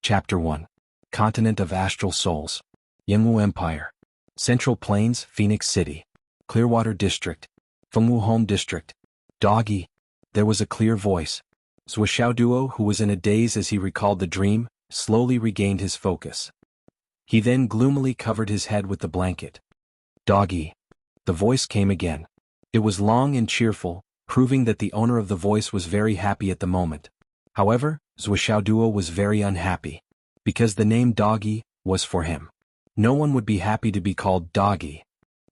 Chapter 1. Continent of Astral Souls. Jianghu Empire. Central Plains, Phoenix City. Clearwater District. Fengwu Home District. Doggy. There was a clear voice. Zhuoxiaoduo, who was in a daze as he recalled the dream, slowly regained his focus. He then gloomily covered his head with the blanket. Doggy. The voice came again. It was long and cheerful, proving that the owner of the voice was very happy at the moment. However, Zhuoxiaoduo was very unhappy. Because the name Doggy was for him. No one would be happy to be called Doggy.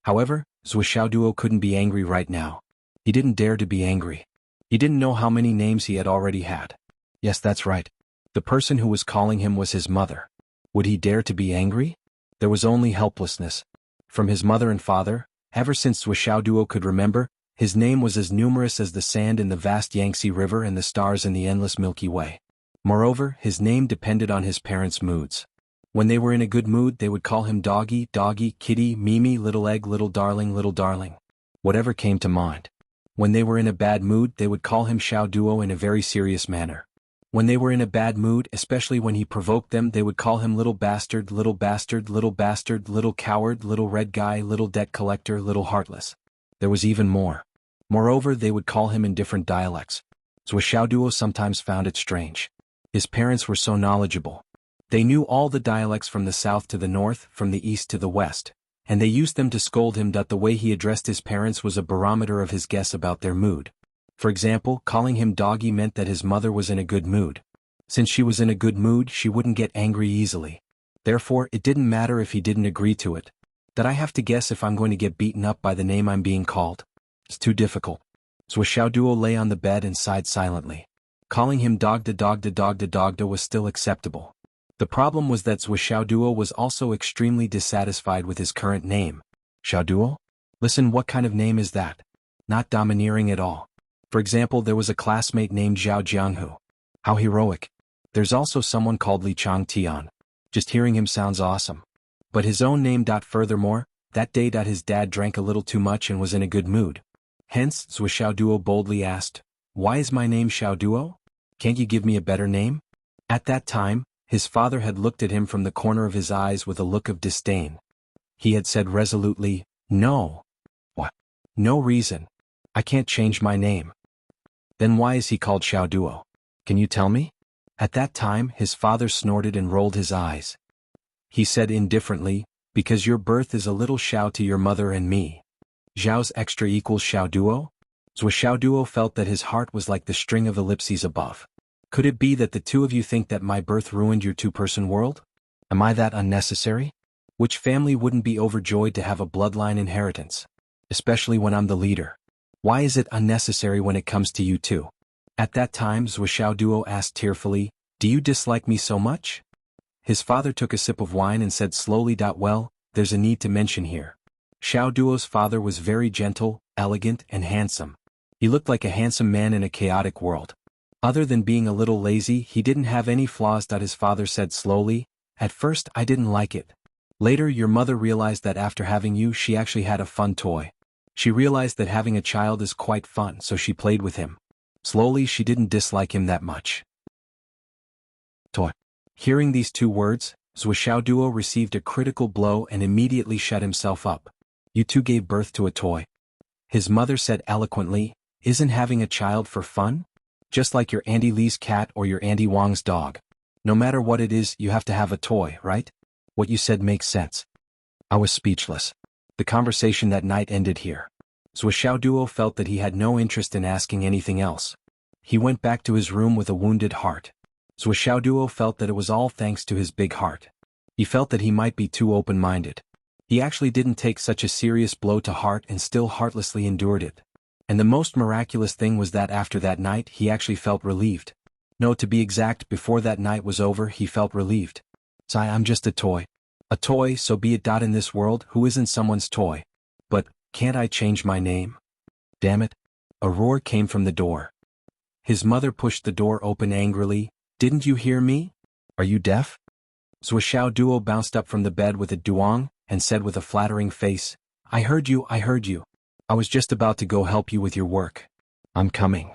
However, Zhuoxiaoduo couldn't be angry right now. He didn't dare to be angry. He didn't know how many names he had already had. Yes, that's right. The person who was calling him was his mother. Would he dare to be angry? There was only helplessness. From his mother and father, ever since Zhuoxiaoduo could remember, his name was as numerous as the sand in the vast Yangtze River and the stars in the endless Milky Way. Moreover, his name depended on his parents' moods. When they were in a good mood, they would call him Doggy, Doggy, Kitty, Mimi, Little Egg, Little Darling. Whatever came to mind. When they were in a bad mood, they would call him Xiaoduo in a very serious manner. When they were in a bad mood, especially when he provoked them, they would call him Little Bastard, Little Bastard, Little Bastard, Little Coward, Little Red Guy, Little Debt Collector, Little Heartless. There was even more. Moreover, they would call him in different dialects. Zhuoxiaoduo sometimes found it strange. His parents were so knowledgeable. They knew all the dialects from the south to the north, from the east to the west, and they used them to scold him. The way he addressed his parents was a barometer of his guess about their mood. For example, calling him Doggy meant that his mother was in a good mood. Since she was in a good mood, she wouldn't get angry easily. Therefore, it didn't matter if he didn't agree to it. That I have to guess if I'm going to get beaten up by the name I'm being called. It's too difficult. Zhuoxiaoduo lay on the bed and sighed silently. Calling him Dogda was still acceptable. The problem was that Zhuoxiaoduo was also extremely dissatisfied with his current name. Xiaoduo? Listen, what kind of name is that? Not domineering at all. For example, there was a classmate named Jianghu. How heroic. There's also someone called Li Changtian. Just hearing him sounds awesome. But his own name. Furthermore, that day. His dad drank a little too much and was in a good mood. Hence, Zhuoxiaoduo boldly asked, "Why is my name Xiaoduo? Can't you give me a better name?" At that time, his father had looked at him from the corner of his eyes with a look of disdain. He had said resolutely, "No." What? No reason. I can't change my name. Then why is he called Xiaoduo? Can you tell me? At that time, his father snorted and rolled his eyes. He said indifferently, "Because your birth is a little Xiao to your mother and me." Zhao's extra equals Xiaoduo? Zhuoxiaoduo felt that his heart was like the string of ellipses above. Could it be that the two of you think that my birth ruined your two-person world? Am I that unnecessary? Which family wouldn't be overjoyed to have a bloodline inheritance? Especially when I'm the leader. Why is it unnecessary when it comes to you two? At that time, Zhuoxiaoduo asked tearfully, "Do you dislike me so much?" His father took a sip of wine and said slowly, "Well, there's a need to mention here. Xiaoduo's father was very gentle, elegant, and handsome. He looked like a handsome man in a chaotic world. Other than being a little lazy, he didn't have any flaws." His father said slowly, "At first I didn't like it. Later your mother realized that after having you she actually had a fun toy. She realized that having a child is quite fun, so she played with him. Slowly she didn't dislike him that much." Toy. Hearing these two words, Zhuoxiaoduo received a critical blow and immediately shut himself up. "You two gave birth to a toy." His mother said eloquently, "Isn't having a child for fun? Just like your Auntie Lee's cat or your Auntie Wang's dog. No matter what it is, you have to have a toy, right? What you said makes sense." I was speechless. The conversation that night ended here. Zhuoxiaoduo felt that he had no interest in asking anything else. He went back to his room with a wounded heart. Zhuoxiaoduo felt that it was all thanks to his big heart. He felt that he might be too open-minded. He actually didn't take such a serious blow to heart and still heartlessly endured it. And the most miraculous thing was that after that night he actually felt relieved. No, to be exact, before that night was over he felt relieved. I'm just a toy. A toy, so be it. In this world, who isn't someone's toy? But, can't I change my name? Damn it. A roar came from the door. His mother pushed the door open angrily. "Didn't you hear me? Are you deaf?" Zhuoxiaoduo bounced up from the bed with a duong, and said with a flattering face, I heard you. I was just about to go help you with your work. I'm coming."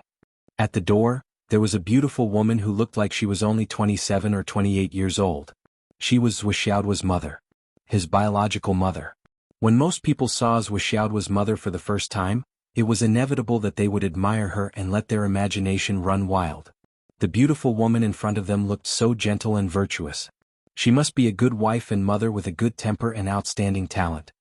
At the door, There was a beautiful woman who looked like she was only 27 or 28 years old. She was Zhuxiaoduo's mother. His biological mother. When most people saw Zhuxiaoduo's mother for the first time, it was inevitable that they would admire her and let their imagination run wild. The beautiful woman in front of them looked so gentle and virtuous. She must be a good wife and mother with a good temper and outstanding talent.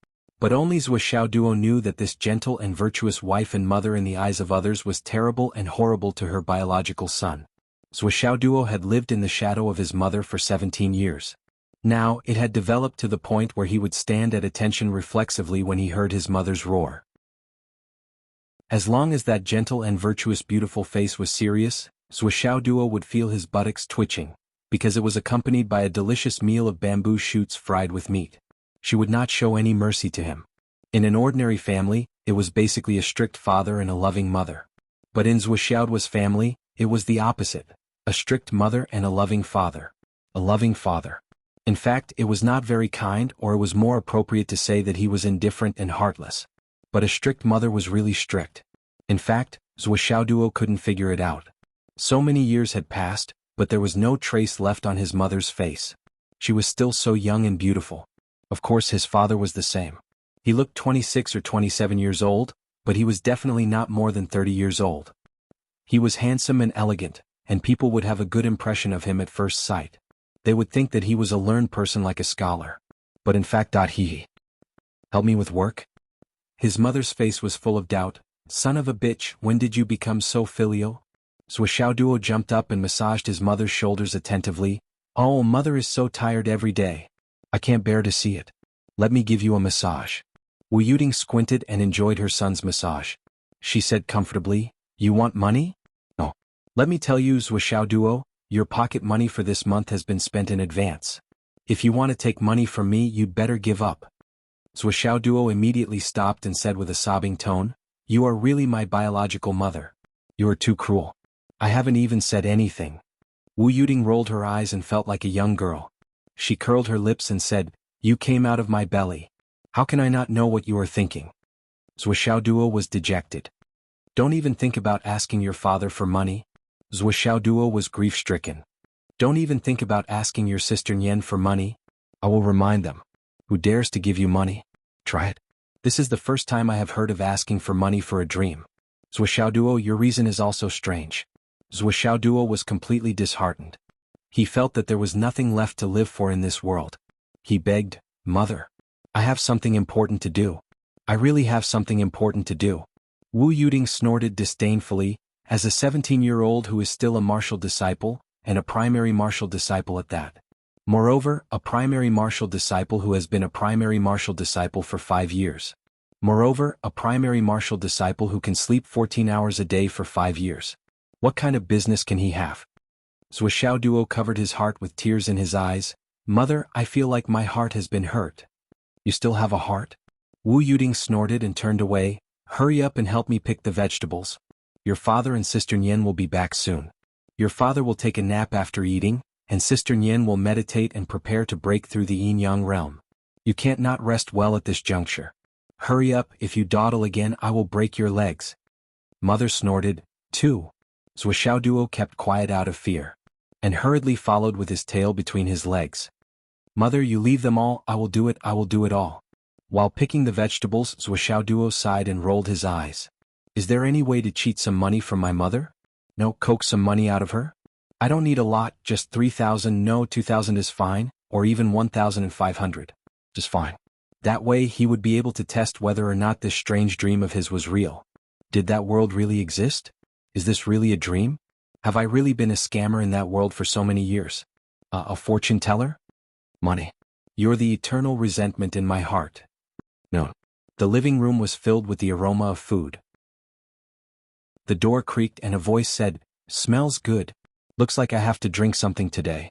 But only Zhuxiaoduo knew that this gentle and virtuous wife and mother in the eyes of others was terrible and horrible to her biological son. Zhuxiaoduo had lived in the shadow of his mother for 17 years. Now, it had developed to the point where he would stand at attention reflexively when he heard his mother's roar. As long as that gentle and virtuous beautiful face was serious, Zhuxiaoduo would feel his buttocks twitching, because it was accompanied by a delicious meal of bamboo shoots fried with meat. She would not show any mercy to him. In an ordinary family, it was basically a strict father and a loving mother. But in Zhuxiaoduo's family, it was the opposite, a strict mother and a loving father. A loving father. In fact, it was not very kind, or it was more appropriate to say that he was indifferent and heartless. But a strict mother was really strict. In fact, Zhuxiaoduo couldn't figure it out. So many years had passed, but there was no trace left on his mother's face. She was still so young and beautiful. Of course his father was the same. He looked 26 or 27 years old, but he was definitely not more than 30 years old. He was handsome and elegant, and people would have a good impression of him at first sight. They would think that he was a learned person like a scholar. But in fact, he help me with work? His mother's face was full of doubt. Son of a bitch, when did you become so filial? Zhuxiaoduo jumped up and massaged his mother's shoulders attentively. Oh, mother is so tired every day. I can't bear to see it. Let me give you a massage. Wu Yuding squinted and enjoyed her son's massage. She said comfortably, You want money? No. Let me tell you, Zhuxiaoduo, your pocket money for this month has been spent in advance. If you want to take money from me, you'd better give up. Zhuxiaoduo immediately stopped and said with a sobbing tone, You are really my biological mother. You are too cruel. I haven't even said anything. Wu Yuding rolled her eyes and felt like a young girl. She curled her lips and said, You came out of my belly. How can I not know what you are thinking? Zhuxiaoduo was dejected. Don't even think about asking your father for money. Zhuxiaoduo was grief-stricken. Don't even think about asking your sister Nian for money. I will remind them. Who dares to give you money? Try it. This is the first time I have heard of asking for money for a dream. Zhuxiaoduo, your reason is also strange. Zhuxiaoduo was completely disheartened. He felt that there was nothing left to live for in this world. He begged, Mother. I have something important to do. I really have something important to do. Wu Yuding snorted disdainfully, as a 17-year-old who is still a martial disciple, and a primary martial disciple at that. Moreover, a primary martial disciple who has been a primary martial disciple for 5 years. Moreover, a primary martial disciple who can sleep 14 hours a day for 5 years. What kind of business can he have? Zhuxiaoduo covered his heart with tears in his eyes. Mother, I feel like my heart has been hurt. You still have a heart? Wu Yuding snorted and turned away. Hurry up and help me pick the vegetables. Your father and Sister Nian will be back soon. Your father will take a nap after eating, and Sister Nian will meditate and prepare to break through the yin-yang realm. You can't not rest well at this juncture. Hurry up, if you dawdle again I will break your legs. Mother snorted, too. Zhuxiaoduo kept quiet out of fear, and hurriedly followed with his tail between his legs. Mother, you leave them all, I will do it all. While picking the vegetables, Zhuxiaoduo sighed and rolled his eyes. Is there any way to cheat some money from my mother? No, coax some money out of her? I don't need a lot, just 3,000, no, 2,000 is fine, or even 1,500. Just fine. That way he would be able to test whether or not this strange dream of his was real. Did that world really exist? Is this really a dream? Have I really been a scammer in that world for so many years? A fortune teller? Money. You're the eternal resentment in my heart. No. The living room was filled with the aroma of food. The door creaked and a voice said, Smells good. Looks like I have to drink something today.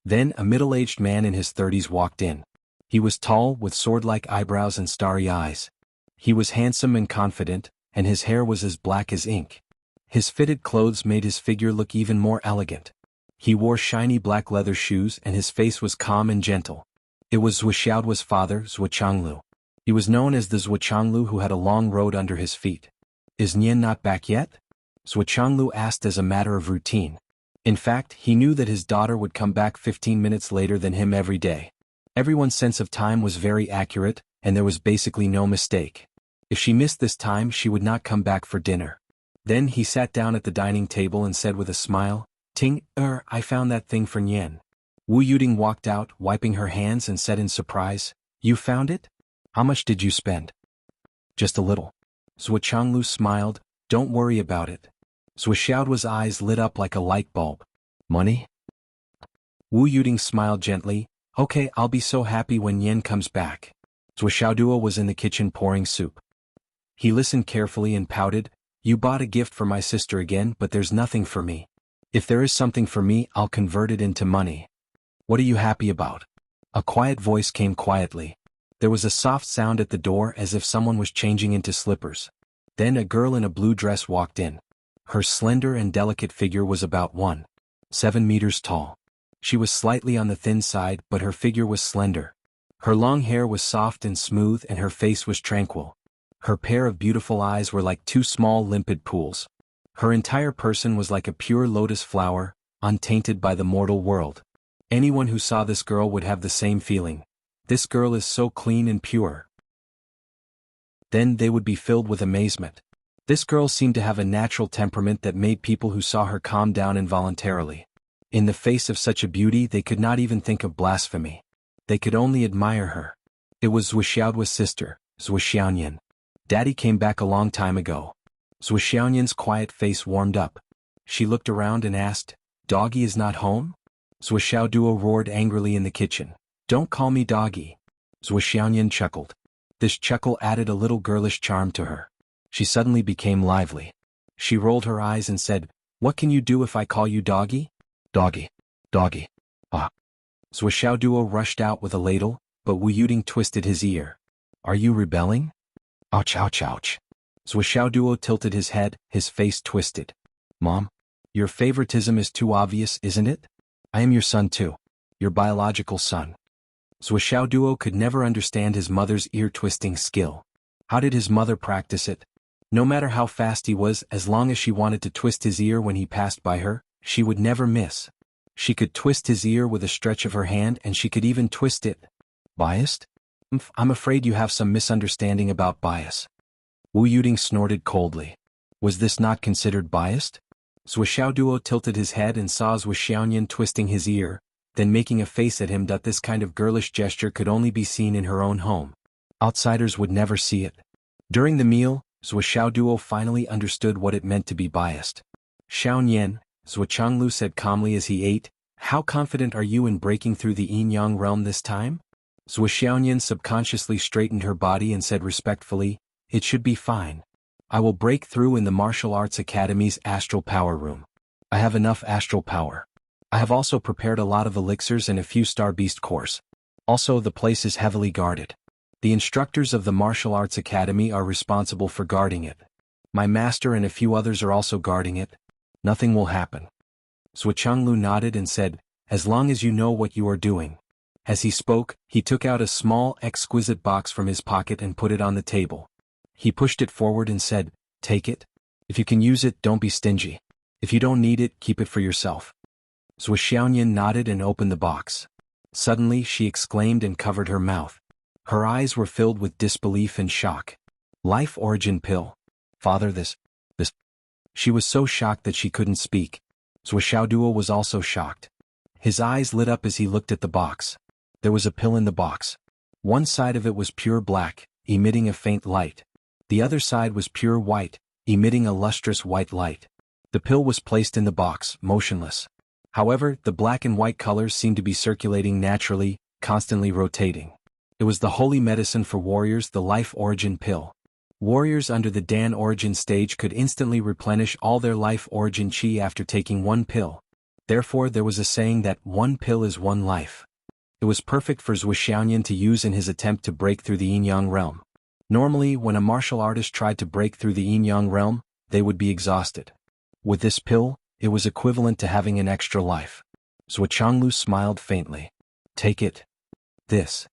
Then a middle-aged man in his 30s walked in. He was tall, with sword-like eyebrows and starry eyes. He was handsome and confident, and his hair was as black as ink. His fitted clothes made his figure look even more elegant. He wore shiny black leather shoes and his face was calm and gentle. It was Zhuxiaoduo's father, Zhuqianglu. He was known as the Zhuqianglu who had a long road under his feet. Is Nian not back yet? Zhuqianglu asked as a matter of routine. In fact, he knew that his daughter would come back 15 minutes later than him every day. Everyone's sense of time was very accurate, and there was basically no mistake. If she missed this time, she would not come back for dinner. Then he sat down at the dining table and said with a smile, "Ting, I found that thing for Nian." Wu Yuding walked out, wiping her hands, and said in surprise, "You found it? How much did you spend?" "Just a little." Zhuqianglu smiled, "Don't worry about it." Zhuxiaoduo's eyes lit up like a light bulb. "Money?" Wu Yuding smiled gently, "Okay, I'll be so happy when Yen comes back." Zhuxiaoduo was in the kitchen pouring soup. He listened carefully and pouted, "You bought a gift for my sister again, but there's nothing for me. If there is something for me, I'll convert it into money." "What are you happy about?" A quiet voice came quietly. There was a soft sound at the door as if someone was changing into slippers. Then a girl in a blue dress walked in. Her slender and delicate figure was about 1.7 meters tall. She was slightly on the thin side, but her figure was slender. Her long hair was soft and smooth, and her face was tranquil. Her pair of beautiful eyes were like two small limpid pools. Her entire person was like a pure lotus flower, untainted by the mortal world. Anyone who saw this girl would have the same feeling. This girl is so clean and pure. Then they would be filled with amazement. This girl seemed to have a natural temperament that made people who saw her calm down involuntarily. In the face of such a beauty, they could not even think of blasphemy. They could only admire her. It was Zhuxiaoduo's sister, Zhuxiaonian. "Daddy came back a long time ago." Zhuxiaonian's quiet face warmed up. She looked around and asked, "Doggy is not home?" Zhuxiaoduo roared angrily in the kitchen, "Don't call me Doggy." Zhuxiaonian chuckled. This chuckle added a little girlish charm to her. She suddenly became lively. She rolled her eyes and said, "What can you do if I call you Doggy?" "Doggy. Doggy. Ah." Zhuxiaoduo rushed out with a ladle, but Wu Yuding twisted his ear. "Are you rebelling?" "Ouch, ouch, ouch." Zhuxiaoduo tilted his head, his face twisted. "Mom, your favoritism is too obvious, isn't it? I am your son too. Your biological son." Zhuxiaoduo could never understand his mother's ear-twisting skill. How did his mother practice it? No matter how fast he was, as long as she wanted to twist his ear when he passed by her, she would never miss. She could twist his ear with a stretch of her hand, and she could even twist it. "Biased? I'm afraid you have some misunderstanding about bias." Wu Yuding snorted coldly. Was this not considered biased? Zhuxiaoduo tilted his head and saw Zhuxiaonian twisting his ear, then making a face at him. This kind of girlish gesture could only be seen in her own home. Outsiders would never see it. During the meal, Zhuxiaoduo finally understood what it meant to be biased. "Xiaonian," Zhuqianglu said calmly as he ate, "how confident are you in breaking through the yin-yang realm this time?" Zhuxiaonian subconsciously straightened her body and said respectfully, "It should be fine. I will break through in the Martial Arts Academy's Astral Power Room. I have enough astral power. I have also prepared a lot of elixirs and a few Star Beast cores. Also, the place is heavily guarded. The instructors of the Martial Arts Academy are responsible for guarding it. My master and a few others are also guarding it. Nothing will happen." Zhuqianglu nodded and said, "As long as you know what you are doing." As he spoke, he took out a small, exquisite box from his pocket and put it on the table. He pushed it forward and said, "Take it. If you can use it, don't be stingy. If you don't need it, keep it for yourself." Zhuxiaonian nodded and opened the box. Suddenly she exclaimed and covered her mouth. Her eyes were filled with disbelief and shock. "Life Origin Pill. Father, this. She was so shocked that she couldn't speak. Zhuxiaoduo was also shocked. His eyes lit up as he looked at the box. There was a pill in the box. One side of it was pure black, emitting a faint light. The other side was pure white, emitting a lustrous white light. The pill was placed in the box, motionless. However, the black and white colors seemed to be circulating naturally, constantly rotating. It was the holy medicine for warriors, the Life Origin Pill. Warriors under the Dan Origin stage could instantly replenish all their Life Origin Chi after taking one pill. Therefore, there was a saying that one pill is one life. It was perfect for Zhuxiaonian to use in his attempt to break through the yin-yang realm. Normally, when a martial artist tried to break through the yin-yang realm, they would be exhausted. With this pill, it was equivalent to having an extra life. Zhuqianglu smiled faintly. "Take it." "This."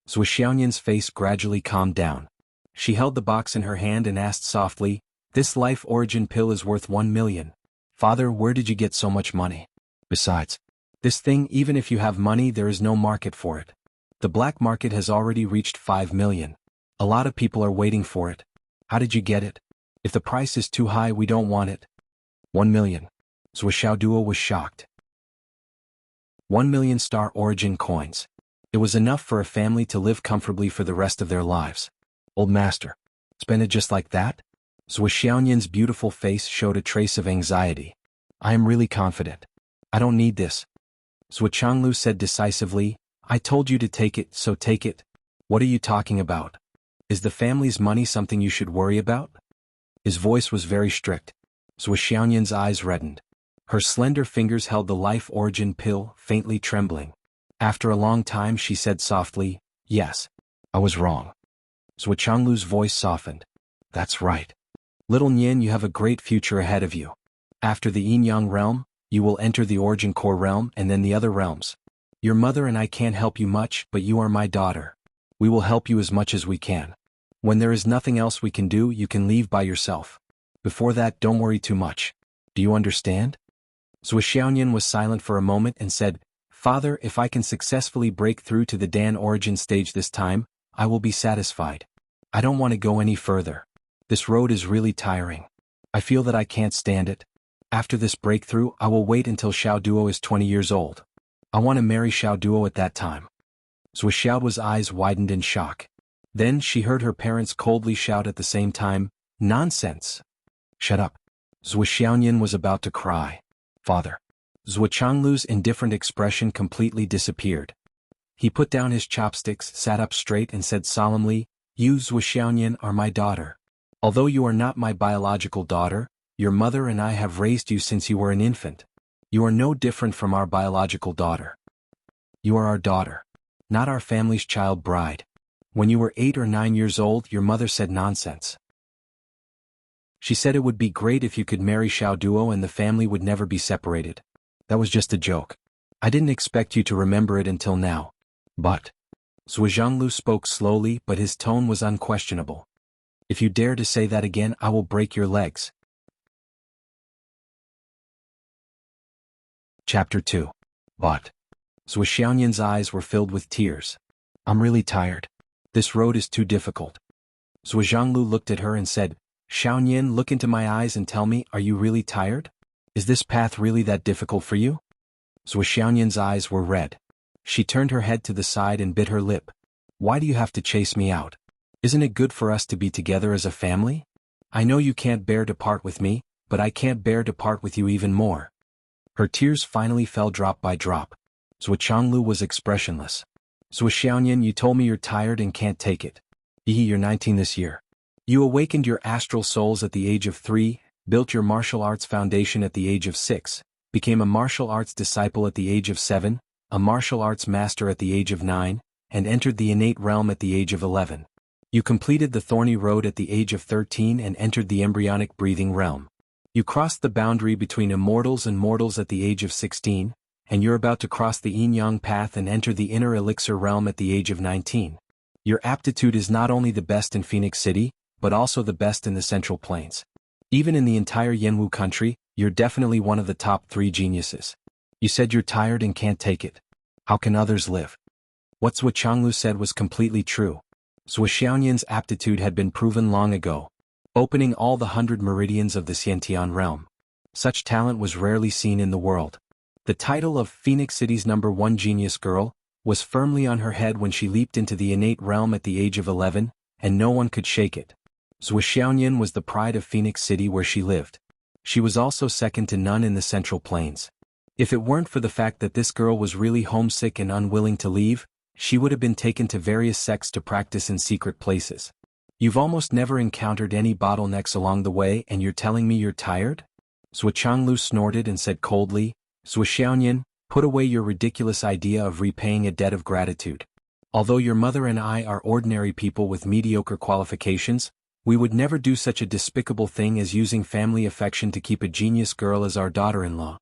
Zhuxiaonian's face gradually calmed down. She held the box in her hand and asked softly, This life origin pill is worth 1 million. Father, where did you get so much money? Besides, this thing, even if you have money, there is no market for it. The black market has already reached 5 million. A lot of people are waiting for it. How did you get it? If the price is too high, we don't want it. 1 million. Xiaoduo was shocked. 1 million star origin coins. It was enough for a family to live comfortably for the rest of their lives. Old master. Spend it just like that? Zhou Xiaoyan's beautiful face showed a trace of anxiety. I am really confident. I don't need this. Zhou Changlu said decisively, I told you to take it, so take it. What are you talking about? Is the family's money something you should worry about? His voice was very strict. Zhou Xiaoyan's eyes reddened. Her slender fingers held the life origin pill, faintly trembling. After a long time she said softly, yes. I was wrong. Zhou Changlu's voice softened. That's right. Little Nian, you have a great future ahead of you. After the Yin-Yang realm, you will enter the origin core realm and then the other realms. Your mother and I can't help you much, but you are my daughter. We will help you as much as we can. When there is nothing else we can do, you can leave by yourself. Before that, don't worry too much. Do you understand? Zhou Xiaoyan was silent for a moment and said, Father, if I can successfully break through to the Dan origin stage this time, I will be satisfied. I don't want to go any further. This road is really tiring. I feel that I can't stand it. After this breakthrough, I will wait until Xiaoduo is 20 years old. I want to marry Xiaoduo at that time. Zhou Xiaoduo's eyes widened in shock. Then she heard her parents coldly shout at the same time, Nonsense! Shut up. Zhou Xiaoyan was about to cry. Father. Zhou Changlu's indifferent expression completely disappeared. He put down his chopsticks, sat up straight and said solemnly, You, Zhou Xiaoyan, are my daughter. Although you are not my biological daughter, your mother and I have raised you since you were an infant. You are no different from our biological daughter. You are our daughter, not our family's child bride. When you were 8 or 9 years old, your mother said nonsense. She said it would be great if you could marry Xiaoduo and the family would never be separated. That was just a joke. I didn't expect you to remember it until now. But... Zhou Zhanglu spoke slowly, but his tone was unquestionable. If you dare to say that again, I will break your legs. Chapter 2. But. Zhou Xiaoyan's eyes were filled with tears. I'm really tired. This road is too difficult. Zhou Zhanglu looked at her and said, Xiaoyan, look into my eyes and tell me, are you really tired? Is this path really that difficult for you? Zhou Xiaoyan's eyes were red. She turned her head to the side and bit her lip. Why do you have to chase me out? Isn't it good for us to be together as a family? I know you can't bear to part with me, but I can't bear to part with you even more. Her tears finally fell drop by drop. Zhou Changlu was expressionless. Zhou Xiaoyan, you told me you're tired and can't take it. You're 19 this year. You awakened your astral souls at the age of 3, built your martial arts foundation at the age of 6, became a martial arts disciple at the age of 7, a martial arts master at the age of 9, and entered the innate realm at the age of 11. You completed the thorny road at the age of 13 and entered the embryonic breathing realm. You crossed the boundary between immortals and mortals at the age of 16, and you're about to cross the yin-yang path and enter the inner elixir realm at the age of 19. Your aptitude is not only the best in Phoenix City, but also the best in the Central Plains. Even in the entire Jianghu country, you're definitely one of the top 3 geniuses. You said you're tired and can't take it. How can others live? What Zhou Changlu said was completely true. Zhou Xiaoyan's aptitude had been proven long ago, opening all the 100 meridians of the Xiantian realm. Such talent was rarely seen in the world. The title of Phoenix City's #1 genius girl was firmly on her head when she leaped into the innate realm at the age of 11, and no one could shake it. Zhou Xiaoyan was the pride of Phoenix City where she lived. She was also second to none in the Central Plains. If it weren't for the fact that this girl was really homesick and unwilling to leave, she would have been taken to various sects to practice in secret places. You've almost never encountered any bottlenecks along the way and you're telling me you're tired? Zhou Changlu snorted and said coldly, Zhou Xiaoyan, put away your ridiculous idea of repaying a debt of gratitude. Although your mother and I are ordinary people with mediocre qualifications, we would never do such a despicable thing as using family affection to keep a genius girl as our daughter-in-law.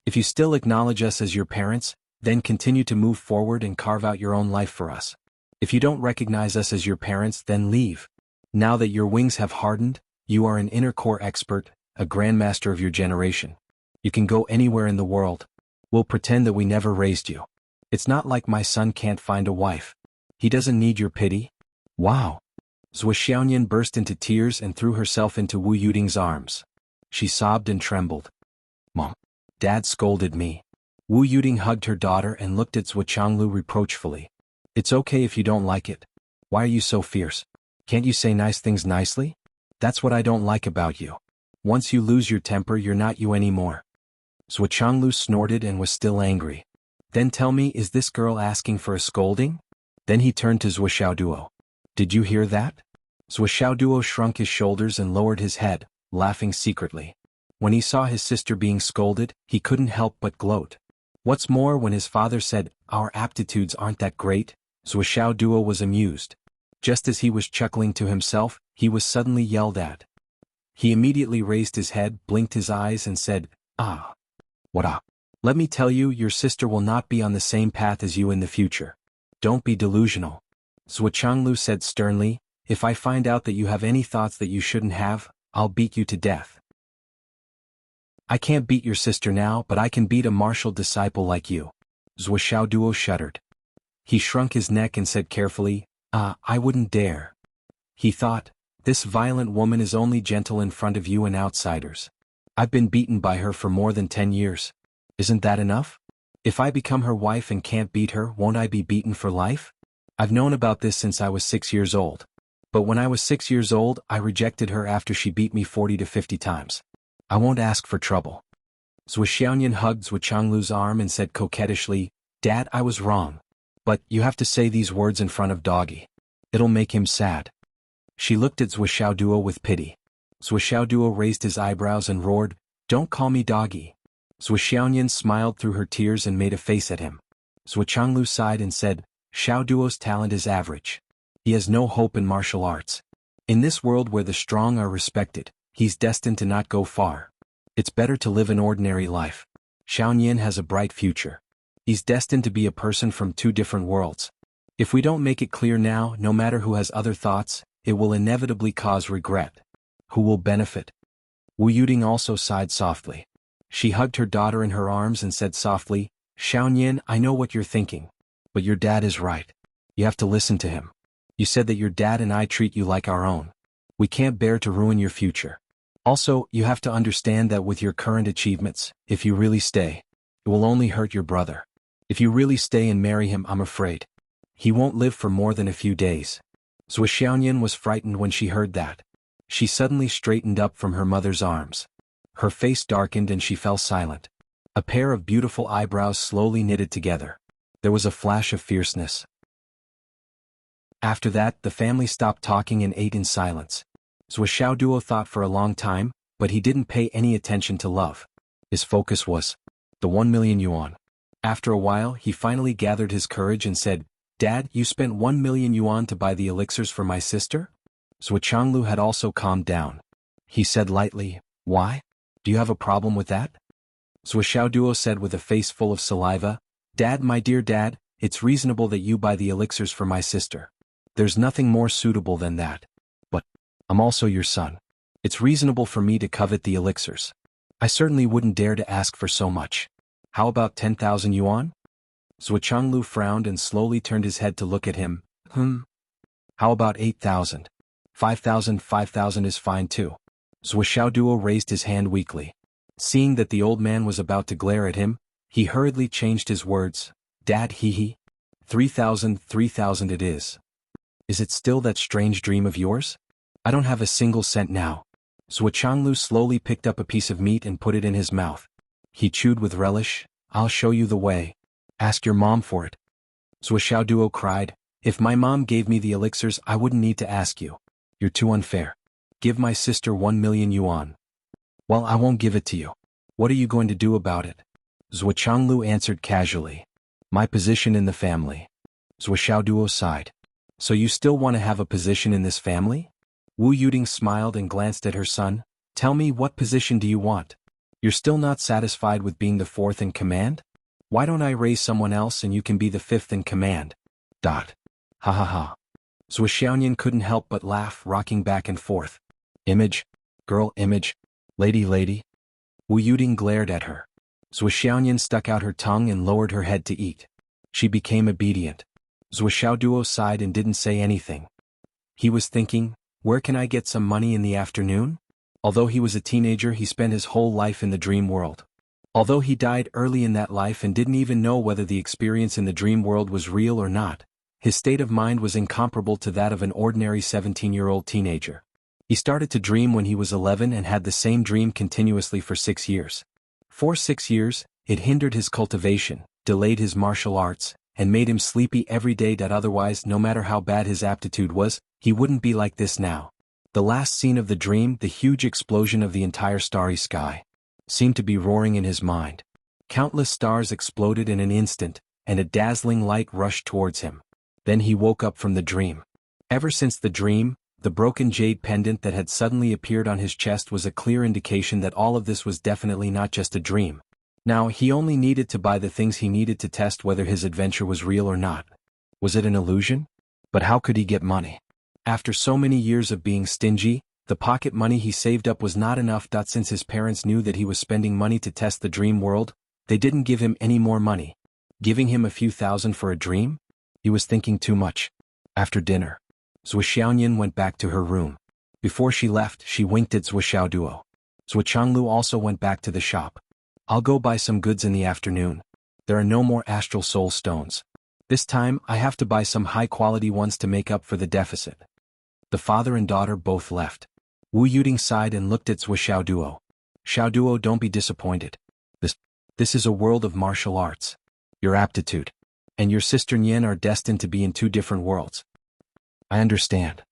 If you still acknowledge us as your parents, then continue to move forward and carve out your own life for us. If you don't recognize us as your parents, then leave. Now that your wings have hardened, You are an inner core expert, a grandmaster of your generation. You can go anywhere in the world. We'll pretend that we never raised you. It's not like my son can't find a wife. He doesn't need your pity. Wow. Zhou Xiaoyan burst into tears and threw herself into Wu Yuding's arms. She sobbed and trembled. Mom. Dad scolded me. Wu Yuding hugged her daughter and looked at Zhou Changlu reproachfully. It's okay if you don't like it. Why are you so fierce? Can't you say nice things nicely? That's what I don't like about you. Once you lose your temper, you're not you anymore. Zhou Changlu snorted and was still angry. Then tell me, is this girl asking for a scolding? Then he turned to Zhou Xiaoduo. Did you hear that? Zhou Xiaoduo shrunk his shoulders and lowered his head, laughing secretly. When he saw his sister being scolded, he couldn't help but gloat. What's more, when his father said, "Our aptitudes aren't that great," Zhou Xiaoduo was amused. Just as he was chuckling to himself, he was suddenly yelled at. He immediately raised his head, blinked his eyes and said, "Ah. What ah? Let me tell you, your sister will not be on the same path as you in the future. Don't be delusional." Zhou Changlu said sternly, "If I find out that you have any thoughts that you shouldn't have, I'll beat you to death." I can't beat your sister now, but I can beat a martial disciple like you. Zhou Xiaoduo shuddered. He shrunk his neck and said carefully, I wouldn't dare. He thought, this violent woman is only gentle in front of you and outsiders. I've been beaten by her for more than 10 years. Isn't that enough? If I become her wife and can't beat her, won't I be beaten for life? I've known about this since I was 6 years old. But when I was 6 years old, I rejected her after she beat me 40 to 50 times. I won't ask for trouble. Zhou Xiaoyan hugged Zhou Changlu's arm and said coquettishly, Dad, I was wrong. But you have to say these words in front of Doggy. It'll make him sad. She looked at Zhou Xiaoduo with pity. Zhou Xiaoduo raised his eyebrows and roared, Don't call me Doggy. Zhou Xiaoyan smiled through her tears and made a face at him. Zhou Changlu sighed and said, Xiaoduo's talent is average. He has no hope in martial arts. In this world where the strong are respected, he's destined to not go far. It's better to live an ordinary life. Xiaoyan has a bright future. He's destined to be a person from 2 different worlds. If we don't make it clear now, no matter who has other thoughts, it will inevitably cause regret. Who will benefit? Wu Yuding also sighed softly. She hugged her daughter in her arms and said softly, Xiaoyan, I know what you're thinking. But your dad is right. You have to listen to him. You said that your dad and I treat you like our own. We can't bear to ruin your future. Also, you have to understand that with your current achievements, if you really stay, it will only hurt your brother. If you really stay and marry him, I'm afraid he won't live for more than a few days. Zhou Xiaoyan was frightened when she heard that. She suddenly straightened up from her mother's arms. Her face darkened and she fell silent. A pair of beautiful eyebrows slowly knitted together. There was a flash of fierceness. After that, the family stopped talking and ate in silence. Zhou Xiaoduo thought for a long time, but he didn't pay any attention to love. His focus was the 1 million yuan. After a while, he finally gathered his courage and said, Dad, you spent 1 million yuan to buy the elixirs for my sister? Zhou Changlu had also calmed down. He said lightly, Why? Do you have a problem with that? Zhou Xiaoduo said with a face full of saliva, Dad, my dear Dad, it's reasonable that you buy the elixirs for my sister. There's nothing more suitable than that. But I'm also your son. It's reasonable for me to covet the elixirs. I certainly wouldn't dare to ask for so much. How about 10,000 yuan? Zhou Changlu frowned and slowly turned his head to look at him. How about 8,000? 5,000 is fine too. Zhou Xiaoduo raised his hand weakly. Seeing that the old man was about to glare at him, he hurriedly changed his words. Dad, 3,000 it is. Is it still that strange dream of yours? I don't have a single cent now. Zhou Changlu slowly picked up a piece of meat and put it in his mouth. He chewed with relish. I'll show you the way. Ask your mom for it. Zhou Xiaoduo cried, If my mom gave me the elixirs, I wouldn't need to ask you. You're too unfair. Give my sister 1 million yuan. Well, I won't give it to you. What are you going to do about it? Zhou Changlu answered casually. My position in the family. Zhou Xiaoduo sighed. So you still want to have a position in this family? Wu Yuding smiled and glanced at her son. Tell me, what position do you want? You're still not satisfied with being the 4th in command? Why don't I raise someone else and you can be the 5th in command? Ha ha ha. Zhou Xiaoyan couldn't help but laugh, rocking back and forth. Image, Girl image. Lady. Wu Yuding glared at her. Zhou Xiaoyan stuck out her tongue and lowered her head to eat. She became obedient. Zhou Xiaoduo sighed and didn't say anything. He was thinking, where can I get some money in the afternoon? Although he was a teenager, he spent his whole life in the dream world. Although he died early in that life and didn't even know whether the experience in the dream world was real or not, his state of mind was incomparable to that of an ordinary 17-year-old teenager. He started to dream when he was 11 and had the same dream continuously for 6 years. For 6 years, it hindered his cultivation, delayed his martial arts, and made him sleepy every day. That otherwise, no matter how bad his aptitude was, he wouldn't be like this now. The last scene of the dream, the huge explosion of the entire starry sky, seemed to be roaring in his mind. Countless stars exploded in an instant, and a dazzling light rushed towards him. Then he woke up from the dream. Ever since the dream, the broken jade pendant that had suddenly appeared on his chest was a clear indication that all of this was definitely not just a dream. Now he only needed to buy the things he needed to test whether his adventure was real or not. Was it an illusion? But how could he get money? After so many years of being stingy, the pocket money he saved up was not enough. Since his parents knew that he was spending money to test the dream world, they didn't give him any more money. Giving him a few thousand for a dream? He was thinking too much. After dinner, Zhou Xiaoyan went back to her room. Before she left, she winked at Zhou Xiaoduo. Zhou Changlu also went back to the shop. I'll go buy some goods in the afternoon. There are no more astral soul stones. This time, I have to buy some high-quality ones to make up for the deficit. The father and daughter both left. Wu Yuding sighed and looked at Zhou Xiaoduo. Xiaoduo, don't be disappointed. This is a world of martial arts. Your aptitude and your sister Nian are destined to be in 2 different worlds. I understand.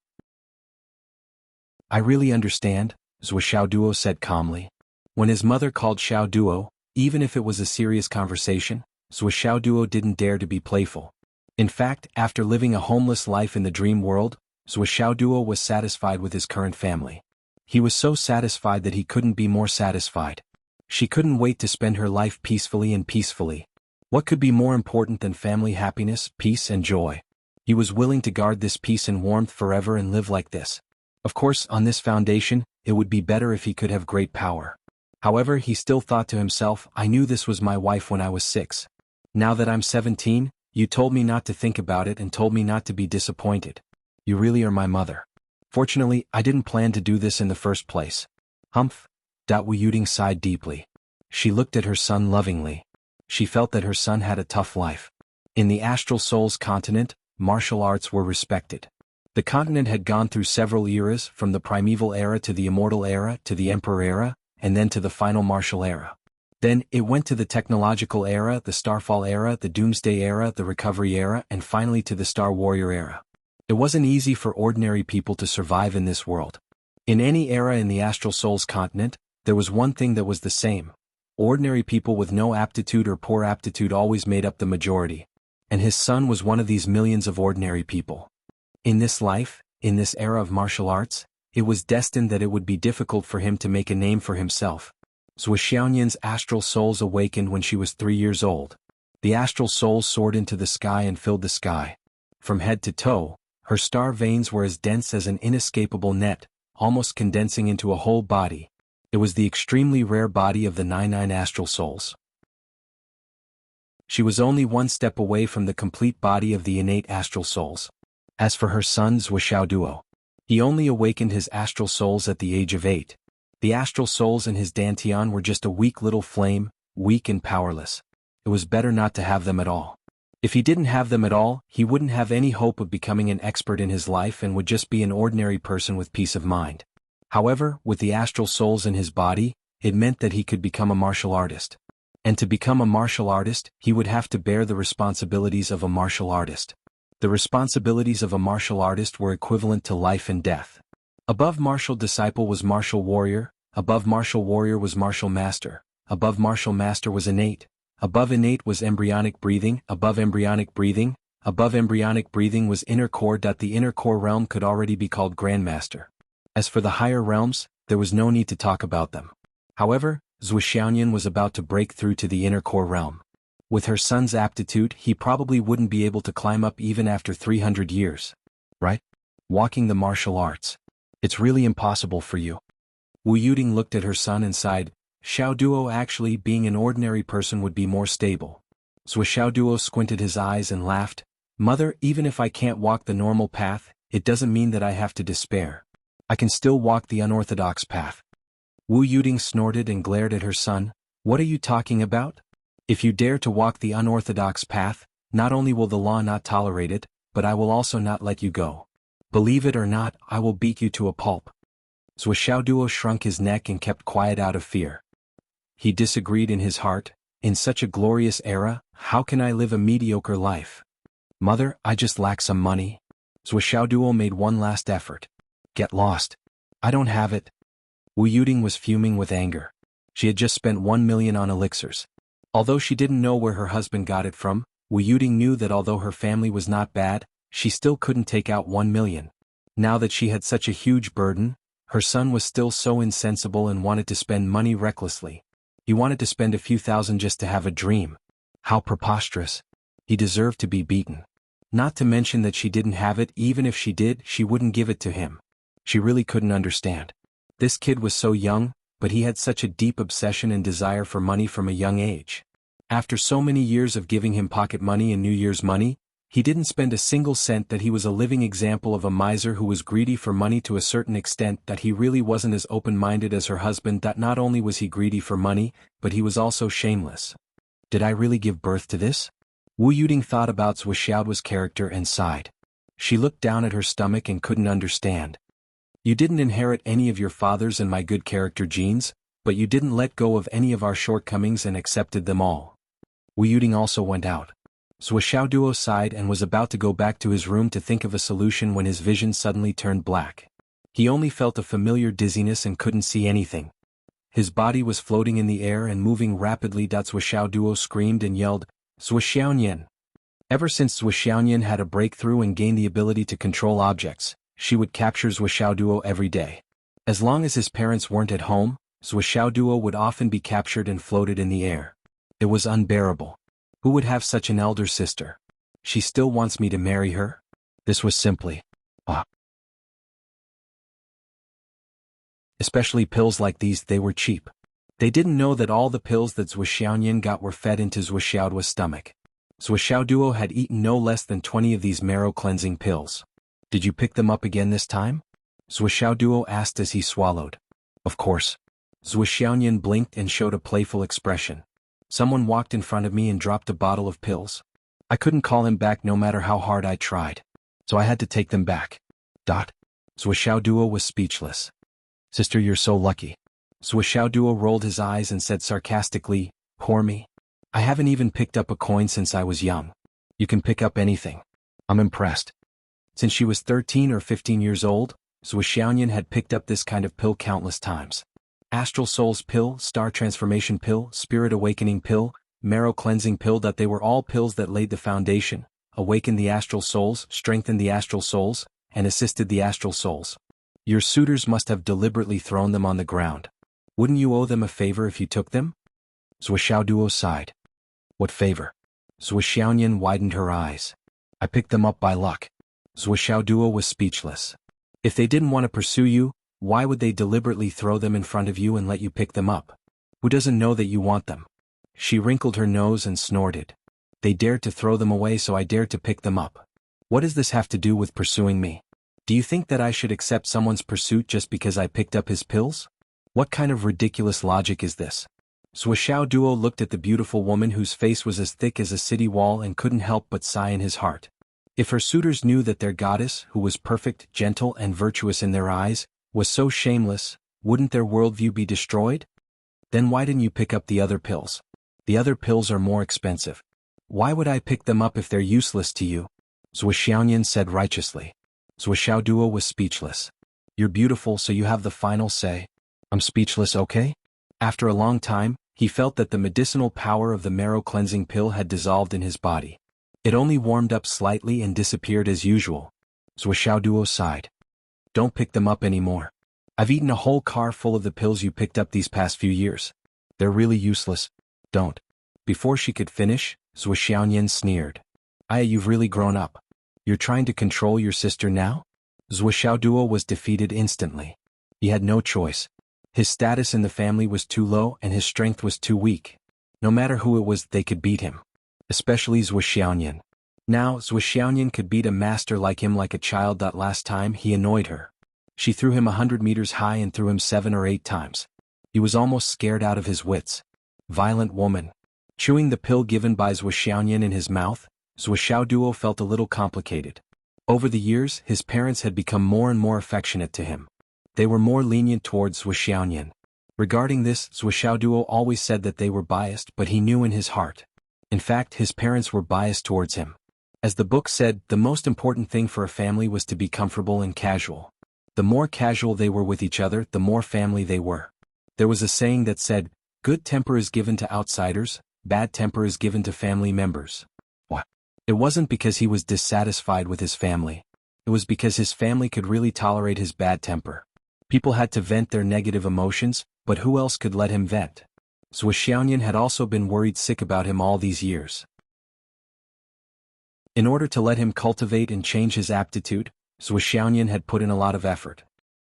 I really understand, Zhou Xiaoduo said calmly. When his mother called Xiaoduo, even if it was a serious conversation, Zhou Xiaoduo didn't dare to be playful. In fact, after living a homeless life in the dream world, Zhou Xiaoduo was satisfied with his current family. He was so satisfied that he couldn't be more satisfied. She couldn't wait to spend her life peacefully. What could be more important than family happiness, peace and joy? He was willing to guard this peace and warmth forever and live like this. Of course, on this foundation, it would be better if he could have great power. However, he still thought to himself, I knew this was my wife when I was 6. Now that I'm 17, you told me not to think about it and told me not to be disappointed. You really are my mother. Fortunately, I didn't plan to do this in the first place. Humph. Wu Yuding sighed deeply. She looked at her son lovingly. She felt that her son had a tough life. In the Astral Souls continent, martial arts were respected. The continent had gone through several eras, from the primeval era to the immortal era to the emperor era, and then to the final martial era. Then, it went to the technological era, the Starfall era, the Doomsday era, the Recovery era, and finally to the Star Warrior era. It wasn't easy for ordinary people to survive in this world. In any era in the Astral Souls continent, there was one thing that was the same. Ordinary people with no aptitude or poor aptitude always made up the majority. And his son was one of these millions of ordinary people. In this life, in this era of martial arts, it was destined that it would be difficult for him to make a name for himself. Zhou Xiaoyan's astral souls awakened when she was 3 years old. The astral souls soared into the sky and filled the sky. From head to toe, her star veins were as dense as an inescapable net, almost condensing into a whole body. It was the extremely rare body of the 99 astral souls. She was only one step away from the complete body of the innate astral souls. As for her son Zhou Xiaoduo, he only awakened his astral souls at the age of 8. The astral souls in his dantian were just a weak little flame, weak and powerless. It was better not to have them at all. If he didn't have them at all, he wouldn't have any hope of becoming an expert in his life and would just be an ordinary person with peace of mind. However, with the astral souls in his body, it meant that he could become a martial artist. And to become a martial artist, he would have to bear the responsibilities of a martial artist. The responsibilities of a martial artist were equivalent to life and death. Above martial disciple was martial warrior, above martial warrior was martial master, above martial master was innate, above innate was embryonic breathing, above embryonic breathing was inner core. The inner core realm could already be called grandmaster. As for the higher realms, there was no need to talk about them. However, Zhou Xiaoyan was about to break through to the inner core realm. With her son's aptitude, he probably wouldn't be able to climb up even after 300 years. Right? Walking the martial arts. It's really impossible for you. Wu Yuding looked at her son and sighed. Xiao Duo, actually, being an ordinary person would be more stable. Xiao Duo squinted his eyes and laughed. Mother, even if I can't walk the normal path, it doesn't mean that I have to despair. I can still walk the unorthodox path. Wu Yuding snorted and glared at her son. What are you talking about? If you dare to walk the unorthodox path, not only will the law not tolerate it, but I will also not let you go. Believe it or not, I will beat you to a pulp. Xiao Duo shrunk his neck and kept quiet out of fear. He disagreed in his heart. In such a glorious era, how can I live a mediocre life? Mother, I just lack some money. Xiao Duo made one last effort. Get lost. I don't have it. Wu Yuding was fuming with anger. She had just spent 1 million on elixirs. Although she didn't know where her husband got it from, Wu Yuding knew that although her family was not bad, she still couldn't take out 1 million. Now that she had such a huge burden, her son was still so insensible and wanted to spend money recklessly. He wanted to spend a few thousand just to have a dream. How preposterous. He deserved to be beaten. Not to mention that she didn't have it. Even if she did, she wouldn't give it to him. She really couldn't understand. This kid was so young, but he had such a deep obsession and desire for money from a young age. After so many years of giving him pocket money and New Year's money, he didn't spend a single cent. That he was a living example of a miser who was greedy for money to a certain extent that he really wasn't as open-minded as her husband. That not only was he greedy for money, but he was also shameless. Did I really give birth to this? Wu Yuding thought about Xiaoduo's character and sighed. She looked down at her stomach and couldn't understand. You didn't inherit any of your father's and my good character genes, but you didn't let go of any of our shortcomings and accepted them all. Wu Yuding also went out. Xiaoduo sighed and was about to go back to his room to think of a solution when his vision suddenly turned black. He only felt a familiar dizziness and couldn't see anything. His body was floating in the air and moving rapidly. Xiaoduo screamed and yelled, Zhuxiaonian. Ever since Zhuxiaonian had a breakthrough and gained the ability to control objects, she would capture Xiaoduo every day. As long as his parents weren't at home, Xiaoduo would often be captured and floated in the air. It was unbearable. Who would have such an elder sister? She still wants me to marry her? This was simply, Especially pills like these, they were cheap. They didn't know that all the pills that Zhuxiaonian got were fed into Xiaoduo's stomach. Xiaoduo had eaten no less than 20 of these marrow-cleansing pills. Did you pick them up again this time? Xiaoduo asked as he swallowed. Of course. Zhuxiaonian blinked and showed a playful expression. Someone walked in front of me and dropped a bottle of pills. I couldn't call him back no matter how hard I tried. So I had to take them back. Xiaoduo was speechless. Sister, you're so lucky. Xiaoduo rolled his eyes and said sarcastically, poor me. I haven't even picked up a coin since I was young. You can pick up anything. I'm impressed. Since she was 13 or 15 years old, Zhuxiaonian had picked up this kind of pill countless times. Astral Souls pill, Star Transformation pill, Spirit Awakening pill, Marrow Cleansing pill. That they were all pills that laid the foundation, awakened the astral souls, strengthened the astral souls, and assisted the astral souls. Your suitors must have deliberately thrown them on the ground. Wouldn't you owe them a favor if you took them? Xiaoduo sighed. What favor? Zhuxiaonian widened her eyes. I picked them up by luck. Xiaoduo was speechless. If they didn't want to pursue you, why would they deliberately throw them in front of you and let you pick them up? Who doesn't know that you want them? She wrinkled her nose and snorted. They dared to throw them away, so I dared to pick them up. What does this have to do with pursuing me? Do you think that I should accept someone's pursuit just because I picked up his pills? What kind of ridiculous logic is this? Xiaoduo looked at the beautiful woman whose face was as thick as a city wall and couldn't help but sigh in his heart. If her suitors knew that their goddess, who was perfect, gentle, and virtuous in their eyes, was so shameless, wouldn't their worldview be destroyed? Then why didn't you pick up the other pills? The other pills are more expensive. Why would I pick them up if they're useless to you? Zhuxiaonian said righteously. Xiaoduo was speechless. You're beautiful, so you have the final say. I'm speechless, okay? After a long time, he felt that the medicinal power of the marrow cleansing pill had dissolved in his body. It only warmed up slightly and disappeared as usual. Xiaoduo sighed. Don't pick them up anymore. I've eaten a whole car full of the pills you picked up these past few years. They're really useless. Don't. Before she could finish, Zhuxiaonian sneered. You've really grown up. You're trying to control your sister now? Xiaoduo was defeated instantly. He had no choice. His status in the family was too low and his strength was too weak. No matter who it was, they could beat him. Especially Zhuo Xiaoyan. Now, Zhuo Xiaoyan could beat a master like him like a child. Last time he annoyed her. She threw him 100 meters high and threw him 7 or 8 times. He was almost scared out of his wits. Violent woman. Chewing the pill given by Zhuo Xiaoyan in his mouth, Zhuo Xiaoduo felt a little complicated. Over the years, his parents had become more and more affectionate to him. They were more lenient towards Zhuo Xiaoyan. Regarding this, Zhuo Xiaoduo always said that they were biased, but he knew in his heart. In fact, his parents were biased towards him. As the book said, the most important thing for a family was to be comfortable and casual. The more casual they were with each other, the more family they were. There was a saying that said, good temper is given to outsiders, bad temper is given to family members. What? It wasn't because he was dissatisfied with his family. It was because his family could really tolerate his bad temper. People had to vent their negative emotions, but who else could let him vent? Zhuo Xiaoyan had also been worried sick about him all these years. In order to let him cultivate and change his aptitude, Zhuo Xiaoyan had put in a lot of effort.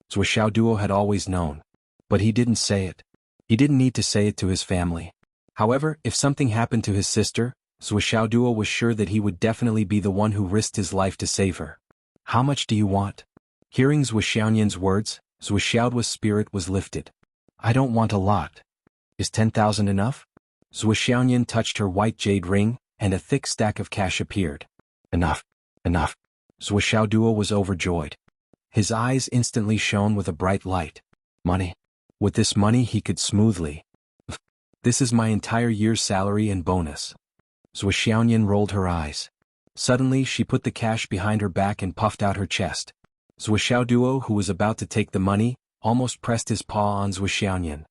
Zhuo Xiaoduo had always known. But he didn't say it. He didn't need to say it to his family. However, if something happened to his sister, Zhuo Xiaoduo was sure that he would definitely be the one who risked his life to save her. How much do you want? Hearing Zhuo Xiaoyan's words, Zhuo Xiaoduo's spirit was lifted. I don't want a lot. Is 10,000 enough? Zhuo Xiaoyan touched her white jade ring, and a thick stack of cash appeared. Enough. Enough. Zhuo Xiaoduo was overjoyed. His eyes instantly shone with a bright light. Money. With this money he could smoothly. This is my entire year's salary and bonus. Zhuo Xiaoyan rolled her eyes. Suddenly she put the cash behind her back and puffed out her chest. Zhuo Xiaoduo, who was about to take the money, almost pressed his paw on Zhuo Xiaoyan.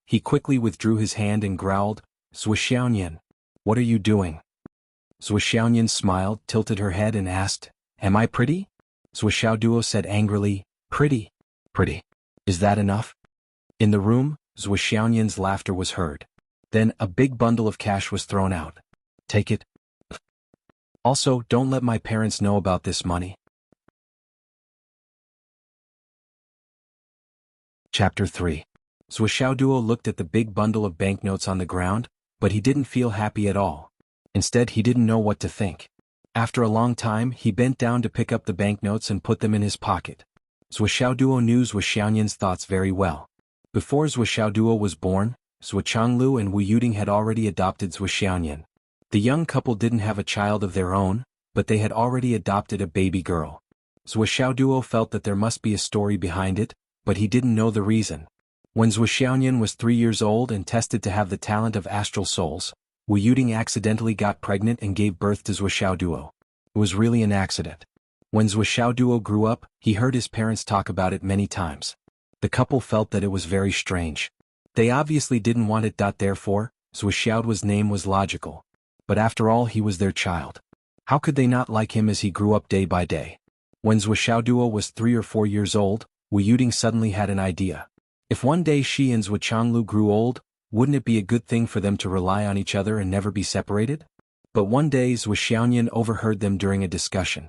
He quickly withdrew his hand and growled, Zhuo Xiaoyan, what are you doing? Zhuo Xiaoyan smiled, tilted her head and asked, Am I pretty? Zhuo Xiaoduo said angrily, Pretty. Pretty. Is that enough? In the room, Zhuo Xiaoyan's laughter was heard. Then a big bundle of cash was thrown out. Take it. Also, don't let my parents know about this money. Chapter 3. Zhuo Xiaoduo looked at the big bundle of banknotes on the ground, but he didn't feel happy at all. Instead, he didn't know what to think. After a long time, he bent down to pick up the banknotes and put them in his pocket. Zhuo Xiaoduo knew Zhuo Xiaoyan's thoughts very well. Before Zhuo Xiaoduo was born, Zhuo Changlu and Wu Yuding had already adopted Zhuo Xiaoyan. The young couple didn't have a child of their own, but they had already adopted a baby girl. Zhuo Xiaoduo felt that there must be a story behind it, but he didn't know the reason. When Zhuo Xiaoyan was 3 years old and tested to have the talent of astral souls, Wu Yuding accidentally got pregnant and gave birth to Zhuo Xiaoduo. It was really an accident. When Zhuo Xiaoduo grew up, he heard his parents talk about it many times. The couple felt that it was very strange. They obviously didn't want it. Therefore, Zhuo Xiaoduo's name was logical. But after all, he was their child. How could they not like him as he grew up day by day? When Zhuo Xiaoduo was 3 or 4 years old, Wu Yuding suddenly had an idea. If one day she and Zhuo Changlu grew old, wouldn't it be a good thing for them to rely on each other and never be separated? But one day Zhuo Xiaoyan overheard them during a discussion.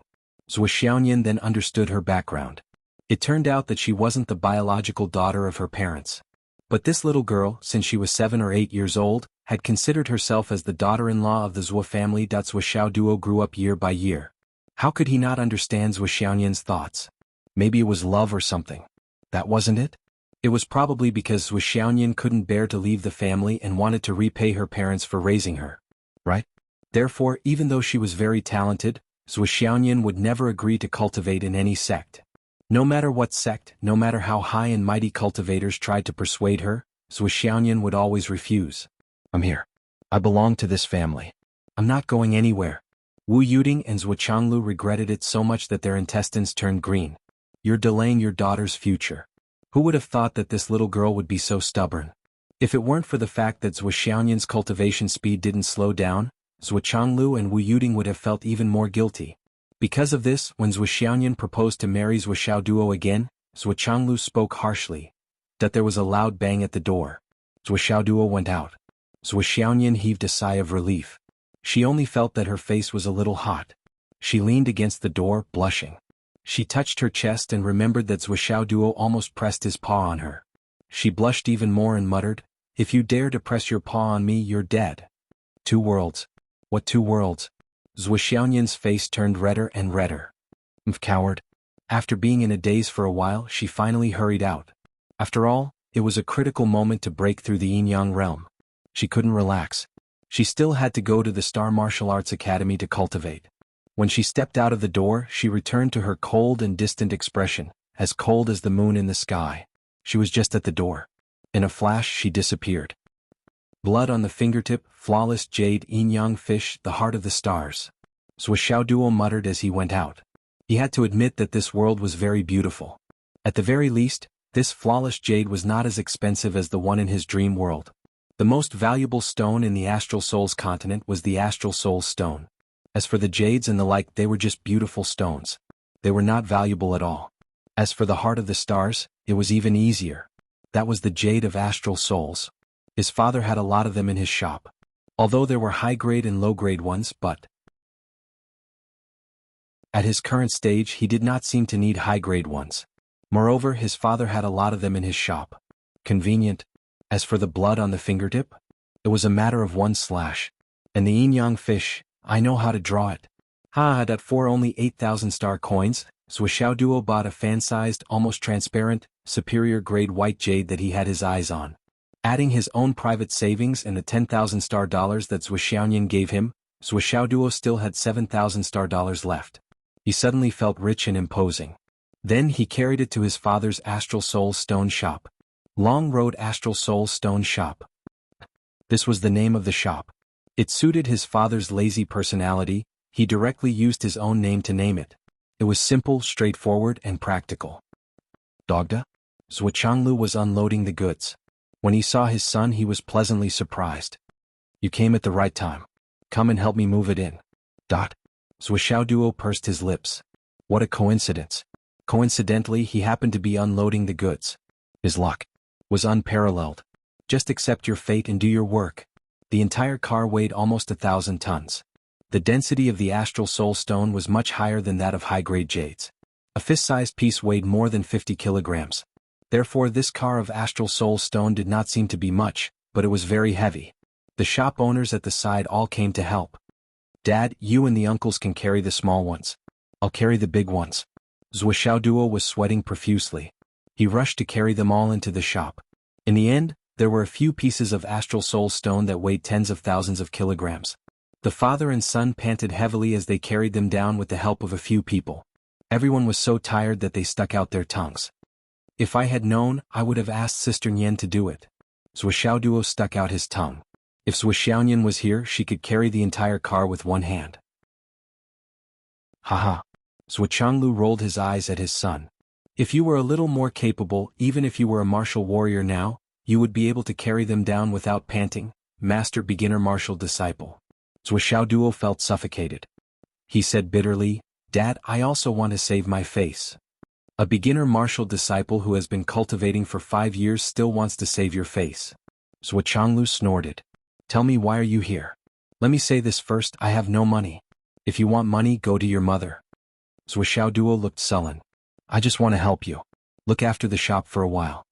Zhuo Xiaoyan then understood her background. It turned out that she wasn't the biological daughter of her parents. But this little girl, since she was 7 or 8 years old, had considered herself as the daughter-in-law of the Zhuo family. Zhuo Xiaoduo grew up year by year. How could he not understand Zhuo Xiaoyan's thoughts? Maybe it was love or something. That wasn't it? It was probably because Zhuo Xiaoyan couldn't bear to leave the family and wanted to repay her parents for raising her. Right? Therefore, even though she was very talented, Zhuo Xiaoyan would never agree to cultivate in any sect. No matter what sect, no matter how high and mighty cultivators tried to persuade her, Zhuo Xiaoyan would always refuse. I'm here. I belong to this family. I'm not going anywhere. Wu Yuding and Zhuo Changlu regretted it so much that their intestines turned green. You're delaying your daughter's future. Who would have thought that this little girl would be so stubborn? If it weren't for the fact that Zhuo Xiaoyan's cultivation speed didn't slow down, Zhuo Changlu and Wu Yuding would have felt even more guilty. Because of this, when Zhuo Xiaoyan proposed to marry Zhuo Xiaoduo again, Zhuo Changlu spoke harshly. That there was a loud bang at the door. Zhuo Xiaoduo went out. Zhuo Xiaoyan heaved a sigh of relief. She only felt that her face was a little hot. She leaned against the door, blushing. She touched her chest and remembered that Zhuo Xiaoduo almost pressed his paw on her. she blushed even more and muttered, "If you dare to press your paw on me, you're dead." 2 worlds. What 2 worlds? Zhuxiaoyan's face turned redder and redder. Coward. After being in a daze for a while, she finally hurried out. After all, it was a critical moment to break through the yin-yang realm. She couldn't relax. She still had to go to the Star Martial Arts Academy to cultivate. When she stepped out of the door, she returned to her cold and distant expression, as cold as the moon in the sky. She was just at the door. In a flash, she disappeared. Blood on the fingertip, flawless jade yin-yang fish, the heart of the stars. Zhuxiaoduo muttered as he went out. He had to admit that this world was very beautiful. At the very least, this flawless jade was not as expensive as the one in his dream world. The most valuable stone in the Astral Souls continent was the Astral Souls stone. As for the jades and the like, they were just beautiful stones. They were not valuable at all. As for the heart of the stars, it was even easier. That was the jade of Astral Souls. His father had a lot of them in his shop. Although there were high-grade and low-grade ones, but at his current stage he did not seem to need high-grade ones. Moreover, his father had a lot of them in his shop. Convenient. As for the blood on the fingertip, it was a matter of 1 slash. And the yin-yang fish, I know how to draw it. That for only 8,000 star coins, Zhuxiaoduo bought a fan-sized, almost transparent, superior-grade white jade that he had his eyes on. Adding his own private savings and the 10,000 star dollars that Zhuxiaoyan gave him, Zhuxiaoduo still had 7,000 star dollars left. He suddenly felt rich and imposing. Then he carried it to his father's Astral Soul Stone shop. Long Road Astral Soul Stone Shop. This was the name of the shop. It suited his father's lazy personality. He directly used his own name to name it. It was simple, straightforward, and practical. Dogda? Zhuqianglu was unloading the goods. When he saw his son, he was pleasantly surprised. You came at the right time. Come and help me move it in. Zhuxiaoduo pursed his lips. What a coincidence. Coincidentally, he happened to be unloading the goods. His luck was unparalleled. Just accept your fate and do your work. The entire car weighed almost 1,000 tons. The density of the Astral Soul Stone was much higher than that of high-grade jades. A fist-sized piece weighed more than 50 kilograms. Therefore, this car of Astral Soul Stone did not seem to be much, but it was very heavy. The shop owners at the side all came to help. Dad, you and the uncles can carry the small ones. I'll carry the big ones. Zhuxiaoduo was sweating profusely. He rushed to carry them all into the shop. In the end, there were a few pieces of Astral Soul Stone that weighed tens of thousands of kilograms. The father and son panted heavily as they carried them down with the help of a few people. Everyone was so tired that they stuck out their tongues. If I had known, I would have asked Sister Nian to do it. Zhuxiaoduo stuck out his tongue. If Zhuxiaoyan was here, she could carry the entire car with one hand. Haha. Zhuqianglu rolled his eyes at his son. If you were a little more capable, even if you were a martial warrior now, you would be able to carry them down without panting, master beginner martial disciple. Zhuxiaoduo felt suffocated. He said bitterly, Dad, I also want to save my face. A beginner martial disciple who has been cultivating for 5 years still wants to save your face. Zhuqianglu snorted. Tell me, why are you here? Let me say this first, I have no money. If you want money, go to your mother. Zhuxiaoduo looked sullen. I just want to help you. Look after the shop for a while.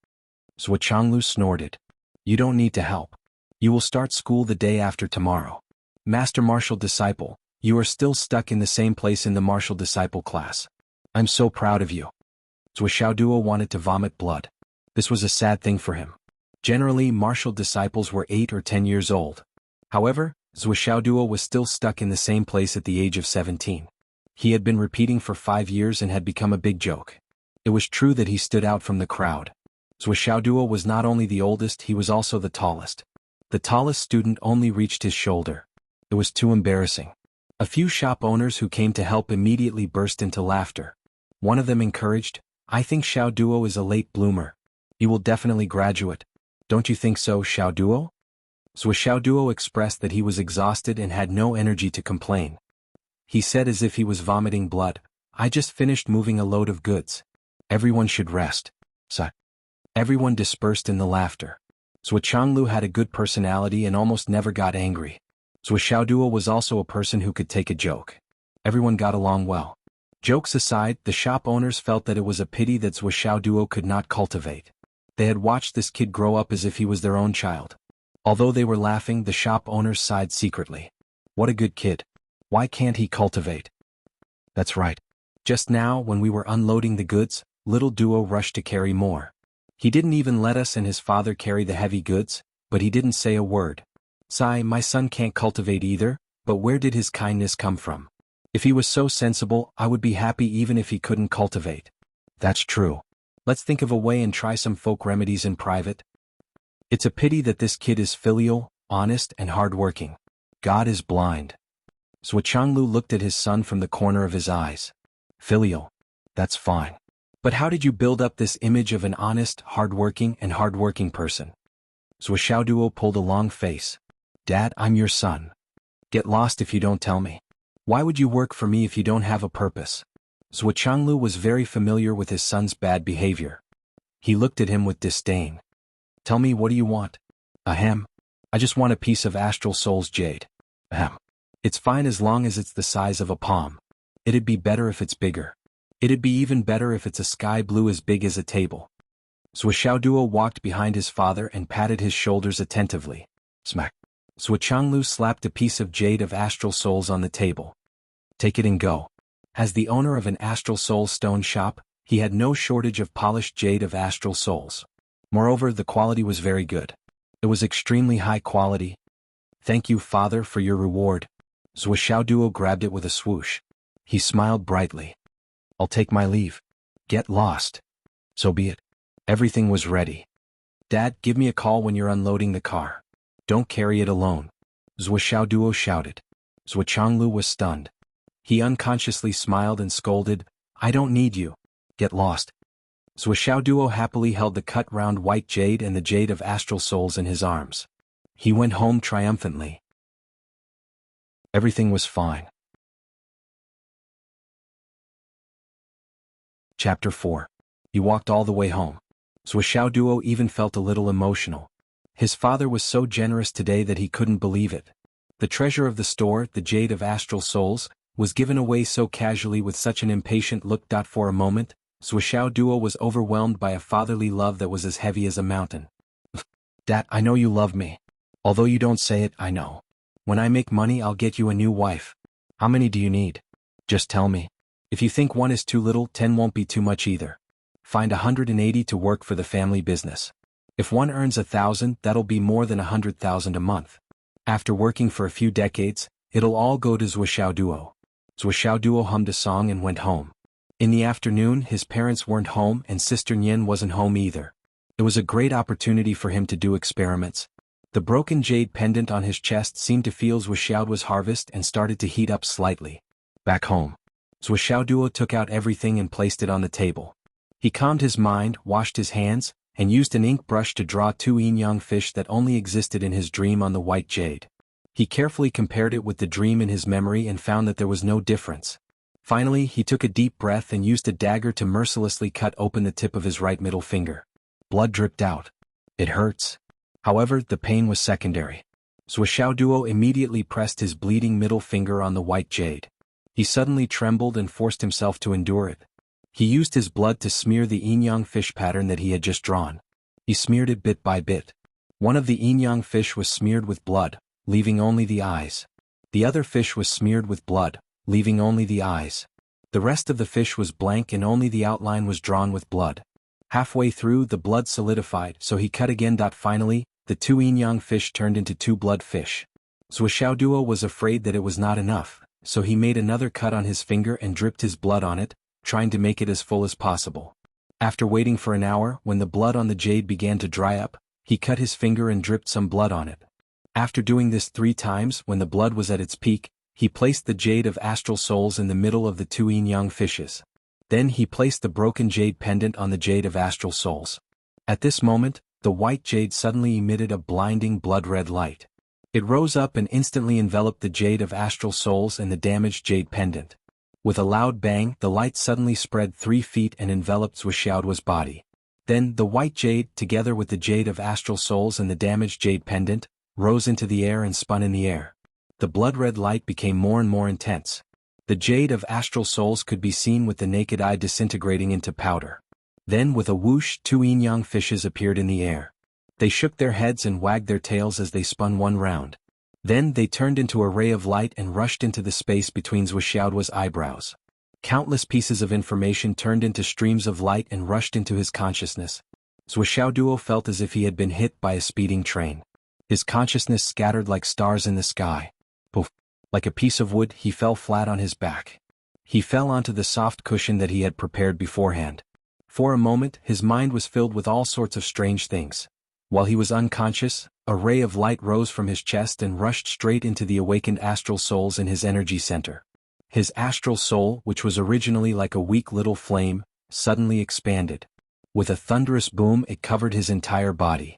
Zhuqianglu snorted. You don't need to help. You will start school the day after tomorrow. Master Martial Disciple, you are still stuck in the same place in the Martial Disciple class. I'm so proud of you. Zhuxiaoduo wanted to vomit blood. This was a sad thing for him. Generally, martial disciples were 8 or 10 years old. However, Zhuxiaoduo was still stuck in the same place at the age of 17. He had been repeating for 5 years and had become a big joke. It was true that he stood out from the crowd. Zhuxiaoduo was not only the oldest, he was also the tallest. The tallest student only reached his shoulder. It was too embarrassing. A few shop owners who came to help immediately burst into laughter. One of them encouraged, I think Xiaoduo is a late bloomer. He will definitely graduate. Don't you think so, Xiaoduo? Zhuxiaoduo expressed that he was exhausted and had no energy to complain. He said as if he was vomiting blood, I just finished moving a load of goods. Everyone should rest. Everyone dispersed in the laughter. Zhuqianglu had a good personality and almost never got angry. Zhuxiaoduo was also a person who could take a joke. Everyone got along well. Jokes aside, the shop owners felt that it was a pity that Zhuxiaoduo could not cultivate. They had watched this kid grow up as if he was their own child. Although they were laughing, the shop owners sighed secretly. What a good kid. Why can't he cultivate? That's right. Just now, when we were unloading the goods, little Duo rushed to carry more. He didn't even let us and his father carry the heavy goods, but he didn't say a word. Sigh, my son can't cultivate either, but where did his kindness come from? If he was so sensible, I would be happy even if he couldn't cultivate. That's true. Let's think of a way and try some folk remedies in private. It's a pity that this kid is filial, honest, and hard-working. God is blind. Jianghu looked at his son from the corner of his eyes. Filial. That's fine. But how did you build up this image of an honest, hard-working person? Duo pulled a long face. Dad, I'm your son. Get lost if you don't tell me. Why would you work for me if you don't have a purpose? Jianghu was very familiar with his son's bad behavior. He looked at him with disdain. Tell me, what do you want? Ahem. I just want a piece of Astral Soul's jade. Ahem. It's fine as long as it's the size of a palm. It'd be better if it's bigger. It'd be even better if it's a sky blue as big as a table. Duo walked behind his father and patted his shoulders attentively. Smack. Jianghu slapped a piece of jade of Astral Souls on the table. Take it and go. As the owner of an Astral Soul stone shop, he had no shortage of polished jade of Astral Souls. Moreover, the quality was very good. It was extremely high quality. Thank you, father, for your reward. Duo grabbed it with a swoosh. He smiled brightly. I'll take my leave. Get lost. So be it. Everything was ready. Dad, give me a call when you're unloading the car. Don't carry it alone. Duo shouted. Jianghu was stunned. He unconsciously smiled and scolded, I don't need you. Get lost. Duo happily held the cut round white jade and the jade of Astral Souls in his arms. He went home triumphantly. Everything was fine. Chapter 4. He walked all the way home. Duo even felt a little emotional. His father was so generous today that he couldn't believe it. The treasure of the store, the jade of Astral Souls, was given away so casually with such an impatient look. For a moment, Duo was overwhelmed by a fatherly love that was as heavy as a mountain. Dad, I know you love me. Although you don't say it, I know. When I make money, I'll get you a new wife. How many do you need? Just tell me. If you think 1 is too little, 10 won't be too much either. Find 180 to work for the family business. If one earns 1,000, that'll be more than 100,000 a month. After working for a few decades, it'll all go to Duo. Duo hummed a song and went home. In the afternoon, his parents weren't home and Sister Nian wasn't home either. It was a great opportunity for him to do experiments. The broken jade pendant on his chest seemed to feel Duo's harvest and started to heat up slightly. Back home, Duo took out everything and placed it on the table. He calmed his mind, washed his hands, and used an ink brush to draw 2 yin-yang fish that only existed in his dream on the white jade. He carefully compared it with the dream in his memory and found that there was no difference. Finally, he took a deep breath and used a dagger to mercilessly cut open the tip of his right middle finger. Blood dripped out. It hurts. However, the pain was secondary. Duo immediately pressed his bleeding middle finger on the white jade. He suddenly trembled and forced himself to endure it. He used his blood to smear the yin-yang fish pattern that he had just drawn. He smeared it bit by bit. One of the yin-yang fish was smeared with blood, leaving only the eyes. The other fish was smeared with blood, leaving only the eyes. The rest of the fish was blank and only the outline was drawn with blood. Halfway through, the blood solidified, so he cut again. Finally, the 2 yin-yang fish turned into 2 blood fish. Duo was afraid that it was not enough, so he made another cut on his finger and dripped his blood on it, trying to make it as full as possible. After waiting for an hour, when the blood on the jade began to dry up, he cut his finger and dripped some blood on it. After doing this 3 times, when the blood was at its peak, he placed the jade of Astral Souls in the middle of the 2 yin-yang fishes. Then he placed the broken jade pendant on the jade of Astral Souls. At this moment, the white jade suddenly emitted a blinding blood-red light. It rose up and instantly enveloped the jade of Astral Souls and the damaged jade pendant. With a loud bang, the light suddenly spread 3 feet and enveloped Duo's body. Then, the white jade, together with the jade of Astral Souls and the damaged jade pendant, rose into the air and spun in the air. The blood-red light became more and more intense. The jade of Astral Souls could be seen with the naked eye disintegrating into powder. Then with a whoosh, two yin-yang fishes appeared in the air. They shook their heads and wagged their tails as they spun one round. Then they turned into a ray of light and rushed into the space between Zhuoxiaoduo's eyebrows. Countless pieces of information turned into streams of light and rushed into his consciousness. Zhuoxiaoduo felt as if he had been hit by a speeding train. His consciousness scattered like stars in the sky. Poof! Like a piece of wood, he fell flat on his back. He fell onto the soft cushion that he had prepared beforehand. For a moment, his mind was filled with all sorts of strange things. While he was unconscious, a ray of light rose from his chest and rushed straight into the awakened astral souls in his energy center. His astral soul, which was originally like a weak little flame, suddenly expanded. With a thunderous boom, it covered his entire body.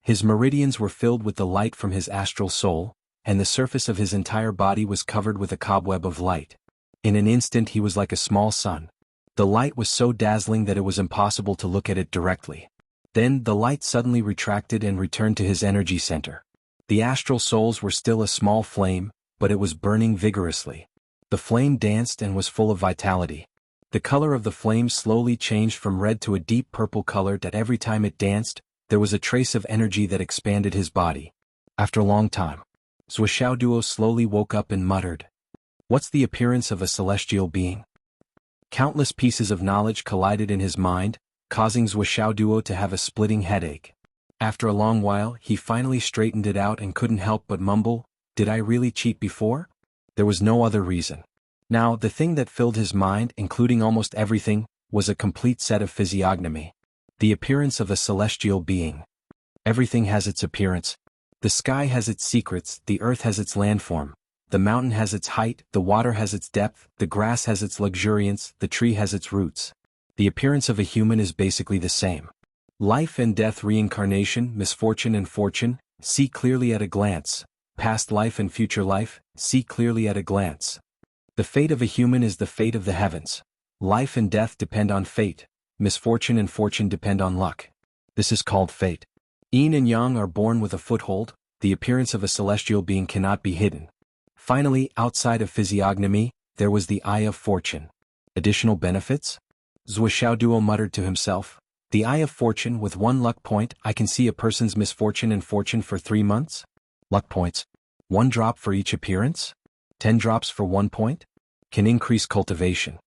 His meridians were filled with the light from his astral soul, and the surface of his entire body was covered with a cobweb of light. In an instant he was like a small sun. The light was so dazzling that it was impossible to look at it directly. Then the light suddenly retracted and returned to his energy center. The astral souls were still a small flame, but it was burning vigorously. The flame danced and was full of vitality. The color of the flame slowly changed from red to a deep purple color that every time it danced, there was a trace of energy that expanded his body. After a long time, Zhuoxiaoduo slowly woke up and muttered, "What's the appearance of a celestial being?" Countless pieces of knowledge collided in his mind, causing Zhuoxiaoduo to have a splitting headache. After a long while, he finally straightened it out and couldn't help but mumble, "Did I really cheat before?" There was no other reason. Now, the thing that filled his mind, including almost everything, was a complete set of physiognomy. The appearance of a celestial being. Everything has its appearance. The sky has its secrets, the earth has its landform, the mountain has its height, the water has its depth, the grass has its luxuriance, the tree has its roots. The appearance of a human is basically the same. Life and death, reincarnation, misfortune and fortune, see clearly at a glance. Past life and future life, see clearly at a glance. The fate of a human is the fate of the heavens. Life and death depend on fate. Misfortune and fortune depend on luck. This is called fate. Yin and yang are born with a foothold. The appearance of a celestial being cannot be hidden. Finally, outside of physiognomy, there was the eye of fortune. Additional benefits? Zhuoxiaoduo muttered to himself, "The eye of fortune, with one luck point, I can see a person's misfortune and fortune for 3 months? Luck points. 1 drop for each appearance? 10 drops for 1 point? Can increase cultivation."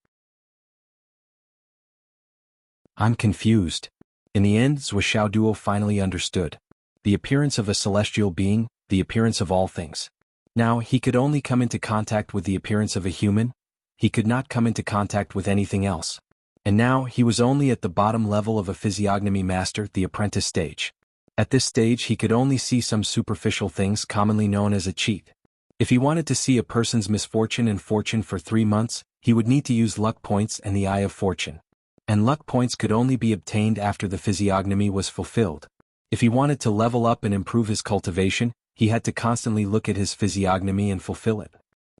I'm confused. In the end, Zhuoxiaoduo finally understood. The appearance of a celestial being, the appearance of all things. Now, he could only come into contact with the appearance of a human. He could not come into contact with anything else. And now, he was only at the bottom level of a physiognomy master, the apprentice stage. At this stage, he could only see some superficial things commonly known as a cheat. If he wanted to see a person's misfortune and fortune for 3 months, he would need to use luck points and the eye of fortune. And luck points could only be obtained after the physiognomy was fulfilled. If he wanted to level up and improve his cultivation, he had to constantly look at his physiognomy and fulfill it.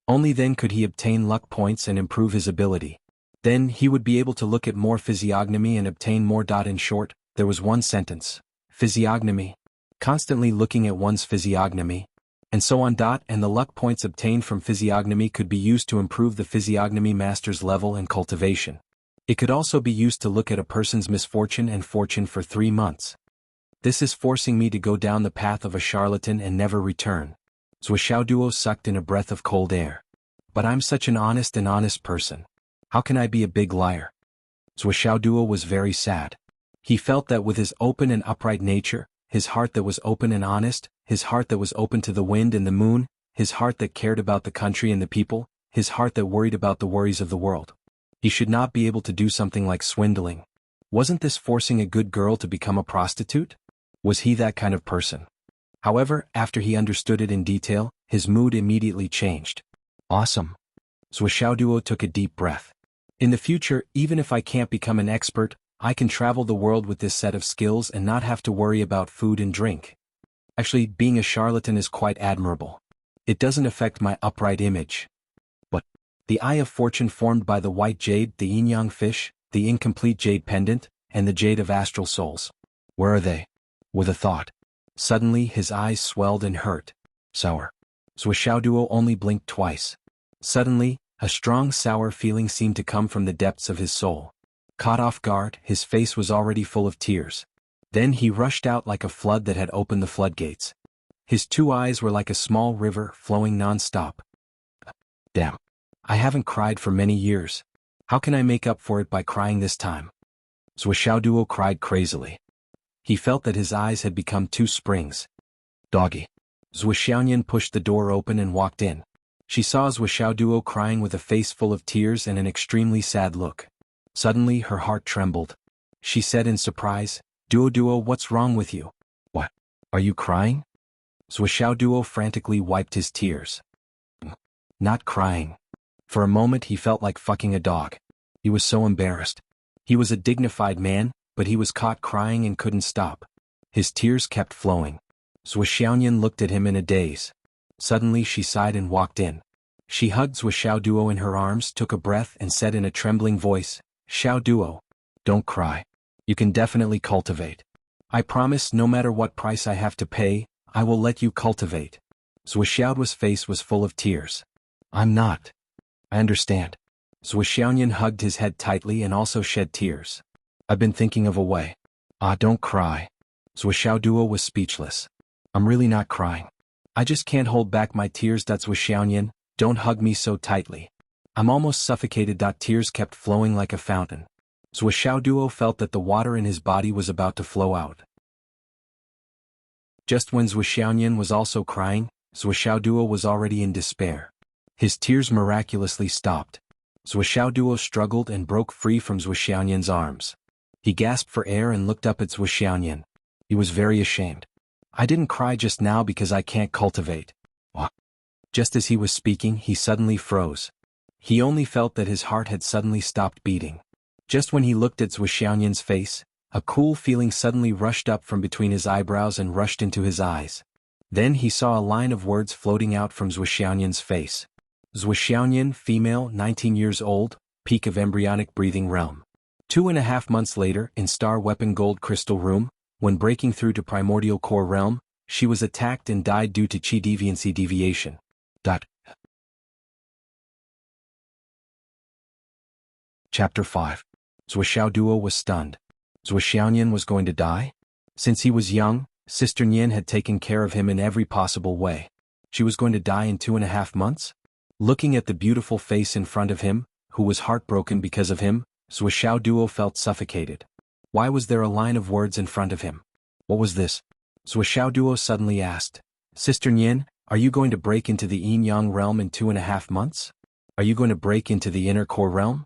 Only then could he obtain luck points and improve his ability. Then he would be able to look at more physiognomy and obtain more. In short, there was one sentence. Physiognomy. Constantly looking at one's physiognomy. And so on. And the luck points obtained from physiognomy could be used to improve the physiognomy master's level and cultivation. It could also be used to look at a person's misfortune and fortune for 3 months. This is forcing me to go down the path of a charlatan and never return. Zhuoxiaoduo sucked in a breath of cold air. But I'm such an honest person. How can I be a big liar? Zhuoxiaoduo was very sad. He felt that with his open and upright nature, his heart that was open and honest, his heart that was open to the wind and the moon, his heart that cared about the country and the people, his heart that worried about the worries of the world. He should not be able to do something like swindling. Wasn't this forcing a good girl to become a prostitute? Was he that kind of person? However, after he understood it in detail, his mood immediately changed. Awesome. Zhuoxiaoduo took a deep breath. In the future, even if I can't become an expert, I can travel the world with this set of skills and not have to worry about food and drink. Actually, being a charlatan is quite admirable. It doesn't affect my upright image. But the eye of fortune formed by the white jade, the yin-yang fish, the incomplete jade pendant, and the jade of astral souls. Where are they? With a thought. Suddenly his eyes swelled and hurt. Sour. Zhuoxiaoduo only blinked twice. Suddenly, a strong sour feeling seemed to come from the depths of his soul. Caught off guard, his face was already full of tears. Then he rushed out like a flood that had opened the floodgates. His two eyes were like a small river flowing non-stop. Damn. I haven't cried for many years. How can I make up for it by crying this time? Zhuxiaoduo cried crazily. He felt that his eyes had become two springs. Doggy. Zhuxiaoyan pushed the door open and walked in. She saw Zhuxiaoduo crying with a face full of tears and an extremely sad look. Suddenly her heart trembled. She said in surprise, Duo, what's wrong with you? What? Are you crying? Zhuxiaoduo frantically wiped his tears. Not crying. For a moment he felt like fucking a dog. He was so embarrassed. He was a dignified man, but he was caught crying and couldn't stop. His tears kept flowing. Zhuxiaoyan looked at him in a daze. Suddenly she sighed and walked in. She hugged Zhuxiaoduo in her arms, took a breath and said in a trembling voice, Xiaoduo, don't cry. You can definitely cultivate. I promise no matter what price I have to pay, I will let you cultivate. Zhuxiaoduo's face was full of tears. I'm not. I understand. Zhuxiaoyan hugged his head tightly and also shed tears. I've been thinking of a way. Don't cry. Zhuxiaoduo was speechless. I'm really not crying. I just can't hold back my tears. Zhuxiaoyan, don't hug me so tightly. I'm almost suffocated. Tears kept flowing like a fountain. Zhuxiaoduo felt that the water in his body was about to flow out. Just when Zhuxiaoyan was also crying, Zhuxiaoduo was already in despair. His tears miraculously stopped. Zhuxiaoduo struggled and broke free from Zhuxiaoyan's arms. He gasped for air and looked up at Zhuxiaoyan. He was very ashamed. I didn't cry just now because I can't cultivate. What? Just as he was speaking, he suddenly froze. He only felt that his heart had suddenly stopped beating. Just when he looked at Zhuxiaoyan's face, a cool feeling suddenly rushed up from between his eyebrows and rushed into his eyes. Then he saw a line of words floating out from Zhuxiaoyan's face. Zhuxiaoyan, female, 19 years old, peak of embryonic breathing realm. 2.5 months later, in Star Weapon Gold Crystal Room, when breaking through to Primordial Core Realm, she was attacked and died due to Qi Deviancy deviation. Chapter 5. Zhuxiaoduo was stunned. Zhuxiaoyan was going to die? Since he was young, Sister Nian had taken care of him in every possible way. She was going to die in 2.5 months? Looking at the beautiful face in front of him, who was heartbroken because of him, Zhuxiaoduo felt suffocated. Why was there a line of words in front of him? What was this? Zhuxiaoduo suddenly asked. Sister Nian, are you going to break into the yin-yang realm in 2.5 months? Are you going to break into the inner core realm?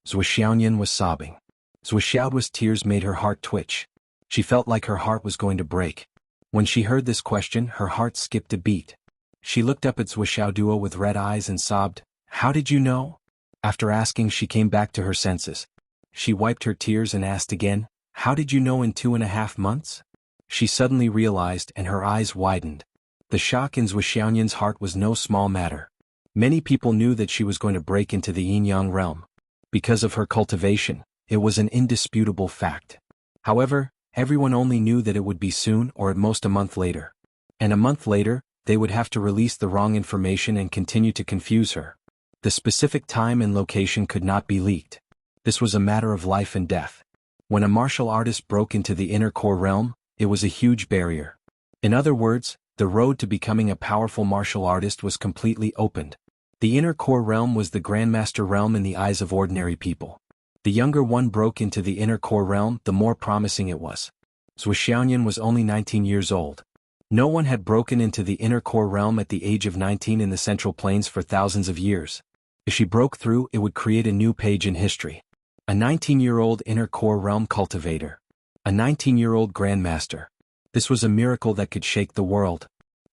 Zhuxiaoyan was sobbing. Zhuxiaoduo's tears made her heart twitch. She felt like her heart was going to break. When she heard this question, her heart skipped a beat. She looked up at Zhuxiaoduo with red eyes and sobbed, How did you know? After asking, she came back to her senses. She wiped her tears and asked again, How did you know in 2.5 months? She suddenly realized and her eyes widened. The shock in Zhuxiaoyan's heart was no small matter. Many people knew that she was going to break into the yin-yang realm. Because of her cultivation, it was an indisputable fact. However, everyone only knew that it would be soon or at most a month later. And a month later, they would have to release the wrong information and continue to confuse her. The specific time and location could not be leaked. This was a matter of life and death. When a martial artist broke into the inner core realm, it was a huge barrier. In other words, the road to becoming a powerful martial artist was completely opened. The inner core realm was the grandmaster realm in the eyes of ordinary people. The younger one broke into the inner core realm, the more promising it was. Zhuxiaoyan was only 19 years old. No one had broken into the inner core realm at the age of 19 in the Central Plains for thousands of years. If she broke through, it would create a new page in history. A 19-year-old inner core realm cultivator. A 19-year-old grandmaster. This was a miracle that could shake the world.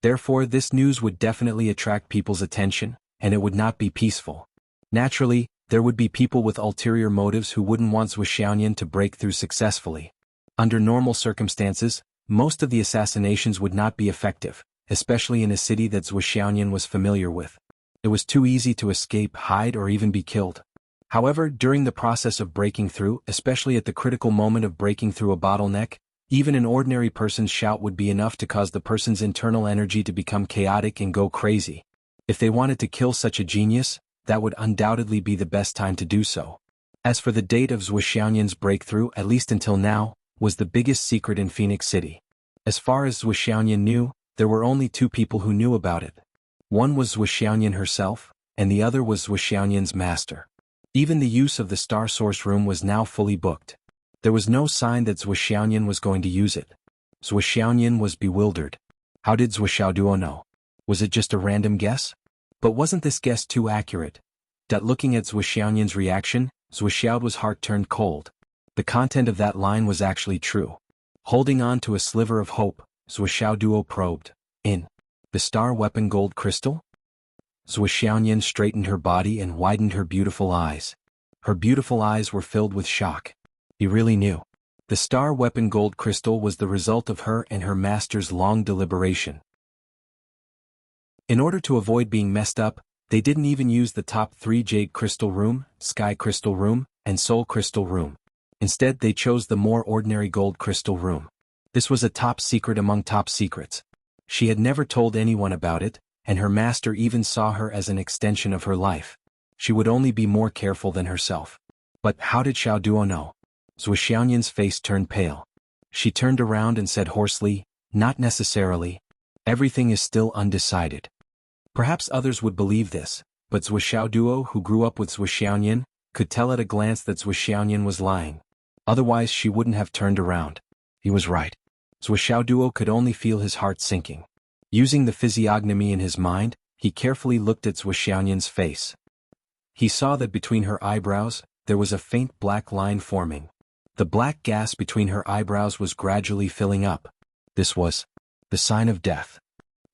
Therefore, this news would definitely attract people's attention, and it would not be peaceful. Naturally, there would be people with ulterior motives who wouldn't want Zhuxiaoyan to break through successfully. Under normal circumstances, most of the assassinations would not be effective, especially in a city that Zhuxiaoyan was familiar with. It was too easy to escape, hide, or even be killed. However, during the process of breaking through, especially at the critical moment of breaking through a bottleneck, even an ordinary person's shout would be enough to cause the person's internal energy to become chaotic and go crazy. If they wanted to kill such a genius, that would undoubtedly be the best time to do so. As for the date of Zhou Xiaoyan's breakthrough, at least until now, was the biggest secret in Phoenix City. As far as Zhou Xiaoyan knew, there were only two people who knew about it. One was Zhou Xiaoyan herself, and the other was Zhou Xiaoyan's master. Even the use of the Star Source room was now fully booked. There was no sign that Zhou Xiaoyan was going to use it. Zhou Xiaoyan was bewildered. How did Zhou Xiaoduo know? Was it just a random guess? But wasn't this guess too accurate? Looking at Zhou Xiaoyan's reaction, Zhou Xiaoduo's heart turned cold. The content of that line was actually true. Holding on to a sliver of hope, Zhou Xiaoduo probed. In the star weapon gold crystal? Zhou Xiaoyan straightened her body and widened her beautiful eyes. Her beautiful eyes were filled with shock. He really knew. The star weapon gold crystal was the result of her and her master's long deliberation. In order to avoid being messed up, they didn't even use the top 3 Jade Crystal Room, Sky Crystal Room, and Soul Crystal Room. Instead, they chose the more ordinary Gold Crystal Room. This was a top secret among top secrets. She had never told anyone about it, and her master even saw her as an extension of her life. She would only be more careful than herself. But how did Xiao Duo know? Zhou Xiaoyan's face turned pale. She turned around and said hoarsely, "Not necessarily. Everything is still undecided." Perhaps others would believe this, but Zhou Xiaoduo, who grew up with Zhou Xiaoyan, could tell at a glance that Zhou Xiaoyan was lying. Otherwise she wouldn't have turned around. He was right. Zhou Xiaoduo could only feel his heart sinking. Using the physiognomy in his mind, he carefully looked at Zhou Xiaoyan's face. He saw that between her eyebrows, there was a faint black line forming. The black gas between her eyebrows was gradually filling up. This was the sign of death.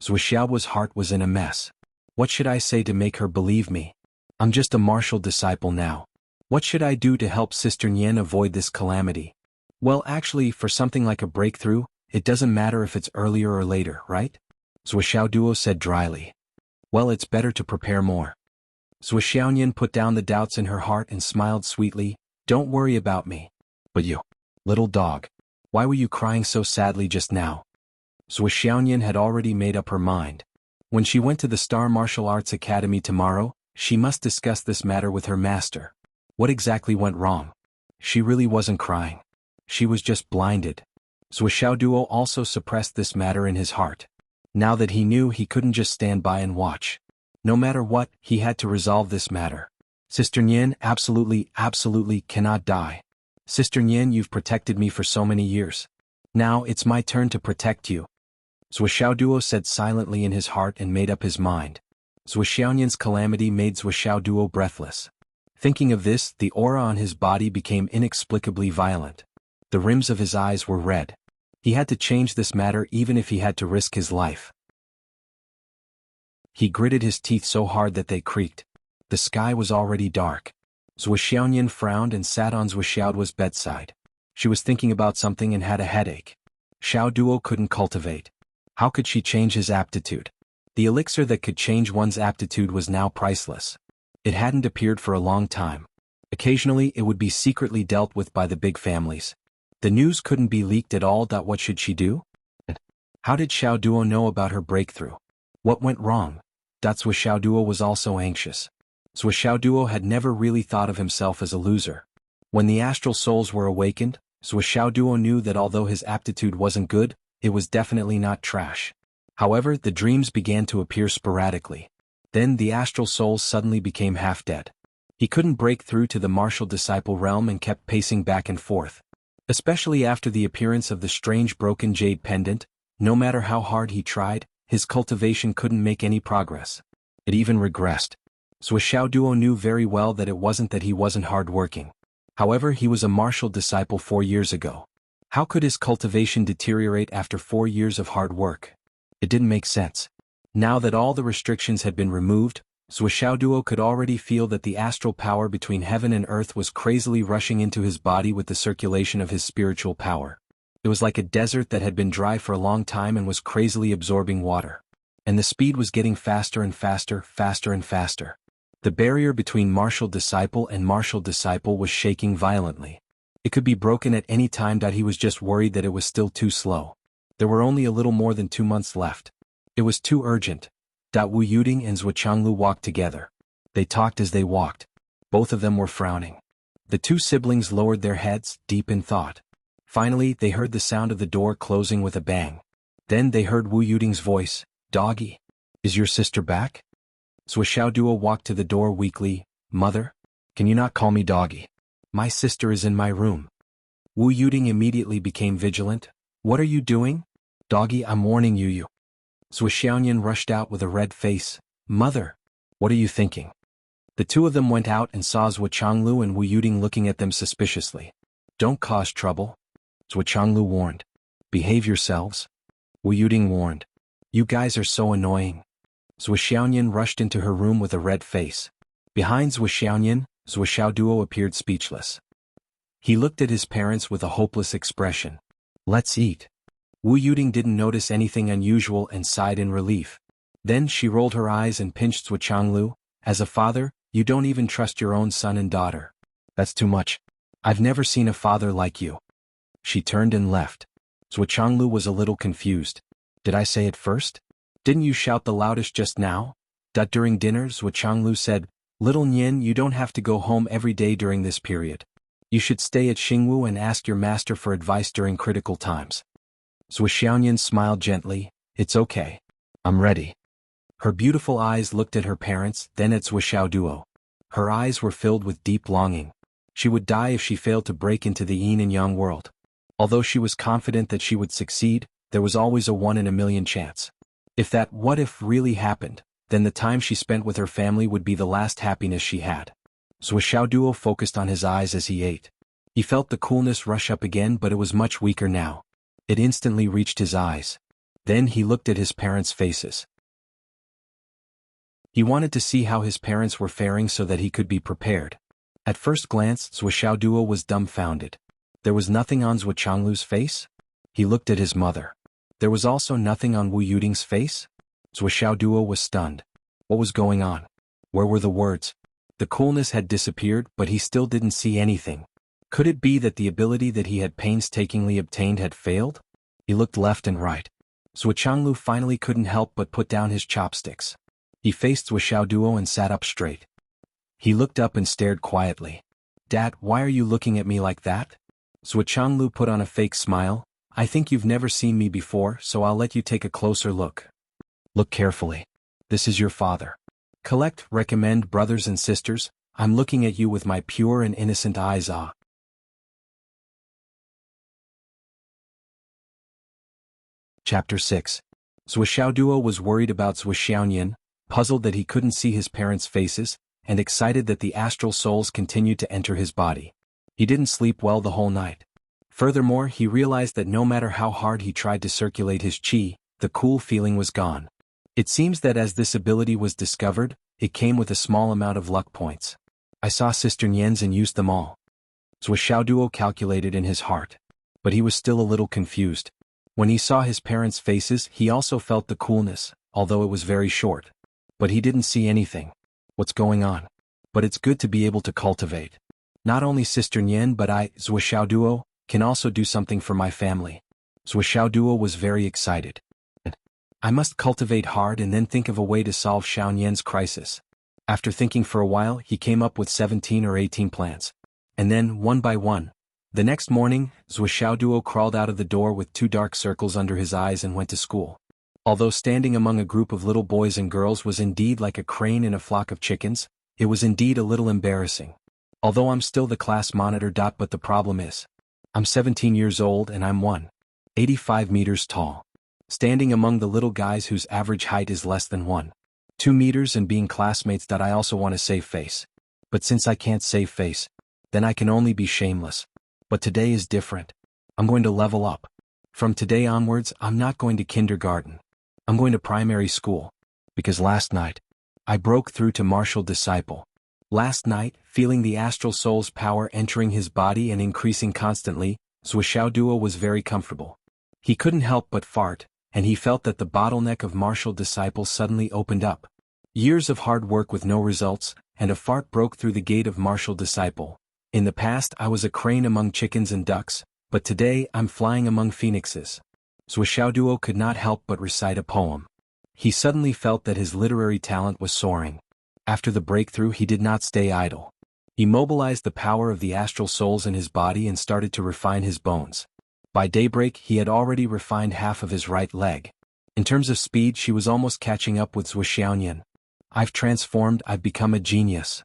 Zhou Xiaoduo's heart was in a mess. What should I say to make her believe me? I'm just a martial disciple now. What should I do to help Sister Nian avoid this calamity? Well, actually, for something like a breakthrough, it doesn't matter if it's earlier or later, right? Zhou Xiaoduo said dryly. Well, it's better to prepare more. Zhou Xiaoyan put down the doubts in her heart and smiled sweetly. Don't worry about me. But you, little dog, why were you crying so sadly just now? Zhou Xiaoyan had already made up her mind. When she went to the Star Martial Arts Academy tomorrow, she must discuss this matter with her master. What exactly went wrong? She really wasn't crying. She was just blinded. Zhou Xiaoduo also suppressed this matter in his heart. Now that he knew, he couldn't just stand by and watch. No matter what, he had to resolve this matter. Sister Nian absolutely cannot die. Sister Nian, you've protected me for so many years. Now it's my turn to protect you. Zhou Xiaoduo said silently in his heart and made up his mind. Zhou Xiaoyan's calamity made Zhou Xiaoduo breathless. Thinking of this, the aura on his body became inexplicably violent. The rims of his eyes were red. He had to change this matter even if he had to risk his life. He gritted his teeth so hard that they creaked. The sky was already dark. Zhou Xiaoyan frowned and sat on Zhou Xiaoduo's bedside. She was thinking about something and had a headache. Xiaoduo couldn't cultivate. How could she change his aptitude? The elixir that could change one's aptitude was now priceless. It hadn't appeared for a long time. Occasionally it would be secretly dealt with by the big families. The news couldn't be leaked at all. What should she do? How did Xiaoduo know about her breakthrough? What went wrong? Zhou Xiaoduo was also anxious. Zhou Xiaoduo had never really thought of himself as a loser. When the astral souls were awakened, Zhou Xiaoduo knew that although his aptitude wasn't good, it was definitely not trash. However, the dreams began to appear sporadically. Then the astral souls suddenly became half dead. He couldn't break through to the martial disciple realm and kept pacing back and forth. Especially after the appearance of the strange broken jade pendant, no matter how hard he tried, his cultivation couldn't make any progress. It even regressed. Zhou Xiaoduo knew very well that it wasn't that he wasn't hard-working. However, he was a martial disciple 4 years ago. How could his cultivation deteriorate after 4 years of hard work? It didn't make sense. Now that all the restrictions had been removed, Zhou Xiaoduo could already feel that the astral power between heaven and earth was crazily rushing into his body with the circulation of his spiritual power. It was like a desert that had been dry for a long time and was crazily absorbing water. And the speed was getting faster and faster. The barrier between martial disciple and martial disciple was shaking violently. It could be broken at any time. He was just worried that it was still too slow. There were only a little more than 2 months left. It was too urgent. Wu Yuding and Zhuo Changlu walked together. They talked as they walked. Both of them were frowning. The two siblings lowered their heads, deep in thought. Finally, they heard the sound of the door closing with a bang. Then they heard Wu Yuding's voice, "Doggy, is your sister back?" Zhuoxiaoduo walked to the door weakly. "Mother? Can you not call me Doggy? My sister is in my room." Wu Yuding immediately became vigilant. "What are you doing? Doggy, I'm warning you." Zhuoxiaoyan rushed out with a red face. "Mother, what are you thinking?" The two of them went out and saw Zhuo Changlu and Wu Yuding looking at them suspiciously. "Don't cause trouble," Zhuo Changlu warned. "Behave yourselves," Wu Yuding warned. "You guys are so annoying." Zhuoxiaoyan rushed into her room with a red face. Behind Zhuoxiaoyan, Zhuoxiaoduo appeared speechless. He looked at his parents with a hopeless expression. "Let's eat." Wu Yuding didn't notice anything unusual and sighed in relief. Then she rolled her eyes and pinched Zhuo Changlu. "As a father, you don't even trust your own son and daughter. That's too much. I've never seen a father like you." She turned and left. Zhuo Changlu was a little confused. "Did I say it first? Didn't you shout the loudest just now?" During dinner, Zhuo Changlu said, "Little Nian, you don't have to go home every day during this period. You should stay at Xingwu and ask your master for advice during critical times." Zhuoxiaoyan smiled gently. "It's okay. I'm ready." Her beautiful eyes looked at her parents, then at Zhuoxiaoduo. Her eyes were filled with deep longing. She would die if she failed to break into the yin and yang world. Although she was confident that she would succeed, there was always a 1 in a million chance. If that "what if" really happened, then the time she spent with her family would be the last happiness she had. Zhuoxiaoduo focused on his eyes as he ate. He felt the coolness rush up again, but it was much weaker now. It instantly reached his eyes. Then he looked at his parents' faces. He wanted to see how his parents were faring so that he could be prepared. At first glance, Zhuoxiaoduo was dumbfounded. There was nothing on Zhuo Changlu's face? He looked at his mother. There was also nothing on Wu Yuding's face? Zhuoxiaoduo was stunned. What was going on? Where were the words? The coolness had disappeared, but he still didn't see anything. Could it be that the ability that he had painstakingly obtained had failed? He looked left and right. Zhuo Changlu finally couldn't help but put down his chopsticks. He faced Zhuoxiaoduo and sat up straight. He looked up and stared quietly. "Dad, why are you looking at me like that?" Zhuo Changlu put on a fake smile. "I think you've never seen me before, so I'll let you take a closer look. Look carefully. This is your father. Collect, recommend, brothers and sisters, I'm looking at you with my pure and innocent eyes. Ah." Chapter 6. Zhuoxiaoduo was worried about Zhuoxiaoyan, puzzled that he couldn't see his parents' faces, and excited that the astral souls continued to enter his body. He didn't sleep well the whole night. Furthermore, he realized that no matter how hard he tried to circulate his qi, the cool feeling was gone. It seems that as this ability was discovered, it came with a small amount of luck points. "I saw Sister Nian's and used them all," Zhuoxiaoduo calculated in his heart. But he was still a little confused. When he saw his parents' faces, he also felt the coolness, although it was very short. But he didn't see anything. What's going on? But it's good to be able to cultivate. Not only Sister Nian but I, Zhuoxiaoduo, can also do something for my family. Zhuoxiaoduo was very excited. I must cultivate hard and then think of a way to solve Xiaonian's crisis. After thinking for a while, he came up with 17 or 18 plans. And then, one by one. The next morning, Zhuoxiaoduo crawled out of the door with 2 dark circles under his eyes and went to school. Although standing among a group of little boys and girls was indeed like a crane in a flock of chickens, it was indeed a little embarrassing. Although I'm still the class monitor. But the problem is, I'm 17 years old and I'm 1.85 meters tall. Standing among the little guys whose average height is less than 1.2 meters and being classmates. I also want to save face. But since I can't save face, then I can only be shameless. But today is different. I'm going to level up. From today onwards, I'm not going to kindergarten. I'm going to primary school. Because last night, I broke through to martial disciple. Last night, feeling the astral soul's power entering his body and increasing constantly, Zhuoxiaoduo was very comfortable. He couldn't help but fart, and he felt that the bottleneck of martial disciple suddenly opened up. Years of hard work with no results, and a fart broke through the gate of martial disciple. In the past I was a crane among chickens and ducks, but today I'm flying among phoenixes. Zhuoxiaoduo could not help but recite a poem. He suddenly felt that his literary talent was soaring. After the breakthrough he did not stay idle. He mobilized the power of the astral souls in his body and started to refine his bones. By daybreak he had already refined half of his right leg. In terms of speed she was almost catching up with Zhuo Xiaoyan. I've transformed, I've become a genius.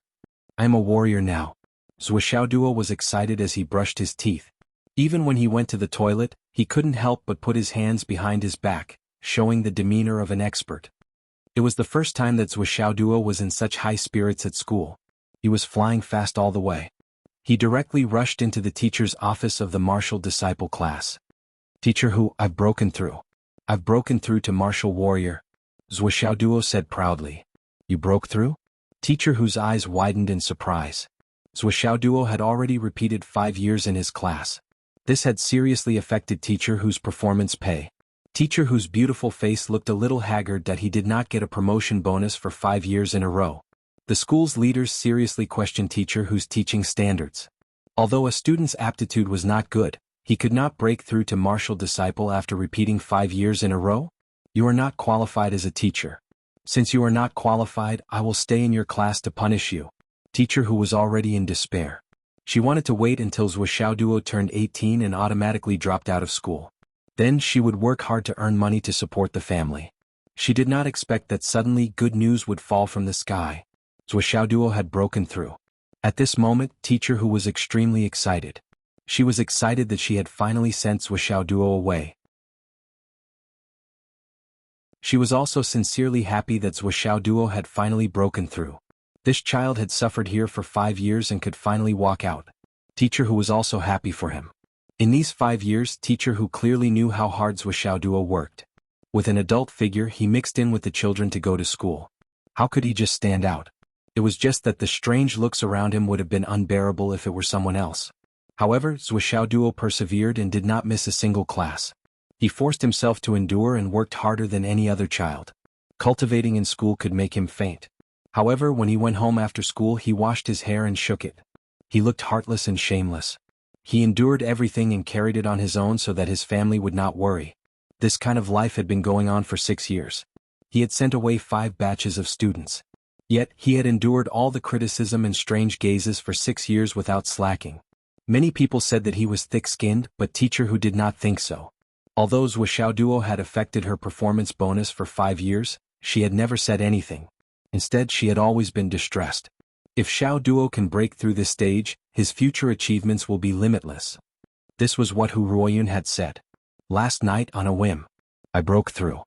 I'm a warrior now. Zhuo Xiaoduo was excited as he brushed his teeth. Even when he went to the toilet, he couldn't help but put his hands behind his back, showing the demeanor of an expert. It was the first time that Zhuo Xiaoduo was in such high spirits at school. He was flying fast all the way. He directly rushed into the teacher's office of the martial disciple class. Teacher Hu, I've broken through. I've broken through to martial warrior. Zhuo Xiaoduo said proudly. You broke through? Teacher Hu's eyes widened in surprise. Zhuo Xiaoduo had already repeated 5 years in his class. This had seriously affected Teacher Hu's performance pay. Teacher Hu's beautiful face looked a little haggard that he did not get a promotion bonus for 5 years in a row. The school's leaders seriously questioned Teacher Hu's teaching standards. Although a student's aptitude was not good, he could not break through to martial disciple after repeating 5 years in a row? You are not qualified as a teacher. Since you are not qualified, I will stay in your class to punish you. Teacher Hu was already in despair. She wanted to wait until Zhuo Xiaoduo turned 18 and automatically dropped out of school. Then she would work hard to earn money to support the family. She did not expect that suddenly good news would fall from the sky. Zhuo Xiaoduo had broken through. At this moment, Teacher Hu was extremely excited. She was excited that she had finally sent Zhuo Xiaoduo away. She was also sincerely happy that Zhuo Xiaoduo had finally broken through. This child had suffered here for 5 years and could finally walk out. Teacher Hu was also happy for him. In these 5 years, Teacher Hu clearly knew how hard Zhuo Xiaoduo worked. With an adult figure, he mixed in with the children to go to school. How could he just stand out? It was just that the strange looks around him would have been unbearable if it were someone else. However, Zhuo Xiaoduo persevered and did not miss a single class. He forced himself to endure and worked harder than any other child. Cultivating in school could make him faint. However, when he went home after school he washed his hair and shook it. He looked heartless and shameless. He endured everything and carried it on his own so that his family would not worry. This kind of life had been going on for 6 years. He had sent away 5 batches of students. Yet, he had endured all the criticism and strange gazes for 6 years without slacking. Many people said that he was thick-skinned, but Teacher Hu did not think so. Although Zhuo Xiaoduo had affected her performance bonus for 5 years, she had never said anything. Instead, she had always been distressed. If Xiaoduo can break through this stage, his future achievements will be limitless. This was what Hu Ruoyun had said. Last night, on a whim, I broke through.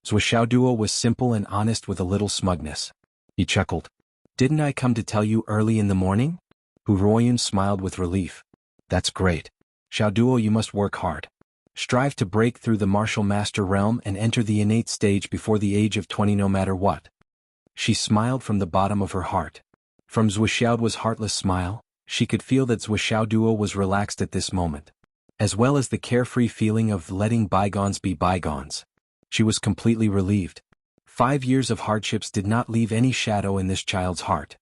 Zhuo Xiaoduo was simple and honest with a little smugness. He chuckled. Didn't I come to tell you early in the morning? Hu Ruoyun smiled with relief. That's great. Xiaoduo, you must work hard. Strive to break through the martial master realm and enter the innate stage before the age of 20 no matter what. She smiled from the bottom of her heart. From Zhuo Xiaoduo's heartless smile, she could feel that Zhuo Xiaoduo was relaxed at this moment. As well as the carefree feeling of letting bygones be bygones. She was completely relieved. 5 years of hardships did not leave any shadow in this child's heart.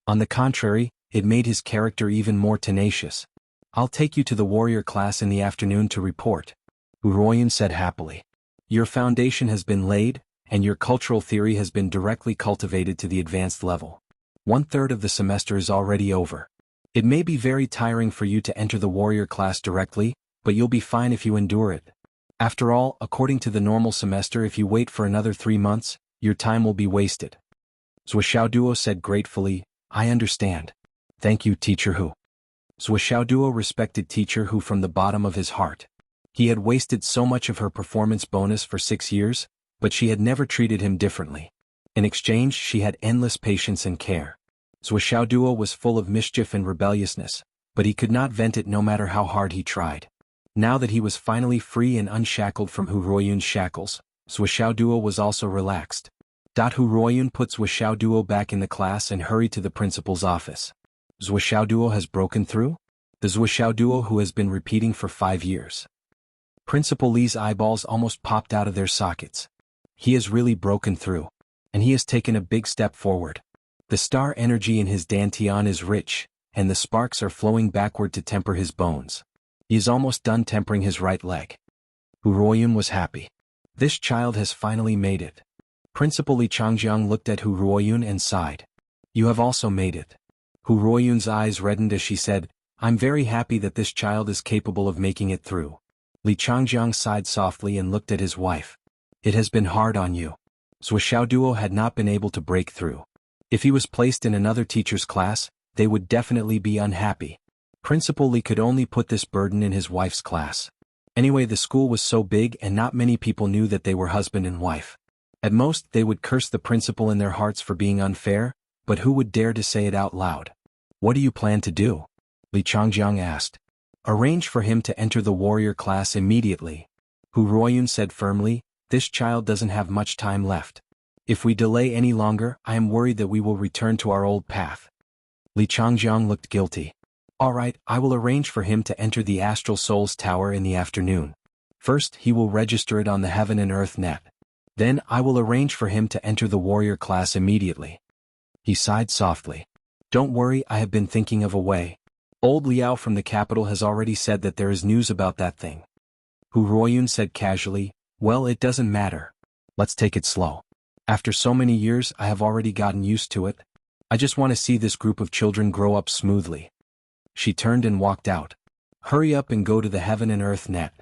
On the contrary, it made his character even more tenacious. I'll take you to the warrior class in the afternoon to report, Hu Ruoyun said happily. Your foundation has been laid, and your cultural theory has been directly cultivated to the advanced level. 1/3 of the semester is already over. It may be very tiring for you to enter the warrior class directly, but you'll be fine if you endure it. After all, according to the normal semester, if you wait for another 3 months, your time will be wasted. Zhuo Xiaoduo said gratefully, I understand. Thank you, Teacher Hu. Zhuo Xiaoduo respected Teacher Hu from the bottom of his heart. He had wasted so much of her performance bonus for 6 years, but she had never treated him differently. In exchange, she had endless patience and care. Zhuo Xiaoduo was full of mischief and rebelliousness, but he could not vent it no matter how hard he tried. Now that he was finally free and unshackled from Hu Ruoyun's shackles, Zhuo Xiaoduo was also relaxed. Hu Ruoyun put Zhuo Xiaoduo back in the class and hurried to the principal's office. Zhuo Xiaoduo has broken through? The Zhuo Xiaoduo who has been repeating for 5 years. Principal Li's eyeballs almost popped out of their sockets. He has really broken through. And he has taken a big step forward. The star energy in his dantian is rich, and the sparks are flowing backward to temper his bones. He is almost done tempering his right leg. Hu Ruoyun was happy. This child has finally made it. Principal Li Changjiang looked at Hu Ruoyun and sighed. You have also made it. Hu Ruoyun's eyes reddened as she said, I'm very happy that this child is capable of making it through. Li Changjiang sighed softly and looked at his wife. It has been hard on you. Zhou Xiaoduo had not been able to break through. If he was placed in another teacher's class, they would definitely be unhappy. Principal Li could only put this burden in his wife's class. Anyway, the school was so big and not many people knew that they were husband and wife. At most, they would curse the principal in their hearts for being unfair, but who would dare to say it out loud? What do you plan to do? Li Changjiang asked. Arrange for him to enter the warrior class immediately. Hu Ruoyun said firmly, this child doesn't have much time left. If we delay any longer, I am worried that we will return to our old path. Li Changjiang looked guilty. All right, I will arrange for him to enter the Astral Souls Tower in the afternoon. First, he will register it on the Heaven and Earth net. Then, I will arrange for him to enter the warrior class immediately. He sighed softly. Don't worry, I have been thinking of a way. Old Liao from the capital has already said that there is news about that thing. Hu Ruoyun said casually, well, it doesn't matter. Let's take it slow. After so many years, I have already gotten used to it. I just want to see this group of children grow up smoothly. She turned and walked out. Hurry up and go to the Heaven and Earth net.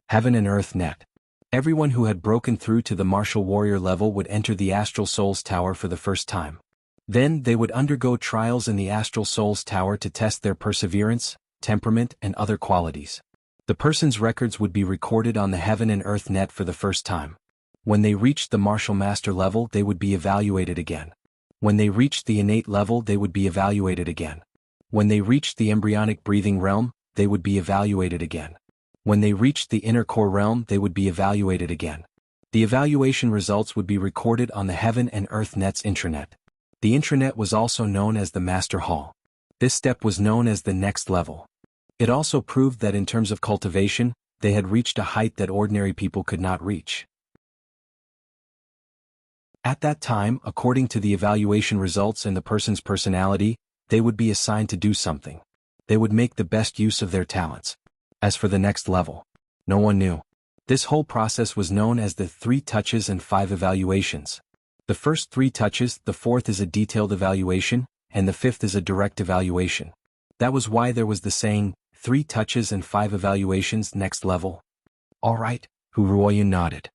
Heaven and Earth net. Everyone who had broken through to the martial warrior level would enter the Astral Souls Tower for the first time. Then they would undergo trials in the Astral Souls Tower to test their perseverance, temperament, and other qualities. The person's records would be recorded on the Heaven and Earth net for the first time. When they reached the martial master level, they would be evaluated again. When they reached the innate level, they would be evaluated again. When they reached the embryonic breathing realm, they would be evaluated again. When they reached the inner core realm, they would be evaluated again. The evaluation results would be recorded on the Heaven and Earth net's intranet. The intranet was also known as the Master Hall. This step was known as the next level. It also proved that in terms of cultivation, they had reached a height that ordinary people could not reach. At that time, according to the evaluation results and the person's personality, they would be assigned to do something. They would make the best use of their talents. As for the next level, no one knew. This whole process was known as the 3 touches and 5 evaluations. The first 3 touches, the fourth is a detailed evaluation, and the fifth is a direct evaluation. That was why there was the saying, 3 touches and 5 evaluations next level. All right, Hu Ruoyun nodded.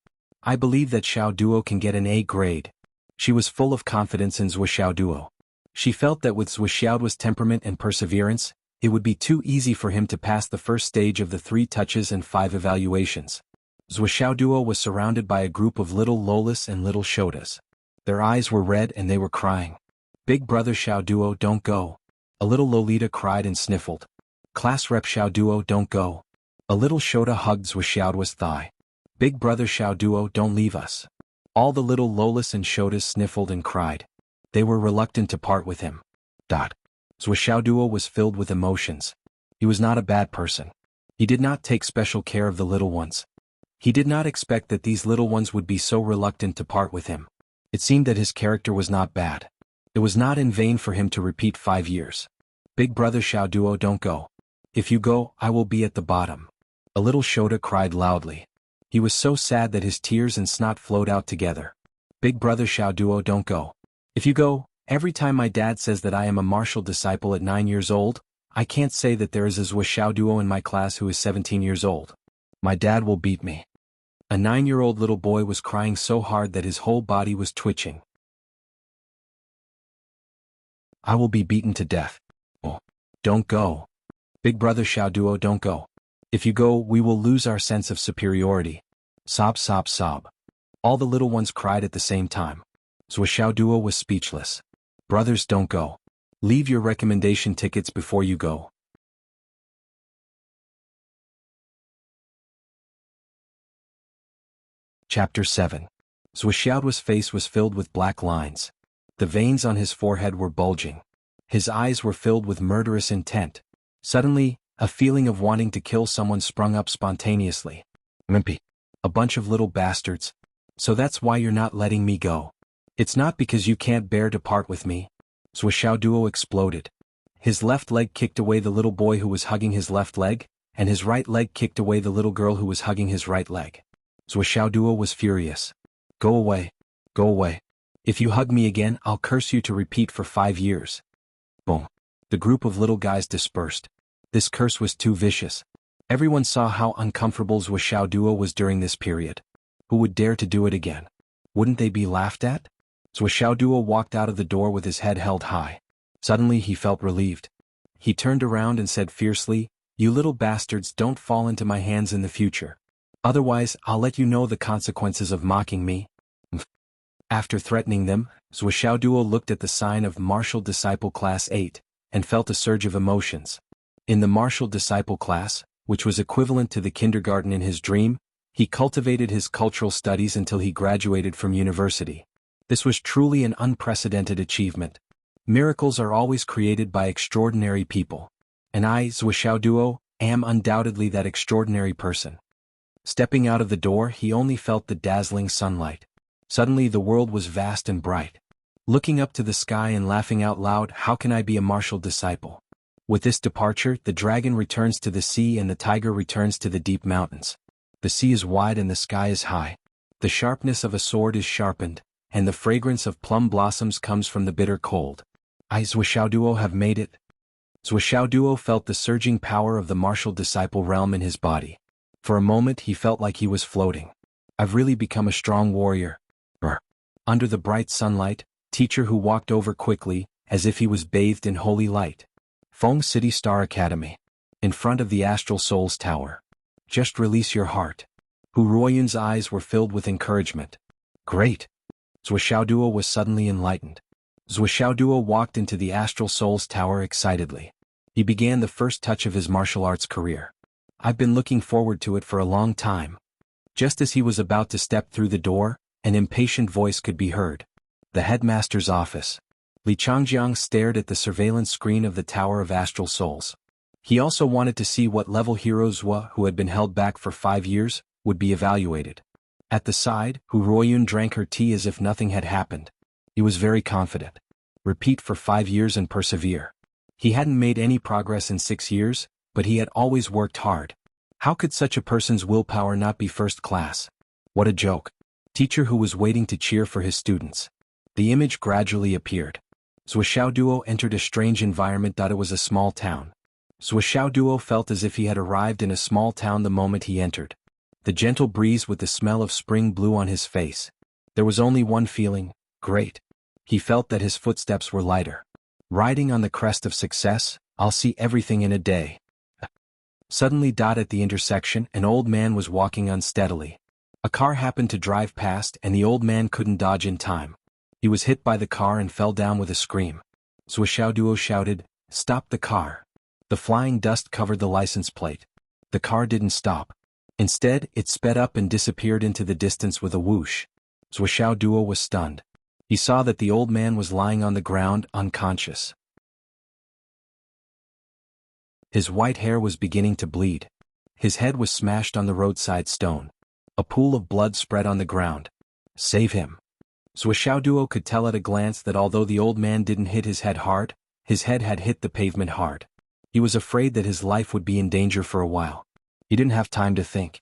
I believe that Xiao Duo can get an A grade. She was full of confidence in Zhou Xiaoduo. She felt that with Zhou Xiaoduo's temperament and perseverance, it would be too easy for him to pass the first stage of the 3 touches and 5 evaluations. Zhou Xiaoduo was surrounded by a group of little Lolas and little Shotas. Their eyes were red and they were crying. Big brother Xiaoduo, don't go. A little Lolita cried and sniffled. Class rep Xiaoduo, don't go. A little Shota hugged Zhou Xiaoduo's thigh. Big brother Xiaoduo, don't leave us. All the little Lolas and Shotas sniffled and cried. They were reluctant to part with him. Zhou Xiaoduo was filled with emotions. He was not a bad person. He did not take special care of the little ones. He did not expect that these little ones would be so reluctant to part with him. It seemed that his character was not bad. It was not in vain for him to repeat 5 years. Big brother Xiaoduo, don't go. If you go, I will be at the bottom. A little Shota cried loudly. He was so sad that his tears and snot flowed out together. Big brother Xiaoduo, don't go. If you go, every time my dad says that I am a martial disciple at 9 years old, I can't say that there is a Zhou Xiaoduo in my class who is 17 years old. My dad will beat me. A 9-year-old little boy was crying so hard that his whole body was twitching. I will be beaten to death. Oh, don't go. Big brother Xiaoduo, don't go. If you go, we will lose our sense of superiority. Sob, sob, sob. All the little ones cried at the same time. Zhou Xiaoduo was speechless. Brothers, don't go. Leave your recommendation tickets before you go. Chapter 7. Zhou Xiaoduo's face was filled with black lines. The veins on his forehead were bulging. His eyes were filled with murderous intent. Suddenly, a feeling of wanting to kill someone sprung up spontaneously. Wimpy. A bunch of little bastards. So that's why you're not letting me go. It's not because you can't bear to part with me. Zhou Xiaoduo exploded. His left leg kicked away the little boy who was hugging his left leg, and his right leg kicked away the little girl who was hugging his right leg. Zhou Xiaoduo was furious. Go away. Go away. If you hug me again, I'll curse you to repeat for 5 years. Boom. The group of little guys dispersed. This curse was too vicious. Everyone saw how uncomfortable Zhuxiaoduo was during this period. Who would dare to do it again? Wouldn't they be laughed at? Zhuxiaoduo walked out of the door with his head held high. Suddenly he felt relieved. He turned around and said fiercely, "You little bastards, don't fall into my hands in the future. Otherwise, I'll let you know the consequences of mocking me." After threatening them, Zhuxiaoduo looked at the sign of Martial Disciple Class 8, and felt a surge of emotions. In the Martial Disciple class, which was equivalent to the kindergarten in his dream, he cultivated his cultural studies until he graduated from university. This was truly an unprecedented achievement. Miracles are always created by extraordinary people. And I, Zhuxiaoduo, am undoubtedly that extraordinary person. Stepping out of the door, he only felt the dazzling sunlight. Suddenly the world was vast and bright. Looking up to the sky and laughing out loud, how can I be a martial disciple? With this departure, the dragon returns to the sea and the tiger returns to the deep mountains. The sea is wide and the sky is high. The sharpness of a sword is sharpened, and the fragrance of plum blossoms comes from the bitter cold. I, Zhuxiaoduo, have made it. Zhuxiaoduo felt the surging power of the martial disciple realm in his body. For a moment he felt like he was floating. I've really become a strong warrior. Under the bright sunlight, Teacher Hu walked over quickly, as if he was bathed in holy light. Feng City Star Academy. In front of the Astral Souls Tower. Just release your heart. Hu Ruoyun's eyes were filled with encouragement. Great. Zhuxiaoduo was suddenly enlightened. Zhuxiaoduo walked into the Astral Souls Tower excitedly. He began the first touch of his martial arts career. I've been looking forward to it for a long time. Just as he was about to step through the door, an impatient voice could be heard. The headmaster's office. Li Changjiang stared at the surveillance screen of the Tower of Astral Souls. He also wanted to see what level hero Zhua, who had been held back for 5 years, would be evaluated. At the side, Hu Ruoyun drank her tea as if nothing had happened. He was very confident. Repeat for 5 years and persevere. He hadn't made any progress in 6 years, but he had always worked hard. How could such a person's willpower not be first class? What a joke. Teacher Hu was waiting to cheer for his students. The image gradually appeared. Zhuxiaoduo entered a strange environment. It was a small town. Zhuxiaoduo felt as if he had arrived in a small town the moment he entered. The gentle breeze with the smell of spring blew on his face. There was only one feeling, great. He felt that his footsteps were lighter. Riding on the crest of success, I'll see everything in a day. Suddenly, at the intersection, an old man was walking unsteadily. A car happened to drive past and the old man couldn't dodge in time. He was hit by the car and fell down with a scream. Zhuxiaoduo shouted, "Stop the car." The flying dust covered the license plate. The car didn't stop. Instead, it sped up and disappeared into the distance with a whoosh. Zhuxiaoduo was stunned. He saw that the old man was lying on the ground, unconscious. His white hair was beginning to bleed. His head was smashed on the roadside stone. A pool of blood spread on the ground. Save him. Zhuxiaoduo could tell at a glance that although the old man didn't hit his head hard, his head had hit the pavement hard. He was afraid that his life would be in danger for a while. He didn't have time to think.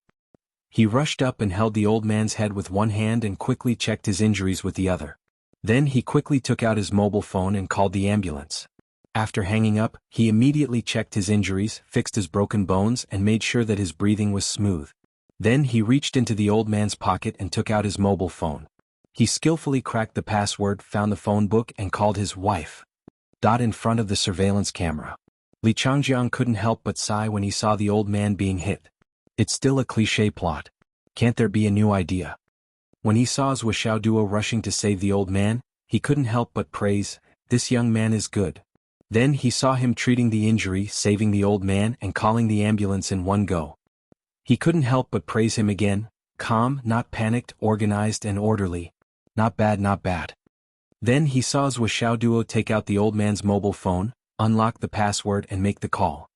He rushed up and held the old man's head with one hand and quickly checked his injuries with the other. Then he quickly took out his mobile phone and called the ambulance. After hanging up, he immediately checked his injuries, fixed his broken bones, and made sure that his breathing was smooth. Then he reached into the old man's pocket and took out his mobile phone. He skillfully cracked the password, found the phone book, and called his wife. In front of the surveillance camera. Li Changjiang couldn't help but sigh when he saw the old man being hit. It's still a cliché plot. Can't there be a new idea? When he saw Zhuxiaoduo rushing to save the old man, he couldn't help but praise, "This young man is good." Then he saw him treating the injury, saving the old man, and calling the ambulance in one go. He couldn't help but praise him again, calm, not panicked, organized and orderly. Not bad, not bad. Then he saw Zhuxiaoduo take out the old man's mobile phone, unlock the password and make the call.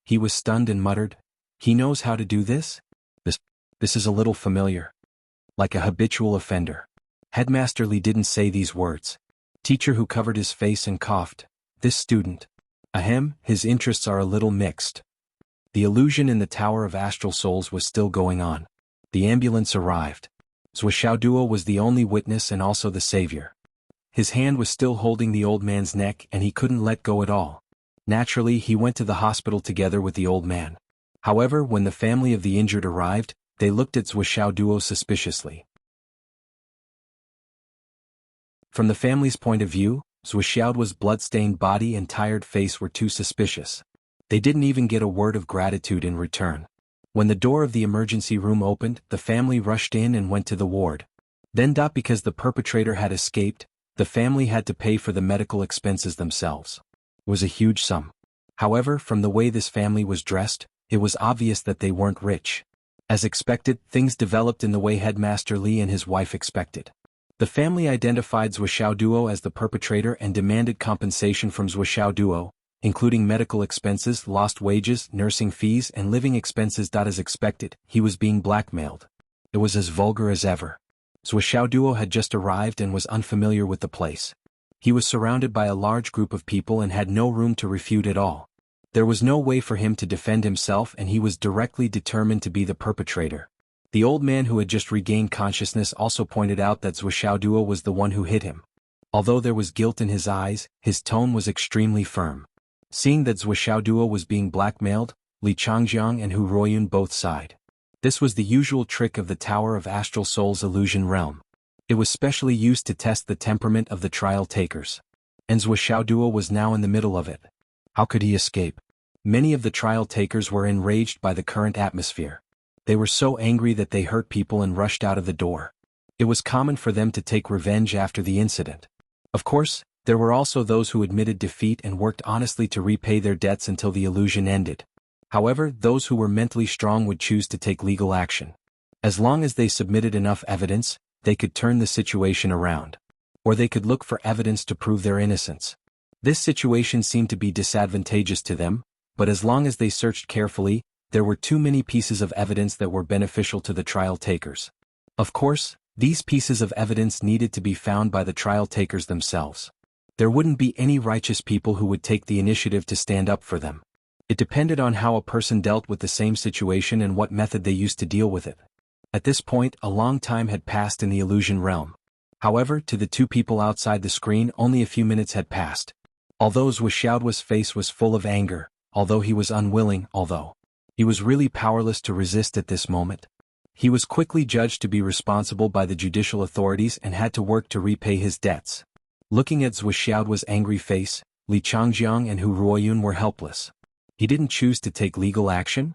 He was stunned and muttered, "He knows how to do this? This is a little familiar. Like a habitual offender." Headmaster Li didn't say these words. Teacher Hu covered his face and coughed. "This student. Ahem, his interests are a little mixed." The illusion in the Tower of Astral Souls was still going on. The ambulance arrived. Zhuxiaoduo was the only witness and also the savior. his hand was still holding the old man's neck and he couldn't let go at all. Naturally, he went to the hospital together with the old man. However, when the family of the injured arrived, they looked at Zhou Xiaoduo suspiciously. From the family's point of view, Zhou Xiaoduo's blood-stained body and tired face were too suspicious. They didn't even get a word of gratitude in return. When the door of the emergency room opened, the family rushed in and went to the ward. Then, because the perpetrator had escaped, the family had to pay for the medical expenses themselves. It was a huge sum. However, from the way this family was dressed, it was obvious that they weren't rich. As expected, things developed in the way Headmaster Li and his wife expected. The family identified Zhou Xiaoduo as the perpetrator and demanded compensation from Zhou Xiaoduo, including medical expenses, lost wages, nursing fees, and living expenses. As expected, he was being blackmailed. It was as vulgar as ever. Zhou Xiaoduo had just arrived and was unfamiliar with the place. He was surrounded by a large group of people and had no room to refute at all. There was no way for him to defend himself and he was directly determined to be the perpetrator. The old man who had just regained consciousness also pointed out that Zhou Xiaoduo was the one who hit him. Although there was guilt in his eyes, his tone was extremely firm. Seeing that Zhou Xiaoduo was being blackmailed, Li Changjiang and Hu Ruoyun both sighed. This was the usual trick of the Tower of Astral Soul's illusion realm. It was specially used to test the temperament of the trial takers. And Zhou Xiaoduo was now in the middle of it. How could he escape? Many of the trial takers were enraged by the current atmosphere. They were so angry that they hurt people and rushed out of the door. It was common for them to take revenge after the incident. Of course, there were also those who admitted defeat and worked honestly to repay their debts until the illusion ended. However, those who were mentally strong would choose to take legal action. As long as they submitted enough evidence, they could turn the situation around. Or they could look for evidence to prove their innocence. This situation seemed to be disadvantageous to them, but as long as they searched carefully, there were too many pieces of evidence that were beneficial to the trial takers. Of course, these pieces of evidence needed to be found by the trial takers themselves. There wouldn't be any righteous people who would take the initiative to stand up for them. It depended on how a person dealt with the same situation and what method they used to deal with it. At this point, a long time had passed in the illusion realm. However, to the two people outside the screen, only a few minutes had passed. Although Zhou Xiaoduo's face was full of anger, although he was unwilling, although he was really powerless to resist at this moment. He was quickly judged to be responsible by the judicial authorities and had to work to repay his debts. Looking at Zhou Xiaoduo's angry face, Li Changjiang and Hu Ruoyun were helpless. He didn't choose to take legal action.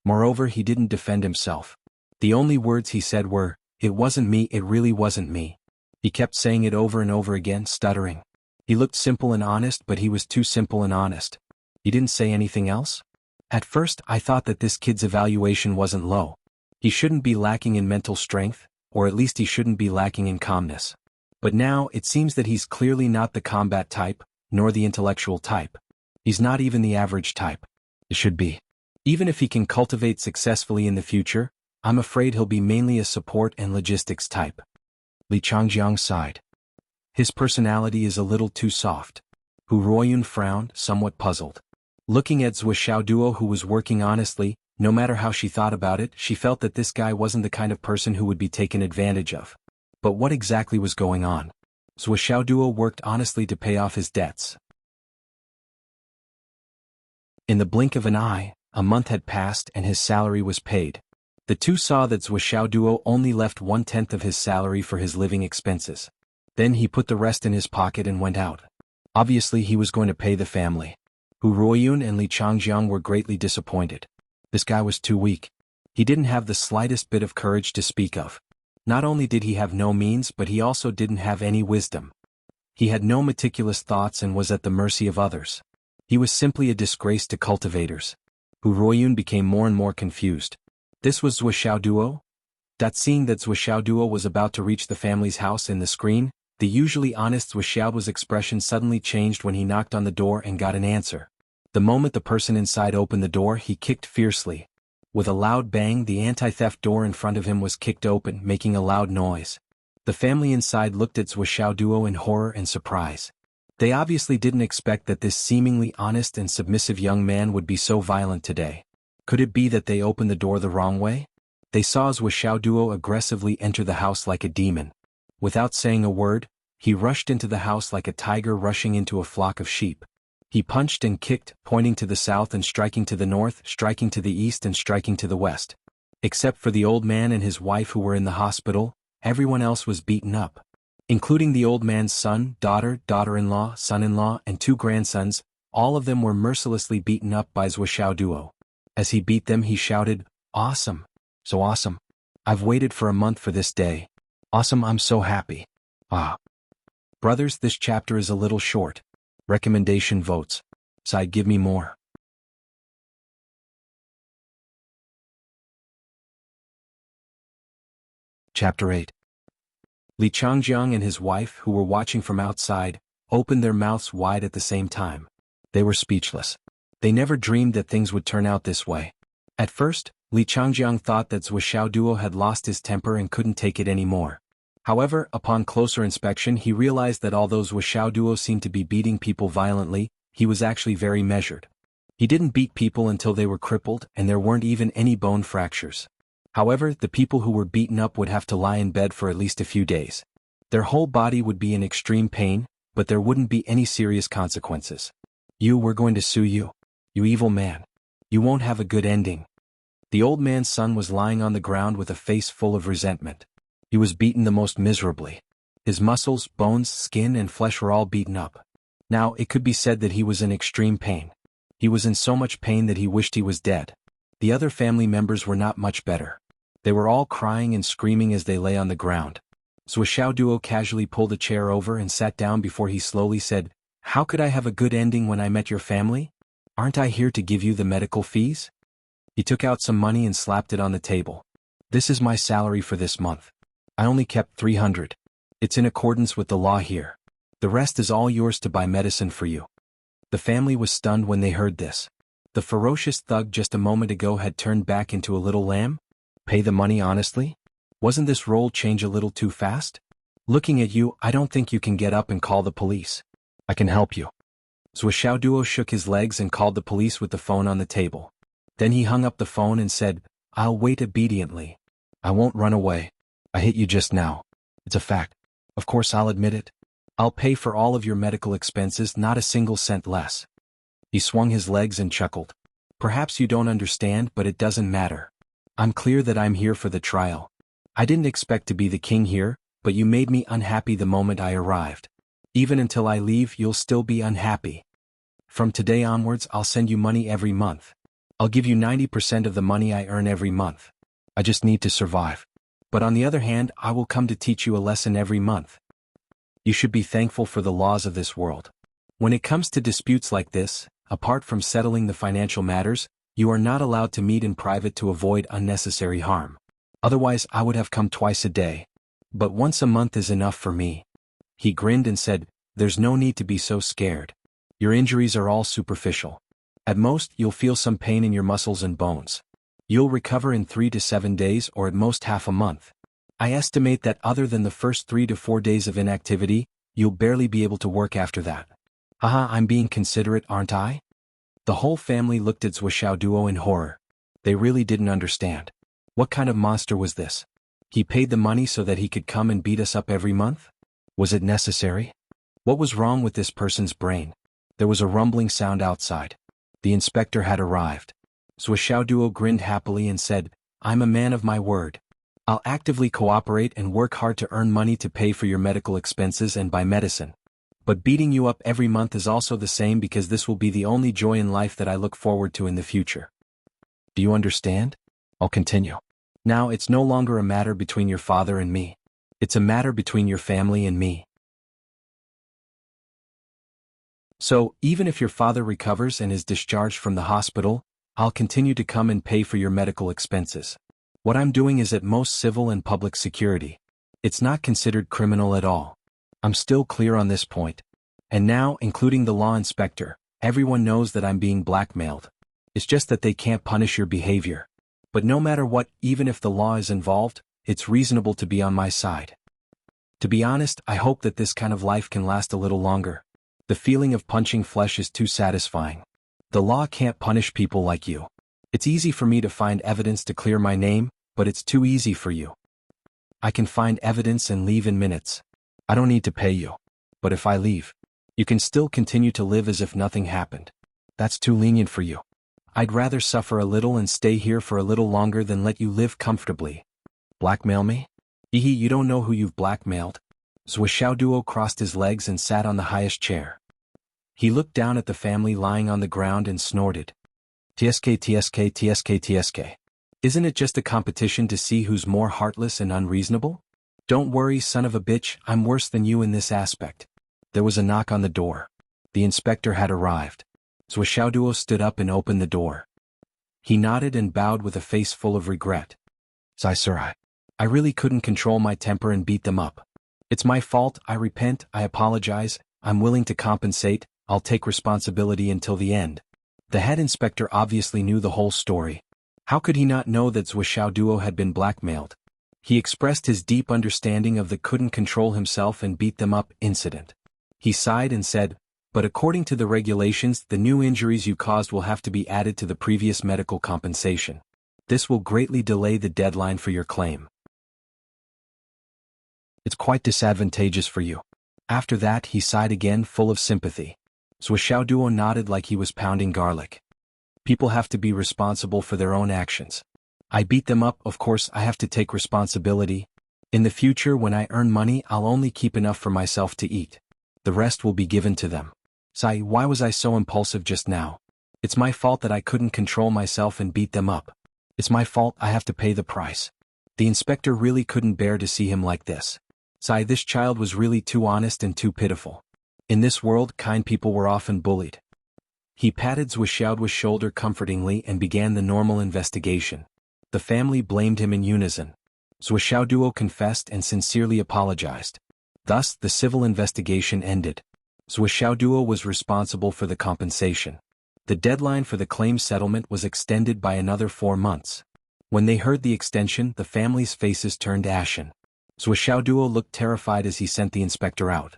Moreover, he didn't defend himself. The only words he said were, "It wasn't me, it really wasn't me." He kept saying it over and over again, stuttering. He looked simple and honest, but he was too simple and honest. He didn't say anything else? At first, I thought that this kid's evaluation wasn't low. He shouldn't be lacking in mental strength, or at least he shouldn't be lacking in calmness. But now, it seems that he's clearly not the combat type, nor the intellectual type. He's not even the average type. It should be. Even if he can cultivate successfully in the future, I'm afraid he'll be mainly a support and logistics type. Li Changjiang sighed. His personality is a little too soft. Hu Ruoyun frowned, somewhat puzzled. Looking at Zhou Xiaoduo, who was working honestly, no matter how she thought about it, she felt that this guy wasn't the kind of person who would be taken advantage of. But what exactly was going on? Zhou Xiaoduo worked honestly to pay off his debts. In the blink of an eye, a month had passed and his salary was paid. The two saw that Zhou Xiaoduo only left 1/10 of his salary for his living expenses. Then he put the rest in his pocket and went out. Obviously he was going to pay the family. Hu Ruoyun and Li Changjiang were greatly disappointed. This guy was too weak. He didn't have the slightest bit of courage to speak of. Not only did he have no means, but he also didn't have any wisdom. He had no meticulous thoughts and was at the mercy of others. He was simply a disgrace to cultivators. Hu Ruoyun became more and more confused. This was Zhou Xiaoduo? Seeing that Zhou Xiaoduo was about to reach the family's house in the screen, the usually honest Zhou Xiaoduo's expression suddenly changed when he knocked on the door and got an answer. The moment the person inside opened the door, he kicked fiercely. With a loud bang, the anti-theft door in front of him was kicked open, making a loud noise. The family inside looked at Zhou Xiaoduo in horror and surprise. They obviously didn't expect that this seemingly honest and submissive young man would be so violent today. Could it be that they opened the door the wrong way? They saw Zhou Xiaoduo aggressively enter the house like a demon. Without saying a word, He rushed into the house like a tiger rushing into a flock of sheep. He punched and kicked, pointing to the south and striking to the north, striking to the east and striking to the west. Except for the old man and his wife who were in the hospital, everyone else was beaten up. Including the old man's son, daughter, daughter-in-law, son-in-law, and 2 grandsons, all of them were mercilessly beaten up by Zhuo Duo. As he beat them he shouted, "Awesome! So awesome! I've waited for a month for this day. Awesome, I'm so happy. Ah." Brothers, this chapter is a little short. Recommendation votes. Side, give me more. Chapter 8. Li Changjiang and his wife, who were watching from outside, opened their mouths wide at the same time. They were speechless. They never dreamed that things would turn out this way. At first, Li Changjiang thought that Zhuo Duo had lost his temper and couldn't take it anymore. However, upon closer inspection he realized that although Zhuo Duo seemed to be beating people violently, he was actually very measured. He didn't beat people until they were crippled and there weren't even any bone fractures. However, the people who were beaten up would have to lie in bed for at least a few days. Their whole body would be in extreme pain, but there wouldn't be any serious consequences. We're going to sue you. You evil man. You won't have a good ending." The old man's son was lying on the ground with a face full of resentment. He was beaten the most miserably. His muscles, bones, skin, and flesh were all beaten up. Now, it could be said that he was in extreme pain. He was in so much pain that he wished he was dead. The other family members were not much better. They were all crying and screaming as they lay on the ground. Zhuo Duo casually pulled a chair over and sat down before he slowly said, "How could I have a good ending when I met your family? Aren't I here to give you the medical fees?" He took out some money and slapped it on the table. "This is my salary for this month. I only kept 300. It's in accordance with the law here. The rest is all yours to buy medicine for you." The family was stunned when they heard this. The ferocious thug just a moment ago had turned back into a little lamb? Pay the money honestly? Wasn't this role change a little too fast? Looking at you, I don't think you can get up and call the police. I can help you. Zhuo Duo shook his legs and called the police with the phone on the table. Then he hung up the phone and said, "I'll wait obediently. I won't run away. I hit you just now. It's a fact. Of course I'll admit it. I'll pay for all of your medical expenses, not a single cent less." He swung his legs and chuckled. "Perhaps you don't understand, but it doesn't matter. I'm clear that I'm here for the trial. I didn't expect to be the king here, but you made me unhappy the moment I arrived. Even until I leave, you'll still be unhappy. From today onwards, I'll send you money every month. I'll give you 90% of the money I earn every month. I just need to survive. But on the other hand, I will come to teach you a lesson every month. You should be thankful for the laws of this world. When it comes to disputes like this, apart from settling the financial matters, you are not allowed to meet in private to avoid unnecessary harm. Otherwise, I would have come twice a day. But once a month is enough for me." He grinned and said, "There's no need to be so scared. Your injuries are all superficial. At most, you'll feel some pain in your muscles and bones. You'll recover in 3 to 7 days or at most half a month. I estimate that other than the first 3 to 4 days of inactivity, you'll barely be able to work after that." "Haha, I'm being considerate, aren't I?" The whole family looked at Zhuo Duo in horror. They really didn't understand. What kind of monster was this? He paid the money so that he could come and beat us up every month? Was it necessary? What was wrong with this person's brain? There was a rumbling sound outside. The inspector had arrived. Zhuo Duo grinned happily and said, "I'm a man of my word. I'll actively cooperate and work hard to earn money to pay for your medical expenses and buy medicine. But beating you up every month is also the same because this will be the only joy in life that I look forward to in the future. Do you understand? I'll continue. Now it's no longer a matter between your father and me. It's a matter between your family and me. So, even if your father recovers and is discharged from the hospital, I'll continue to come and pay for your medical expenses. What I'm doing is at most civil and public security. It's not considered criminal at all. I'm still clear on this point. And now, including the law inspector, everyone knows that I'm being blackmailed. It's just that they can't punish your behavior. But no matter what, even if the law is involved, it's reasonable to be on my side. To be honest, I hope that this kind of life can last a little longer. The feeling of punching flesh is too satisfying. The law can't punish people like you. It's easy for me to find evidence to clear my name, but it's too easy for you. I can find evidence and leave in minutes. I don't need to pay you. But if I leave, you can still continue to live as if nothing happened. That's too lenient for you. I'd rather suffer a little and stay here for a little longer than let you live comfortably. Blackmail me? Ehe, you don't know who you've blackmailed. Zhou Xiaoduo crossed his legs and sat on the highest chair. He looked down at the family lying on the ground and snorted. TSK TSK TSK TSK. Isn't it just a competition to see who's more heartless and unreasonable? Don't worry, son of a bitch, I'm worse than you in this aspect. There was a knock on the door. The inspector had arrived. Zhou Xiaoduo stood up and opened the door. He nodded and bowed with a face full of regret. Sir, I really couldn't control my temper and beat them up. It's my fault, I repent, I apologize, I'm willing to compensate, I'll take responsibility until the end. The head inspector obviously knew the whole story. How could he not know that Zhou Xiaoduo had been blackmailed? He expressed his deep understanding of the couldn't control himself and beat them up incident. He sighed and said, but according to the regulations, the new injuries you caused will have to be added to the previous medical compensation. This will greatly delay the deadline for your claim. It's quite disadvantageous for you. After that, he sighed again, full of sympathy. Zhou Xiaoduo nodded like he was pounding garlic. People have to be responsible for their own actions. I beat them up, of course I have to take responsibility. In the future, when I earn money, I'll only keep enough for myself to eat. The rest will be given to them. Sai, why was I so impulsive just now? It's my fault that I couldn't control myself and beat them up. It's my fault, I have to pay the price. The inspector really couldn't bear to see him like this. Sai, this child was really too honest and too pitiful. In this world, kind people were often bullied. He patted Zhou Xiaoduo's shoulder comfortingly and began the normal investigation. The family blamed him in unison. Zhou Xiaoduo confessed and sincerely apologized. Thus, the civil investigation ended. Zhou Xiaoduo was responsible for the compensation. The deadline for the claim settlement was extended by another 4 months. When they heard the extension, the family's faces turned ashen. Zhou Xiaoduo looked terrified as he sent the inspector out.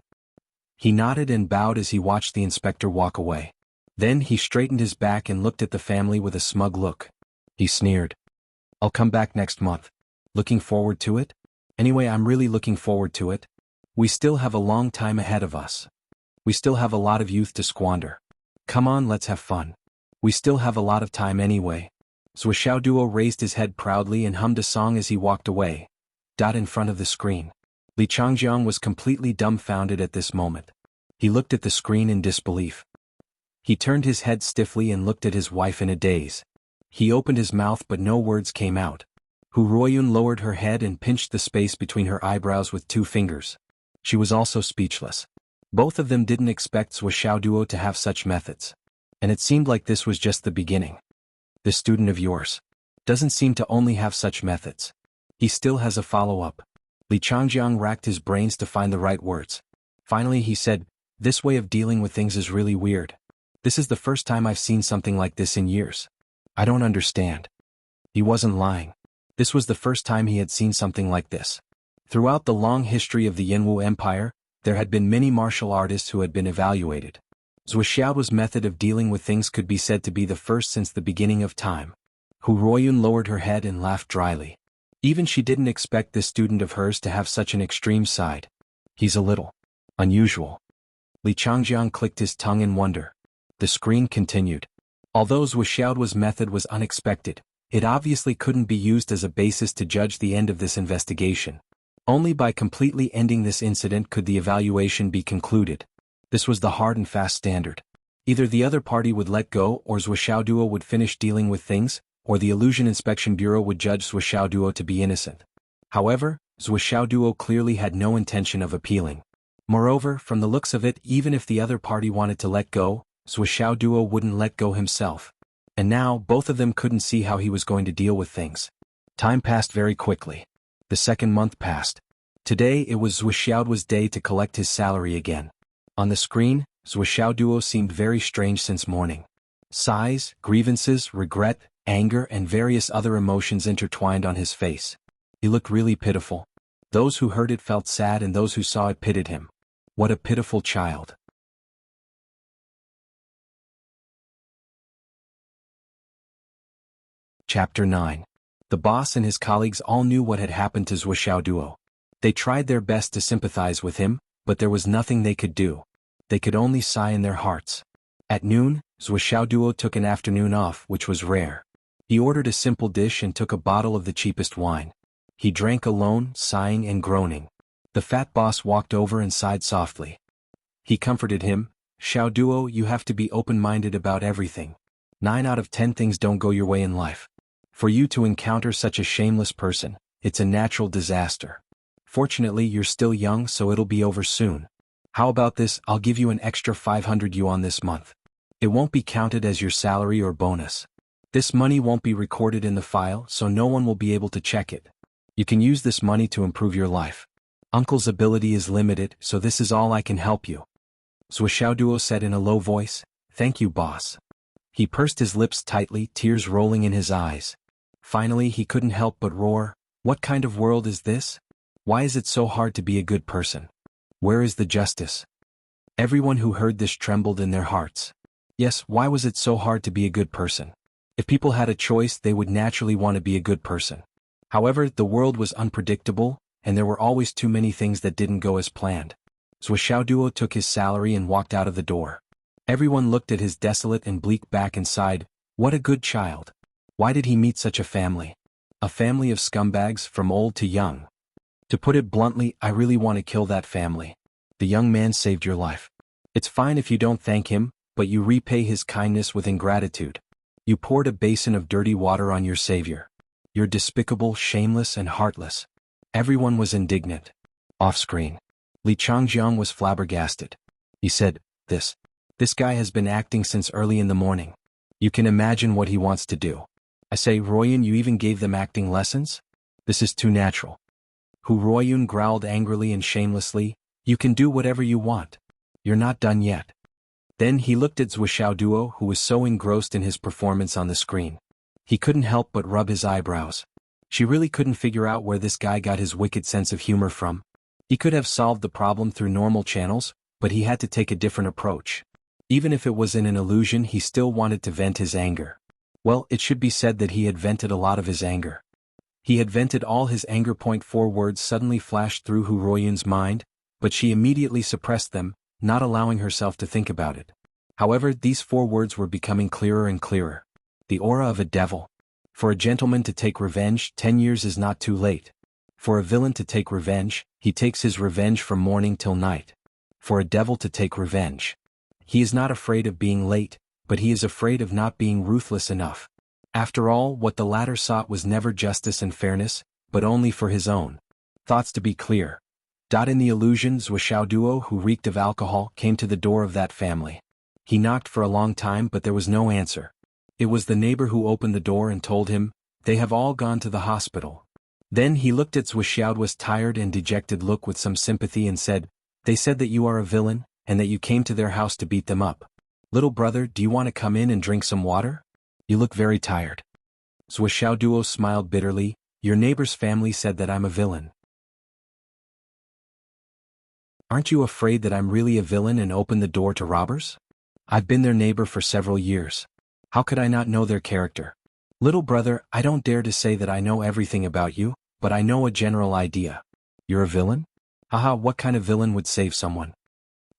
He nodded and bowed as he watched the inspector walk away. Then he straightened his back and looked at the family with a smug look. He sneered. I'll come back next month. Looking forward to it? Anyway, I'm really looking forward to it. We still have a long time ahead of us. We still have a lot of youth to squander. Come on, let's have fun. We still have a lot of time anyway. Zhou Xiaoduo raised his head proudly and hummed a song as he walked away. In front of the screen. Li Changjiang was completely dumbfounded at this moment. He looked at the screen in disbelief. He turned his head stiffly and looked at his wife in a daze. He opened his mouth but no words came out. Hu Ruoyun lowered her head and pinched the space between her eyebrows with 2 fingers. She was also speechless. Both of them didn't expect Zhou Xiaoduo to have such methods. And it seemed like this was just the beginning. This student of yours doesn't seem to only have such methods. He still has a follow-up. Li Changjiang racked his brains to find the right words. Finally he said, this way of dealing with things is really weird. This is the first time I've seen something like this in years. I don't understand. He wasn't lying. This was the first time he had seen something like this. Throughout the long history of the Jianghu Empire, there had been many martial artists who had been evaluated. Zhou Xiaoduo's method of dealing with things could be said to be the first since the beginning of time. Hu Ruoyun lowered her head and laughed dryly. Even she didn't expect this student of hers to have such an extreme side. He's a little unusual. Li Changjiang clicked his tongue in wonder. The screen continued. Although Zhou Xiaoduo's method was unexpected, it obviously couldn't be used as a basis to judge the end of this investigation. Only by completely ending this incident could the evaluation be concluded. This was the hard and fast standard. Either the other party would let go or Zhou Xiaoduo would finish dealing with things, or the Illusion Inspection Bureau would judge Zhou Xiaoduo to be innocent. However, Zhou Xiaoduo clearly had no intention of appealing. Moreover, from the looks of it, even if the other party wanted to let go, Zhou Xiaoduo wouldn't let go himself. And now, both of them couldn't see how he was going to deal with things. Time passed very quickly. The 2nd month passed. Today it was Zhou Xiaoduo's day to collect his salary again. On the screen, Zhou Xiaoduo seemed very strange since morning. Sighs, grievances, regret, anger and various other emotions intertwined on his face. He looked really pitiful. Those who heard it felt sad and those who saw it pitied him. What a pitiful child. Chapter 9. The boss and his colleagues all knew what had happened to Zhou Xiaoduo. They tried their best to sympathize with him, but there was nothing they could do. They could only sigh in their hearts. At noon, Zhou Xiaoduo took an afternoon off, which was rare. He ordered a simple dish and took a bottle of the cheapest wine. He drank alone, sighing and groaning. The fat boss walked over and sighed softly. He comforted him, "Xiaoduo, you have to be open-minded about everything. 9 out of 10 things don't go your way in life. For you to encounter such a shameless person, it's a natural disaster. Fortunately, you're still young, so it'll be over soon. How about this? I'll give you an extra 500 yuan this month. It won't be counted as your salary or bonus. This money won't be recorded in the file, so no one will be able to check it. You can use this money to improve your life. Uncle's ability is limited, so this is all I can help you." Zhou Xiaoduo said in a low voice, "Thank you, boss." He pursed his lips tightly, tears rolling in his eyes. Finally he couldn't help but roar, "What kind of world is this? Why is it so hard to be a good person? Where is the justice?" Everyone who heard this trembled in their hearts. Yes, why was it so hard to be a good person? If people had a choice, they would naturally want to be a good person. However, the world was unpredictable, and there were always too many things that didn't go as planned. Zhou Xiaoduo took his salary and walked out of the door. Everyone looked at his desolate and bleak back and sighed, "What a good child. Why did he meet such a family? A family of scumbags from old to young. To put it bluntly, I really want to kill that family. The young man saved your life. It's fine if you don't thank him, but you repay his kindness with ingratitude. You poured a basin of dirty water on your savior. You're despicable, shameless, and heartless." Everyone was indignant. Off-screen, Li Changjiang was flabbergasted. He said, This guy has been acting since early in the morning. You can imagine what he wants to do. I say, Royun, you even gave them acting lessons? This is too natural." Hu Royun growled angrily and shamelessly, "You can do whatever you want. You're not done yet." Then he looked at Zhou Xiaoduo, who was so engrossed in his performance on the screen. He couldn't help but rub his eyebrows. She really couldn't figure out where this guy got his wicked sense of humor from. He could have solved the problem through normal channels, but he had to take a different approach. Even if it was in an illusion, he still wanted to vent his anger. Well, it should be said that he had vented a lot of his anger. He had vented all his anger. 4 words suddenly flashed through Hu Royun's mind, but she immediately suppressed them, not allowing herself to think about it. However, these 4 words were becoming clearer and clearer. The aura of a devil. For a gentleman to take revenge, 10 years is not too late. For a villain to take revenge, he takes his revenge from morning till night. For a devil to take revenge, he is not afraid of being late, but he is afraid of not being ruthless enough. After all, what the latter sought was never justice and fairness, but only for his own thoughts to be clear. In the illusion, Zhou Xiaoduo, who reeked of alcohol, came to the door of that family. He knocked for a long time, but there was no answer. It was the neighbor who opened the door and told him, "They have all gone to the hospital." Then he looked at Zhou Xiaoduo's tired and dejected look with some sympathy and said, "They said that you are a villain, and that you came to their house to beat them up. Little brother, do you want to come in and drink some water? You look very tired." Zhou Xiaoduo smiled bitterly, "Your neighbor's family said that I'm a villain. Aren't you afraid that I'm really a villain and open the door to robbers? I've been their neighbor for several years. How could I not know their character? Little brother, I don't dare to say that I know everything about you, but I know a general idea. You're a villain? Haha, what kind of villain would save someone?"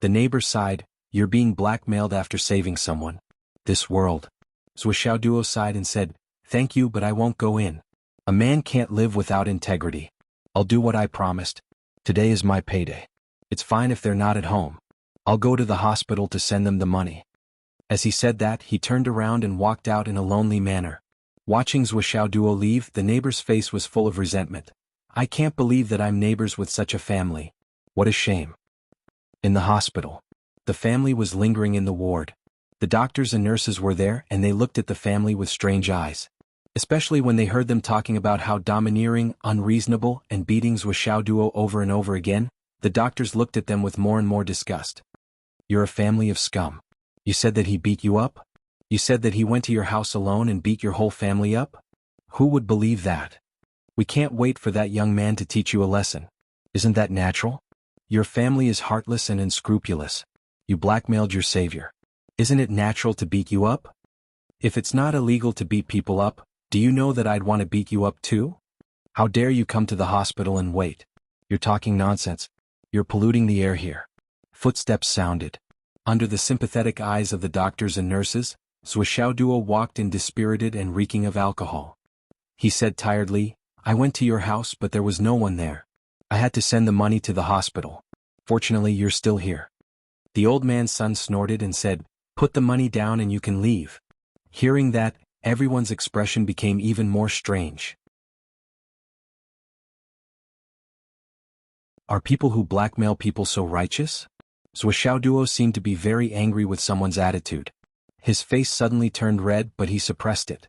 The neighbor sighed, "You're being blackmailed after saving someone. This world." Zhou Xiaoduo sighed and said, "Thank you, but I won't go in. A man can't live without integrity. I'll do what I promised. Today is my payday. It's fine if they're not at home. I'll go to the hospital to send them the money." As he said that, he turned around and walked out in a lonely manner. Watching Zhou Xiaoduo leave, the neighbor's face was full of resentment. "I can't believe that I'm neighbors with such a family. What a shame." In the hospital, the family was lingering in the ward. The doctors and nurses were there, and they looked at the family with strange eyes. Especially when they heard them talking about how domineering, unreasonable, and beating Zhou Xiaoduo over and over again, the doctors looked at them with more and more disgust. "You're a family of scum. You said that he beat you up? You said that he went to your house alone and beat your whole family up? Who would believe that? We can't wait for that young man to teach you a lesson. Isn't that natural? Your family is heartless and unscrupulous. You blackmailed your savior. Isn't it natural to beat you up? If it's not illegal to beat people up, do you know that I'd want to beat you up too? How dare you come to the hospital and wait? You're talking nonsense. You're polluting the air here. Footsteps sounded. Under the sympathetic eyes of the doctors and nurses, Zhuxiaoduo walked in dispirited and reeking of alcohol. He said tiredly, I went to your house but there was no one there. I had to send the money to the hospital. Fortunately you're still here. The old man's son snorted and said, put the money down and you can leave. Hearing that, everyone's expression became even more strange. Are people who blackmail people so righteous? Zhuxiaoduo seemed to be very angry with someone's attitude. His face suddenly turned red but he suppressed it.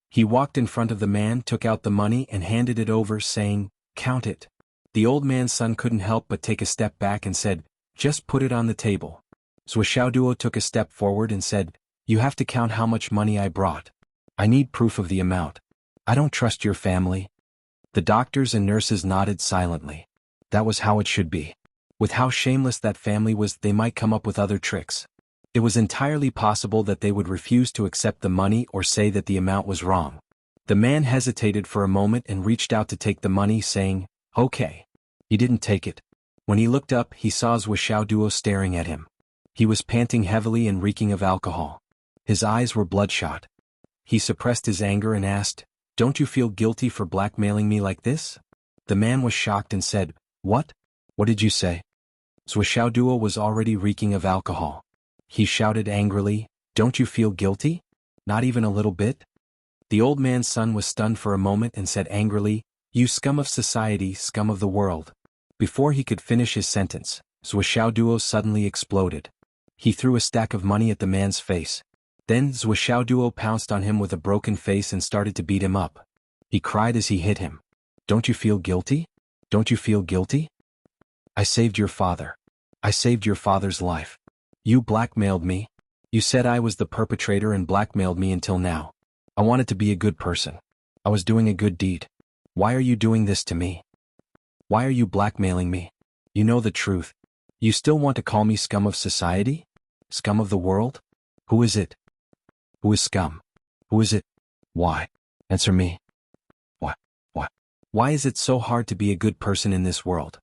He walked in front of the man, took out the money and handed it over, saying, count it. The old man's son couldn't help but take a step back and said, just put it on the table. Zhuxiaoduo took a step forward and said, you have to count how much money I brought. I need proof of the amount. I don't trust your family. The doctors and nurses nodded silently. That was how it should be. With how shameless that family was, they might come up with other tricks. It was entirely possible that they would refuse to accept the money or say that the amount was wrong. The man hesitated for a moment and reached out to take the money, saying, okay. He didn't take it. When he looked up, he saw Zhuxiaoduo staring at him. He was panting heavily and reeking of alcohol. His eyes were bloodshot. He suppressed his anger and asked, don't you feel guilty for blackmailing me like this? The man was shocked and said, what? What did you say? Zhuxiaoduo was already reeking of alcohol. He shouted angrily, don't you feel guilty? Not even a little bit? The old man's son was stunned for a moment and said angrily, you scum of society, scum of the world. Before he could finish his sentence, Zhuxiaoduo suddenly exploded. He threw a stack of money at the man's face. Then Zhuxiaoduo pounced on him with a broken face and started to beat him up. He cried as he hit him. Don't you feel guilty? Don't you feel guilty? I saved your father. I saved your father's life. You blackmailed me. You said I was the perpetrator and blackmailed me until now. I wanted to be a good person. I was doing a good deed. Why are you doing this to me? Why are you blackmailing me? You know the truth. You still want to call me scum of society? Scum of the world? Who is it? Who is scum? Who is it? Why? Answer me. Why? Why? Why is it so hard to be a good person in this world?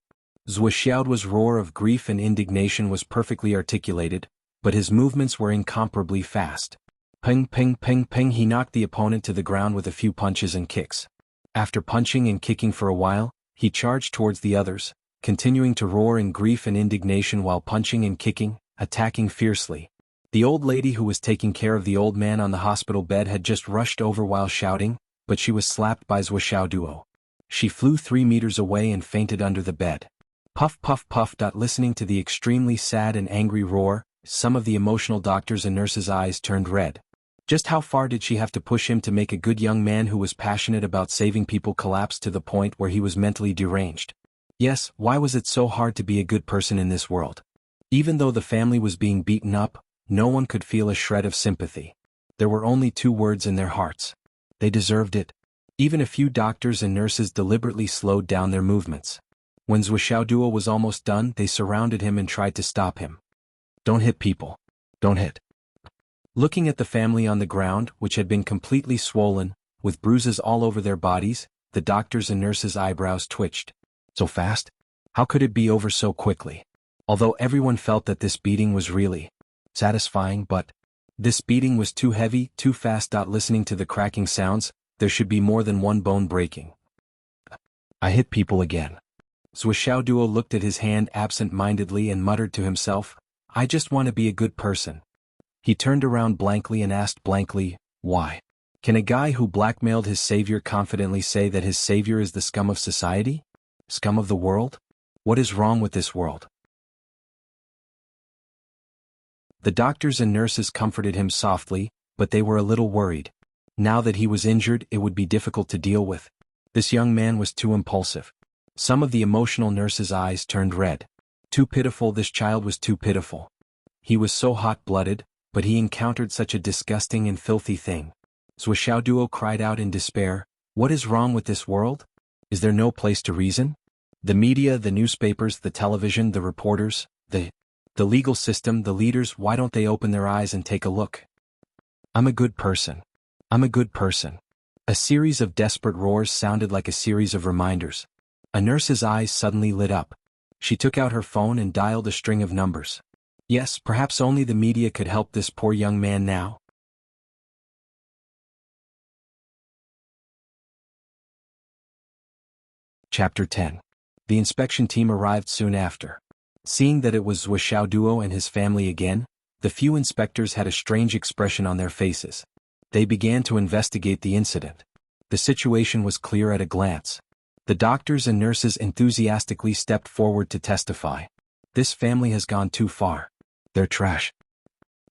Zhuxiaoduo's roar of grief and indignation was perfectly articulated, but his movements were incomparably fast. Ping, ping, ping, ping, he knocked the opponent to the ground with a few punches and kicks. After punching and kicking for a while, he charged towards the others, continuing to roar in grief and indignation while punching and kicking, attacking fiercely. The old lady who was taking care of the old man on the hospital bed had just rushed over while shouting, but she was slapped by Zhuxiaoduo. She flew 3 meters away and fainted under the bed. Puff, puff, puff. Listening to the extremely sad and angry roar, some of the emotional doctors' and nurses' eyes turned red. Just how far did she have to push him to make a good young man who was passionate about saving people collapse to the point where he was mentally deranged? Yes, why was it so hard to be a good person in this world? Even though the family was being beaten up, no one could feel a shred of sympathy. There were only 2 words in their hearts. They deserved it. Even a few doctors and nurses deliberately slowed down their movements. When Zhuxiaoduo was almost done, they surrounded him and tried to stop him. Don't hit people. Don't hit. Looking at the family on the ground, which had been completely swollen, with bruises all over their bodies, the doctors' and nurses' eyebrows twitched. So fast? How could it be over so quickly? Although everyone felt that this beating was really satisfying, but this beating was too heavy, too fast. Listening to the cracking sounds, there should be more than one bone breaking. I hit people again. Zhuxiaoduo looked at his hand absent-mindedly and muttered to himself, I just want to be a good person. He turned around blankly and asked blankly, why? Can a guy who blackmailed his savior confidently say that his savior is the scum of society? Scum of the world? What is wrong with this world? The doctors and nurses comforted him softly, but they were a little worried. Now that he was injured, it would be difficult to deal with. This young man was too impulsive. Some of the emotional nurses' eyes turned red. Too pitiful, this child was too pitiful. He was so hot-blooded, but he encountered such a disgusting and filthy thing. Zhuxiaoduo cried out in despair, what is wrong with this world? Is there no place to reason? The media, the newspapers, the television, the reporters, the legal system, the leaders, why don't they open their eyes and take a look? I'm a good person. I'm a good person. A series of desperate roars sounded like a series of reminders. A nurse's eyes suddenly lit up. She took out her phone and dialed a string of numbers. Yes, perhaps only the media could help this poor young man now. Chapter 10. The inspection team arrived soon after. Seeing that it was Wuxia Duo and his family again, the few inspectors had a strange expression on their faces. They began to investigate the incident. The situation was clear at a glance. The doctors and nurses enthusiastically stepped forward to testify. This family has gone too far. They're trash.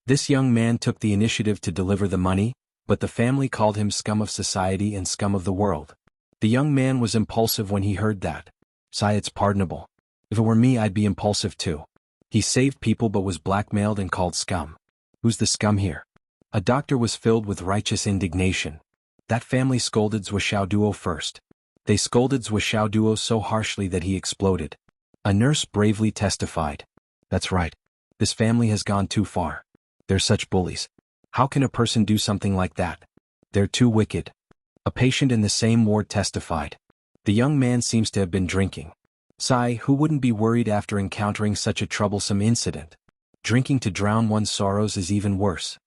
This young man took the initiative to deliver the money, but the family called him scum of society and scum of the world. The young man was impulsive when he heard that. Sigh, it's pardonable. If it were me, I'd be impulsive too. He saved people but was blackmailed and called scum. Who's the scum here? A doctor was filled with righteous indignation. That family scolded Wuxia Duo first. They scolded Wuxia Duo so harshly that he exploded. A nurse bravely testified. That's right. This family has gone too far. They're such bullies. How can a person do something like that? They're too wicked. A patient in the same ward testified. The young man seems to have been drinking. Sigh, who wouldn't be worried after encountering such a troublesome incident? Drinking to drown one's sorrows is even worse.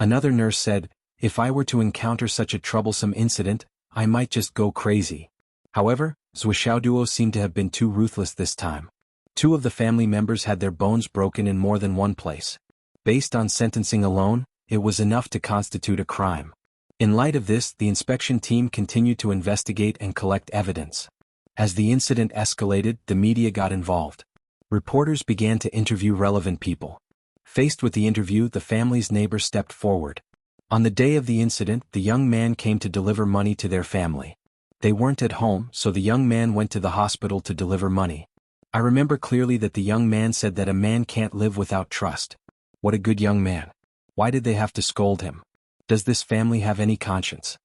Another nurse said, if I were to encounter such a troublesome incident, I might just go crazy. However, Wuxia Duo seemed to have been too ruthless this time. 2 of the family members had their bones broken in more than one place. Based on sentencing alone, it was enough to constitute a crime. In light of this, the inspection team continued to investigate and collect evidence. As the incident escalated, the media got involved. Reporters began to interview relevant people. Faced with the interview, the family's neighbor stepped forward. On the day of the incident, the young man came to deliver money to their family. They weren't at home, so the young man went to the hospital to deliver money. I remember clearly that the young man said that a man can't live without trust. What a good young man. Why did they have to scold him? Does this family have any conscience?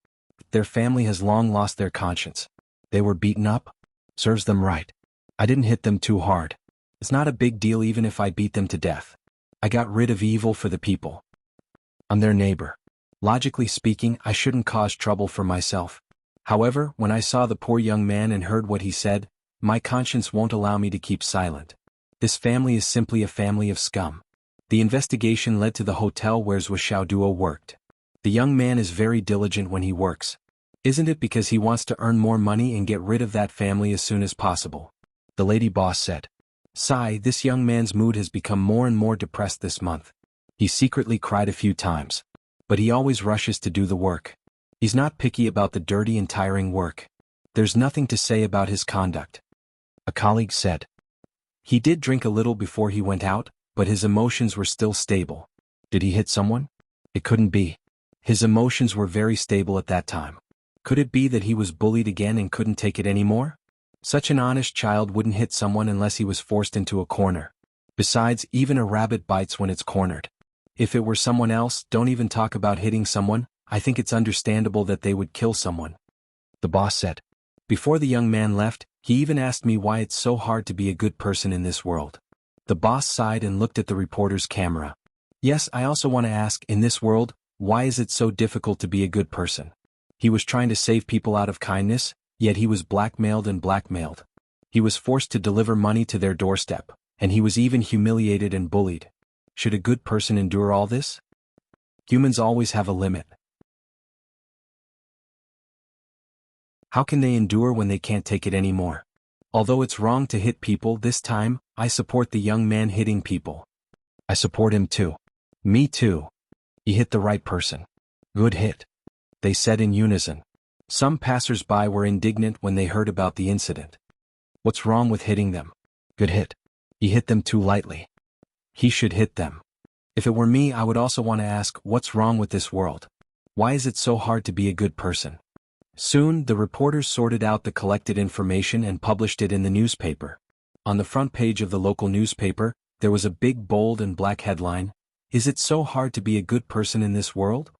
Their family has long lost their conscience. They were beaten up? Serves them right. I didn't hit them too hard. It's not a big deal even if I beat them to death. I got rid of evil for the people. I'm their neighbor. Logically speaking, I shouldn't cause trouble for myself. However, when I saw the poor young man and heard what he said, my conscience won't allow me to keep silent. This family is simply a family of scum. The investigation led to the hotel where Wuxia Duo worked. The young man is very diligent when he works. Isn't it because he wants to earn more money and get rid of that family as soon as possible? The lady boss said. Sigh, this young man's mood has become more and more depressed this month. He secretly cried a few times. But he always rushes to do the work. He's not picky about the dirty and tiring work. There's nothing to say about his conduct. A colleague said. He did drink a little before he went out, but his emotions were still stable. Did he hit someone? It couldn't be. His emotions were very stable at that time. Could it be that he was bullied again and couldn't take it anymore? Such an honest child wouldn't hit someone unless he was forced into a corner. Besides, even a rabbit bites when it's cornered. If it were someone else, don't even talk about hitting someone, I think it's understandable that they would kill someone. The boss said. Before the young man left, he even asked me why it's so hard to be a good person in this world. The boss sighed and looked at the reporter's camera. Yes, I also want to ask, in this world, why is it so difficult to be a good person? He was trying to save people out of kindness, yet he was blackmailed and blackmailed. He was forced to deliver money to their doorstep, and he was even humiliated and bullied. Should a good person endure all this? Humans always have a limit. How can they endure when they can't take it anymore? Although it's wrong to hit people this time, I support the young man hitting people. I support him too. Me too. He hit the right person. Good hit. They said in unison. Some passers-by were indignant when they heard about the incident. What's wrong with hitting them? Good hit. He hit them too lightly. He should hit them. If it were me, I would also want to ask, what's wrong with this world? Why is it so hard to be a good person? Soon, the reporters sorted out the collected information and published it in the newspaper. On the front page of the local newspaper, there was a big bold and black headline, "Is it so hard to be a good person in this world?"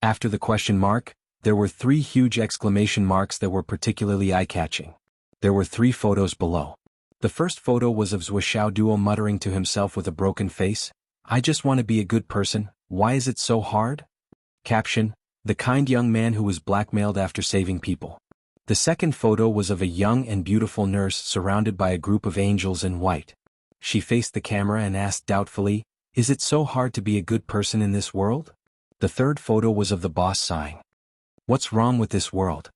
After the question mark, there were 3 huge exclamation marks that were particularly eye-catching. There were 3 photos below. The first photo was of Wuxia Duo muttering to himself with a broken face, "I just want to be a good person, why is it so hard?" Caption, "The kind young man who was blackmailed after saving people." The second photo was of a young and beautiful nurse surrounded by a group of angels in white. She faced the camera and asked doubtfully, "Is it so hard to be a good person in this world?" The third photo was of the boss sighing. "What's wrong with this world?"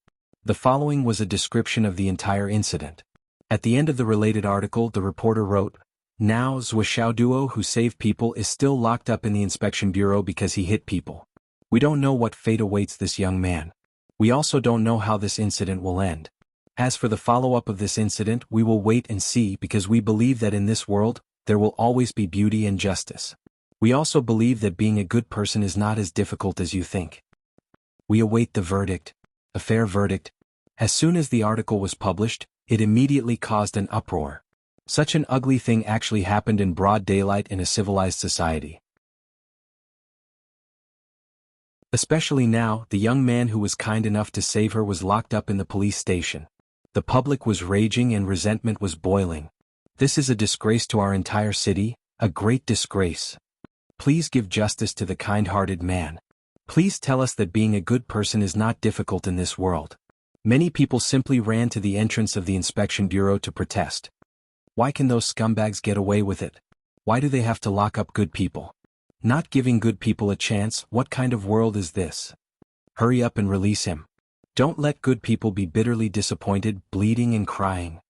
The following was a description of the entire incident. At the end of the related article, the reporter wrote, "Now Zhuoxiaoduo, who saved people, is still locked up in the inspection bureau because he hit people. We don't know what fate awaits this young man. We also don't know how this incident will end. As for the follow-up of this incident, we will wait and see because we believe that in this world, there will always be beauty and justice. We also believe that being a good person is not as difficult as you think. We await the verdict, a fair verdict." As soon as the article was published, it immediately caused an uproar. Such an ugly thing actually happened in broad daylight in a civilized society. Especially now, the young man who was kind enough to save her was locked up in the police station. The public was raging and resentment was boiling. "This is a disgrace to our entire city, a great disgrace. Please give justice to the kind-hearted man. Please tell us that being a good person is not difficult in this world." Many people simply ran to the entrance of the inspection bureau to protest. Why can those scumbags get away with it? Why do they have to lock up good people? Not giving good people a chance, what kind of world is this? Hurry up and release him. Don't let good people be bitterly disappointed, bleeding and crying.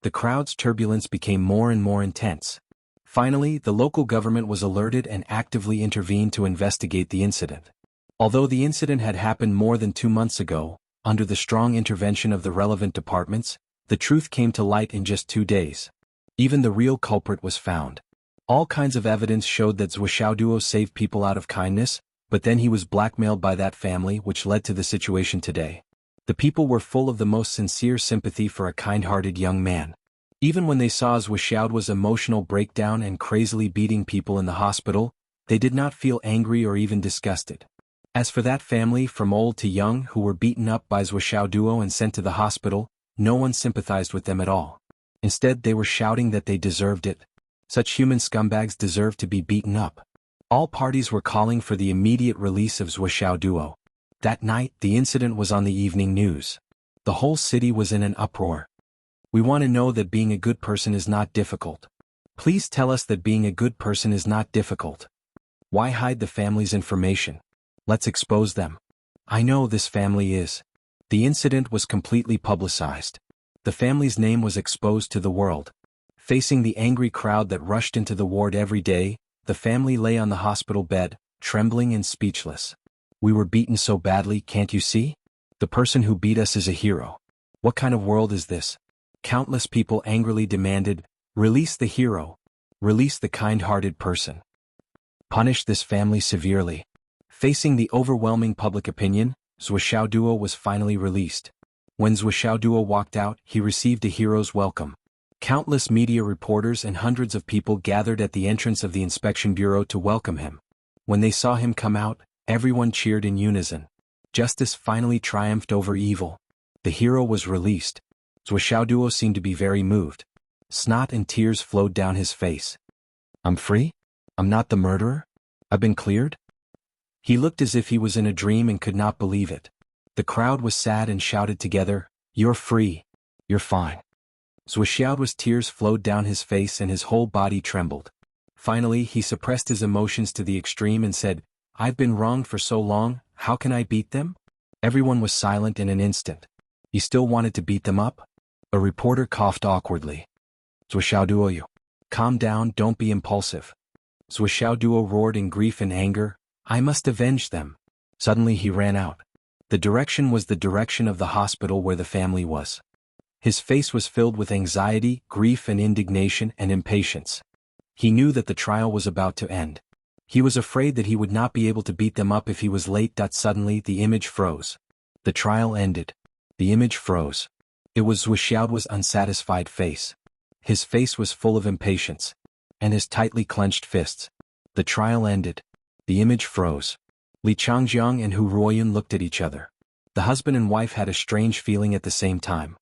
The crowd's turbulence became more and more intense. Finally, the local government was alerted and actively intervened to investigate the incident. Although the incident had happened more than 2 months ago, under the strong intervention of the relevant departments, the truth came to light in just 2 days. Even the real culprit was found. All kinds of evidence showed that Zhuoxiaoduo saved people out of kindness, but then he was blackmailed by that family, which led to the situation today. The people were full of the most sincere sympathy for a kind-hearted young man. Even when they saw Zhuoxiaoduo's emotional breakdown and crazily beating people in the hospital, they did not feel angry or even disgusted. As for that family from old to young who were beaten up by Zhuoxiaoduo and sent to the hospital, no one sympathized with them at all. Instead, they were shouting that they deserved it. Such human scumbags deserve to be beaten up. All parties were calling for the immediate release of Zhuoxiaoduo. That night, the incident was on the evening news. The whole city was in an uproar. "We want to know that being a good person is not difficult. Please tell us that being a good person is not difficult. Why hide the family's information? Let's expose them. I know this family is." The incident was completely publicized. The family's name was exposed to the world. Facing the angry crowd that rushed into the ward every day, the family lay on the hospital bed, trembling and speechless. "We were beaten so badly, can't you see? The person who beat us is a hero. What kind of world is this?" Countless people angrily demanded, "Release the hero. Release the kind-hearted person. Punish this family severely." Facing the overwhelming public opinion, Zhuoxiaoduo was finally released. When Zhuoxiaoduo walked out, he received a hero's welcome. Countless media reporters and hundreds of people gathered at the entrance of the inspection bureau to welcome him. When they saw him come out, everyone cheered in unison. Justice finally triumphed over evil. The hero was released. Zhuoxiaoduo seemed to be very moved. Snot and tears flowed down his face. "I'm free? I'm not the murderer? I've been cleared?" He looked as if he was in a dream and could not believe it. The crowd was sad and shouted together, "You're free. You're fine." Zhuoxiaoduo's tears flowed down his face and his whole body trembled. Finally, he suppressed his emotions to the extreme and said, "I've been wronged for so long, how can I beat them?" Everyone was silent in an instant. "You still wanted to beat them up?" A reporter coughed awkwardly. "Zhuoxiaoduo, you. Calm down, don't be impulsive." Zhuoxiaoduo roared in grief and anger, "I must avenge them." Suddenly he ran out. The direction was the direction of the hospital where the family was. His face was filled with anxiety, grief and indignation and impatience. He knew that the trial was about to end. He was afraid that he would not be able to beat them up if he was late. Suddenly the image froze. The trial ended. The image froze. It was Zhuoxiaoduo's unsatisfied face. His face was full of impatience. And his tightly clenched fists. The trial ended. The image froze. Li Changjiang and Hu Ruoyun looked at each other. The husband and wife had a strange feeling at the same time.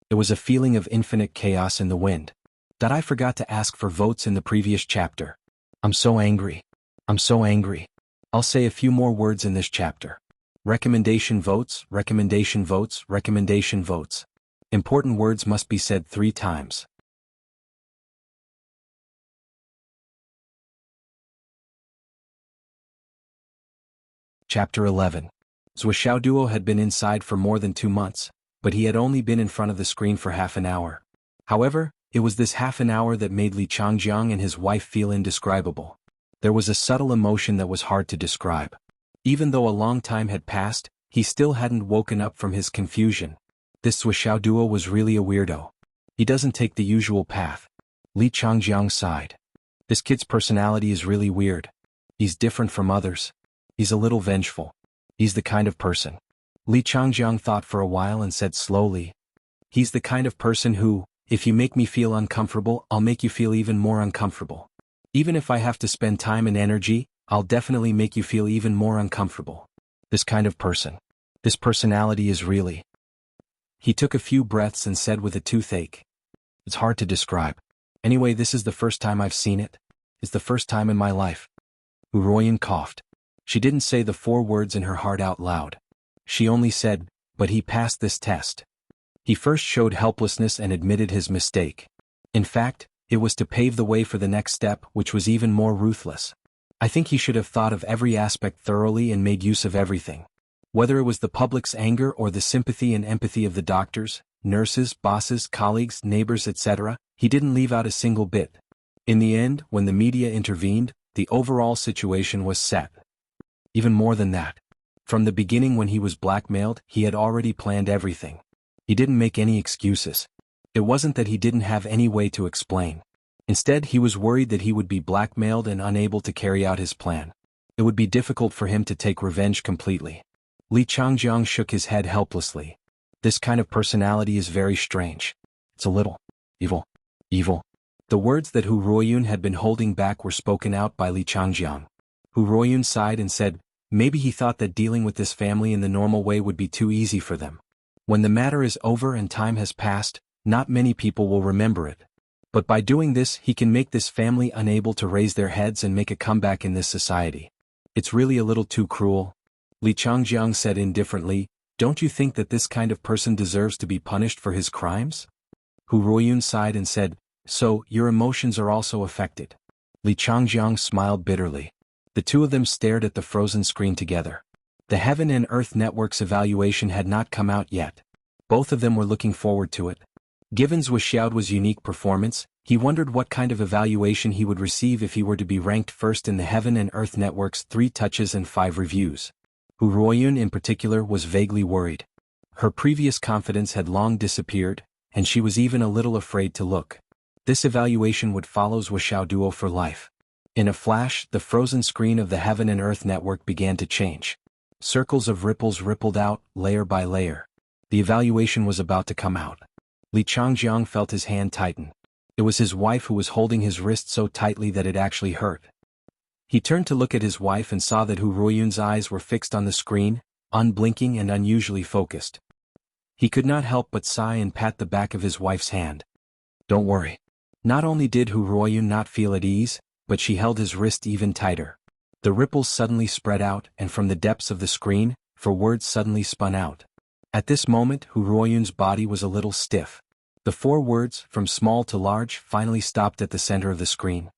It was a feeling of infinite chaos in the wind. That I forgot to ask for votes in the previous chapter. I'm so angry. I'm so angry. I'll say a few more words in this chapter. Recommendation votes, recommendation votes, recommendation votes. Important words must be said 3 times. Chapter 11. Zhou Xiaoduo had been inside for more than 2 months, but he had only been in front of the screen for half an hour. However, it was this half an hour that made Li Changjiang and his wife feel indescribable. There was a subtle emotion that was hard to describe. Even though a long time had passed, he still hadn't woken up from his confusion. This Zhou Xiaoduo was really a weirdo. He doesn't take the usual path. Li Changjiang sighed. This kid's personality is really weird. He's different from others. He's a little vengeful. He's the kind of person. Li Changjiang thought for a while and said slowly. He's the kind of person who, if you make me feel uncomfortable, I'll make you feel even more uncomfortable. Even if I have to spend time and energy, I'll definitely make you feel even more uncomfortable. This kind of person. This personality is really... He took a few breaths and said with a toothache. It's hard to describe. Anyway, this is the first time I've seen it. It's the first time in my life. Hu Ruoyun coughed. She didn't say the 4 words in her heart out loud. She only said, but he passed this test. He first showed helplessness and admitted his mistake. In fact, it was to pave the way for the next step, which was even more ruthless. I think he should have thought of every aspect thoroughly and made use of everything. Whether it was the public's anger or the sympathy and empathy of the doctors, nurses, bosses, colleagues, neighbors, etc., he didn't leave out a single bit. In the end, when the media intervened, the overall situation was set. Even more than that. From the beginning when he was blackmailed, he had already planned everything. He didn't make any excuses. It wasn't that he didn't have any way to explain. Instead, he was worried that he would be blackmailed and unable to carry out his plan. It would be difficult for him to take revenge completely. Li Changjiang shook his head helplessly. This kind of personality is very strange. It's a little evil. Evil. The words that Hu Ruoyun had been holding back were spoken out by Li Changjiang. Hu Ruoyun sighed and said, maybe he thought that dealing with this family in the normal way would be too easy for them. When the matter is over and time has passed, not many people will remember it. But by doing this, he can make this family unable to raise their heads and make a comeback in this society. It's really a little too cruel. Li Changjiang said indifferently, don't you think that this kind of person deserves to be punished for his crimes? Hu Ruoyun sighed and said, so, your emotions are also affected. Li Changjiang smiled bitterly. The two of them stared at the frozen screen together. The Heaven and Earth Network's evaluation had not come out yet. Both of them were looking forward to it. Given Zhou Xiaoduo's unique performance, he wondered what kind of evaluation he would receive if he were to be ranked first in the Heaven and Earth Network's 3 touches and 5 reviews. Hu Ruoyun in particular was vaguely worried. Her previous confidence had long disappeared, and she was even a little afraid to look. This evaluation would follow Zhou Xiaoduo for life. In a flash, the frozen screen of the Heaven and Earth Network began to change. Circles of ripples rippled out, layer by layer. The evaluation was about to come out. Li Changjiang felt his hand tighten. It was his wife who was holding his wrist so tightly that it actually hurt. He turned to look at his wife and saw that Hu Ruoyun's eyes were fixed on the screen, unblinking and unusually focused. He could not help but sigh and pat the back of his wife's hand. Don't worry. Not only did Hu Ruoyun not feel at ease, but she held his wrist even tighter. The ripples suddenly spread out, and from the depths of the screen, 4 words suddenly spun out. At this moment, Hu Ruoyun's body was a little stiff. The 4 words, from small to large, finally stopped at the center of the screen.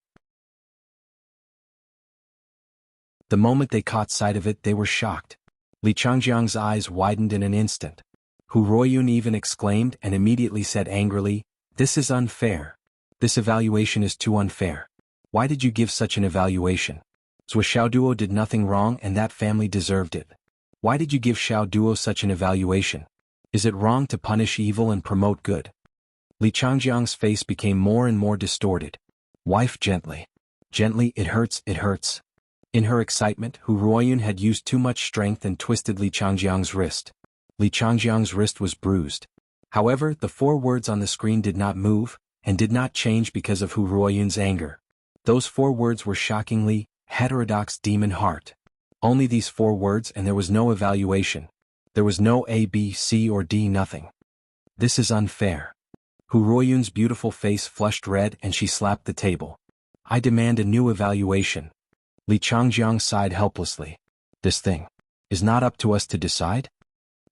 The moment they caught sight of it, they were shocked. Li Changjiang's eyes widened in an instant. Hu Ruoyun even exclaimed and immediately said angrily, "This is unfair. This evaluation is too unfair. Why did you give such an evaluation? Zhou Xiaoduo did nothing wrong and that family deserved it. Why did you give Xiaoduo such an evaluation? Is it wrong to punish evil and promote good?" Li Changjiang's face became more and more distorted. "Wife, gently. Gently, it hurts, it hurts." In her excitement, Hu Ruoyun had used too much strength and twisted Li Changjiang's wrist. Li Changjiang's wrist was bruised. However, the 4 words on the screen did not move, and did not change because of Hu Ruoyun's anger. Those 4 words were shockingly, heterodox demon heart. Only these 4 words, and there was no evaluation. There was no A, B, C or D, nothing. This is unfair. Hu Ruoyun's beautiful face flushed red and she slapped the table. "I demand a new evaluation." Li Changjiang sighed helplessly. This thing. Is not up to us to decide?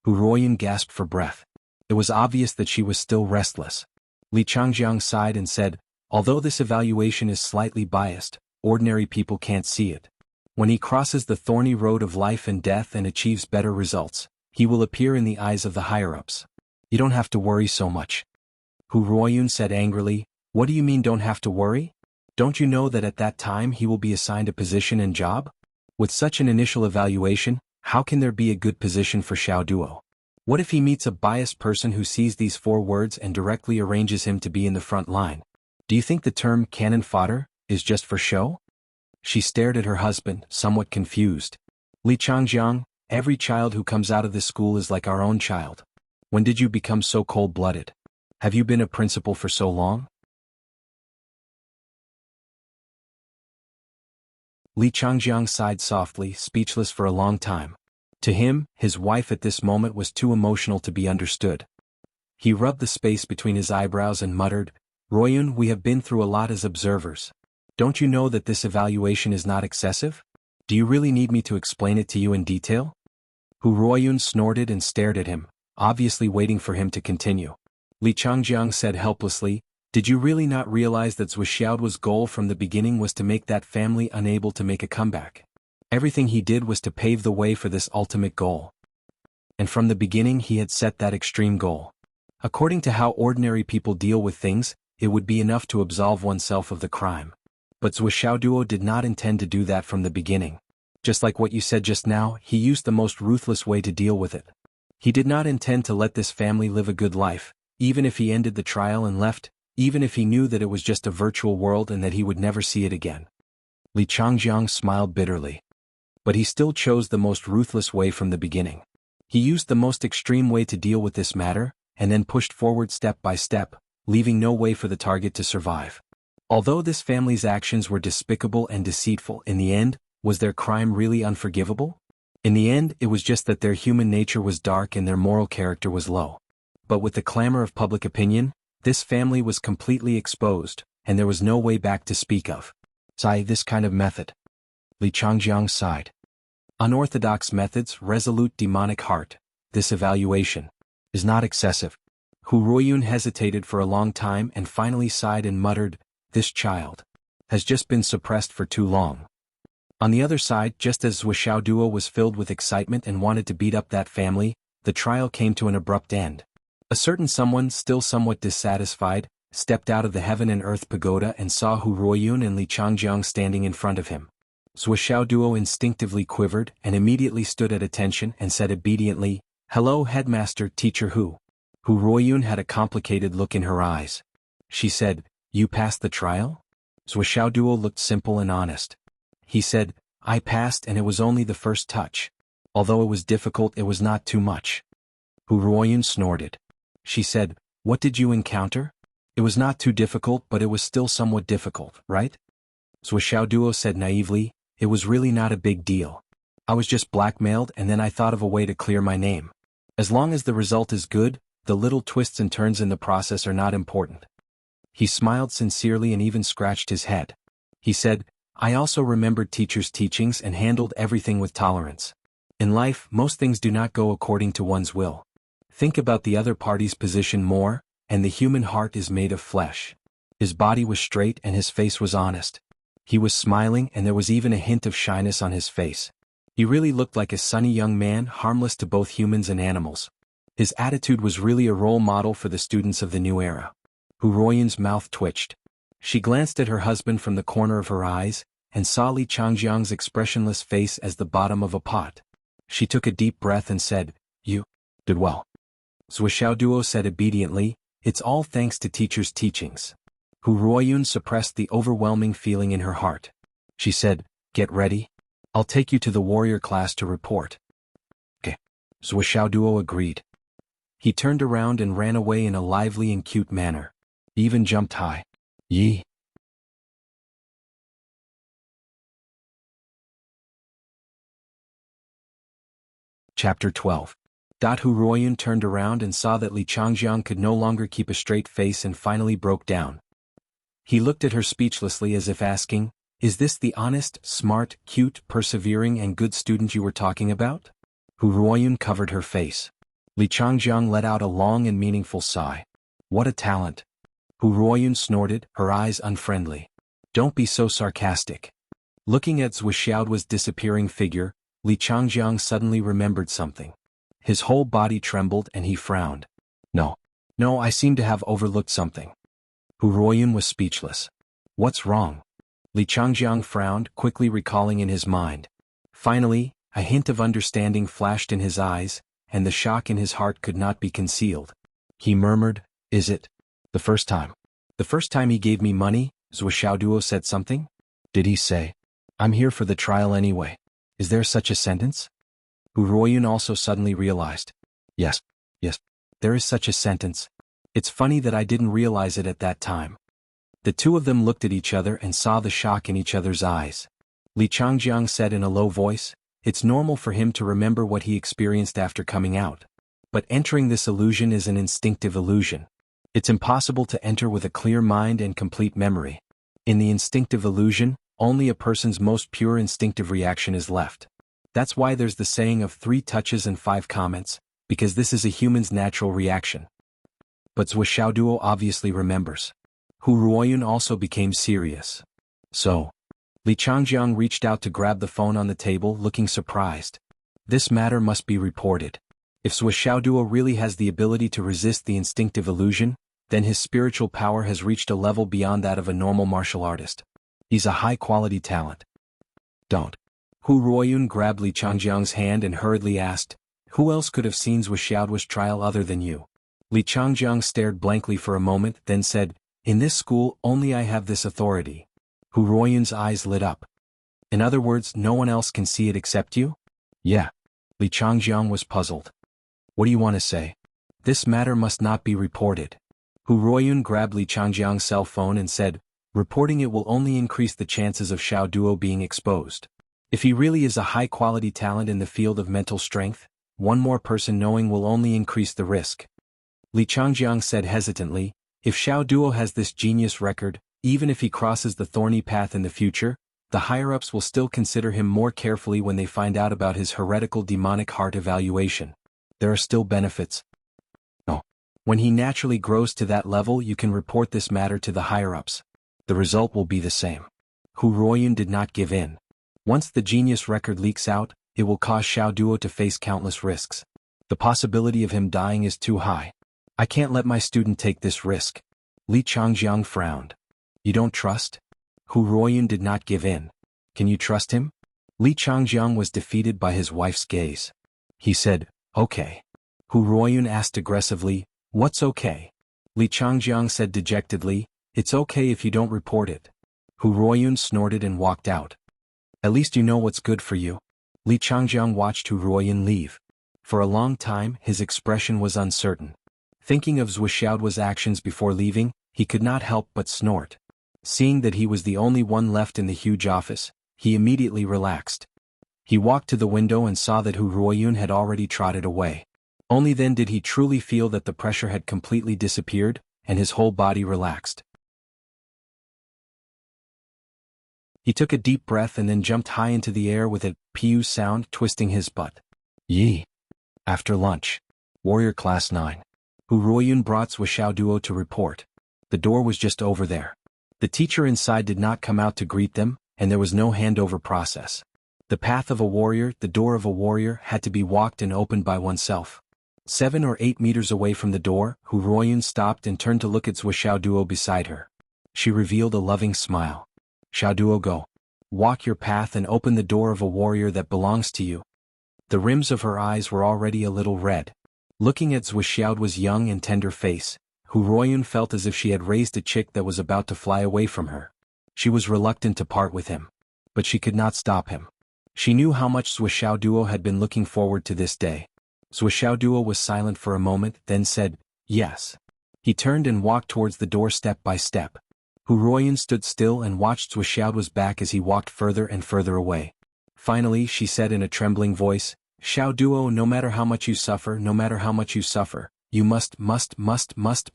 Hu Ruoyun gasped for breath. It was obvious that she was still restless. Li Changjiang sighed and said, although this evaluation is slightly biased, ordinary people can't see it. When he crosses the thorny road of life and death and achieves better results, he will appear in the eyes of the higher-ups. You don't have to worry so much. Hu Ruoyun said angrily, what do you mean don't have to worry? Don't you know that at that time he will be assigned a position and job? With such an initial evaluation, how can there be a good position for Xiao Duo? What if he meets a biased person who sees these 4 words and directly arranges him to be in the front line? Do you think the term cannon fodder is just for show? She stared at her husband, somewhat confused. Li Changjiang, every child who comes out of this school is like our own child. When did you become so cold-blooded? Have you been a principal for so long? Li Changjiang sighed softly, speechless for a long time. To him, his wife at this moment was too emotional to be understood. He rubbed the space between his eyebrows and muttered, Ruoyun, we have been through a lot as observers. Don't you know that this evaluation is not excessive? Do you really need me to explain it to you in detail? Hu Ruoyun snorted and stared at him, obviously waiting for him to continue. Li Changjiang said helplessly, did you really not realize that Zhu Xiaoduo's goal from the beginning was to make that family unable to make a comeback? Everything he did was to pave the way for this ultimate goal. And from the beginning he had set that extreme goal. According to how ordinary people deal with things, it would be enough to absolve oneself of the crime. But Zhu Xiaoduo did not intend to do that from the beginning. Just like what you said just now, he used the most ruthless way to deal with it. He did not intend to let this family live a good life, even if he ended the trial and left, even if he knew that it was just a virtual world and that he would never see it again. Li Changjiang smiled bitterly. But he still chose the most ruthless way from the beginning. He used the most extreme way to deal with this matter, and then pushed forward step by step, leaving no way for the target to survive. Although this family's actions were despicable and deceitful in the end, was their crime really unforgivable? In the end, it was just that their human nature was dark and their moral character was low. But with the clamor of public opinion, this family was completely exposed, and there was no way back to speak of. This kind of method. Li Changjiang sighed. Unorthodox methods, resolute demonic heart, this evaluation is not excessive. Hu Ruoyun hesitated for a long time and finally sighed and muttered, this child has just been suppressed for too long. On the other side, just as Zhu Xiaoduo was filled with excitement and wanted to beat up that family, the trial came to an abrupt end. A certain someone, still somewhat dissatisfied, stepped out of the heaven and earth pagoda and saw Hu Ruoyun and Li Changjiang standing in front of him. Zhu Xiaoduo instinctively quivered and immediately stood at attention and said obediently, hello headmaster teacher Hu. Hu Ruoyun had a complicated look in her eyes. She said, you passed the trial? Zhu Xiaoduo looked simple and honest. He said, I passed and it was only the first touch. Although it was difficult, it was not too much. Hu Ruoyun snorted. She said, what did you encounter? It was not too difficult, but it was still somewhat difficult, right? Zhu Xiaoduo said naively, it was really not a big deal. I was just blackmailed and then I thought of a way to clear my name. As long as the result is good, the little twists and turns in the process are not important. He smiled sincerely and even scratched his head. He said, I also remembered teachers' teachings and handled everything with tolerance. In life, most things do not go according to one's will. Think about the other party's position more, and the human heart is made of flesh. His body was straight and his face was honest. He was smiling and there was even a hint of shyness on his face. He really looked like a sunny young man, harmless to both humans and animals. His attitude was really a role model for the students of the new era. Hu Ruoyun's mouth twitched. She glanced at her husband from the corner of her eyes, and saw Li Changjiang's expressionless face as the bottom of a pot. She took a deep breath and said, you did well. Zhu Xiaoduo said obediently, it's all thanks to teacher's teachings. Hu Ruoyun suppressed the overwhelming feeling in her heart. She said, get ready. I'll take you to the warrior class to report. Okay. Zhu Xiaoduo agreed. He turned around and ran away in a lively and cute manner. He even jumped high. Yi. Chapter 12. Hu Ruoyun turned around and saw that Li Changjiang could no longer keep a straight face and finally broke down. He looked at her speechlessly as if asking, is this the honest, smart, cute, persevering and good student you were talking about? Hu Ruoyun covered her face. Li Changjiang let out a long and meaningful sigh. What a talent. Hu Ruoyun snorted, her eyes unfriendly. Don't be so sarcastic. Looking at Zhou Xiaoduo's disappearing figure, Li Changjiang suddenly remembered something. His whole body trembled and he frowned. No, I seem to have overlooked something. Hu Ruoyun was speechless. What's wrong? Li Changjiang frowned, quickly recalling in his mind. Finally, a hint of understanding flashed in his eyes, and the shock in his heart could not be concealed. He murmured, Is it? The first time. The first time he gave me money, Zhou Xiaoduo said something? Did he say, I'm here for the trial anyway? Is there such a sentence? Hu Ruoyun also suddenly realized. Yes, there is such a sentence. It's funny that I didn't realize it at that time. The two of them looked at each other and saw the shock in each other's eyes. Li Changjiang said in a low voice, It's normal for him to remember what he experienced after coming out. But entering this illusion is an instinctive illusion. It's impossible to enter with a clear mind and complete memory. In the instinctive illusion, only a person's most pure instinctive reaction is left. That's why there's the saying of 3 touches and 5 comments, because this is a human's natural reaction. But Zhou Xiaoduo obviously remembers. Hu Ruoyun also became serious. So, Li Changjiang reached out to grab the phone on the table, looking surprised. This matter must be reported. If Zhou Xiaoduo really has the ability to resist the instinctive illusion, then his spiritual power has reached a level beyond that of a normal martial artist. He's a high-quality talent. Don't. Hu Ruoyun grabbed Li Changjiang's hand and hurriedly asked, Who else could have seen Zhou Xiaoduo's trial other than you? Li Changjiang stared blankly for a moment, then said, In this school, only I have this authority. Hu Ruoyun's eyes lit up. In other words, no one else can see it except you? Yeah. Li Changjiang was puzzled. What do you want to say? This matter must not be reported. Hu Ruoyun grabbed Li Changjiang's cell phone and said, Reporting it will only increase the chances of Xiaoduo being exposed. If he really is a high-quality talent in the field of mental strength, one more person knowing will only increase the risk. Li Changjiang said hesitantly, If Xiaoduo has this genius record, even if he crosses the thorny path in the future, the higher-ups will still consider him more carefully when they find out about his heretical demonic heart evaluation. There are still benefits. No. When he naturally grows to that level, you can report this matter to the higher-ups. The result will be the same. Hu Ruoyun did not give in. Once the genius record leaks out, it will cause Xiaoduo to face countless risks. The possibility of him dying is too high. I can't let my student take this risk. Li Changjiang frowned. You don't trust? Hu Ruoyun did not give in. Can you trust him? Li Changjiang was defeated by his wife's gaze. He said, Okay. Hu Ruoyun asked aggressively, What's okay? Li Changjiang said dejectedly, It's okay if you don't report it. Hu Ruoyun snorted and walked out. At least you know what's good for you. Li Changjiang watched Hu Ruoyun leave. For a long time, his expression was uncertain. Thinking of Zhou Xiaoduo's actions before leaving, he could not help but snort. Seeing that he was the only one left in the huge office, he immediately relaxed. He walked to the window and saw that Hu Ruoyun had already trotted away. Only then did he truly feel that the pressure had completely disappeared, and his whole body relaxed. He took a deep breath and then jumped high into the air with a pew sound, twisting his butt. Yi. After lunch. Warrior Class 9. Hu Ruoyun brought Zhou Xiaoduo to report. The door was just over there. The teacher inside did not come out to greet them, and there was no handover process. The path of a warrior, the door of a warrior, had to be walked and opened by oneself. 7 or 8 meters away from the door, Hu Ruoyun stopped and turned to look at Zhou Xiaoduo beside her. She revealed a loving smile. Xiaoduo, go. Walk your path and open the door of a warrior that belongs to you. The rims of her eyes were already a little red. Looking at Zhou Xiaoduo's young and tender face, Hu Ruoyun felt as if she had raised a chick that was about to fly away from her. She was reluctant to part with him. But she could not stop him. She knew how much Zhou Xiaoduo had been looking forward to this day. Zhou Xiaoduo was silent for a moment, then said, Yes. He turned and walked towards the door step by step. Hu Ruoyun stood still and watched Zhou Xiaoduo's back as he walked further and further away. Finally, she said in a trembling voice, Xiaoduo, no matter how much you suffer, you must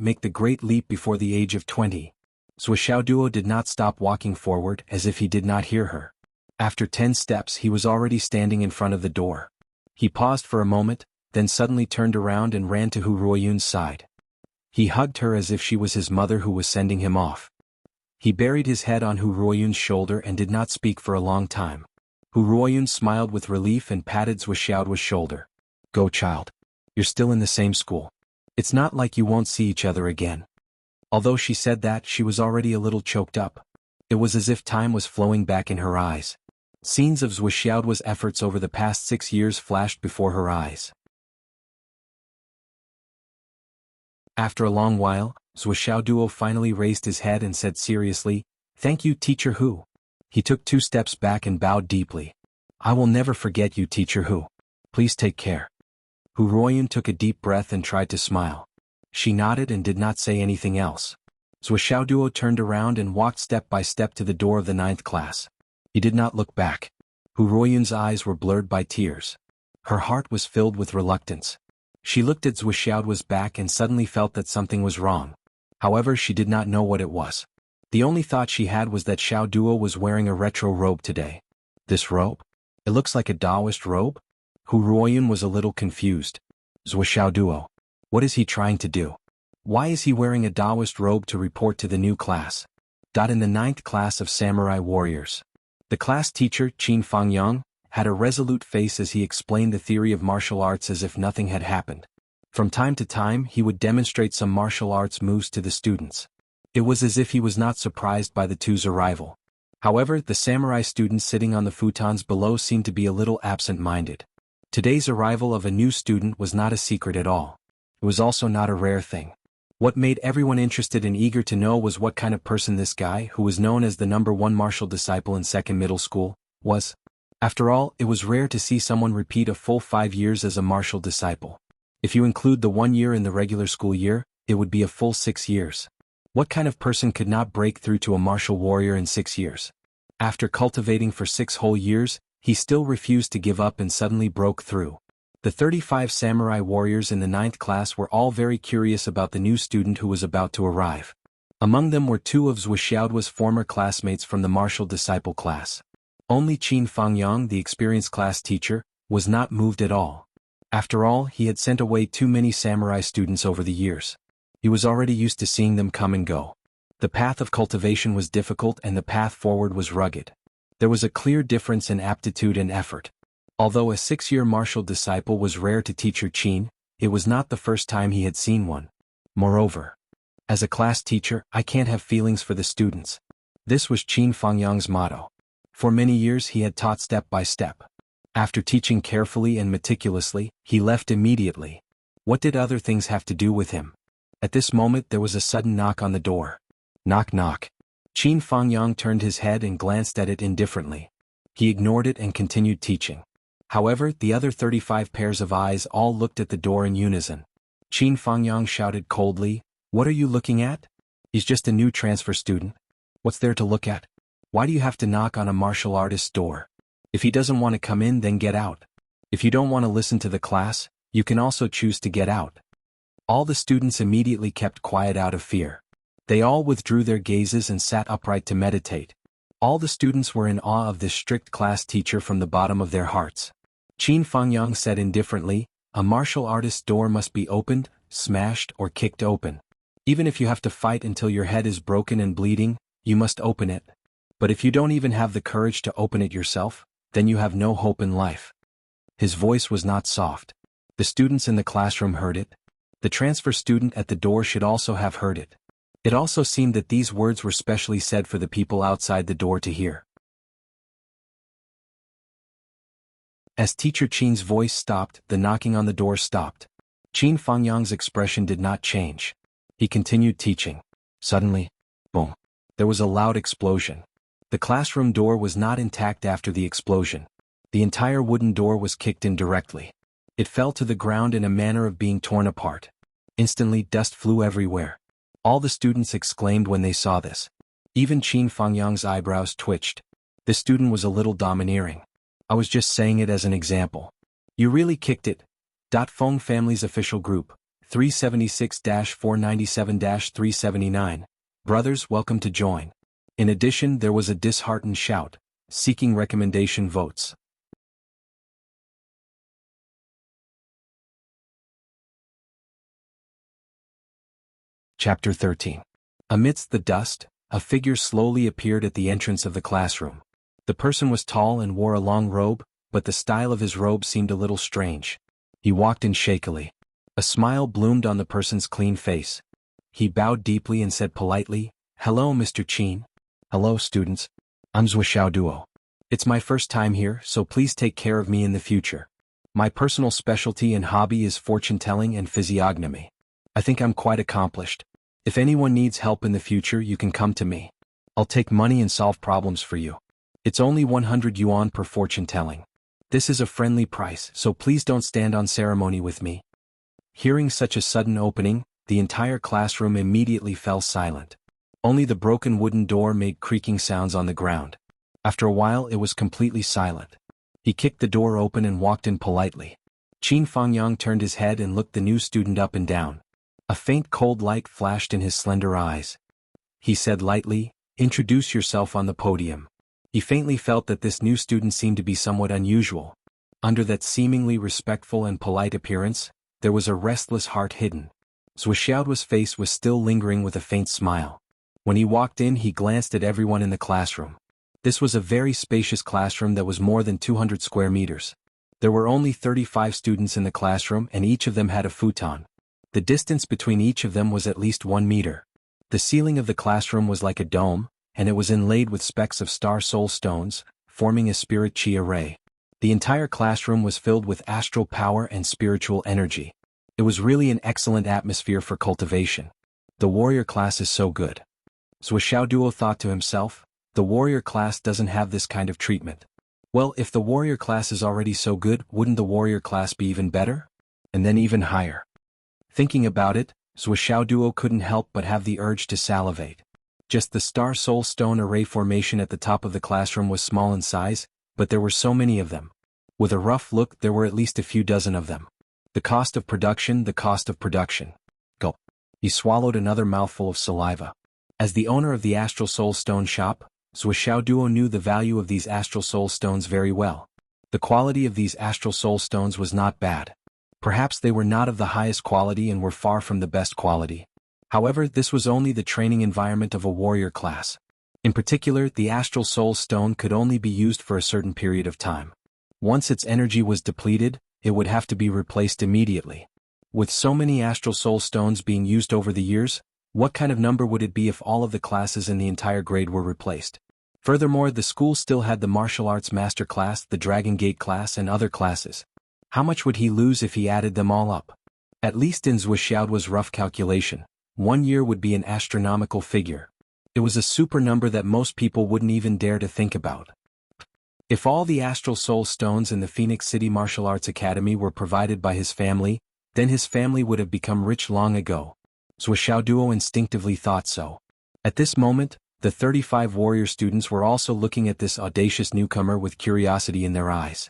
make the great leap before the age of 20. Zhou Xiaoduo did not stop walking forward as if he did not hear her. After 10 steps he was already standing in front of the door. He paused for a moment, then suddenly turned around and ran to Hu Ruoyun's side. He hugged her as if she was his mother who was sending him off. He buried his head on Hu Ruoyun's shoulder and did not speak for a long time. Hu Ruoyun smiled with relief and patted Zhuxiaoduo's shoulder. Go, child. You're still in the same school. It's not like you won't see each other again. Although she said that, she was already a little choked up. It was as if time was flowing back in her eyes. Scenes of Zhuxiaoduo's efforts over the past 6 years flashed before her eyes. After a long while, Zhuxiaoduo finally raised his head and said seriously, "Thank you, Teacher Hu." He took 2 steps back and bowed deeply. "I will never forget you, Teacher Hu. Please take care." Hu Ruoyun took a deep breath and tried to smile. She nodded and did not say anything else. Zhuxiaoduo turned around and walked step by step to the door of the 9th class. He did not look back. Hu Ruoyun's eyes were blurred by tears. Her heart was filled with reluctance. She looked at Zhuxiaoduo's back and suddenly felt that something was wrong. However, she did not know what it was. The only thought she had was that Xiao Duo was wearing a retro robe today. This robe? It looks like a Taoist robe? Hu Ruoyun was a little confused. Zhuxiaoduo. What is he trying to do? Why is he wearing a Taoist robe to report to the new class? In the 9th class of samurai warriors. The class teacher, Qin Fangyang, had a resolute face as he explained the theory of martial arts as if nothing had happened. From time to time he would demonstrate some martial arts moves to the students. It was as if he was not surprised by the two's arrival. However, the samurai students sitting on the futons below seemed to be a little absent-minded. Today's arrival of a new student was not a secret at all. It was also not a rare thing. What made everyone interested and eager to know was what kind of person this guy, who was known as the #1 martial disciple in 2nd middle school, was. After all, it was rare to see someone repeat a full 5 years as a martial disciple. If you include the 1 year in the regular school year, it would be a full 6 years. What kind of person could not break through to a martial warrior in 6 years? After cultivating for 6 whole years, he still refused to give up and suddenly broke through. The 35 samurai warriors in the 9th class were all very curious about the new student who was about to arrive. Among them were 2 of Zhuxiaoduo's former classmates from the martial disciple class. Only Qin Fangyang, the experienced class teacher, was not moved at all. After all, he had sent away too many samurai students over the years. He was already used to seeing them come and go. The path of cultivation was difficult and the path forward was rugged. There was a clear difference in aptitude and effort. Although a 6-year martial disciple was rare to teacher Qin, it was not the first time he had seen one. Moreover, as a class teacher, I can't have feelings for the students. This was Qin Fangyang's motto. For many years he had taught step by step. After teaching carefully and meticulously, he left immediately. What did other things have to do with him? At this moment there was a sudden knock on the door. Knock knock. Qin Fangyang turned his head and glanced at it indifferently. He ignored it and continued teaching. However, the other 35 pairs of eyes all looked at the door in unison. Qin Fangyang shouted coldly, "What are you looking at? He's just a new transfer student. What's there to look at? Why do you have to knock on a martial artist's door? If he doesn't want to come in, then get out. If you don't want to listen to the class, you can also choose to get out." All the students immediately kept quiet out of fear. They all withdrew their gazes and sat upright to meditate. All the students were in awe of this strict class teacher from the bottom of their hearts. Qin Fangyang said indifferently, "A martial artist's door must be opened, smashed, or kicked open. Even if you have to fight until your head is broken and bleeding, you must open it. But if you don't even have the courage to open it yourself, then you have no hope in life." His voice was not soft. The students in the classroom heard it. The transfer student at the door should also have heard it. It also seemed that these words were specially said for the people outside the door to hear. As teacher Qin's voice stopped, the knocking on the door stopped. Qin Fangyang's expression did not change. He continued teaching. Suddenly, boom, there was a loud explosion. The classroom door was not intact after the explosion. The entire wooden door was kicked in directly. It fell to the ground in a manner of being torn apart. Instantly, dust flew everywhere. All the students exclaimed when they saw this. Even Qin Fangyang's eyebrows twitched. This student was a little domineering. I was just saying it as an example. You really kicked it. Feng family's official group, 376-497-379. Brothers, welcome to join. In addition, there was a disheartened shout, seeking recommendation votes. Chapter 13. Amidst the dust, a figure slowly appeared at the entrance of the classroom. The person was tall and wore a long robe, but the style of his robe seemed a little strange. He walked in shakily. A smile bloomed on the person's clean face. He bowed deeply and said politely, "Hello, Mr. Qin." "Hello, students. I'm Zhuo Duo. It's my first time here, so please take care of me in the future. My personal specialty and hobby is fortune-telling and physiognomy. I think I'm quite accomplished. If anyone needs help in the future, you can come to me. I'll take money and solve problems for you. It's only 100 yuan per fortune-telling. This is a friendly price, so please don't stand on ceremony with me." Hearing such a sudden opening, the entire classroom immediately fell silent. Only the broken wooden door made creaking sounds on the ground. After a while it was completely silent. He kicked the door open and walked in politely. Qin Fangyang turned his head and looked the new student up and down. A faint cold light flashed in his slender eyes. He said lightly, "Introduce yourself on the podium." He faintly felt that this new student seemed to be somewhat unusual. Under that seemingly respectful and polite appearance, there was a restless heart hidden. Zhuo's face was still lingering with a faint smile. When he walked in, he glanced at everyone in the classroom. This was a very spacious classroom that was more than 200 square meters. There were only 35 students in the classroom and each of them had a futon. The distance between each of them was at least 1 meter. The ceiling of the classroom was like a dome, and it was inlaid with specks of star soul stones, forming a spirit chi array. The entire classroom was filled with astral power and spiritual energy. It was really an excellent atmosphere for cultivation. The warrior class is so good. Zhuo Duo thought to himself, the warrior class doesn't have this kind of treatment. Well, if the warrior class is already so good, wouldn't the warrior class be even better? And then even higher. Thinking about it, Zhuo Duo couldn't help but have the urge to salivate. Just the star soul stone array formation at the top of the classroom was small in size, but there were so many of them. With a rough look, there were at least a few dozen of them. The cost of production. Gulp. He swallowed another mouthful of saliva. As the owner of the Astral Soul Stone shop, Zhuo Duo knew the value of these Astral Soul Stones very well. The quality of these Astral Soul Stones was not bad. Perhaps they were not of the highest quality and were far from the best quality. However, this was only the training environment of a warrior class. In particular, the Astral Soul Stone could only be used for a certain period of time. Once its energy was depleted, it would have to be replaced immediately. With so many Astral Soul Stones being used over the years, what kind of number would it be if all of the classes in the entire grade were replaced? Furthermore, the school still had the martial arts master class, the Dragon Gate class and other classes. How much would he lose if he added them all up? At least in Zhuo's rough calculation, 1 year would be an astronomical figure. It was a super number that most people wouldn't even dare to think about. If all the Astral Soul Stones in the Phoenix City Martial Arts Academy were provided by his family, then his family would have become rich long ago. Zhuo Duo instinctively thought so. At this moment, the 35 warrior students were also looking at this audacious newcomer with curiosity in their eyes.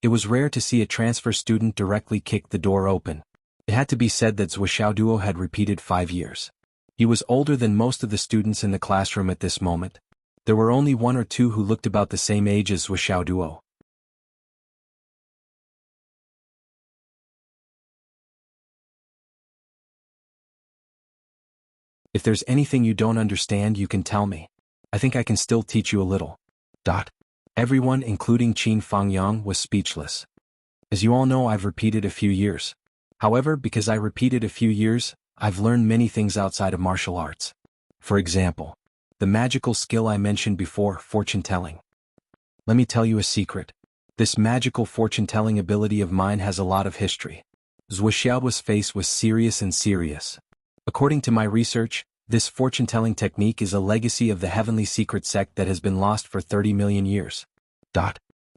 It was rare to see a transfer student directly kick the door open. It had to be said that Zhuo Duo had repeated 5 years. He was older than most of the students in the classroom at this moment. There were only 1 or 2 who looked about the same age as Zhuo Duo. "If there's anything you don't understand, you can tell me. I think I can still teach you a little." Everyone, including Qin Fangyang, was speechless. As you all know, I've repeated a few years. However, because I repeated a few years, I've learned many things outside of martial arts. For example, the magical skill I mentioned before, fortune-telling. Let me tell you a secret. This magical fortune-telling ability of mine has a lot of history. Zhuo's face was serious. According to my research, this fortune-telling technique is a legacy of the heavenly secret sect that has been lost for 30 million years.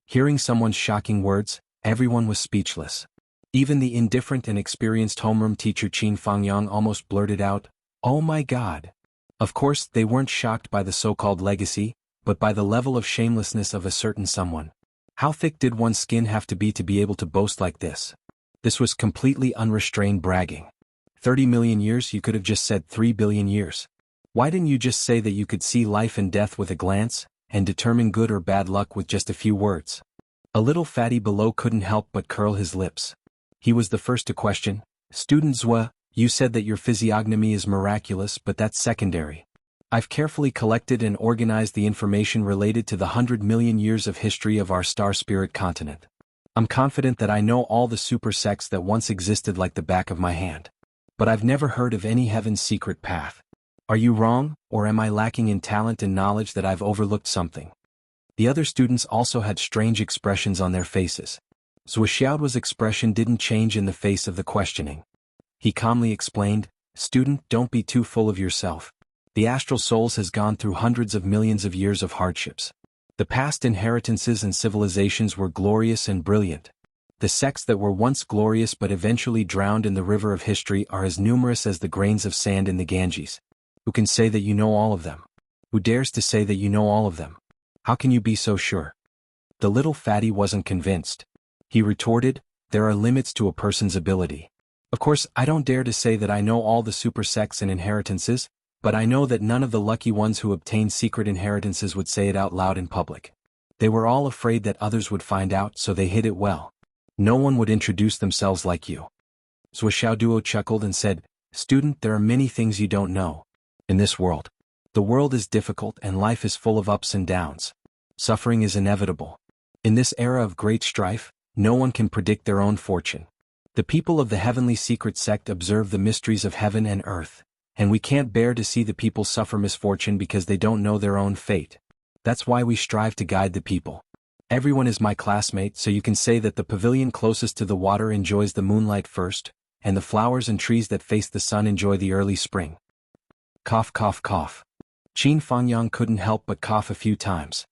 Hearing someone's shocking words, everyone was speechless. Even the indifferent and experienced homeroom teacher Qin Fangyang almost blurted out, "Oh my God!" Of course, they weren't shocked by the so-called legacy, but by the level of shamelessness of a certain someone. How thick did one's skin have to be able to boast like this? This was completely unrestrained bragging. 30 million years, you could have just said 3 billion years. Why didn't you just say that you could see life and death with a glance, and determine good or bad luck with just a few words? A little fatty below couldn't help but curl his lips. He was the first to question, "Student Zhua, You said that your physiognomy is miraculous, but that's secondary. I've carefully collected and organized the information related to the 100 million years of history of our star-spirit continent. I'm confident that I know all the super sects that once existed like the back of my hand. But I've never heard of any heaven's secret path. Are you wrong, or am I lacking in talent and knowledge that I've overlooked something? The other students also had strange expressions on their faces. Zhuoxiaoduo's expression didn't change in the face of the questioning. He calmly explained, "Student, don't be too full of yourself. The astral souls has gone through hundreds of millions of years of hardships. The past inheritances and civilizations were glorious and brilliant. The sects that were once glorious but eventually drowned in the river of history are as numerous as the grains of sand in the Ganges. Who can say that you know all of them? Who dares to say that you know all of them? How can you be so sure?" The little fatty wasn't convinced. He retorted, "There are limits to a person's ability. Of course, I don't dare to say that I know all the super sects and inheritances, but I know that none of the lucky ones who obtained secret inheritances would say it out loud in public. They were all afraid that others would find out, so they hid it well. No one would introduce themselves like you." Zhuoxiaoduo chuckled and said, "Student, there are many things you don't know. In this world, the world is difficult and life is full of ups and downs. Suffering is inevitable. In this era of great strife, no one can predict their own fortune. The people of the heavenly secret sect observe the mysteries of heaven and earth, and we can't bear to see the people suffer misfortune because they don't know their own fate. That's why we strive to guide the people. Everyone is my classmate, so you can say that the pavilion closest to the water enjoys the moonlight first, and the flowers and trees that face the sun enjoy the early spring." Cough, cough, cough. Qin Fangyang couldn't help but cough a few times.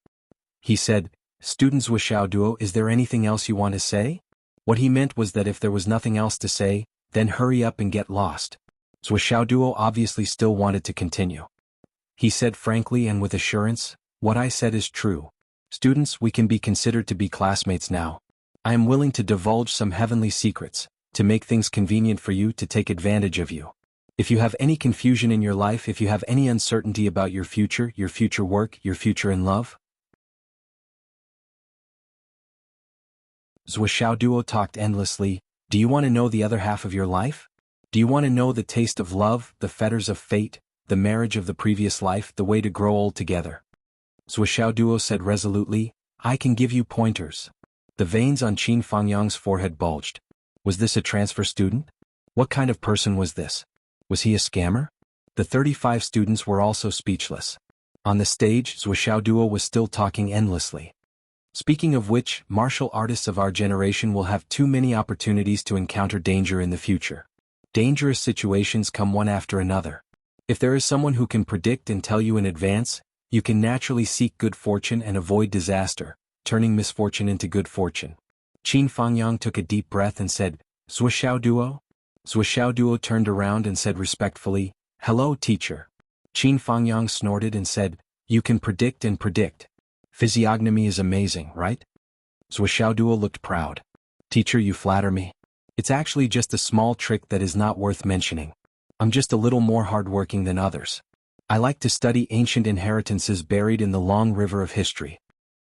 He said, "Student Zhuoxiaoduo, is there anything else you want to say?" What he meant was that if there was nothing else to say, then hurry up and get lost. Zhuoxiaoduo obviously still wanted to continue. He said frankly and with assurance, "What I said is true. Students, we can be considered to be classmates now. I am willing to divulge some heavenly secrets, to make things convenient for you, to take advantage of you. If you have any confusion in your life, if you have any uncertainty about your future work, your future in love." Zhuoxiaoduo talked endlessly. "Do you want to know the other half of your life? Do you want to know the taste of love, the fetters of fate, the marriage of the previous life, the way to grow old together?" Zhuoxiaoduo said resolutely, "I can give you pointers." The veins on Qin Fangyang's forehead bulged. Was this a transfer student? What kind of person was this? Was he a scammer? The 35 students were also speechless. On the stage, Zhuoxiaoduo was still talking endlessly. "Speaking of which, martial artists of our generation will have too many opportunities to encounter danger in the future. Dangerous situations come one after another. If there is someone who can predict and tell you in advance, you can naturally seek good fortune and avoid disaster, turning misfortune into good fortune." Qin Fangyang took a deep breath and said, "Zhuoxiaoduo?" Zhuoxiaoduo turned around and said respectfully, "Hello, teacher." Qin Fangyang snorted and said, "You can predict and predict. Physiognomy is amazing, right?" Zhuoxiaoduo looked proud. "Teacher, you flatter me. It's actually just a small trick that is not worth mentioning. I'm just a little more hardworking than others. I like to study ancient inheritances buried in the long river of history."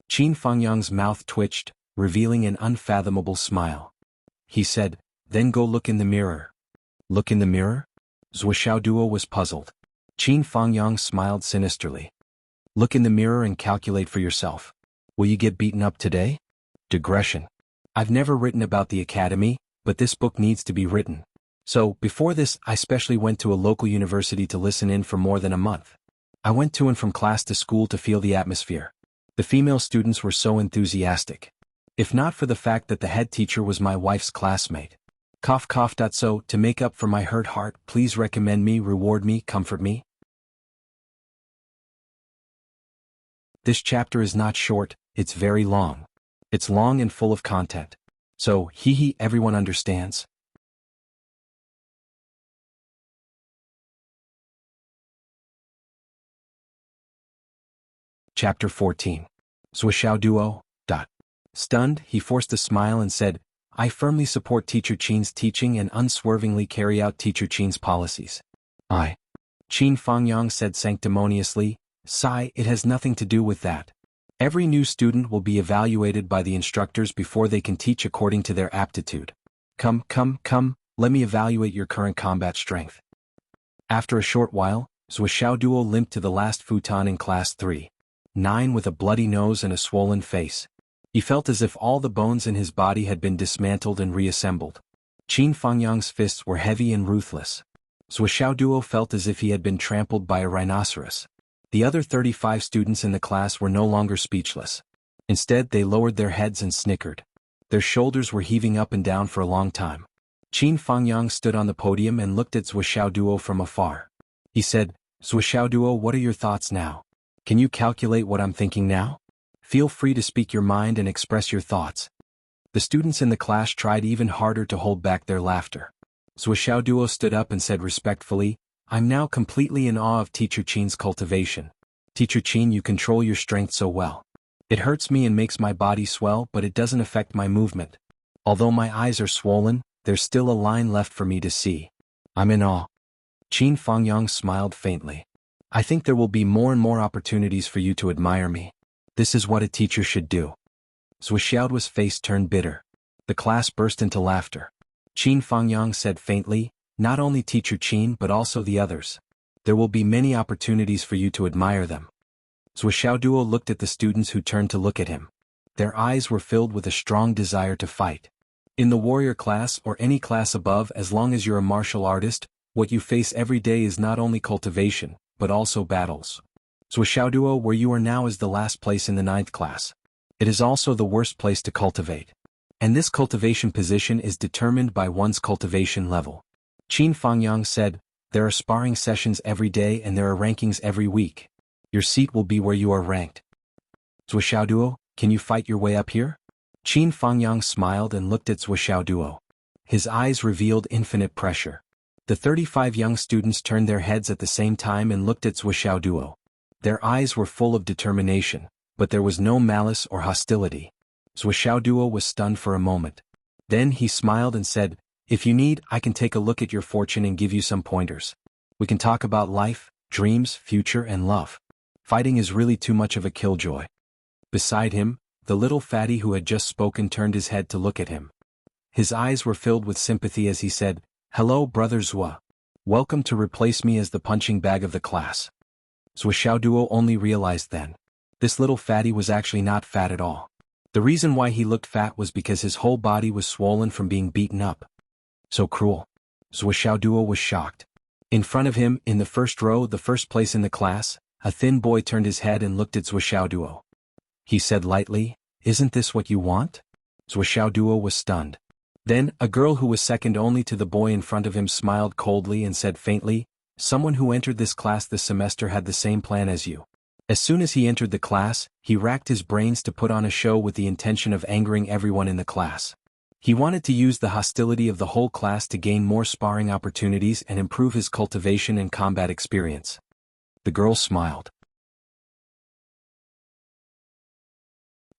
Qin Fangyang's mouth twitched, revealing an unfathomable smile. He said, "Then go look in the mirror." "Look in the mirror?" Zhuoxiaoduo was puzzled. Qin Fangyang smiled sinisterly. "Look in the mirror and calculate for yourself. Will you get beaten up today?" Digression. I've never written about the academy, but this book needs to be written. So, before this, I specially went to a local university to listen in for more than a month. I went to and from class to school to feel the atmosphere. The female students were so enthusiastic. If not for the fact that the head teacher was my wife's classmate. Cough, cough. So, to make up for my hurt heart, please recommend me, reward me, comfort me. This chapter is not short, it's very long. It's long and full of content. So, everyone understands. Chapter 14. Zhuoxiaoduo. Stunned, he forced a smile and said, "I firmly support Teacher Qin's teaching and unswervingly carry out Teacher Qin's policies." Qin Fangyang said sanctimoniously, "Sigh, it has nothing to do with that. Every new student will be evaluated by the instructors before they can teach according to their aptitude. Come, Let me evaluate your current combat strength. After a short while, Zhuo limped to the last futon in Class 3-9 with a bloody nose and a swollen face. He felt as if all the bones in his body had been dismantled and reassembled. Qin Fangyang's fists were heavy and ruthless. Zhuo felt as if he had been trampled by a rhinoceros. The other 35 students in the class were no longer speechless. Instead, they lowered their heads and snickered. Their shoulders were heaving up and down for a long time. Qin Fangyang stood on the podium and looked at Zhuo from afar. He said, Zhuo, what are your thoughts now? Can you calculate what I'm thinking now? Feel free to speak your mind and express your thoughts. The students in the class tried even harder to hold back their laughter. Zhuo stood up and said respectfully, I'm now completely in awe of Teacher Qin's cultivation. Teacher Qin, you control your strength so well. It hurts me and makes my body swell, but it doesn't affect my movement. Although my eyes are swollen, there's still a line left for me to see. I'm in awe. Qin Fangyang smiled faintly. I think there will be more and more opportunities for you to admire me. This is what a teacher should do. Zhuo's face turned bitter. The class burst into laughter. Qin Fangyang said faintly, not only Teacher Qin but also the others. There will be many opportunities for you to admire them. Zhuo looked at the students who turned to look at him. Their eyes were filled with a strong desire to fight. In the warrior class or any class above, as long as you're a martial artist, what you face every day is not only cultivation, but also battles. Zhuo, where you are now, is the last place in the 9th class. It is also the worst place to cultivate. And this cultivation position is determined by one's cultivation level. Qin Fangyang said, there are sparring sessions every day and there are rankings every week. Your seat will be where you are ranked. Zhuo, can you fight your way up here? Qin Fangyang smiled and looked at Zhuo. His eyes revealed infinite pressure. The 35 young students turned their heads at the same time and looked at Zhuo. Their eyes were full of determination, but there was no malice or hostility. Zhuo was stunned for a moment. Then he smiled and said, if you need, I can take a look at your fortune and give you some pointers. We can talk about life, dreams, future, and love. Fighting is really too much of a killjoy. Beside him, the little fatty who had just spoken turned his head to look at him. His eyes were filled with sympathy as he said, hello, Brother Zhuo. Welcome to replace me as the punching bag of the class. Zhuo only realized then. This little fatty was actually not fat at all. The reason why he looked fat was because his whole body was swollen from being beaten up. So cruel. Zhuo was shocked. In front of him, in the first row, the first place in the class, a thin boy turned his head and looked at Zhuo. He said lightly, isn't this what you want? Zhuo was stunned. Then, a girl who was second only to the boy in front of him smiled coldly and said faintly, someone who entered this class this semester had the same plan as you. As soon as he entered the class, he racked his brains to put on a show with the intention of angering everyone in the class. He wanted to use the hostility of the whole class to gain more sparring opportunities and improve his cultivation and combat experience. The girl smiled.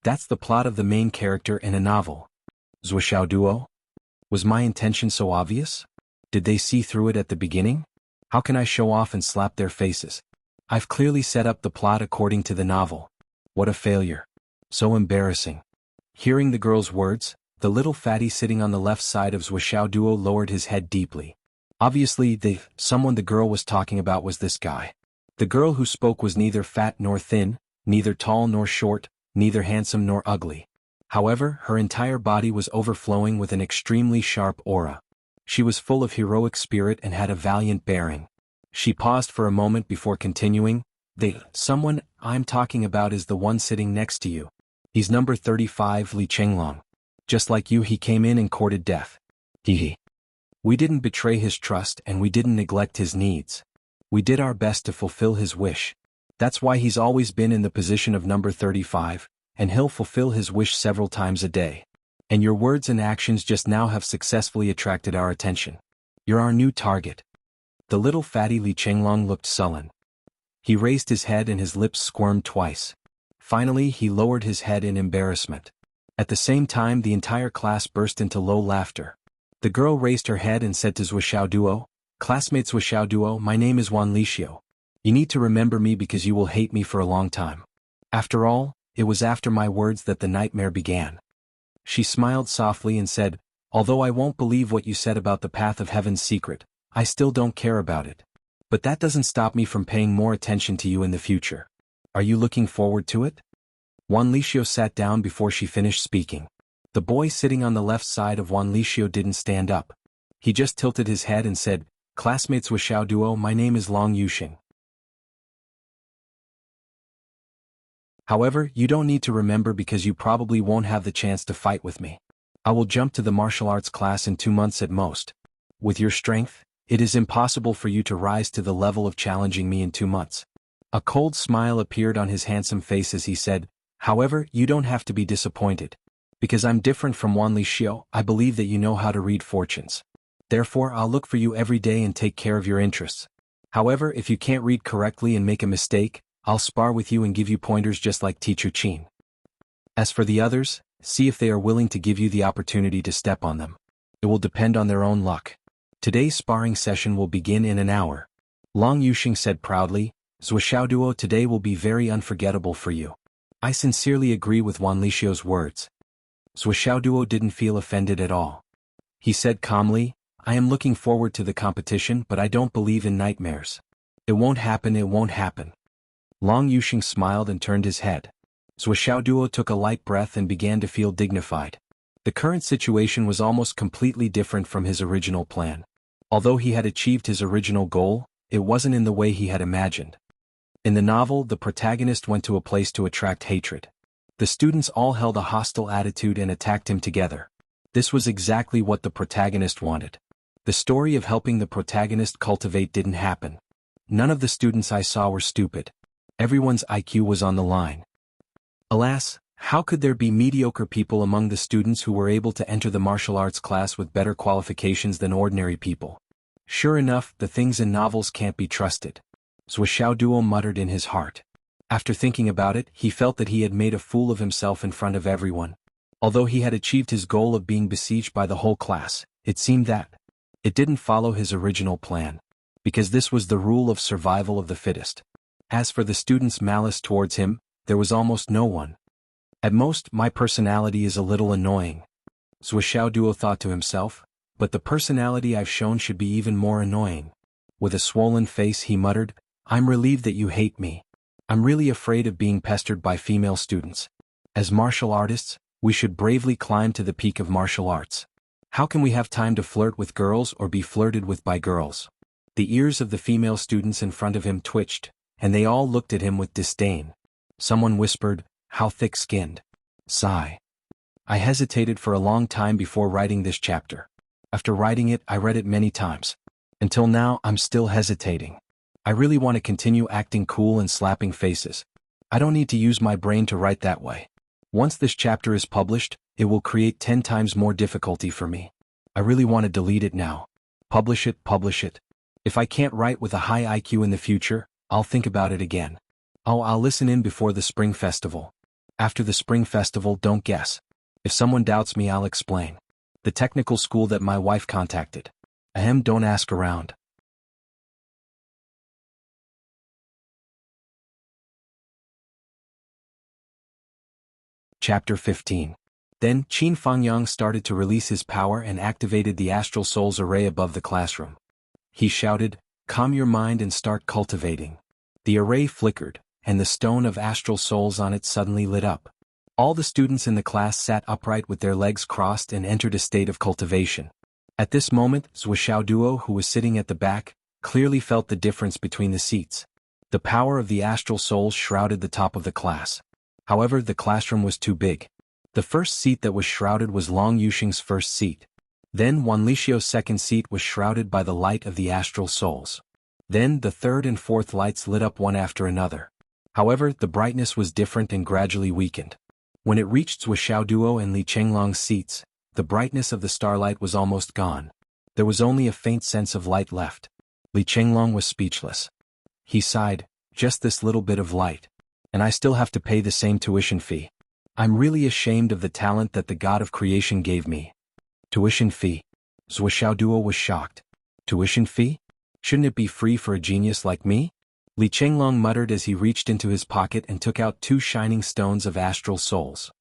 That's the plot of the main character in a novel. Zhuo? Was my intention so obvious? Did they see through it at the beginning? How can I show off and slap their faces? I've clearly set up the plot according to the novel. What a failure. So embarrassing. Hearing the girl's words, the little fatty sitting on the left side of Zhuo lowered his head deeply. Obviously, someone the girl was talking about was this guy. The girl who spoke was neither fat nor thin, neither tall nor short, neither handsome nor ugly. However, her entire body was overflowing with an extremely sharp aura. She was full of heroic spirit and had a valiant bearing. She paused for a moment before continuing, someone I'm talking about is the one sitting next to you. He's number 35, Li Chenglong. Just like you, he came in and courted death. We didn't betray his trust and we didn't neglect his needs. We did our best to fulfill his wish. That's why he's always been in the position of number 35, and he'll fulfill his wish several times a day. And your words and actions just now have successfully attracted our attention. You're our new target. The little fatty Li Chenglong looked sullen. He raised his head and his lips squirmed twice. Finally, he lowered his head in embarrassment. At the same time, the entire class burst into low laughter. The girl raised her head and said to Zhuo, classmate Zhuo, my name is Wan Lixio. You need to remember me because you will hate me for a long time. After all, it was after my words that the nightmare began. She smiled softly and said, Although I won't believe what you said about the path of heaven's secret, I still don't care about it. But that doesn't stop me from paying more attention to you in the future. Are you looking forward to it? Juan Licio sat down before she finished speaking. The boy sitting on the left side of Juan Licio didn't stand up. He just tilted his head and said, "Classmates Wuxiao Duo, my name is Long Yuxing. However, you don't need to remember because you probably won't have the chance to fight with me. I will jump to the martial arts class in 2 months at most. With your strength, it is impossible for you to rise to the level of challenging me in 2 months." A cold smile appeared on his handsome face as he said, "However, you don't have to be disappointed. Because I'm different from Wan Lixiao, I believe that you know how to read fortunes. Therefore I'll look for you every day and take care of your interests. However, if you can't read correctly and make a mistake, I'll spar with you and give you pointers just like Teacher Qin. As for the others, see if they are willing to give you the opportunity to step on them. It will depend on their own luck. Today's sparring session will begin in an hour." Long Yuxing said proudly, "Zuoxiao Duo, today will be very unforgettable for you." I sincerely agree with Wan Lixio's words. Zuoxiao Duo didn't feel offended at all. He said calmly, "I am looking forward to the competition, but I don't believe in nightmares. It won't happen, it won't happen." Long Yuxing smiled and turned his head. Zuoxiao Duo took a light breath and began to feel dignified. The current situation was almost completely different from his original plan. Although he had achieved his original goal, it wasn't in the way he had imagined. In the novel, the protagonist went to a place to attract hatred. The students all held a hostile attitude and attacked him together. This was exactly what the protagonist wanted. The story of helping the protagonist cultivate didn't happen. None of the students I saw were stupid. Everyone's IQ was on the line. Alas, how could there be mediocre people among the students who were able to enter the martial arts class with better qualifications than ordinary people? Sure enough, the things in novels can't be trusted. Zuoxiao Duo muttered in his heart. After thinking about it, he felt that he had made a fool of himself in front of everyone. Although he had achieved his goal of being besieged by the whole class, it seemed that it didn't follow his original plan. Because this was the rule of survival of the fittest. As for the students' malice towards him, there was almost no one. At most, my personality is a little annoying, Zuoxiao Duo thought to himself, but the personality I've shown should be even more annoying. With a swollen face he muttered, "I'm relieved that you hate me. I'm really afraid of being pestered by female students. As martial artists, we should bravely climb to the peak of martial arts. How can we have time to flirt with girls or be flirted with by girls?" The ears of the female students in front of him twitched, and they all looked at him with disdain. Someone whispered, "How thick-skinned." Sigh. I hesitated for a long time before writing this chapter. After writing it, I read it many times. Until now, I'm still hesitating. I really want to continue acting cool and slapping faces. I don't need to use my brain to write that way. Once this chapter is published, it will create 10 times more difficulty for me. I really want to delete it now. Publish it, publish it. If I can't write with a high IQ in the future, I'll think about it again. Oh, I'll listen in before the Spring Festival. After the Spring Festival, don't guess. If someone doubts me, I'll explain. The technical school that my wife contacted. Ahem, don't ask around. Chapter 15. Then, Qin Fangyang started to release his power and activated the Astral Souls array above the classroom. He shouted, "Calm your mind and start cultivating." The array flickered, and the stone of Astral Souls on it suddenly lit up. All the students in the class sat upright with their legs crossed and entered a state of cultivation. At this moment, Zuoxiao Duo, who was sitting at the back, clearly felt the difference between the seats. The power of the Astral Souls shrouded the top of the class. However, the classroom was too big. The first seat that was shrouded was Long Yuxing's first seat. Then Wan Lixio's second seat was shrouded by the light of the Astral Souls. Then the third and fourth lights lit up one after another. However, the brightness was different and gradually weakened. When it reached Zuoxiao Duo and Li Chenglong's seats, the brightness of the starlight was almost gone. There was only a faint sense of light left. Li Chenglong was speechless. He sighed, "Just this little bit of light. And I still have to pay the same tuition fee. I'm really ashamed of the talent that the God of creation gave me." Tuition fee? Zuoxiao Duo was shocked. Tuition fee? Shouldn't it be free for a genius like me? Li Chenglong muttered as he reached into his pocket and took out 2 shining stones of Astral Souls.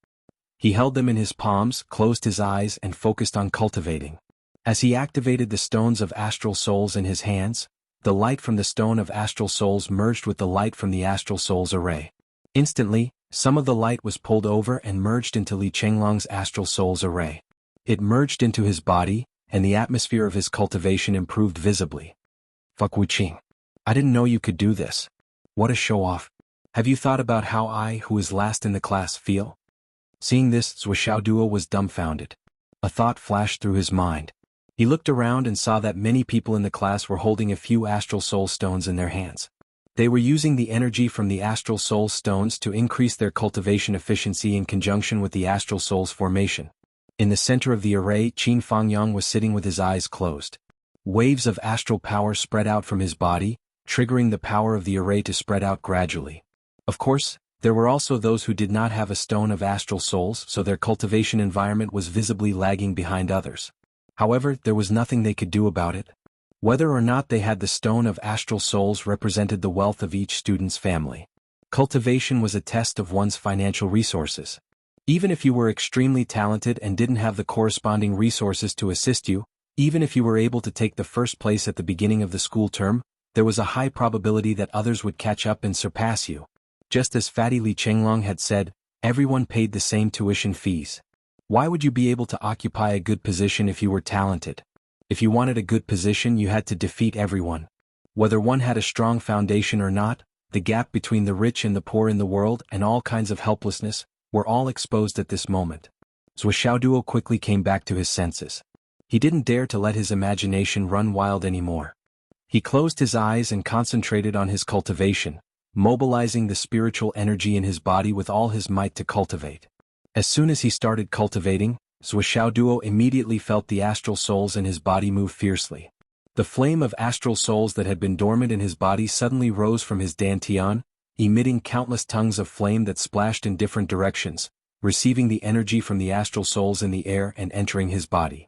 He held them in his palms, closed his eyes, and focused on cultivating. As he activated the stones of astral souls in his hands, the light from the stone of astral souls merged with the light from the astral souls array. Instantly, some of the light was pulled over and merged into Li Chenglong's astral souls array. It merged into his body, and the atmosphere of his cultivation improved visibly. Fuck Wuqing. I didn't know you could do this. What a show-off. Have you thought about how I, who is last in the class, feel? Seeing this, Zhuoxiaoduo was dumbfounded. A thought flashed through his mind. He looked around and saw that many people in the class were holding a few astral soul stones in their hands. They were using the energy from the astral soul stones to increase their cultivation efficiency in conjunction with the astral soul's formation. In the center of the array, Qin Fangyang was sitting with his eyes closed. Waves of astral power spread out from his body, triggering the power of the array to spread out gradually. Of course, there were also those who did not have a stone of astral souls, so their cultivation environment was visibly lagging behind others. However, there was nothing they could do about it. Whether or not they had the stone of astral souls represented the wealth of each student's family. Cultivation was a test of one's financial resources. Even if you were extremely talented and didn't have the corresponding resources to assist you, even if you were able to take the first place at the beginning of the school term, there was a high probability that others would catch up and surpass you. Just as Fatty Li Chenglong had said, everyone paid the same tuition fees. Why would you be able to occupy a good position if you were talented? If you wanted a good position, you had to defeat everyone. Whether one had a strong foundation or not, the gap between the rich and the poor in the world and all kinds of helplessness were all exposed at this moment. Zhuoxiaoduo quickly came back to his senses. He didn't dare to let his imagination run wild anymore. He closed his eyes and concentrated on his cultivation, mobilizing the spiritual energy in his body with all his might to cultivate. As soon as he started cultivating, Zhuoxiaoduo immediately felt the astral souls in his body move fiercely. The flame of astral souls that had been dormant in his body suddenly rose from his dantian, emitting countless tongues of flame that splashed in different directions, receiving the energy from the astral souls in the air and entering his body.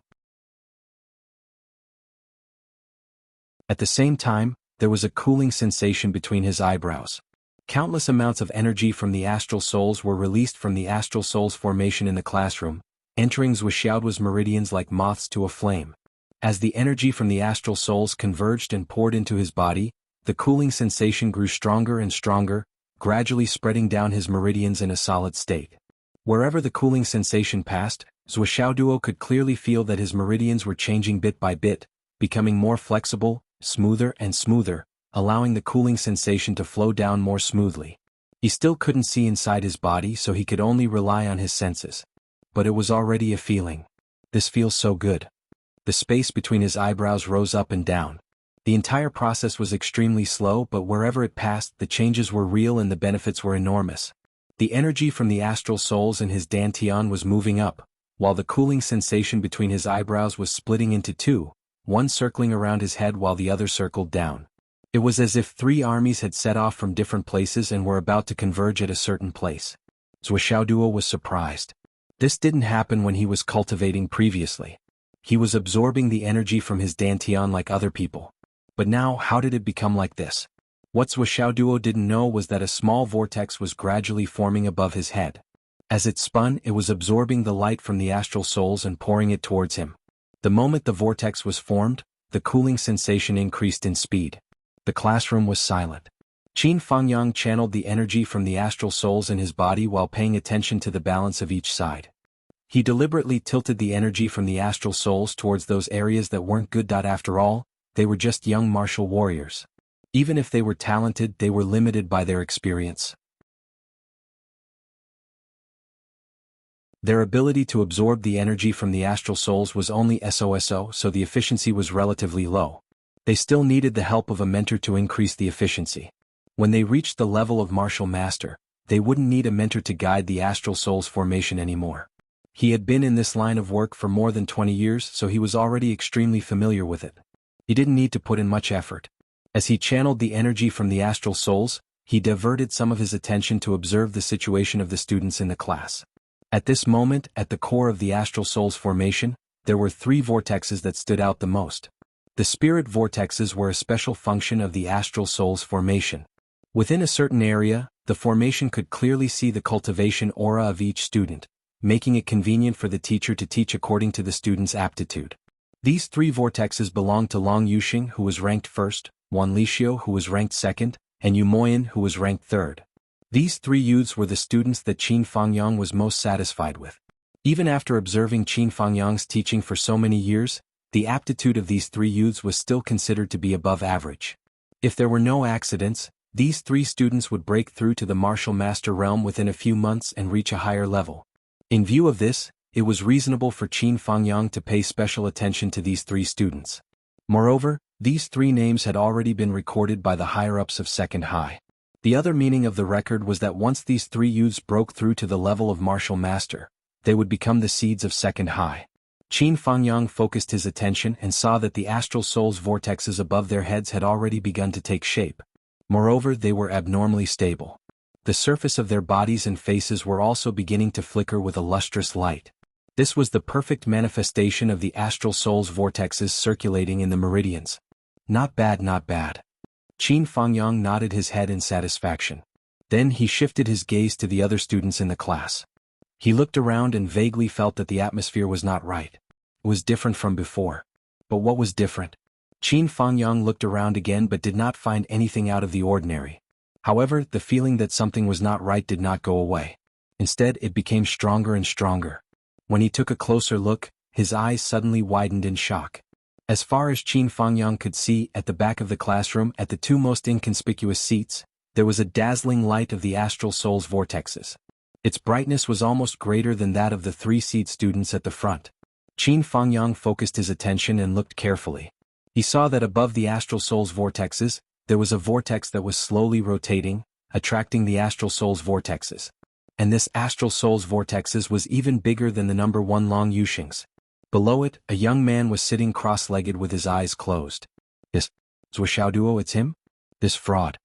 At the same time, there was a cooling sensation between his eyebrows. Countless amounts of energy from the astral souls were released from the astral souls formation in the classroom, entering Zhuoxiaoduo's meridians like moths to a flame. As the energy from the astral souls converged and poured into his body, the cooling sensation grew stronger and stronger, gradually spreading down his meridians in a solid state. Wherever the cooling sensation passed, Zhuoxiaoduo could clearly feel that his meridians were changing bit by bit, becoming more flexible, smoother and smoother, allowing the cooling sensation to flow down more smoothly. He still couldn't see inside his body, so he could only rely on his senses. But it was already a feeling. This feels so good. The space between his eyebrows rose up and down. The entire process was extremely slow, but wherever it passed, the changes were real and the benefits were enormous. The energy from the astral souls in his dantian was moving up, while the cooling sensation between his eyebrows was splitting into two, one circling around his head while the other circled down. It was as if three armies had set off from different places and were about to converge at a certain place. Zhuoxiaoduo was surprised. This didn't happen when he was cultivating previously. He was absorbing the energy from his dantian like other people. But now, how did it become like this? What Zhuoxiaoduo didn't know was that a small vortex was gradually forming above his head. As it spun, it was absorbing the light from the astral souls and pouring it towards him. The moment the vortex was formed, the cooling sensation increased in speed. The classroom was silent. Qin Fangyang channeled the energy from the astral souls in his body while paying attention to the balance of each side. He deliberately tilted the energy from the astral souls towards those areas that weren't good. After all, they were just young martial warriors. Even if they were talented, they were limited by their experience. Their ability to absorb the energy from the astral souls was only SOSO, so the efficiency was relatively low. They still needed the help of a mentor to increase the efficiency. When they reached the level of martial master, they wouldn't need a mentor to guide the astral soul's formation anymore. He had been in this line of work for more than 20 years, so he was already extremely familiar with it. He didn't need to put in much effort. As he channeled the energy from the astral souls, he diverted some of his attention to observe the situation of the students in the class. At this moment, at the core of the astral soul's formation, there were three vortexes that stood out the most. The spirit vortexes were a special function of the astral soul's formation. Within a certain area, the formation could clearly see the cultivation aura of each student, making it convenient for the teacher to teach according to the student's aptitude. These 3 vortexes belonged to Long Yuxing, who was ranked first, Wan Lixio, who was ranked second, and Yu Moyan, who was ranked third. These 3 youths were the students that Qin Fangyang was most satisfied with. Even after observing Qin Fangyang's teaching for so many years, the aptitude of these 3 youths was still considered to be above average. If there were no accidents, these 3 students would break through to the martial master realm within a few months and reach a higher level. In view of this, it was reasonable for Qin Fangyang to pay special attention to these 3 students. Moreover, these 3 names had already been recorded by the higher-ups of Second High. The other meaning of the record was that once these 3 youths broke through to the level of martial master, they would become the seeds of Second High. Qin Fangyang focused his attention and saw that the astral souls vortexes above their heads had already begun to take shape. Moreover, they were abnormally stable. The surface of their bodies and faces were also beginning to flicker with a lustrous light. This was the perfect manifestation of the astral souls vortexes circulating in the meridians. Not bad, not bad. Qin Fangyang nodded his head in satisfaction. Then he shifted his gaze to the other students in the class. He looked around and vaguely felt that the atmosphere was not right. It was different from before. But what was different? Qin Fangyang looked around again but did not find anything out of the ordinary. However, the feeling that something was not right did not go away. Instead, it became stronger and stronger. When he took a closer look, his eyes suddenly widened in shock. As far as Qin Fangyang could see, at the back of the classroom, at the 2 most inconspicuous seats, there was a dazzling light of the astral souls vortexes. Its brightness was almost greater than that of the 3 seat students at the front. Qin Fangyang focused his attention and looked carefully. He saw that above the astral souls vortexes, there was a vortex that was slowly rotating, attracting the astral souls vortexes. And this astral souls vortexes was even bigger than the number 1 Long Yuxing's. Below it, a young man was sitting cross-legged with his eyes closed. This Wuxia duo, it's him? This fraud.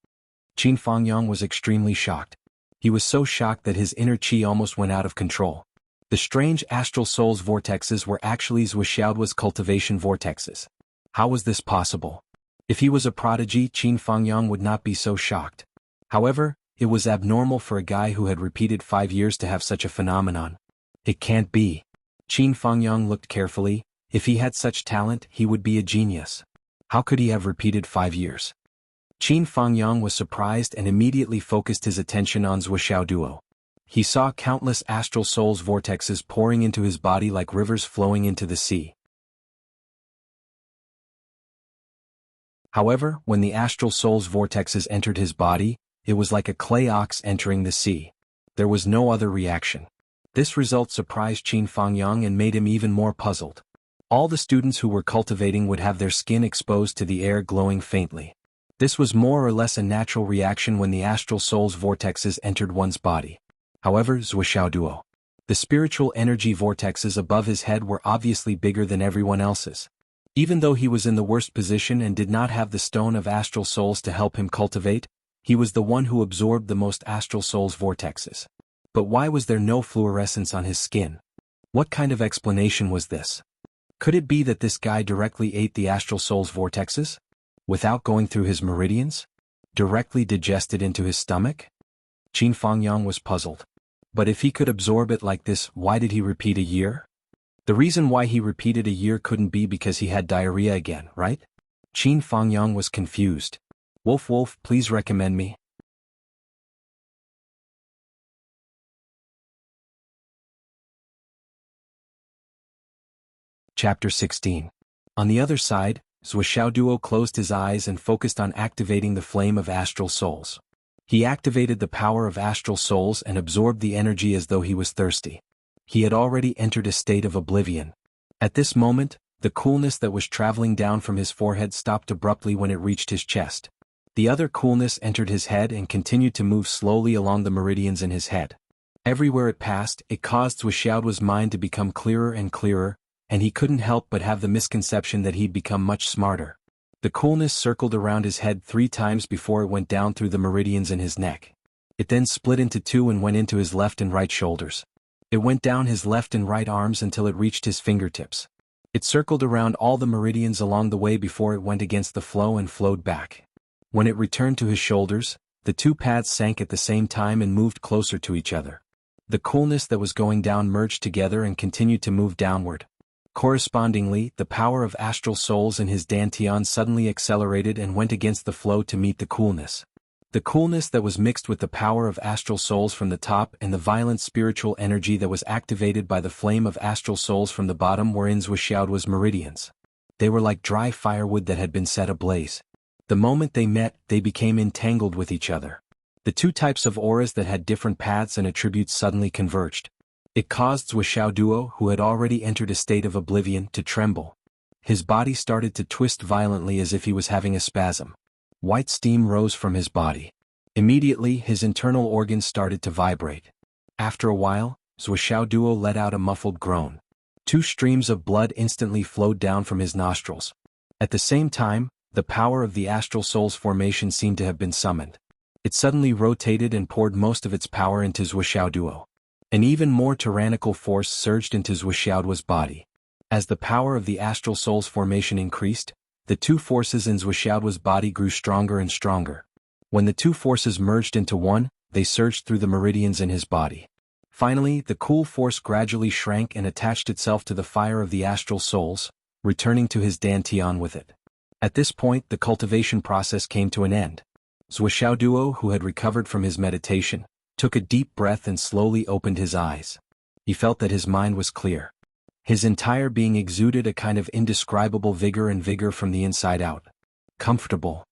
Qin Fangyang was extremely shocked. He was so shocked that his inner qi almost went out of control. The strange astral souls vortexes were actually Wuxiao's cultivation vortexes. How was this possible? If he was a prodigy, Qin Fangyang would not be so shocked. However, it was abnormal for a guy who had repeated 5 years to have such a phenomenon. It can't be. Qin Fangyang looked carefully. If he had such talent, he would be a genius. How could he have repeated 5 years? Qin Fangyang was surprised and immediately focused his attention on Wuxiao duo. He saw countless astral souls vortexes pouring into his body like rivers flowing into the sea. However, when the astral souls vortexes entered his body, it was like a clay ox entering the sea. There was no other reaction. This result surprised Qin Fangyang and made him even more puzzled. All the students who were cultivating would have their skin exposed to the air glowing faintly. This was more or less a natural reaction when the astral souls vortexes entered one's body. However, Wuxiao duo. The spiritual energy vortexes above his head were obviously bigger than everyone else's. Even though he was in the worst position and did not have the stone of astral souls to help him cultivate, he was the one who absorbed the most astral souls vortexes. But why was there no fluorescence on his skin? What kind of explanation was this? Could it be that this guy directly ate the astral souls vortexes? Without going through his meridians? Directly digested into his stomach? Qin Fangyang was puzzled. But if he could absorb it like this, why did he repeat a year? The reason why he repeated a year couldn't be because he had diarrhea again, right? Qin Fangyang was confused. Wolf, please recommend me. Chapter 16. On the other side, Wuxiao duo closed his eyes and focused on activating the flame of astral souls. He activated the power of astral souls and absorbed the energy as though he was thirsty. He had already entered a state of oblivion. At this moment, the coolness that was traveling down from his forehead stopped abruptly when it reached his chest. The other coolness entered his head and continued to move slowly along the meridians in his head. Everywhere it passed, it caused Wuxiao's mind to become clearer and clearer, and he couldn't help but have the misconception that he'd become much smarter. The coolness circled around his head 3 times before it went down through the meridians in his neck. It then split into 2 and went into his left and right shoulders. It went down his left and right arms until it reached his fingertips. It circled around all the meridians along the way before it went against the flow and flowed back. When it returned to his shoulders, the 2 paths sank at the same time and moved closer to each other. The coolness that was going down merged together and continued to move downward. Correspondingly, the power of astral souls in his dantian suddenly accelerated and went against the flow to meet the coolness. The coolness that was mixed with the power of astral souls from the top and the violent spiritual energy that was activated by the flame of astral souls from the bottom were in Zhuoxiaoduo's meridians. They were like dry firewood that had been set ablaze. The moment they met, they became entangled with each other. The two types of auras that had different paths and attributes suddenly converged. It caused Zhuoxiaoduo, who had already entered a state of oblivion, to tremble. His body started to twist violently as if he was having a spasm. White steam rose from his body. Immediately, his internal organs started to vibrate. After a while, Zhuoxiaoduo let out a muffled groan. 2 streams of blood instantly flowed down from his nostrils. At the same time, the power of the astral soul's formation seemed to have been summoned. It suddenly rotated and poured most of its power into Zhuoxiaoduo. An even more tyrannical force surged into Zhuoxiaoduo's body. As the power of the astral soul's formation increased, the two forces in Zhuoxiaoduo's body grew stronger and stronger. When the two forces merged into one, they surged through the meridians in his body. Finally, the cool force gradually shrank and attached itself to the fire of the astral souls, returning to his dantian with it. At this point, the cultivation process came to an end. Zhuoxiaoduo, who had recovered from his meditation, took a deep breath and slowly opened his eyes. He felt that his mind was clear. His entire being exuded a kind of indescribable vigor from the inside out. Comfortable,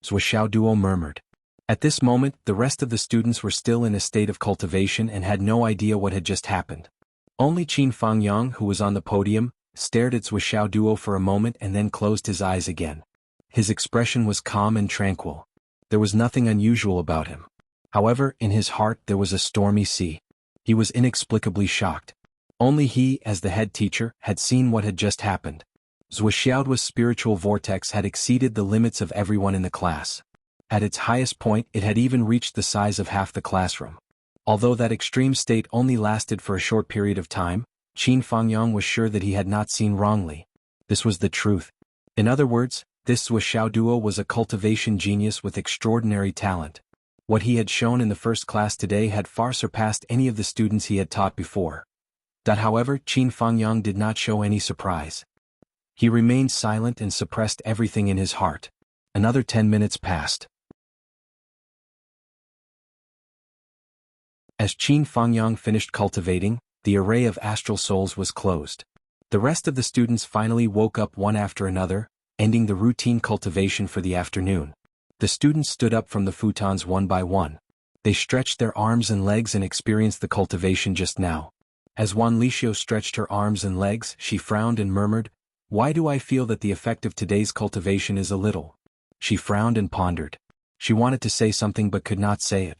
Zhuoxiaoduo murmured. At this moment, the rest of the students were still in a state of cultivation and had no idea what had just happened. Only Qin Fangyang, who was on the podium, stared at Zhuoxiaoduo for a moment and then closed his eyes again. His expression was calm and tranquil. There was nothing unusual about him. However, in his heart there was a stormy sea. He was inexplicably shocked. Only he, as the head teacher, had seen what had just happened. Zhuoxiaoduo's spiritual vortex had exceeded the limits of everyone in the class. At its highest point, it had even reached the size of half the classroom. Although that extreme state only lasted for a short period of time, Qin Fangyang was sure that he had not seen wrongly. This was the truth. In other words, this Zhuoxiaoduo was a cultivation genius with extraordinary talent. What he had shown in the first class today had far surpassed any of the students he had taught before. However, Qin Fangyang did not show any surprise. He remained silent and suppressed everything in his heart. Another 10 minutes passed. As Qin Fangyang finished cultivating, the array of astral souls was closed. The rest of the students finally woke up one after another, ending the routine cultivation for the afternoon. The students stood up from the futons one by one. They stretched their arms and legs and experienced the cultivation just now. As Wan Lixio stretched her arms and legs, she frowned and murmured, "Why do I feel that the effect of today's cultivation is a little?" She frowned and pondered. She wanted to say something but could not say it.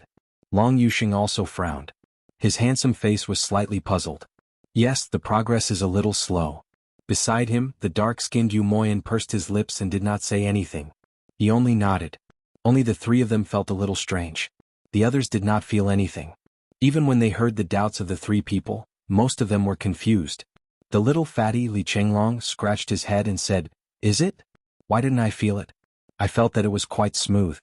Long Yuxing also frowned. His handsome face was slightly puzzled. Yes, the progress is a little slow. Beside him, the dark-skinned Yu Moyan pursed his lips and did not say anything. He only nodded. Only the 3 of them felt a little strange. The others did not feel anything. Even when they heard the doubts of the 3 people, most of them were confused. The little fatty Li Chenglong scratched his head and said, "Is it? Why didn't I feel it? I felt that it was quite smooth."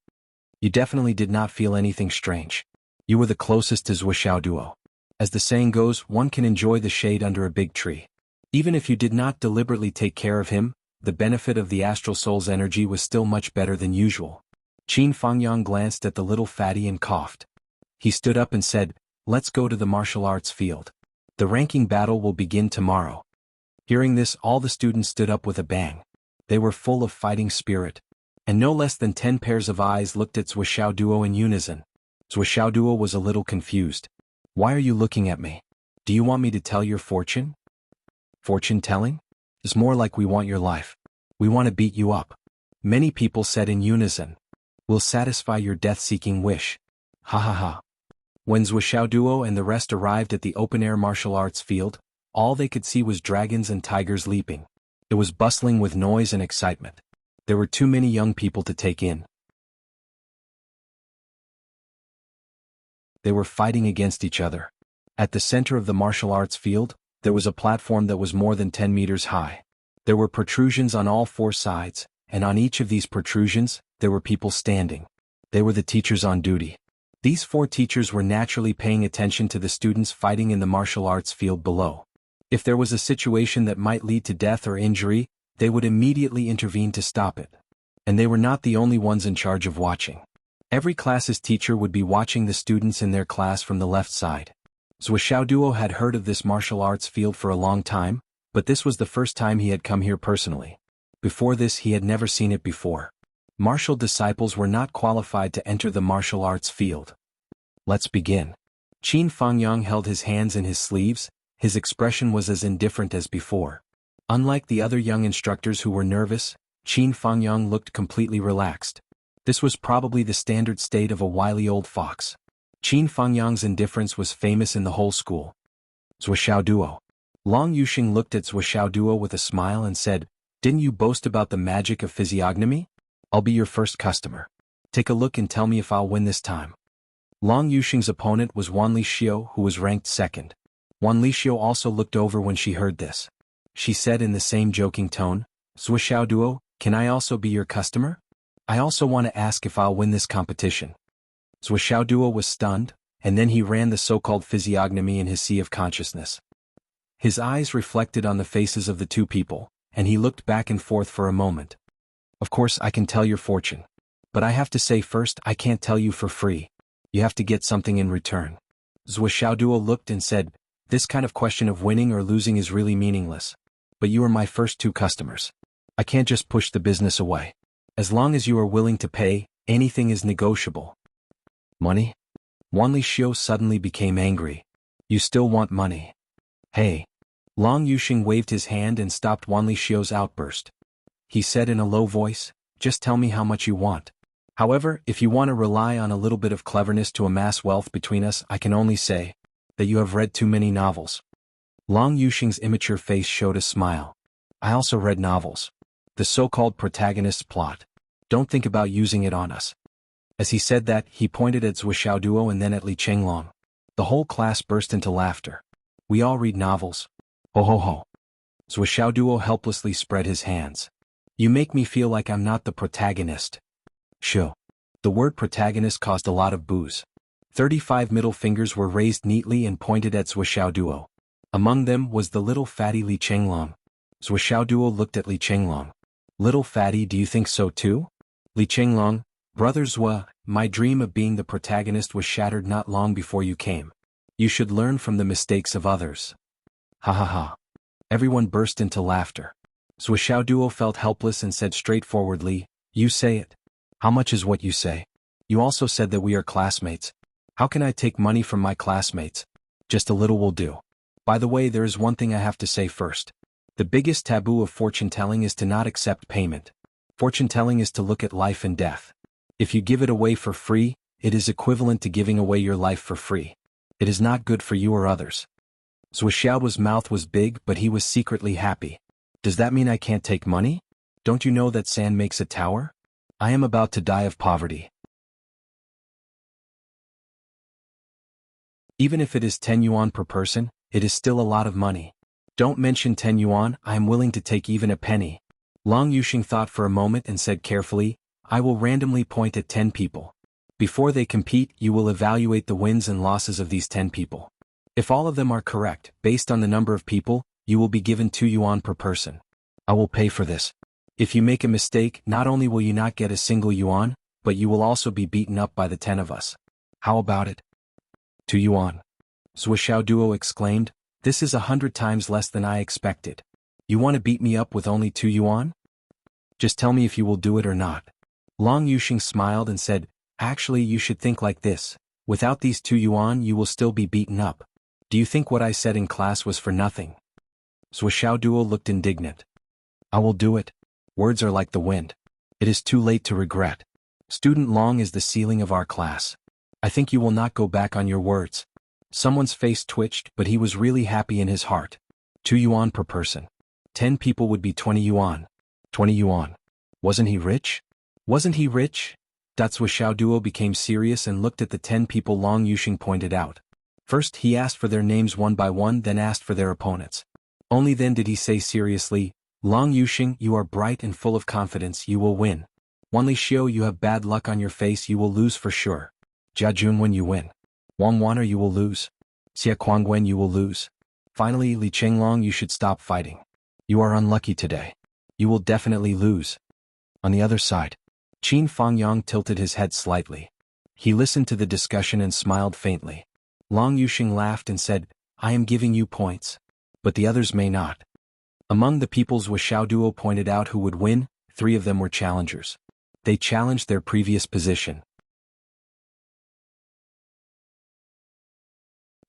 "You definitely did not feel anything strange. You were the closest to Zhuoxiaoduo. As the saying goes, one can enjoy the shade under a big tree. Even if you did not deliberately take care of him, the benefit of the astral soul's energy was still much better than usual." Qin Fangyang glanced at the little fatty and coughed. He stood up and said, "Let's go to the martial arts field. The ranking battle will begin tomorrow." Hearing this, all the students stood up with a bang. They were full of fighting spirit. And no less than 10 pairs of eyes looked at Zhuoxiaoduo in unison. Zhuoxiaoduo was a little confused. "Why are you looking at me? Do you want me to tell your fortune?" "Fortune-telling? It's more like we want your life. We want to beat you up." Many people said in unison. "We'll satisfy your death-seeking wish." Ha ha ha. When Zhuoxiaoduo and the rest arrived at the open-air martial arts field, all they could see was dragons and tigers leaping. It was bustling with noise and excitement. There were too many young people to take in. They were fighting against each other. At the center of the martial arts field, there was a platform that was more than 10 meters high. There were protrusions on all 4 sides, and on each of these protrusions, there were people standing. They were the teachers on duty. These 4 teachers were naturally paying attention to the students fighting in the martial arts field below. If there was a situation that might lead to death or injury, they would immediately intervene to stop it. And they were not the only ones in charge of watching. Every class's teacher would be watching the students in their class from the left side. Zhuoxiaoduo had heard of this martial arts field for a long time, but this was the first time he had come here personally. Before this he had never seen it before. Martial disciples were not qualified to enter the martial arts field. Let's begin. Qin Fangyang held his hands in his sleeves, his expression was as indifferent as before. Unlike the other young instructors who were nervous, Qin Fangyang looked completely relaxed. This was probably the standard state of a wily old fox. Qin Fangyang's indifference was famous in the whole school. Zhuoxiaoduo. Long Yuxing looked at Zhuoxiaoduo with a smile and said, "Didn't you boast about the magic of physiognomy? I'll be your first customer. Take a look and tell me if I'll win this time." Long Yuxing's opponent was Wan Lixio, who was ranked second. Wan Lixio also looked over when she heard this. She said in the same joking tone, "Zhuoxiaoduo, can I also be your customer? I also want to ask if I'll win this competition." Zhuoxiaoduo was stunned, and then he ran the so-called physiognomy in his sea of consciousness. His eyes reflected on the faces of the 2 people, and he looked back and forth for a moment. "Of course I can tell your fortune. But I have to say first I can't tell you for free. You have to get something in return." Zhuoxiaoduo looked and said, "This kind of question of winning or losing is really meaningless. But you are my first 2 customers. I can't just push the business away. As long as you are willing to pay, anything is negotiable." "Money?" Wan Lixio suddenly became angry. "You still want money? Hey!" Long Yuxing waved his hand and stopped Wan Lixio's outburst. He said in a low voice, "Just tell me how much you want. However, if you want to rely on a little bit of cleverness to amass wealth between us, I can only say that you have read too many novels." Long Yuxing's immature face showed a smile. "I also read novels. The so-called protagonist's plot. Don't think about using it on us." As he said that, he pointed at Zhuoxiaoduo and then at Li Chenglong. The whole class burst into laughter. "We all read novels. Ho ho ho." Zhuoxiaoduo helplessly spread his hands. "You make me feel like I'm not the protagonist." Sho. The word protagonist caused a lot of boos. 35 middle fingers were raised neatly and pointed at Zhuoxiaoduo. Among them was the little fatty Li Chenglong. Zhuoxiaoduo looked at Li Chenglong. "Little fatty, do you think so too?" Li Chenglong, "Brother Zhua, my dream of being the protagonist was shattered not long before you came. You should learn from the mistakes of others." Ha ha ha. Everyone burst into laughter. Zhuoxiaoduo felt helpless and said straightforwardly, "You say it. How much is what you say? You also said that we are classmates. How can I take money from my classmates? Just a little will do. By the way, there is one thing I have to say first. The biggest taboo of fortune-telling is to not accept payment. Fortune-telling is to look at life and death. If you give it away for free, it is equivalent to giving away your life for free. It is not good for you or others." Zhuoxiaoduo's mouth was big, but he was secretly happy. "Does that mean I can't take money? Don't you know that sand makes a tower? I am about to die of poverty." Even if it is 10 yuan per person, it is still a lot of money. "Don't mention 10 yuan, I am willing to take even a penny." Long Yuxing thought for a moment and said carefully, "I will randomly point at 10 people. Before they compete, you will evaluate the wins and losses of these 10 people. If all of them are correct, based on the number of people, you will be given 2 yuan per person. I will pay for this. If you make a mistake, not only will you not get a single yuan, but you will also be beaten up by the 10 of us. How about it?" 2 yuan. Zhuoxiaoduo exclaimed, "This is 100 times less than I expected. You want to beat me up with only 2 yuan? Just tell me if you will do it or not." Long Yuxing smiled and said, "Actually, you should think like this. Without these 2 yuan you will still be beaten up. Do you think what I said in class was for nothing?" Zhuoxiaoduo looked indignant. "I will do it. Words are like the wind. It is too late to regret. Student Long is the ceiling of our class. I think you will not go back on your words." Someone's face twitched, but he was really happy in his heart. 2 yuan per person. 10 people would be 20 yuan. 20 yuan. Wasn't he rich? Wasn't he rich? Zhuoxiaoduo became serious and looked at the 10 people Long Yuxing pointed out. First he asked for their names one by one, then asked for their opponents. Only then did he say seriously, "Long Yuxing, you are bright and full of confidence, you will win. Wan Lixio, you have bad luck on your face, you will lose for sure. Jia Junwen you win. Wang Waner you will lose. Xia Kuangwen you will lose. Finally, Li Qinglong you should stop fighting. You are unlucky today. You will definitely lose. On the other side, Qin Fangyang tilted his head slightly. He listened to the discussion and smiled faintly. Long Yuxing laughed and said, I am giving you points. But the others may not. Among the peoples Wuxiao Duo pointed out who would win, 3 of them were challengers. They challenged their previous position.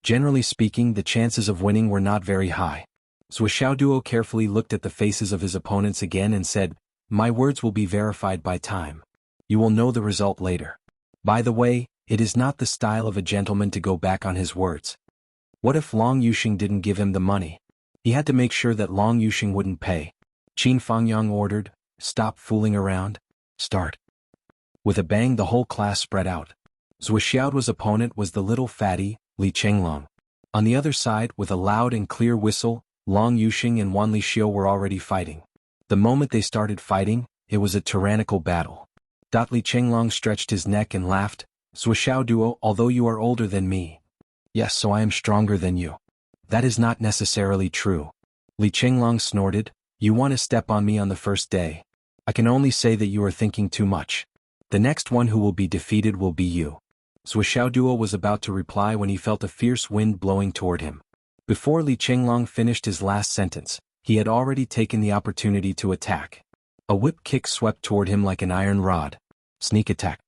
Generally speaking, the chances of winning were not very high. Wuxiao Duo carefully looked at the faces of his opponents again and said, My words will be verified by time. You will know the result later. By the way, it is not the style of a gentleman to go back on his words. What if Long Yuxing didn't give him the money? He had to make sure that Long Yuxing wouldn't pay. Qin Fangyang ordered, Stop fooling around. Start. With a bang the whole class spread out. Wuxiao's opponent was the little fatty, Li Qinglong. On the other side, with a loud and clear whistle, Long Yuxing and Wan Lixio were already fighting. The moment they started fighting, it was a tyrannical battle. Li Qinglong stretched his neck and laughed, Wuxiao Duo, although you are older than me. Yes, so I am stronger than you. That is not necessarily true. Li Qinglong snorted, You want to step on me on the first day. I can only say that you are thinking too much. The next one who will be defeated will be you. Wuxiao Duo was about to reply when he felt a fierce wind blowing toward him. Before Li Qinglong finished his last sentence, he had already taken the opportunity to attack. A whip kick swept toward him like an iron rod. Sneak attack.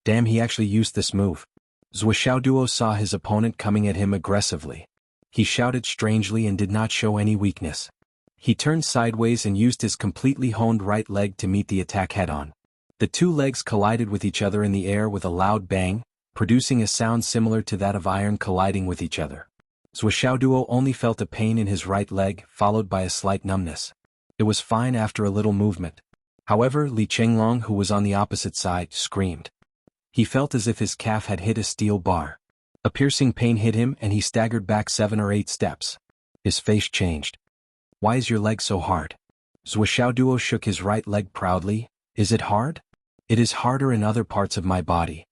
Damn, he actually used this move. Wuxiao Duo saw his opponent coming at him aggressively. He shouted strangely and did not show any weakness. He turned sideways and used his completely honed right leg to meet the attack head-on. The 2 legs collided with each other in the air with a loud bang, producing a sound similar to that of iron colliding with each other. Wuxiao Duo only felt a pain in his right leg, followed by a slight numbness. It was fine after a little movement. However, Li Qinglong, who was on the opposite side, screamed. He felt as if his calf had hit a steel bar. A piercing pain hit him and he staggered back 7 or 8 steps. His face changed. Why is your leg so hard? Wuxiao Duo shook his right leg proudly. Is it hard? It is harder in other parts of my body.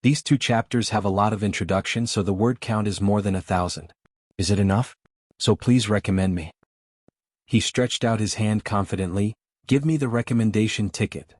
These 2 chapters have a lot of introduction, so the word count is more than 1,000. Is it enough? So please recommend me. He stretched out his hand confidently. Give me the recommendation ticket.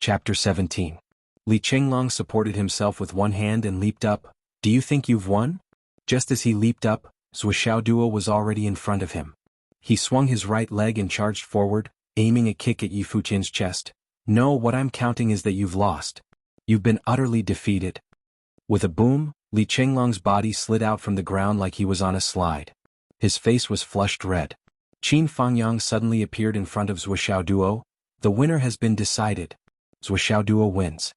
Chapter 17. Li Qinglong supported himself with one hand and leaped up. Do you think you've won? Just as he leaped up, Wuxiao Duo was already in front of him. He swung his right leg and charged forward, aiming a kick at Yi Fuqian's chest. No, what I'm counting is that you've lost. You've been utterly defeated. With a boom, Li Qinglong's body slid out from the ground like he was on a slide. His face was flushed red. Qin Fangyang suddenly appeared in front of Wuxiao Duo. The winner has been decided. Wuxiao Duo wins.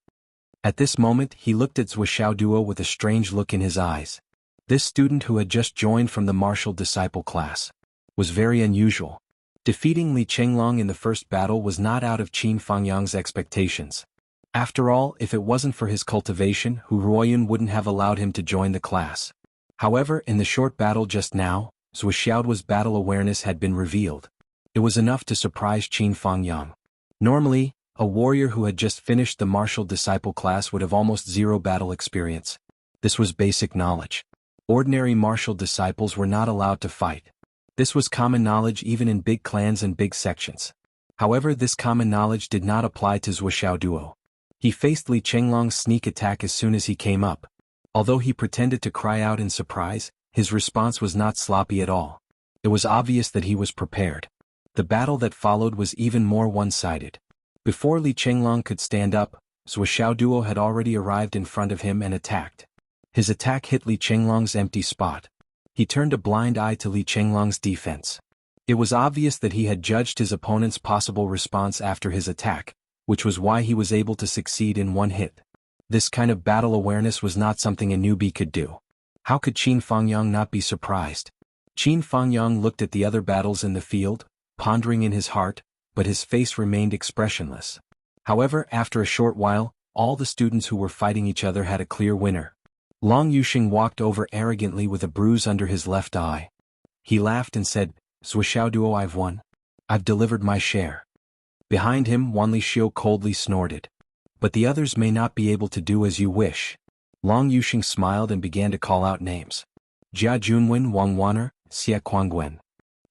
At this moment, he looked at Wuxiao Duo with a strange look in his eyes. This student who had just joined from the martial disciple class was very unusual. Defeating Li Qinglong in the first battle was not out of Qin Fangyang's expectations. After all, if it wasn't for his cultivation, Hu Ruoyun wouldn't have allowed him to join the class. However, in the short battle just now, Wuxiao's battle awareness had been revealed. It was enough to surprise Qin Fangyang. Normally, a warrior who had just finished the martial disciple class would have almost 0 battle experience. This was basic knowledge. Ordinary martial disciples were not allowed to fight. This was common knowledge even in big clans and big sections. However, this common knowledge did not apply to Wuxiao Duo. He faced Li Qinglong's sneak attack as soon as he came up. Although he pretended to cry out in surprise, his response was not sloppy at all. It was obvious that he was prepared. The battle that followed was even more one-sided. Before Li Qinglong could stand up, Wuxiao Duo had already arrived in front of him and attacked. His attack hit Li Qinglong's empty spot. He turned a blind eye to Li Qinglong's defense. It was obvious that he had judged his opponent's possible response after his attack, which was why he was able to succeed in one hit. This kind of battle awareness was not something a newbie could do. How could Qin Fangyang not be surprised? Qin Fangyang looked at the other battles in the field, pondering in his heart, but his face remained expressionless. However, after a short while, all the students who were fighting each other had a clear winner. Long Yuxing walked over arrogantly with a bruise under his left eye. He laughed and said, Zhuoxiao Duo, I've won. I've delivered my share. Behind him, Wanli Xiu coldly snorted. But the others may not be able to do as you wish. Long Yuxing smiled and began to call out names. Jia Junwen, Wang Waner, Xie Kuangwen.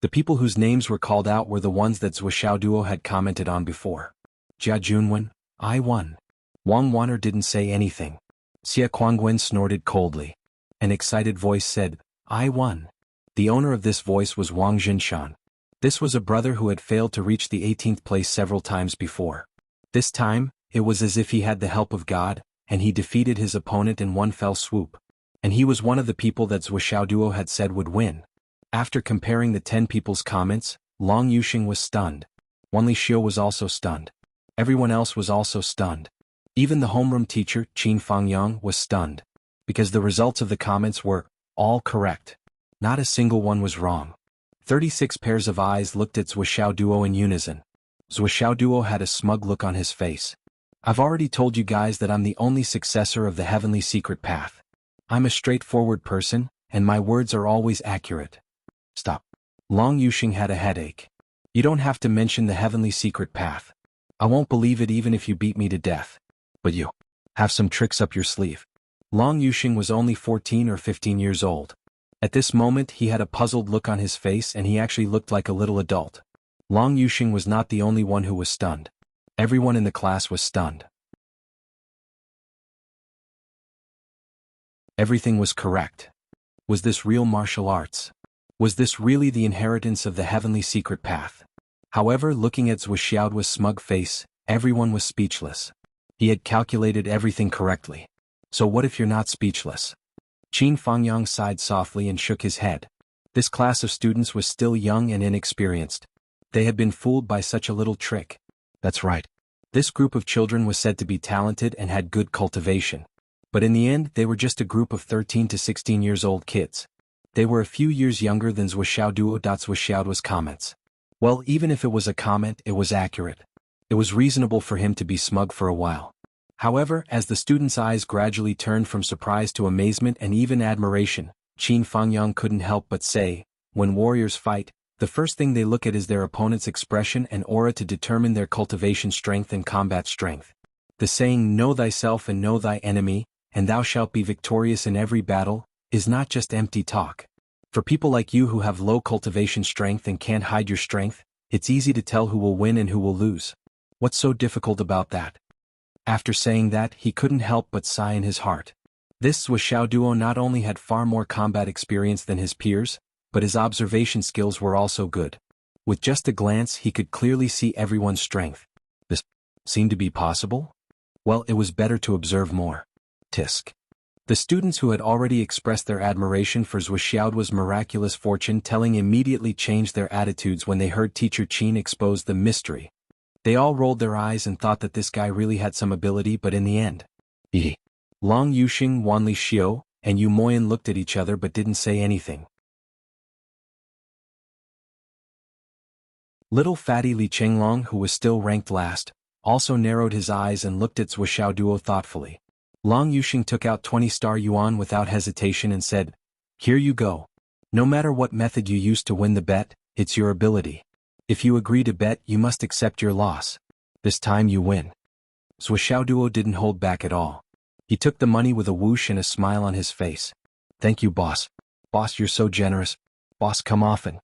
The people whose names were called out were the ones that Zhuoxiao Duo had commented on before. Jia Junwen, I won. Wang Waner didn't say anything. Xie Kuangwen snorted coldly. An excited voice said, I won. The owner of this voice was Wang Jinshan. This was a brother who had failed to reach the 18th place several times before. This time, it was as if he had the help of God, and he defeated his opponent in one fell swoop. And he was one of the people that Zhuoxiao Duo had said would win. After comparing the 10 people's comments, Long Yuxing was stunned. Wanli Xiu was also stunned. Everyone else was also stunned. Even the homeroom teacher, Qin Fangyang, was stunned. Because the results of the comments were all correct. Not a single one was wrong. 36 pairs of eyes looked at Zhuoxiao Duo in unison. Zhuoxiao Duo had a smug look on his face. I've already told you guys that I'm the only successor of the heavenly secret path. I'm a straightforward person, and my words are always accurate. Stop. Long Yuxing had a headache. You don't have to mention the heavenly secret path. I won't believe it even if you beat me to death. But you have some tricks up your sleeve. Long Yuxing was only 14 or 15 years old. At this moment he had a puzzled look on his face and he actually looked like a little adult. Long Yuxing was not the only one who was stunned. Everyone in the class was stunned. Everything was correct. Was this real martial arts? Was this really the inheritance of the heavenly secret path? However, looking at Zhuoxiao's smug face, everyone was speechless. He had calculated everything correctly. So what if you're not speechless? Qin Fangyang sighed softly and shook his head. This class of students was still young and inexperienced. They had been fooled by such a little trick. That's right. This group of children was said to be talented and had good cultivation. But in the end, they were just a group of 13 to 16 years old kids. They were a few years younger than Zhuoxiao Duo. Zhuoxiao's comments. Well, even if it was a comment, it was accurate. It was reasonable for him to be smug for a while. However, as the students' eyes gradually turned from surprise to amazement and even admiration, Qin Fangyang couldn't help but say, when warriors fight, the first thing they look at is their opponent's expression and aura to determine their cultivation strength and combat strength. The saying, know thyself and know thy enemy, and thou shalt be victorious in every battle, is not just empty talk. For people like you who have low cultivation strength and can't hide your strength, it's easy to tell who will win and who will lose. What's so difficult about that? After saying that, he couldn't help but sigh in his heart. This Zhuoxiao Duo not only had far more combat experience than his peers, but his observation skills were also good. With just a glance he could clearly see everyone's strength. This seemed to be possible? Well, it was better to observe more. Tisk. The students who had already expressed their admiration for Zhuoxiao's miraculous fortune-telling immediately changed their attitudes when they heard Teacher Qin expose the mystery. They all rolled their eyes and thought that this guy really had some ability, but in the end, Long Yuxing, Wanli Xiu, and Yu Moyan looked at each other but didn't say anything. Little fatty Li Chenglong, who was still ranked last, also narrowed his eyes and looked at Zhuoxiao Duo thoughtfully. Long Yuxing took out 20 yuan without hesitation and said, here you go. No matter what method you use to win the bet, it's your ability. If you agree to bet, you must accept your loss. This time you win. Zhuoxiao Duo didn't hold back at all. He took the money with a whoosh and a smile on his face. Thank you, boss. Boss, you're so generous. Boss, come often.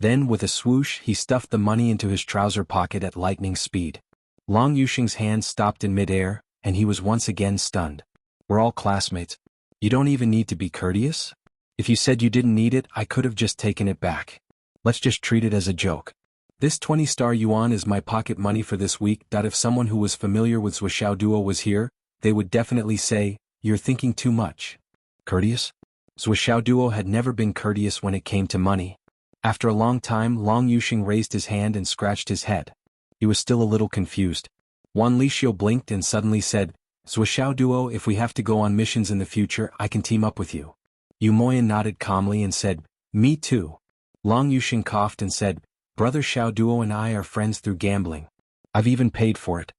Then, with a swoosh, he stuffed the money into his trouser pocket at lightning speed. Long Yuxing's hand stopped in midair, and he was once again stunned. We're all classmates. You don't even need to be courteous? If you said you didn't need it, I could have just taken it back. Let's just treat it as a joke. This 20 yuan is my pocket money for this week. If someone who was familiar with Zhuoxiao Duo was here, they would definitely say, you're thinking too much. Courteous? Zhuoxiao Duo had never been courteous when it came to money. After a long time, Long Yuxing raised his hand and scratched his head. He was still a little confused. Wanli Xiu blinked and suddenly said, Zhuoxiao Duo, if we have to go on missions in the future, I can team up with you. Yu Moyan nodded calmly and said, me too. Long Yuxing coughed and said, Brother Xiao Duo and I are friends through gambling. I've even paid for it.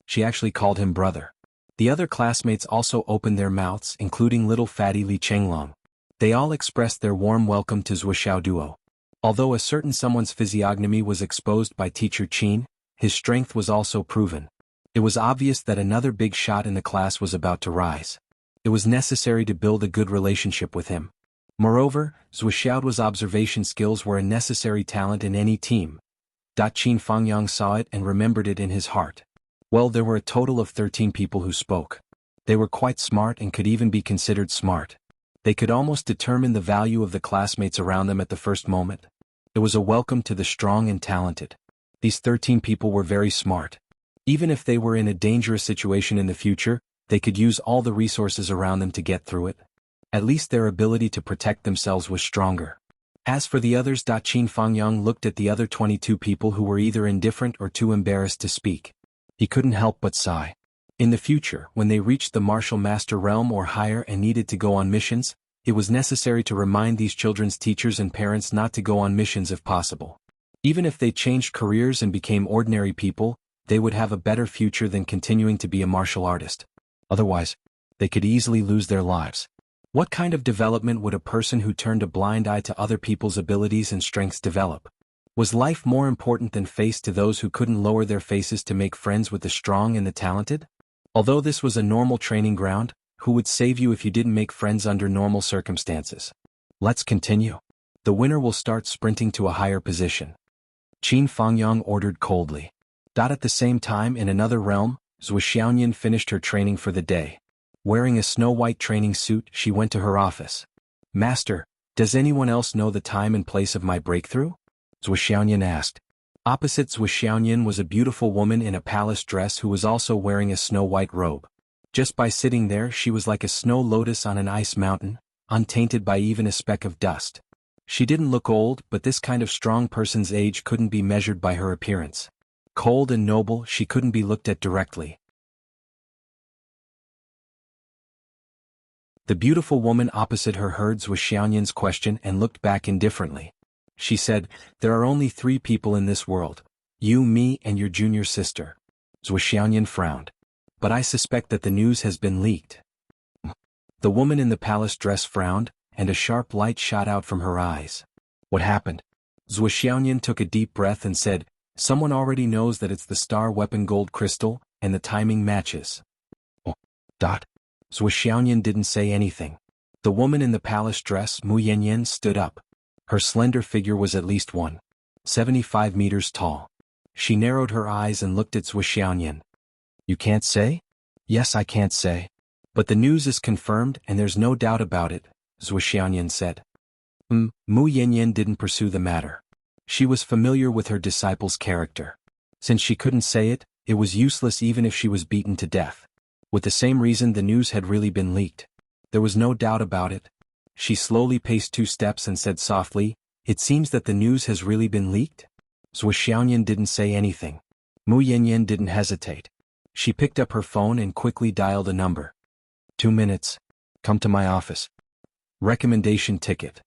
She actually called him brother. The other classmates also opened their mouths, including little fatty Li Chenglong. They all expressed their warm welcome to Zhuoxiao Duo. Although a certain someone's physiognomy was exposed by teacher Qin, his strength was also proven. It was obvious that another big shot in the class was about to rise. It was necessary to build a good relationship with him. Moreover, Zhuxiao's observation skills were a necessary talent in any team. Qin Fangyang saw it and remembered it in his heart. Well, there were a total of 13 people who spoke. They were quite smart and could even be considered smart. They could almost determine the value of the classmates around them at the first moment. It was a welcome to the strong and talented. These 13 people were very smart. Even if they were in a dangerous situation in the future, they could use all the resources around them to get through it. At least their ability to protect themselves was stronger. As for the others, Qin Fangyang looked at the other 22 people who were either indifferent or too embarrassed to speak. He couldn't help but sigh. In the future, when they reached the martial master realm or higher and needed to go on missions, it was necessary to remind these children's teachers and parents not to go on missions if possible. Even if they changed careers and became ordinary people, they would have a better future than continuing to be a martial artist. Otherwise, they could easily lose their lives. What kind of development would a person who turned a blind eye to other people's abilities and strengths develop? Was life more important than face to those who couldn't lower their faces to make friends with the strong and the talented? Although this was a normal training ground, who would save you if you didn't make friends under normal circumstances? Let's continue. The winner will start sprinting to a higher position. Qin Fangyang ordered coldly. At the same time, in another realm, Zhuxiaoyan finished her training for the day. Wearing a snow-white training suit, she went to her office. Master, does anyone else know the time and place of my breakthrough? Zhuxiaoyan asked. Opposite Zhuxiaoyan was a beautiful woman in a palace dress who was also wearing a snow-white robe. Just by sitting there, she was like a snow lotus on an ice mountain, untainted by even a speck of dust. She didn't look old, but this kind of strong person's age couldn't be measured by her appearance. Cold and noble, she couldn't be looked at directly. The beautiful woman opposite her heard Zhuxiaoyan's question and looked back indifferently. She said, "There are only 3 people in this world. You, me, and your junior sister." Zhuxiaoyan frowned. "But I suspect that the news has been leaked." The woman in the palace dress frowned, and a sharp light shot out from her eyes. What happened? Zhuxiaoyan took a deep breath and said, "Someone already knows that it's the star weapon gold crystal, and the timing matches." Oh. Zhuxiaoyan didn't say anything. The woman in the palace dress, Mu Yanyan, stood up. Her slender figure was at least 1.75 meters tall. She narrowed her eyes and looked at Zhuxiaoyan. "You can't say?" "Yes, I can't say. But the news is confirmed and there's no doubt about it," Zhuxiaoyan said. Mu Yanyan didn't pursue the matter. She was familiar with her disciple's character. Since she couldn't say it, it was useless even if she was beaten to death. With the same reason, the news had really been leaked. There was no doubt about it. She slowly paced 2 steps and said softly, "It seems that the news has really been leaked?" Zhuxiaoyan didn't say anything. Mu Yanyan didn't hesitate. She picked up her phone and quickly dialed a number. 2 minutes. Come to my office. Recommendation ticket.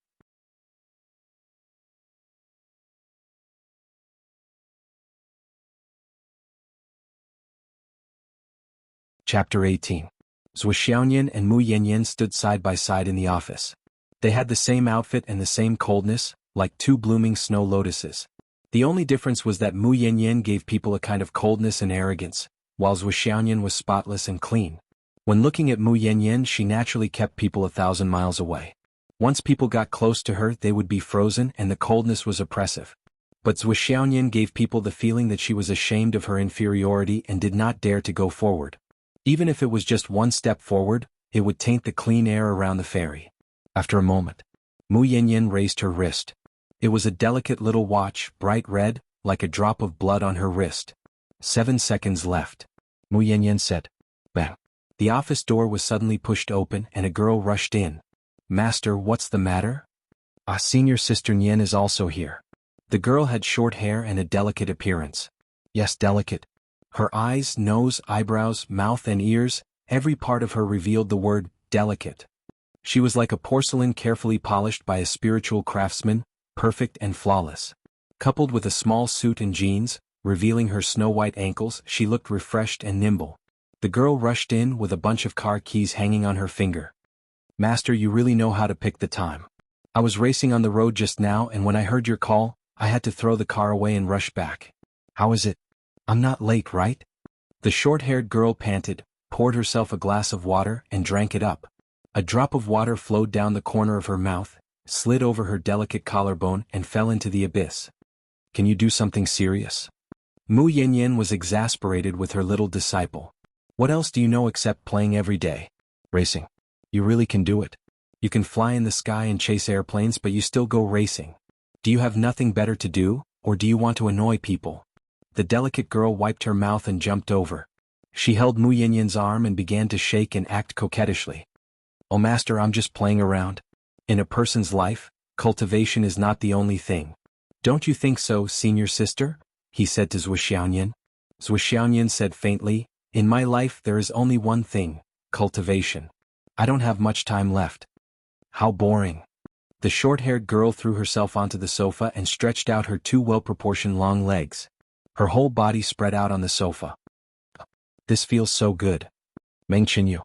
Chapter 18. Zhuxiaoyan and Mu Yanyan stood side by side in the office. They had the same outfit and the same coldness, like 2 blooming snow lotuses. The only difference was that Mu Yanyan gave people a kind of coldness and arrogance, while Zhuxiaoyan was spotless and clean. When looking at Mu Yanyan, she naturally kept people 1,000 miles away. Once people got close to her, they would be frozen and the coldness was oppressive. But Zhuxiaoyan gave people the feeling that she was ashamed of her inferiority and did not dare to go forward. Even if it was just 1 step forward, it would taint the clean air around the ferry. After a moment, Mu Yanyan raised her wrist. It was a delicate little watch, bright red, like a drop of blood on her wrist. 7 seconds left. Mu Yanyan said. Bang. The office door was suddenly pushed open and a girl rushed in. "Master, what's the matter?" Senior Sister Nian is also here." The girl had short hair and a delicate appearance. Yes, delicate. Her eyes, nose, eyebrows, mouth and ears, every part of her revealed the word, delicate. She was like a porcelain carefully polished by a spiritual craftsman, perfect and flawless. Coupled with a small suit and jeans, revealing her snow-white ankles, she looked refreshed and nimble. The girl rushed in with a bunch of car keys hanging on her finger. "Master, you really know how to pick the time." I was racing on the road just now and when I heard your call, I had to throw the car away and rush back. How is it? I'm not late, right? The short-haired girl panted, poured herself a glass of water and drank it up. A drop of water flowed down the corner of her mouth, slid over her delicate collarbone and fell into the abyss. Can you do something serious? Mu Yanyan was exasperated with her little disciple. What else do you know except playing every day? Racing. You really can do it. You can fly in the sky and chase airplanes but you still go racing. Do you have nothing better to do, or do you want to annoy people? The delicate girl wiped her mouth and jumped over. She held Mu Yanyan's arm and began to shake and act coquettishly. Oh master, I'm just playing around. In a person's life, cultivation is not the only thing. Don't you think so, senior sister? He said to Zhuxianyan. Zhuxianyan said faintly, in my life there is only one thing, cultivation. I don't have much time left. How boring. The short-haired girl threw herself onto the sofa and stretched out her two well-proportioned long legs. Her whole body spread out on the sofa. This feels so good. Meng Qinyu.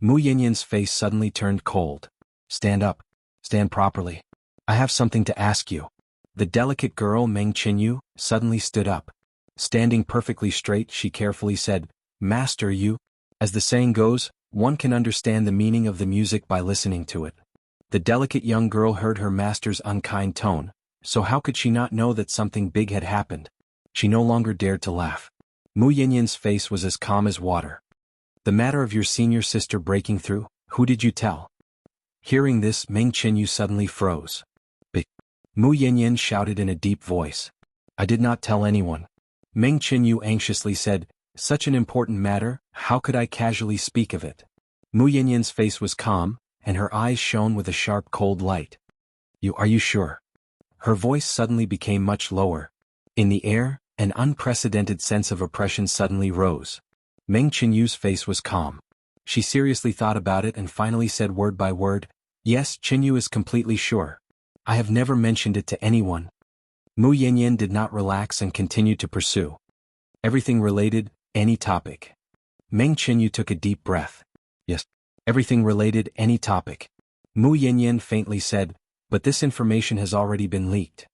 Mu Yanyan's face suddenly turned cold. Stand up. Stand properly. I have something to ask you. The delicate girl Meng Qinyu suddenly stood up. Standing perfectly straight, she carefully said, Master, you. As the saying goes, one can understand the meaning of the music by listening to it. The delicate young girl heard her master's unkind tone, so how could she not know that something big had happened? She no longer dared to laugh. Mu Yanyan's face was as calm as water. The matter of your senior sister breaking through, who did you tell? Hearing this, Meng Qinyu suddenly froze. But Mu Yanyan shouted in a deep voice. I did not tell anyone. Meng Qinyu anxiously said, such an important matter, how could I casually speak of it? Mu Yanyan's face was calm, and her eyes shone with a sharp cold light. Are you sure? Her voice suddenly became much lower. In the air, an unprecedented sense of oppression suddenly rose. Meng Qinyu's face was calm. She seriously thought about it and finally said word by word, yes, Qinyu is completely sure. I have never mentioned it to anyone. Mu Yanyan did not relax and continued to pursue. Everything related, any topic. Meng Qinyu took a deep breath. Yes. Everything related, any topic. Mu Yanyan faintly said, but this information has already been leaked.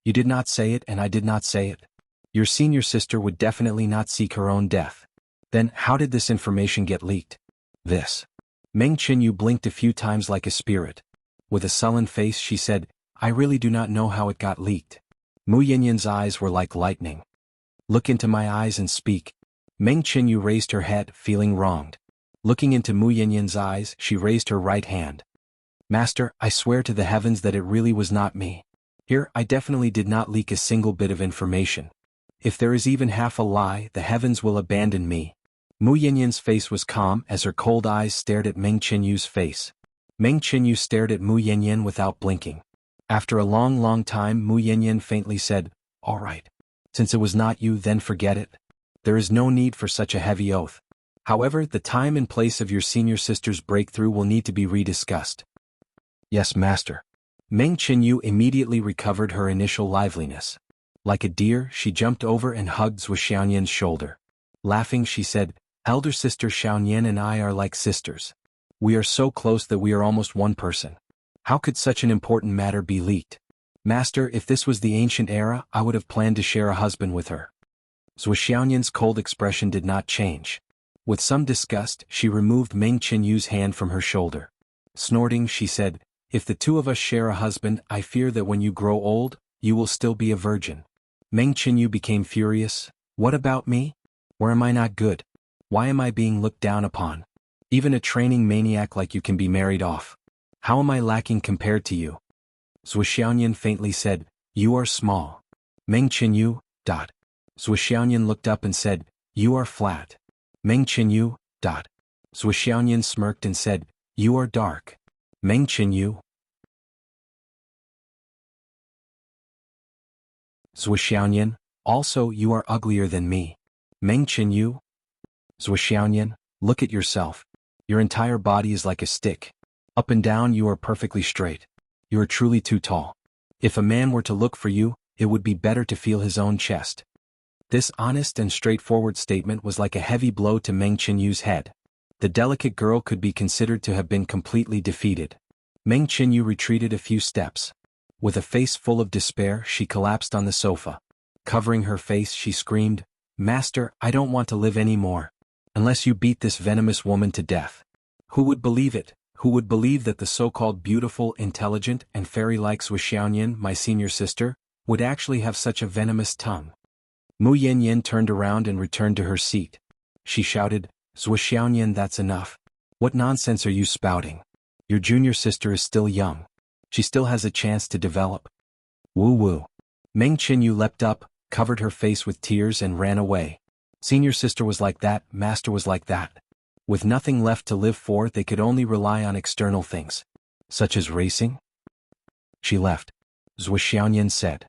You did not say it and I did not say it. Your senior sister would definitely not seek her own death. Then, how did this information get leaked? This. Meng Qinyu blinked a few times like a spirit. With a sullen face she said, I really do not know how it got leaked. Mu Yanyan's eyes were like lightning. Look into my eyes and speak. Meng Qinyu raised her head, feeling wronged. Looking into Mu Yanyan's eyes, she raised her right hand. Master, I swear to the heavens that it really was not me. Here, I definitely did not leak a single bit of information. If there is even half a lie, the heavens will abandon me. Mu Yanyan's face was calm as her cold eyes stared at Meng Qinyu's face. Meng Qinyu stared at Mu Yanyan without blinking. After a long time, Mu Yanyan faintly said, all right. Since it was not you, then forget it. There is no need for such a heavy oath. However, the time and place of your senior sister's breakthrough will need to be rediscussed. Yes, master. Meng Qinyu immediately recovered her initial liveliness. Like a deer, she jumped over and hugged Zhuxianyan's shoulder. Laughing, she said, elder sister Xiaoyan and I are like sisters. We are so close that we are almost one person. How could such an important matter be leaked? Master, if this was the ancient era, I would have planned to share a husband with her. Zhuxianyan's cold expression did not change. With some disgust, she removed Meng Qinyu's hand from her shoulder. Snorting, she said, if the two of us share a husband, I fear that when you grow old, you will still be a virgin. Meng Qinyu became furious. What about me? Where am I not good? Why am I being looked down upon? Even a training maniac like you can be married off. How am I lacking compared to you? Zhuxianyan faintly said, you are small. Meng Qinyu, Zhuxianyan looked up and said, you are flat. Meng Qinyu, Zhuxianyan smirked and said, you are dark. Meng Qinyu. Zhuxianyan, also you are uglier than me. Meng Qinyu. Zhuxianyan, look at yourself. Your entire body is like a stick. Up and down you are perfectly straight. You are truly too tall. If a man were to look for you, it would be better to feel his own chest. This honest and straightforward statement was like a heavy blow to Meng Qinyu's head. The delicate girl could be considered to have been completely defeated. Meng Qinyu retreated a few steps. With a face full of despair, she collapsed on the sofa. Covering her face, she screamed, "Master, I don't want to live anymore. Unless you beat this venomous woman to death." Who would believe it? Who would believe that the so-called beautiful, intelligent, and fairy-like Zhuxiaoyan, my senior sister, would actually have such a venomous tongue? Mu Yanyan turned around and returned to her seat. She shouted, "Zhuxiaoyan, that's enough. What nonsense are you spouting? Your junior sister is still young. She still has a chance to develop." Woo-woo. Meng Qinyu leapt up, covered her face with tears and ran away. Senior sister was like that, master was like that. With nothing left to live for, they could only rely on external things. Such as racing? She left. Zhuxiaoyan said.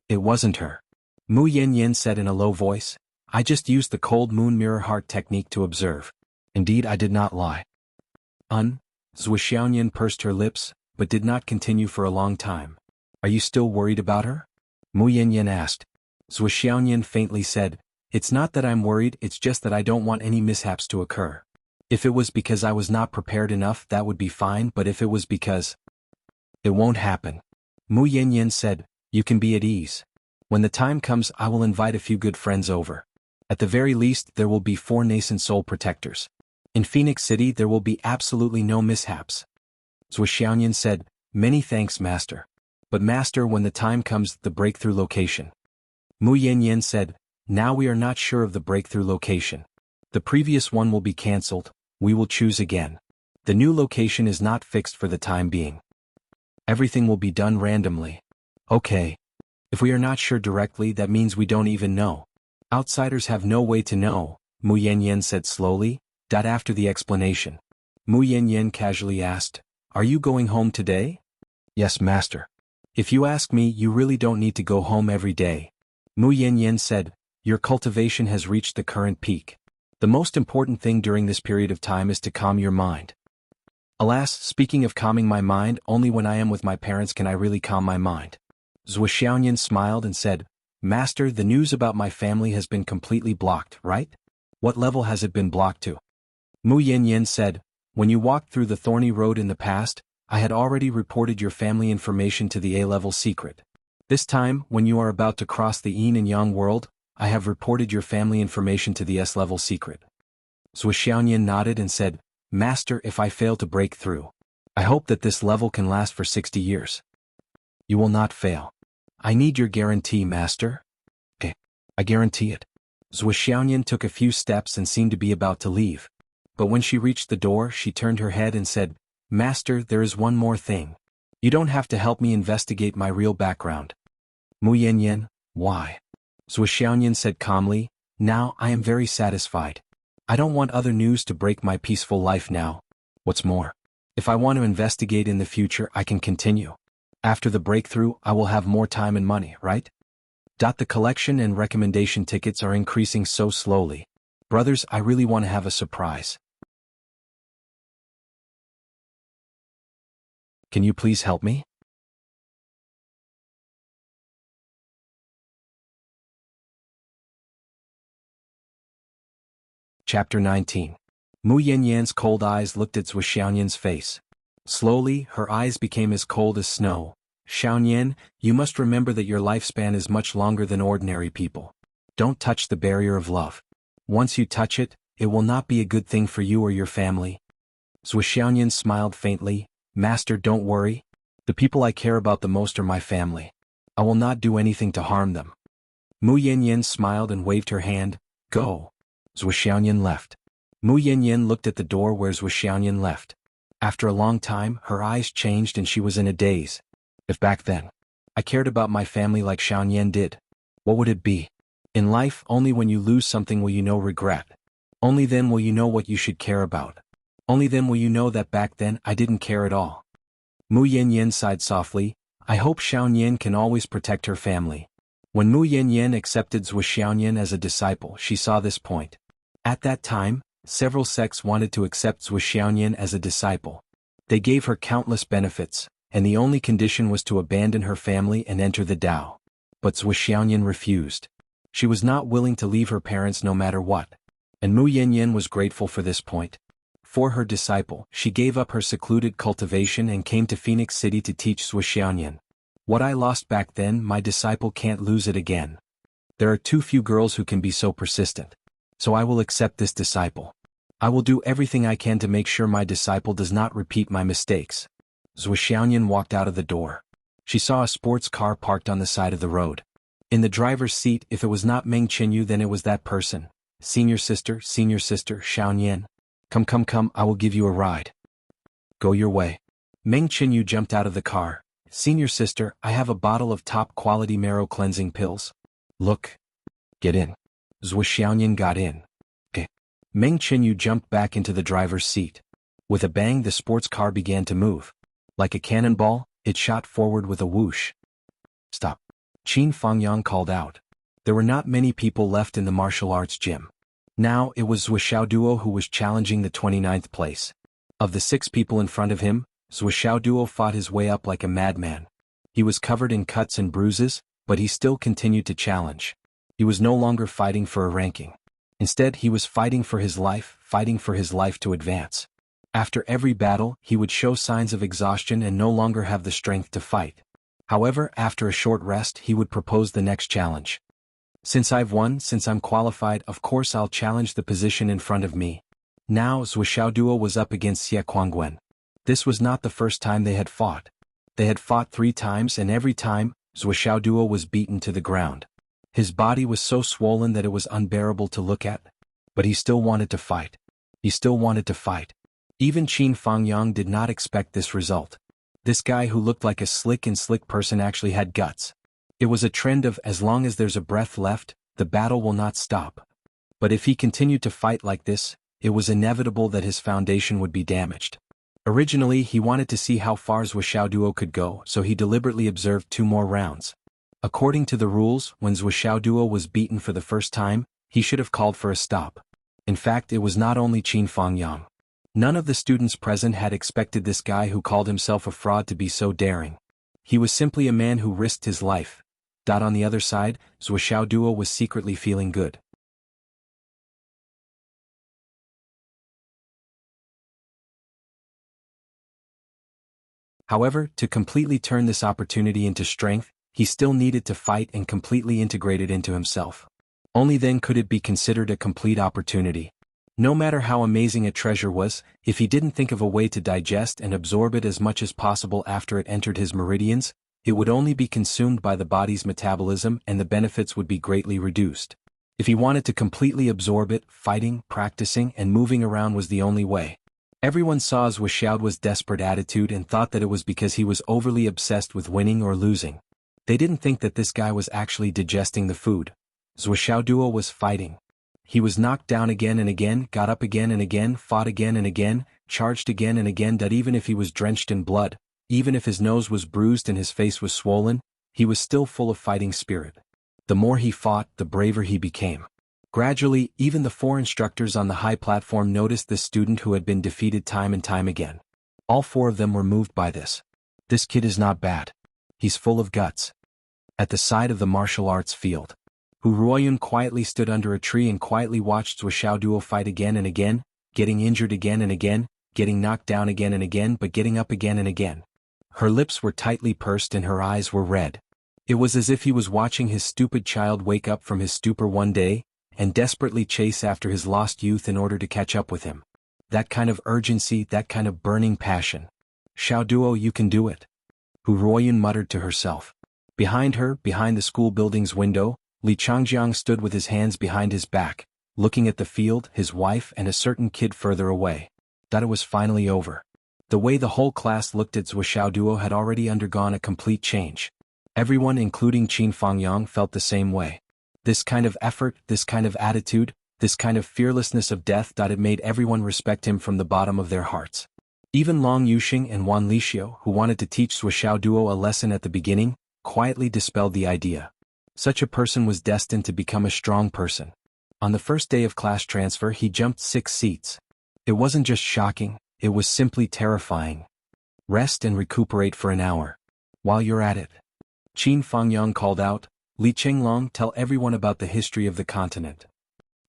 It wasn't her. Mu Yanyan said in a low voice, "I just used the cold moon mirror heart technique to observe. Indeed, I did not lie." Zhuxiaoyan pursed her lips, but did not continue for a long time. "Are you still worried about her?" Mu Yanyan asked. Zhuxiaoyan faintly said, "It's not that I'm worried, it's just that I don't want any mishaps to occur. If it was because I was not prepared enough, that would be fine, but if it was because—" "It won't happen." Mu Yanyan said, "You can be at ease. When the time comes, I will invite a few good friends over. At the very least, there will be 4 nascent soul protectors. In Phoenix City, there will be absolutely no mishaps." Zhuxiaoyan said, "Many thanks, Master. But Master, when the time comes, the breakthrough location." Mu Yanyan said, "Now we are not sure of the breakthrough location. The previous one will be cancelled, we will choose again. The new location is not fixed for the time being. Everything will be done randomly." "Okay. If we are not sure directly, that means we don't even know. Outsiders have no way to know," Mu Yanyan said slowly. After the explanation, Mu Yanyan casually asked, "Are you going home today?" "Yes, Master." "If you ask me, you really don't need to go home every day." Mu Yanyan said, "Your cultivation has reached the current peak. The most important thing during this period of time is to calm your mind." "Alas, speaking of calming my mind, only when I am with my parents can I really calm my mind." Zhuxiaoyan smiled and said, "Master, the news about my family has been completely blocked, right? What level has it been blocked to?" Mu Yanyan said, "When you walked through the thorny road in the past, I had already reported your family information to the A-level secret. This time, when you are about to cross the yin and yang world, I have reported your family information to the S-level secret." Zhuxiaoyan nodded and said, "Master, if I fail to break through, I hope that this level can last for 60 years. You will not fail. I need your guarantee, Master." "Okay, I guarantee it." Zhuxiaoyan took a few steps and seemed to be about to leave. But when she reached the door, she turned her head and said, "Master, there is one more thing. You don't have to help me investigate my real background." Mu Yanyan, "Why?" Zhuxiaoyan said calmly, "Now I am very satisfied. I don't want other news to break my peaceful life now. What's more, if I want to investigate in the future, I can continue. After the breakthrough, I will have more time and money, right? The collection and recommendation tickets are increasing so slowly. Brothers, I really want to have a surprise. Can you please help me?" Chapter 19. Mu Yanyan's cold eyes looked at Zhuxiaoyan's face. Slowly, her eyes became as cold as snow. "Xiaoyan, you must remember that your lifespan is much longer than ordinary people. Don't touch the barrier of love. Once you touch it, it will not be a good thing for you or your family." Zhuxiaoyan smiled faintly, "Master, don't worry. The people I care about the most are my family. I will not do anything to harm them." Mu Yanyan smiled and waved her hand, "Go." Zhuxiaoyan left. Mu Yanyan looked at the door where Zhuxiaoyan left. After a long time, her eyes changed and she was in a daze. If back then, I cared about my family like Xiaoyan did, what would it be? In life, only when you lose something will you know regret. Only then will you know what you should care about. Only then will you know that back then I didn't care at all. Mu Yanyan sighed softly, "I hope Xiaoyan can always protect her family." When Mu Yanyan accepted Zhuxiaoyan as a disciple, she saw this point. At that time, several sects wanted to accept Zhuxiaoyan as a disciple. They gave her countless benefits, and the only condition was to abandon her family and enter the Tao. But Zhuxiaoyan refused. She was not willing to leave her parents no matter what. And Mu Yanyan was grateful for this point. For her disciple, she gave up her secluded cultivation and came to Phoenix City to teach Swishianyan. What I lost back then, my disciple can't lose it again. There are too few girls who can be so persistent. So I will accept this disciple. I will do everything I can to make sure my disciple does not repeat my mistakes. Zhuxianyan walked out of the door. She saw a sports car parked on the side of the road. In the driver's seat, if it was not Meng Qinyu, then it was that person. Senior sister, Xiaoyan. Come, I will give you a ride. Go your way. Meng Qinyu jumped out of the car. Senior sister, I have a bottle of top-quality marrow cleansing pills. Look. Get in. Zhuxianyan got in. Okay. Meng Qinyu jumped back into the driver's seat. With a bang, the sports car began to move. Like a cannonball, it shot forward with a whoosh. Stop. Qin Fangyang called out. There were not many people left in the martial arts gym. Now it was Zhuxiaoduo who was challenging the 29th place. Of the 6 people in front of him, Zhuxiaoduo fought his way up like a madman. He was covered in cuts and bruises, but he still continued to challenge. He was no longer fighting for a ranking. Instead, he was fighting for his life to advance. After every battle, he would show signs of exhaustion and no longer have the strength to fight. However, after a short rest, he would propose the next challenge. Since I've won, since I'm qualified, of course I'll challenge the position in front of me. Now Zhuxiaoduo was up against Xie Kuangwen. This was not the first time they had fought. They had fought 3 times, and every time, Zhuxiaoduo was beaten to the ground. His body was so swollen that it was unbearable to look at. But he still wanted to fight. Even Qin Fangyang did not expect this result. This guy who looked like a slick person actually had guts. It was a trend of, as long as there's a breath left, the battle will not stop. But if he continued to fight like this, it was inevitable that his foundation would be damaged. Originally, he wanted to see how far Zhuxiaoduo could go, so he deliberately observed 2 more rounds. According to the rules, when Zhuxiaoduo was beaten for the first time, he should have called for a stop. In fact, it was not only Qin Fangyang. None of the students present had expected this guy who called himself a fraud to be so daring. He was simply a man who risked his life. On the other side, Zhuxiaoduo was secretly feeling good. However, to completely turn this opportunity into strength, he still needed to fight and completely integrate it into himself. Only then could it be considered a complete opportunity. No matter how amazing a treasure was, if he didn't think of a way to digest and absorb it as much as possible after it entered his meridians, it would only be consumed by the body's metabolism and the benefits would be greatly reduced. If he wanted to completely absorb it, fighting, practicing, and moving around was the only way. Everyone saw Zhuxiaoduo's desperate attitude and thought that it was because he was overly obsessed with winning or losing. They didn't think that this guy was actually digesting the food. Zhuxiaoduo was fighting. He was knocked down again and again, got up again and again, fought again and again, charged again and again. That even if he was drenched in blood, even if his nose was bruised and his face was swollen, he was still full of fighting spirit. The more he fought, the braver he became. Gradually, even the 4 instructors on the high platform noticed this student who had been defeated time and time again. All 4 of them were moved by this. This kid is not bad. He's full of guts. At the side of the martial arts field, Hu Ruoyun quietly stood under a tree and quietly watched Zhuxiaoduo fight again and again, getting injured again and again, getting knocked down again and again, but getting up again and again. Her lips were tightly pursed and her eyes were red. It was as if he was watching his stupid child wake up from his stupor one day, and desperately chase after his lost youth in order to catch up with him. That kind of urgency, that kind of burning passion. Xiaoduo, you can do it. Hu Ruoyun muttered to herself. Behind her, behind the school building's window, Li Changjiang stood with his hands behind his back, looking at the field, his wife and a certain kid further away. That it was finally over. The way the whole class looked at Zhuxiaoduo had already undergone a complete change. Everyone, including Qin Fangyang, felt the same way. This kind of effort, this kind of attitude, this kind of fearlessness of death. It made everyone respect him from the bottom of their hearts. Even Long Yuxing and Wan Lixio, who wanted to teach Zhuxiaoduo a lesson at the beginning, quietly dispelled the idea. Such a person was destined to become a strong person. On the first day of class transfer, he jumped 6 seats. It wasn't just shocking, it was simply terrifying. Rest and recuperate for an hour. While you're at it. Qin Fangyang called out, Li Chenglong, tell everyone about the history of the continent.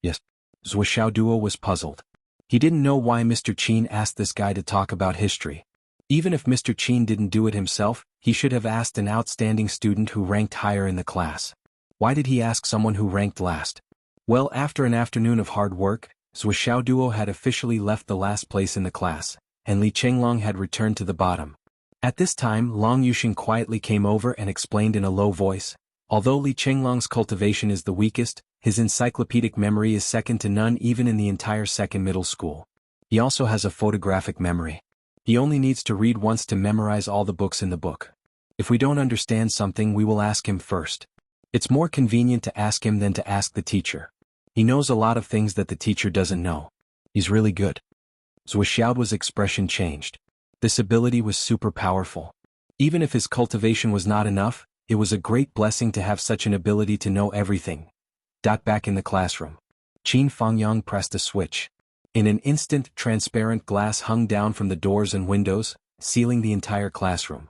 Yes. Zhuxiaoduo was puzzled. He didn't know why Mr. Qin asked this guy to talk about history. Even if Mr. Qin didn't do it himself, he should have asked an outstanding student who ranked higher in the class. Why did he ask someone who ranked last? Well, after an afternoon of hard work, Zhuo Duo had officially left the last place in the class, and Li Chenglong had returned to the bottom. At this time, Long Yuxing quietly came over and explained in a low voice, although Li Chenglong's cultivation is the weakest, his encyclopedic memory is second to none even in the entire second middle school. He also has a photographic memory. He only needs to read once to memorize all the books in the book. If we don't understand something, we will ask him first. It's more convenient to ask him than to ask the teacher. He knows a lot of things that the teacher doesn't know. He's really good. Zhuo Xiaoduo's expression changed. This ability was super powerful. Even if his cultivation was not enough, it was a great blessing to have such an ability to know everything. Back in the classroom. Qin Fangyang pressed a switch. In an instant, transparent glass hung down from the doors and windows, sealing the entire classroom.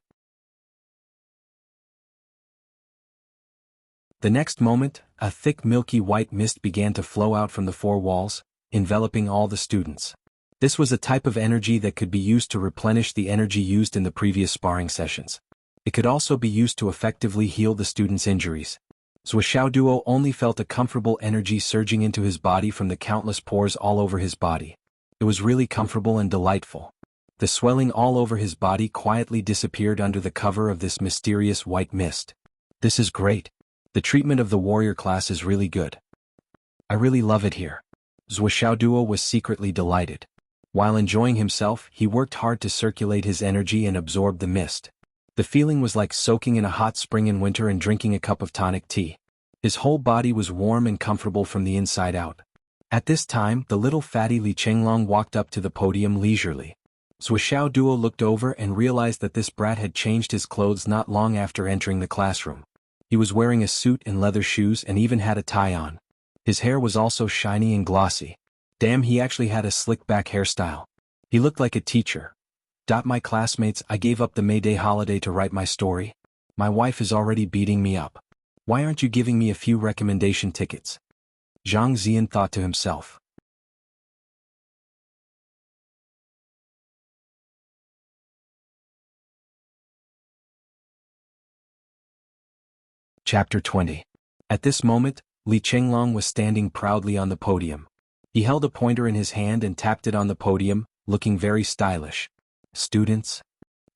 The next moment, a thick milky white mist began to flow out from the four walls, enveloping all the students. This was a type of energy that could be used to replenish the energy used in the previous sparring sessions. It could also be used to effectively heal the students' injuries. Zhuo Xiaoduo only felt a comfortable energy surging into his body from the countless pores all over his body. It was really comfortable and delightful. The swelling all over his body quietly disappeared under the cover of this mysterious white mist. This is great. The treatment of the warrior class is really good. I really love it here. Zhuo Xiaoduo was secretly delighted. While enjoying himself, he worked hard to circulate his energy and absorb the mist. The feeling was like soaking in a hot spring in winter and drinking a cup of tonic tea. His whole body was warm and comfortable from the inside out. At this time, the little fatty Li Chenglong walked up to the podium leisurely. Zhuo Xiaoduo looked over and realized that this brat had changed his clothes not long after entering the classroom. He was wearing a suit and leather shoes and even had a tie on. His hair was also shiny and glossy. Damn, he actually had a slick-back hairstyle. He looked like a teacher. My classmates, I gave up the May Day holiday to write my story. My wife is already beating me up. Why aren't you giving me a few recommendation tickets? Zhang Ziyan thought to himself. Chapter 20. At this moment, Li Chenglong was standing proudly on the podium. He held a pointer in his hand and tapped it on the podium, looking very stylish. Students?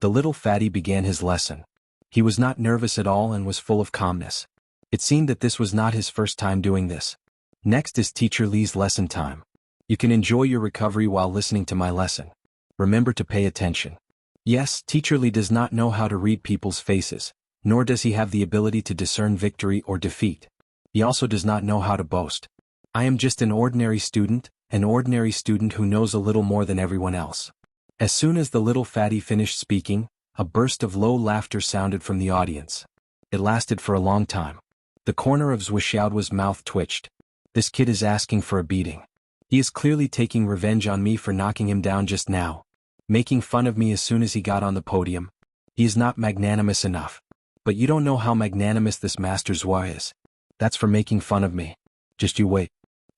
The little fatty began his lesson. He was not nervous at all and was full of calmness. It seemed that this was not his first time doing this. Next is Teacher Li's lesson time. You can enjoy your recovery while listening to my lesson. Remember to pay attention. Yes, Teacher Li does not know how to read people's faces, nor does he have the ability to discern victory or defeat. He also does not know how to boast. I am just an ordinary student who knows a little more than everyone else. As soon as the little fatty finished speaking, a burst of low laughter sounded from the audience. It lasted for a long time. The corner of Zhuo Xiaoduo's mouth twitched. This kid is asking for a beating. He is clearly taking revenge on me for knocking him down just now. Making fun of me as soon as he got on the podium. He is not magnanimous enough. But you don't know how magnanimous this Master Zhuo is. That's for making fun of me. Just you wait.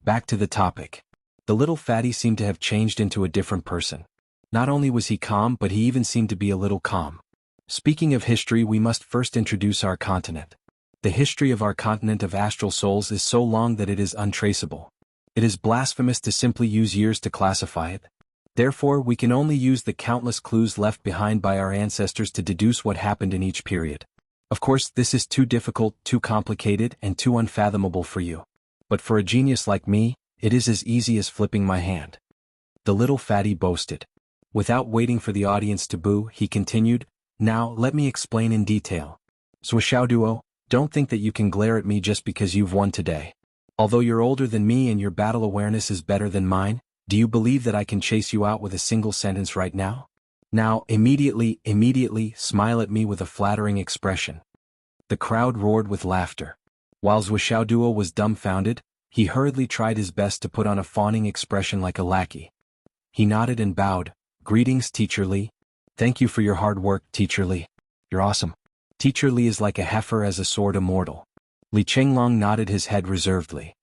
Back to the topic. The little fatty seemed to have changed into a different person. Not only was he calm, but he even seemed to be a little calm. Speaking of history, we must first introduce our continent. The history of our continent of astral souls is so long that it is untraceable. It is blasphemous to simply use years to classify it. Therefore, we can only use the countless clues left behind by our ancestors to deduce what happened in each period. Of course, this is too difficult, too complicated, and too unfathomable for you. But for a genius like me, it is as easy as flipping my hand. The little fatty boasted. Without waiting for the audience to boo, he continued, Now, let me explain in detail. Zhuo Xiaoduo, don't think that you can glare at me just because you've won today. Although you're older than me and your battle awareness is better than mine, do you believe that I can chase you out with a single sentence right now? Now, immediately, smile at me with a flattering expression. The crowd roared with laughter. While Zhuo Xiaoduo was dumbfounded, he hurriedly tried his best to put on a fawning expression like a lackey. He nodded and bowed. Greetings, Teacher Li. Thank you for your hard work, Teacher Li. You're awesome. Teacher Li is like a heifer as a sword immortal. Li Chenglong nodded his head reservedly.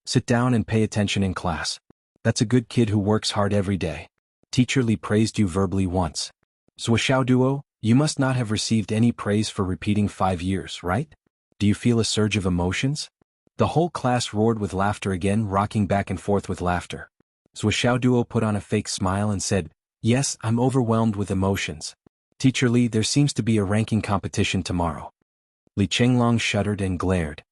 Sit down and pay attention in class. That's a good kid who works hard every day. Teacher Li praised you verbally once. Duo, you must not have received any praise for repeating 5 years, right? Do you feel a surge of emotions? The whole class roared with laughter again, rocking back and forth with laughter. Duo put on a fake smile and said, yes, I'm overwhelmed with emotions. Teacher Li, there seems to be a ranking competition tomorrow. Li Chenglong shuddered and glared.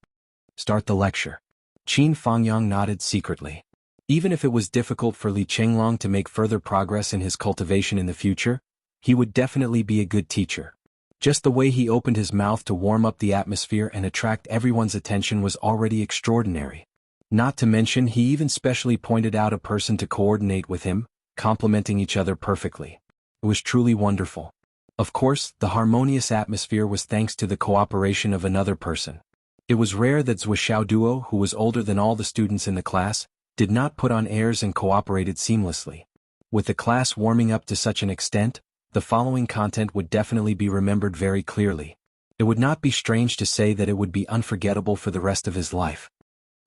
Start the lecture. Qin Fangyang nodded secretly. Even if it was difficult for Li Chenglong to make further progress in his cultivation in the future, he would definitely be a good teacher. Just the way he opened his mouth to warm up the atmosphere and attract everyone's attention was already extraordinary. Not to mention he even specially pointed out a person to coordinate with him, complementing each other perfectly. It was truly wonderful. Of course, the harmonious atmosphere was thanks to the cooperation of another person. It was rare that Duo, who was older than all the students in the class, did not put on airs and cooperated seamlessly. With the class warming up to such an extent, the following content would definitely be remembered very clearly. It would not be strange to say that it would be unforgettable for the rest of his life.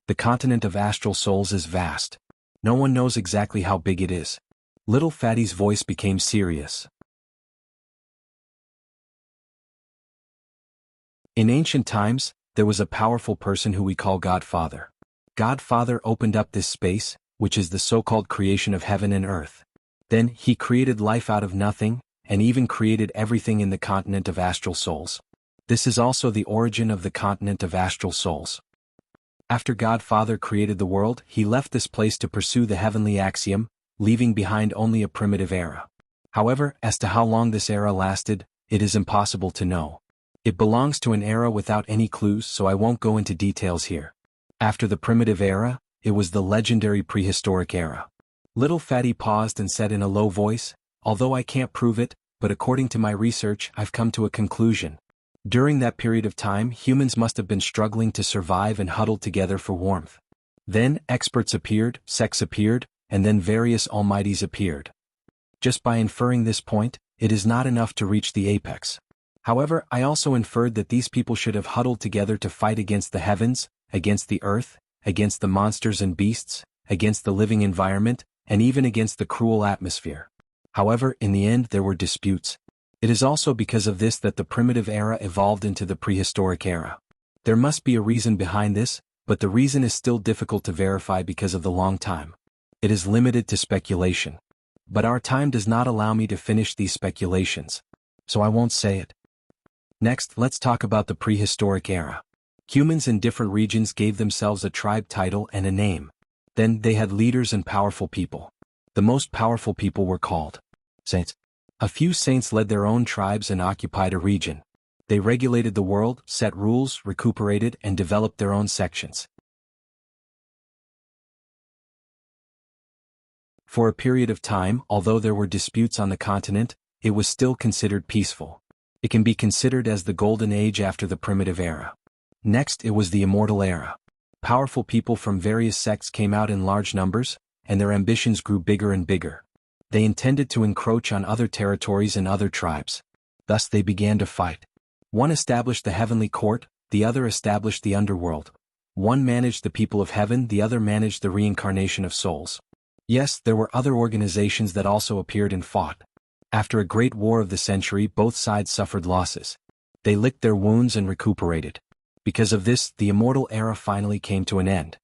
The continent of astral souls is vast. No one knows exactly how big it is. Little Fatty's voice became serious. In ancient times, there was a powerful person who we call Godfather. Godfather opened up this space, which is the so-called creation of heaven and earth. Then he created life out of nothing, and even created everything in the continent of astral souls. This is also the origin of the continent of astral souls. After Godfather created the world, he left this place to pursue the heavenly axiom, leaving behind only a primitive era. However, as to how long this era lasted, it is impossible to know. It belongs to an era without any clues, so I won't go into details here. After the primitive era, it was the legendary prehistoric era. Little Fatty paused and said in a low voice, although I can't prove it, but according to my research, I've come to a conclusion. During that period of time, humans must have been struggling to survive and huddled together for warmth. Then, experts appeared, sects appeared, and then various almighties appeared. Just by inferring this point, it is not enough to reach the apex. However, I also inferred that these people should have huddled together to fight against the heavens, against the earth, against the monsters and beasts, against the living environment, and even against the cruel atmosphere. However, in the end there were disputes. It is also because of this that the primitive era evolved into the prehistoric era. There must be a reason behind this, but the reason is still difficult to verify because of the long time. It is limited to speculation. But our time does not allow me to finish these speculations, so I won't say it. Next, let's talk about the prehistoric era. Humans in different regions gave themselves a tribe title and a name. Then they had leaders and powerful people. The most powerful people were called saints. A few saints led their own tribes and occupied a region. They regulated the world, set rules, recuperated, and developed their own sections. For a period of time, although there were disputes on the continent, it was still considered peaceful. It can be considered as the golden age after the primitive era. Next, it was the immortal era. Powerful people from various sects came out in large numbers, and their ambitions grew bigger and bigger. They intended to encroach on other territories and other tribes. Thus they began to fight. One established the heavenly court, the other established the underworld. One managed the people of heaven, the other managed the reincarnation of souls. Yes, there were other organizations that also appeared and fought. After a great war of the century, both sides suffered losses. They licked their wounds and recuperated. Because of this, the immortal era finally came to an end.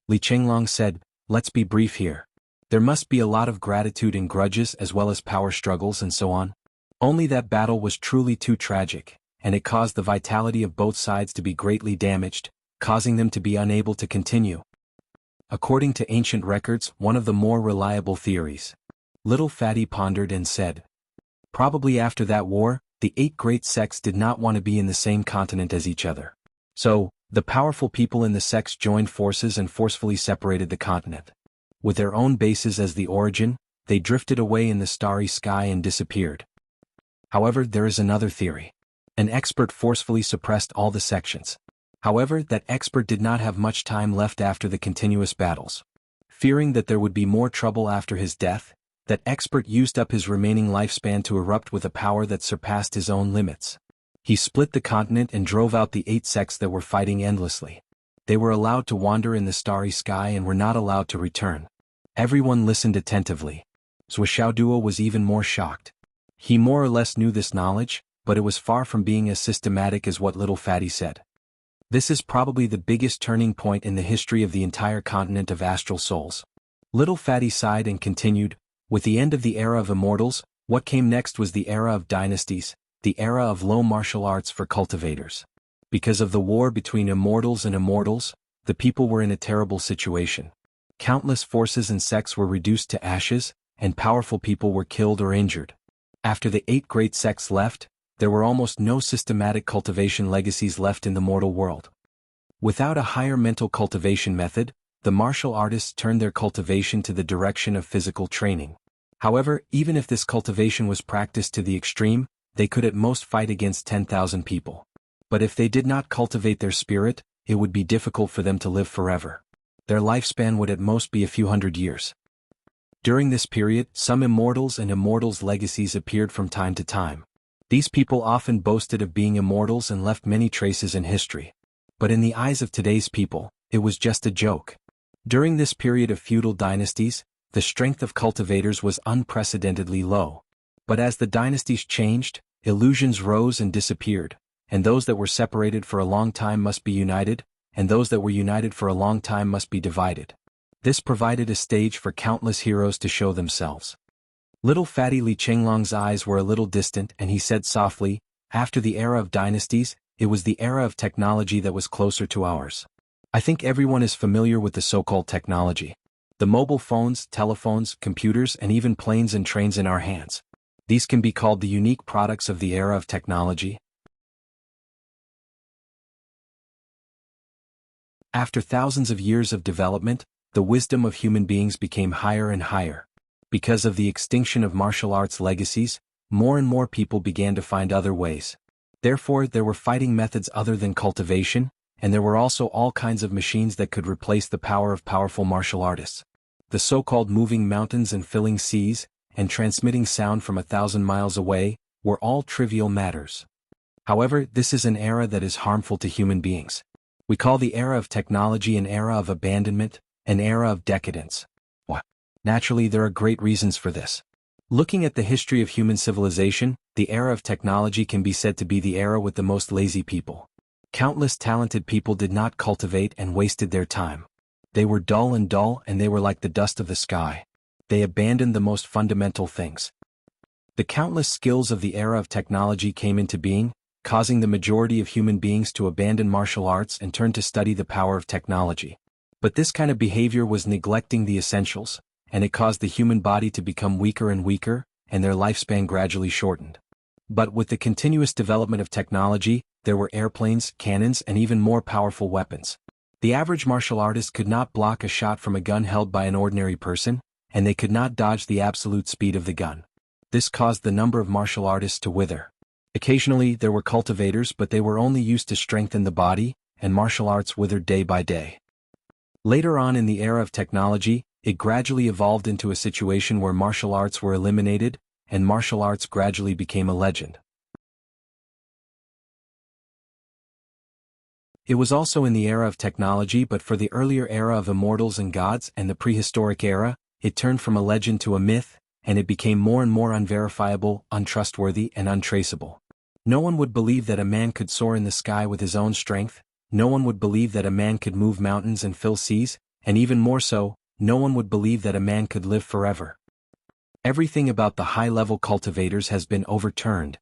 Li Chenglong said, "Let's be brief here. There must be a lot of gratitude and grudges as well as power struggles and so on. Only that battle was truly too tragic, and it caused the vitality of both sides to be greatly damaged, causing them to be unable to continue. According to ancient records, one of the more reliable theories." Little Fatty pondered and said, "Probably after that war, the 8 great sects did not want to be in the same continent as each other. So, the powerful people in the sects joined forces and forcefully separated the continent. With their own bases as the origin, they drifted away in the starry sky and disappeared. However, there is another theory. An expert forcefully suppressed all the sections. However, that expert did not have much time left after the continuous battles. Fearing that there would be more trouble after his death, that expert used up his remaining lifespan to erupt with a power that surpassed his own limits. He split the continent and drove out the 8 sects that were fighting endlessly. They were allowed to wander in the starry sky and were not allowed to return. Everyone listened attentively. Zhuxiaoduo was even more shocked. He more or less knew this knowledge, but it was far from being as systematic as what little fatty said. This is probably the biggest turning point in the history of the entire continent of astral souls. Little fatty sighed and continued, with the end of the era of immortals, what came next was the era of dynasties, the era of low martial arts for cultivators. Because of the war between immortals and immortals, the people were in a terrible situation. Countless forces and sects were reduced to ashes, and powerful people were killed or injured. After the 8 great sects left, there were almost no systematic cultivation legacies left in the mortal world. Without a higher mental cultivation method, the martial artists turned their cultivation to the direction of physical training. However, even if this cultivation was practiced to the extreme, they could at most fight against 10,000 people. But if they did not cultivate their spirit, it would be difficult for them to live forever. Their lifespan would at most be a few hundred years. During this period, some immortals and immortals' legacies appeared from time to time. These people often boasted of being immortals and left many traces in history. But in the eyes of today's people, it was just a joke. During this period of feudal dynasties, the strength of cultivators was unprecedentedly low. But as the dynasties changed, illusions rose and disappeared, and those that were separated for a long time must be united, and those that were united for a long time must be divided. This provided a stage for countless heroes to show themselves. Little fatty Li Chenglong's eyes were a little distant and he said softly, after the era of dynasties, it was the era of technology that was closer to ours. I think everyone is familiar with the so-called technology. The mobile phones, telephones, computers, and even planes and trains in our hands. These can be called the unique products of the era of technology. After thousands of years of development, the wisdom of human beings became higher and higher. Because of the extinction of martial arts legacies, more and more people began to find other ways. Therefore, there were fighting methods other than cultivation, and there were also all kinds of machines that could replace the power of powerful martial artists. The so-called moving mountains and filling seas, and transmitting sound from 1,000 miles away, were all trivial matters. However, this is an era that is harmful to human beings. We call the era of technology an era of abandonment, an era of decadence. Naturally, there are great reasons for this. Looking at the history of human civilization, the era of technology can be said to be the era with the most lazy people. Countless talented people did not cultivate and wasted their time. They were dull and they were like the dust of the sky. They abandoned the most fundamental things. The countless skills of the era of technology came into being, causing the majority of human beings to abandon martial arts and turn to study the power of technology. But this kind of behavior was neglecting the essentials, and it caused the human body to become weaker and weaker, and their lifespan gradually shortened. But with the continuous development of technology, there were airplanes, cannons, and even more powerful weapons. The average martial artist could not block a shot from a gun held by an ordinary person, and they could not dodge the absolute speed of the gun. This caused the number of martial artists to wither. Occasionally, there were cultivators, but they were only used to strengthen the body, and martial arts withered day by day. Later on in the era of technology, it gradually evolved into a situation where martial arts were eliminated, and martial arts gradually became a legend. It was also in the era of technology, but for the earlier era of immortals and gods and the prehistoric era, it turned from a legend to a myth, and it became more and more unverifiable, untrustworthy, and untraceable. No one would believe that a man could soar in the sky with his own strength, no one would believe that a man could move mountains and fill seas, and even more so, no one would believe that a man could live forever. Everything about the high-level cultivators has been overturned.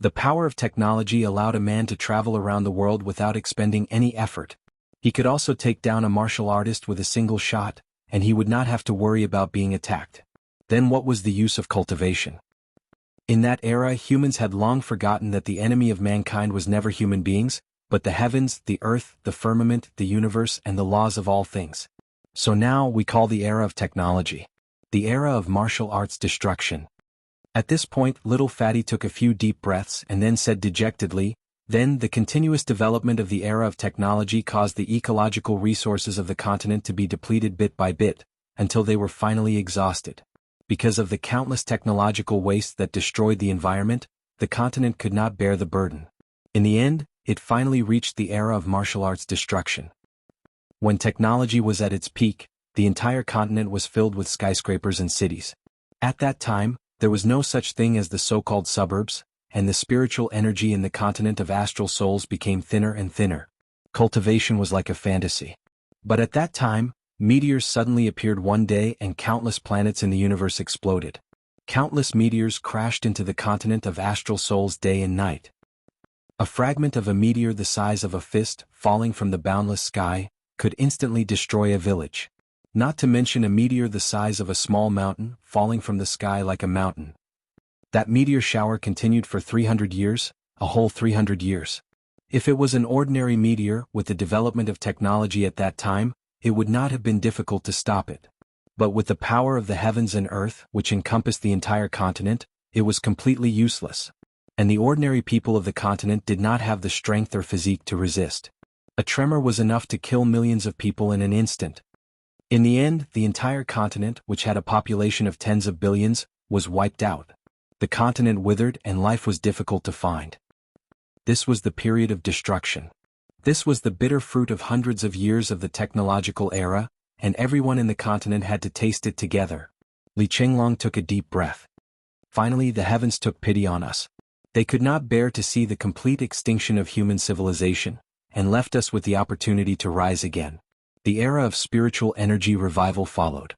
The power of technology allowed a man to travel around the world without expending any effort. He could also take down a martial artist with a single shot, and he would not have to worry about being attacked. Then what was the use of cultivation? In that era, humans had long forgotten that the enemy of mankind was never human beings, but the heavens, the earth, the firmament, the universe, and the laws of all things. So now we call the era of technology the era of martial arts destruction. At this point, little fatty took a few deep breaths and then said dejectedly, then the continuous development of the era of technology caused the ecological resources of the continent to be depleted bit by bit, until they were finally exhausted. Because of the countless technological waste that destroyed the environment, the continent could not bear the burden. In the end, it finally reached the era of martial arts destruction. When technology was at its peak, the entire continent was filled with skyscrapers and cities. At that time, there was no such thing as the so-called suburbs, and the spiritual energy in the continent of astral souls became thinner and thinner. Cultivation was like a fantasy. But at that time, meteors suddenly appeared one day and countless planets in the universe exploded. Countless meteors crashed into the continent of astral souls day and night. A fragment of a meteor the size of a fist, falling from the boundless sky, could instantly destroy a village. Not to mention a meteor the size of a small mountain, falling from the sky like a mountain. That meteor shower continued for 300 years, a whole 300 years. If it was an ordinary meteor, with the development of technology at that time, it would not have been difficult to stop it. But with the power of the heavens and earth, which encompassed the entire continent, it was completely useless. And the ordinary people of the continent did not have the strength or physique to resist. A tremor was enough to kill millions of people in an instant. In the end, the entire continent, which had a population of tens of billions, was wiped out. The continent withered and life was difficult to find. This was the period of destruction. This was the bitter fruit of hundreds of years of the technological era, and everyone in the continent had to taste it together. Li Chenglong took a deep breath. Finally, the heavens took pity on us. They could not bear to see the complete extinction of human civilization, and left us with the opportunity to rise again. The era of spiritual energy revival followed.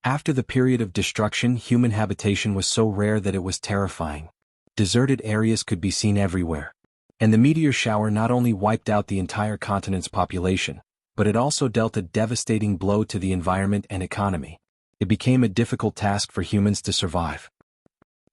After the period of destruction, human habitation was so rare that it was terrifying. Deserted areas could be seen everywhere. And the meteor shower not only wiped out the entire continent's population, but it also dealt a devastating blow to the environment and economy. It became a difficult task for humans to survive.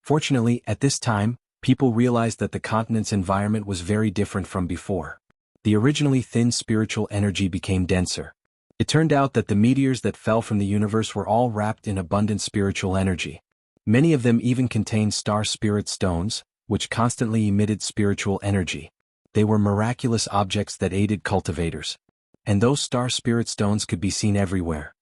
Fortunately, at this time, people realized that the continent's environment was very different from before. The originally thin spiritual energy became denser. It turned out that the meteors that fell from the universe were all wrapped in abundant spiritual energy. Many of them even contained star spirit stones, which constantly emitted spiritual energy. They were miraculous objects that aided cultivators. And those star spirit stones could be seen everywhere.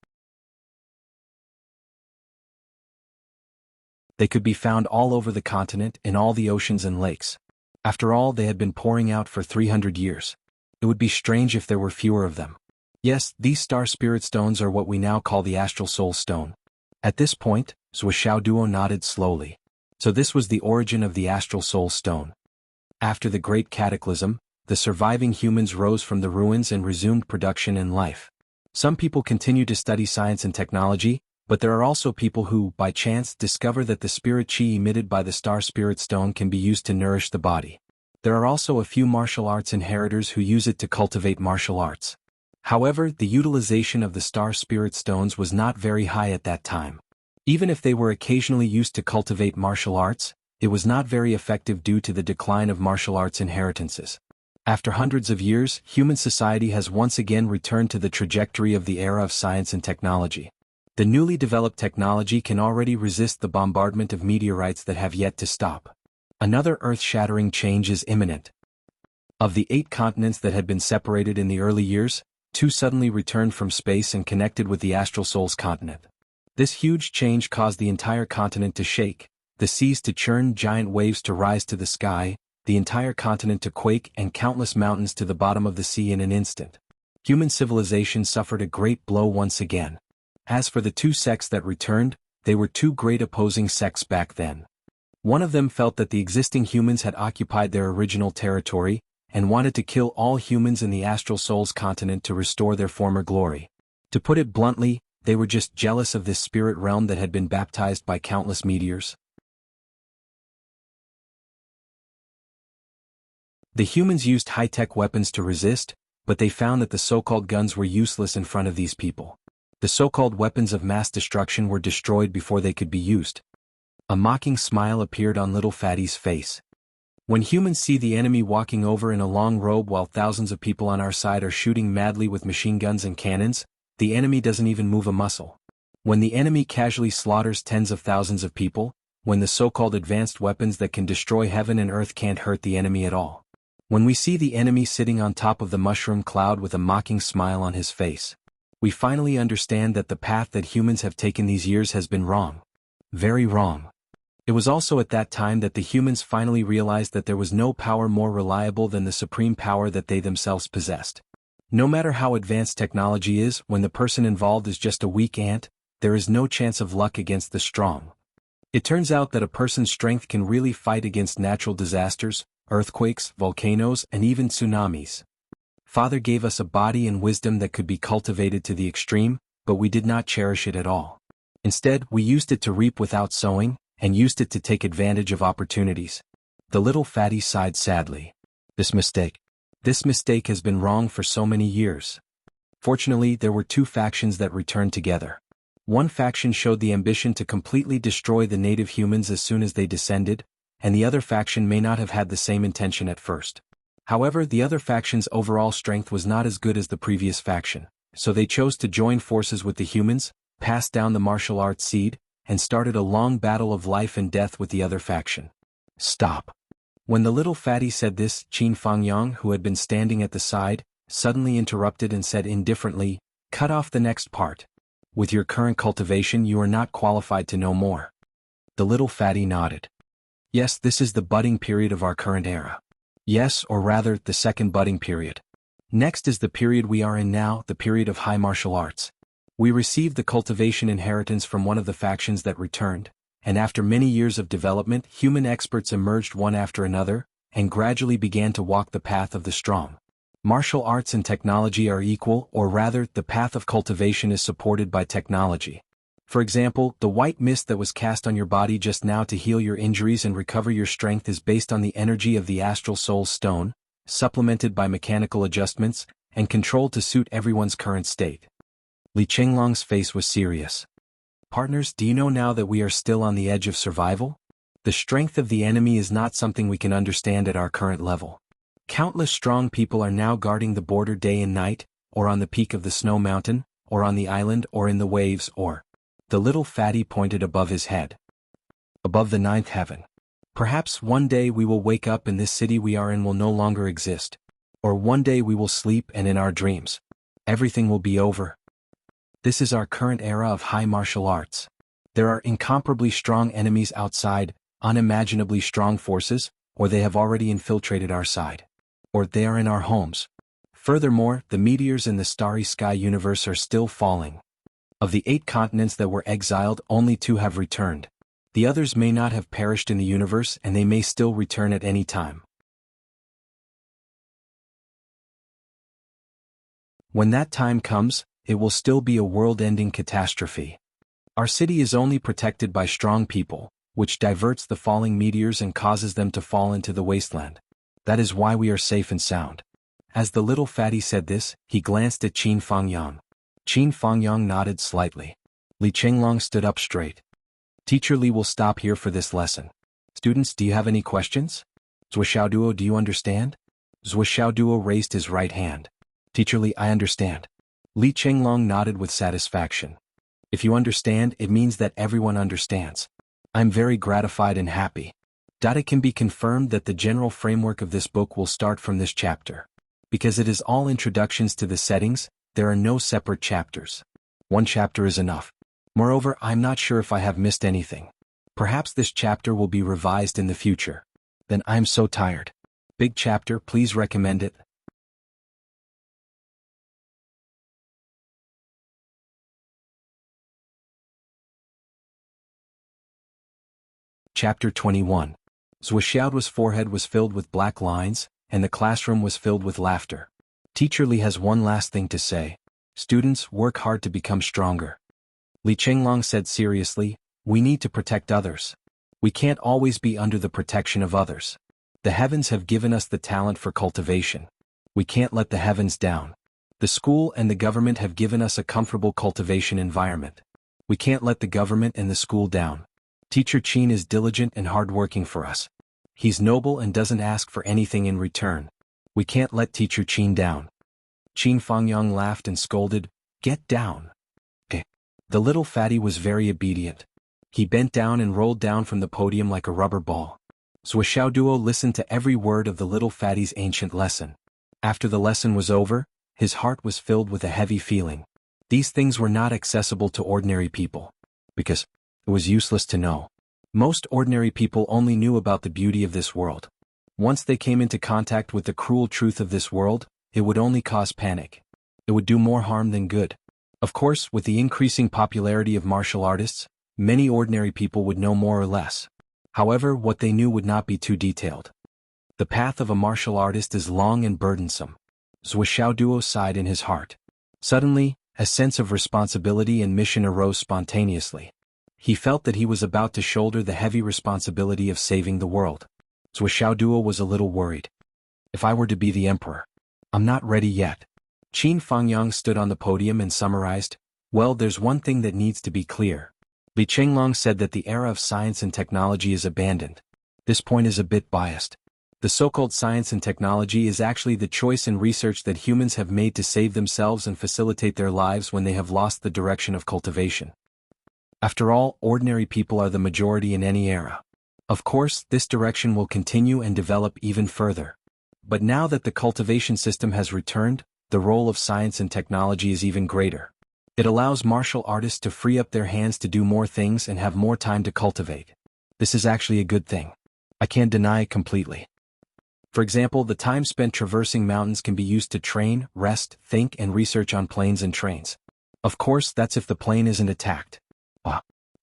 They could be found all over the continent, in all the oceans and lakes. After all, they had been pouring out for 300 years. It would be strange if there were fewer of them. Yes, these star spirit stones are what we now call the astral soul stone. At this point, Zhou Xiaoduo nodded slowly. So this was the origin of the astral soul stone. After the great cataclysm, the surviving humans rose from the ruins and resumed production and life. Some people continue to study science and technology, but there are also people who, by chance, discover that the spirit chi emitted by the star spirit stone can be used to nourish the body. There are also a few martial arts inheritors who use it to cultivate martial arts. However, the utilization of the star spirit stones was not very high at that time. Even if they were occasionally used to cultivate martial arts, it was not very effective due to the decline of martial arts inheritances. After hundreds of years, human society has once again returned to the trajectory of the era of science and technology. The newly developed technology can already resist the bombardment of meteorites that have yet to stop. Another earth-shattering change is imminent. Of the 8 continents that had been separated in the early years, 2 suddenly returned from space and connected with the astral souls continent. This huge change caused the entire continent to shake, the seas to churn, giant waves to rise to the sky, the entire continent to quake, and countless mountains to the bottom of the sea in an instant. Human civilization suffered a great blow once again. As for the 2 sects that returned, they were 2 great opposing sects back then. One of them felt that the existing humans had occupied their original territory, and wanted to kill all humans in the astral souls continent to restore their former glory. To put it bluntly, they were just jealous of this spirit realm that had been baptized by countless meteors. The humans used high-tech weapons to resist, but they found that the so-called guns were useless in front of these people. The so-called weapons of mass destruction were destroyed before they could be used. A mocking smile appeared on little Fatty's face. When humans see the enemy walking over in a long robe while thousands of people on our side are shooting madly with machine guns and cannons, the enemy doesn't even move a muscle. When the enemy casually slaughters tens of thousands of people, when the so-called advanced weapons that can destroy heaven and earth can't hurt the enemy at all. When we see the enemy sitting on top of the mushroom cloud with a mocking smile on his face, we finally understand that the path that humans have taken these years has been wrong. Very wrong. It was also at that time that the humans finally realized that there was no power more reliable than the supreme power that they themselves possessed. No matter how advanced technology is, when the person involved is just a weak ant, there is no chance of luck against the strong. It turns out that a person's strength can really fight against natural disasters, earthquakes, volcanoes, and even tsunamis. Father gave us a body and wisdom that could be cultivated to the extreme, but we did not cherish it at all. Instead, we used it to reap without sowing, and used it to take advantage of opportunities. The little fatty sighed sadly. This mistake has been wrong for so many years. Fortunately, there were two factions that returned together. One faction showed the ambition to completely destroy the native humans as soon as they descended, and the other faction may not have had the same intention at first. However, the other faction's overall strength was not as good as the previous faction, so they chose to join forces with the humans, pass down the martial arts seed, and started a long battle of life and death with the other faction. Stop. When the little fatty said this, Qin Fangyang, who had been standing at the side, suddenly interrupted and said indifferently, "Cut off the next part. With your current cultivation you are not qualified to know more." The little fatty nodded. Yes, this is the budding period of our current era. Yes, or rather, the second budding period. Next is the period we are in now, the period of high martial arts. We received the cultivation inheritance from one of the factions that returned, and after many years of development, human experts emerged one after another, and gradually began to walk the path of the strong. Martial arts and technology are equal, or rather, the path of cultivation is supported by technology. For example, the white mist that was cast on your body just now to heal your injuries and recover your strength is based on the energy of the astral soul stone, supplemented by mechanical adjustments, and controlled to suit everyone's current state. Li Chenglong's face was serious. Partners, do you know now that we are still on the edge of survival? The strength of the enemy is not something we can understand at our current level. Countless strong people are now guarding the border day and night, or on the peak of the snow mountain, or on the island, or in the waves, or... The little fatty pointed above his head. Above the ninth heaven. Perhaps one day we will wake up and this city we are in will no longer exist. Or one day we will sleep and in our dreams, everything will be over. This is our current era of high martial arts. There are incomparably strong enemies outside, unimaginably strong forces, or they have already infiltrated our side. Or they are in our homes. Furthermore, the meteors in the starry sky universe are still falling. Of the 8 continents that were exiled, only 2 have returned. The others may not have perished in the universe and they may still return at any time. When that time comes, it will still be a world-ending catastrophe. Our city is only protected by strong people, which diverts the falling meteors and causes them to fall into the wasteland. That is why we are safe and sound. As the little fatty said this, he glanced at Qin Fangyang. Qin Fangyang nodded slightly. Li Chenglong stood up straight. Teacher Li will stop here for this lesson. Students, do you have any questions? Zhuoxiaoduo, do you understand? Zhuoxiaoduo raised his right hand. Teacher Li, I understand. Li Chenglong nodded with satisfaction. If you understand, it means that everyone understands. I'm very gratified and happy. It can be confirmed that the general framework of this book will start from this chapter. Because it is all introductions to the settings, there are no separate chapters. One chapter is enough. Moreover, I'm not sure if I have missed anything. Perhaps this chapter will be revised in the future. Then I'm so tired. Big chapter, please recommend it. Chapter 21. Zhuoxiaoduo's forehead was filled with black lines, and the classroom was filled with laughter. Teacher Li has one last thing to say. Students, work hard to become stronger. Li Chenglong said seriously, we need to protect others. We can't always be under the protection of others. The heavens have given us the talent for cultivation. We can't let the heavens down. The school and the government have given us a comfortable cultivation environment. We can't let the government and the school down. Teacher Qin is diligent and hardworking for us. He's noble and doesn't ask for anything in return. We can't let Teacher Qin down. Qin Fangyang laughed and scolded, get down. The little fatty was very obedient. He bent down and rolled down from the podium like a rubber ball. Zhuoxiaoduo listened to every word of the little fatty's ancient lesson. After the lesson was over, his heart was filled with a heavy feeling. These things were not accessible to ordinary people. Because it was useless to know. Most ordinary people only knew about the beauty of this world. Once they came into contact with the cruel truth of this world, it would only cause panic. It would do more harm than good. Of course, with the increasing popularity of martial artists, many ordinary people would know more or less. However, what they knew would not be too detailed. The path of a martial artist is long and burdensome. Zhou Xiaoduo sighed in his heart. Suddenly, a sense of responsibility and mission arose spontaneously. He felt that he was about to shoulder the heavy responsibility of saving the world. Zhou Xiaoduo was a little worried. If I were to be the emperor, I'm not ready yet. Qin Fangyang stood on the podium and summarized, well, there's one thing that needs to be clear. Li Chenglong said that the era of science and technology is abandoned. This point is a bit biased. The so-called science and technology is actually the choice and research that humans have made to save themselves and facilitate their lives when they have lost the direction of cultivation. After all, ordinary people are the majority in any era. Of course, this direction will continue and develop even further. But now that the cultivation system has returned, the role of science and technology is even greater. It allows martial artists to free up their hands to do more things and have more time to cultivate. This is actually a good thing. I can't deny it completely. For example, the time spent traversing mountains can be used to train, rest, think, and research on planes and trains. Of course, that's if the plane isn't attacked.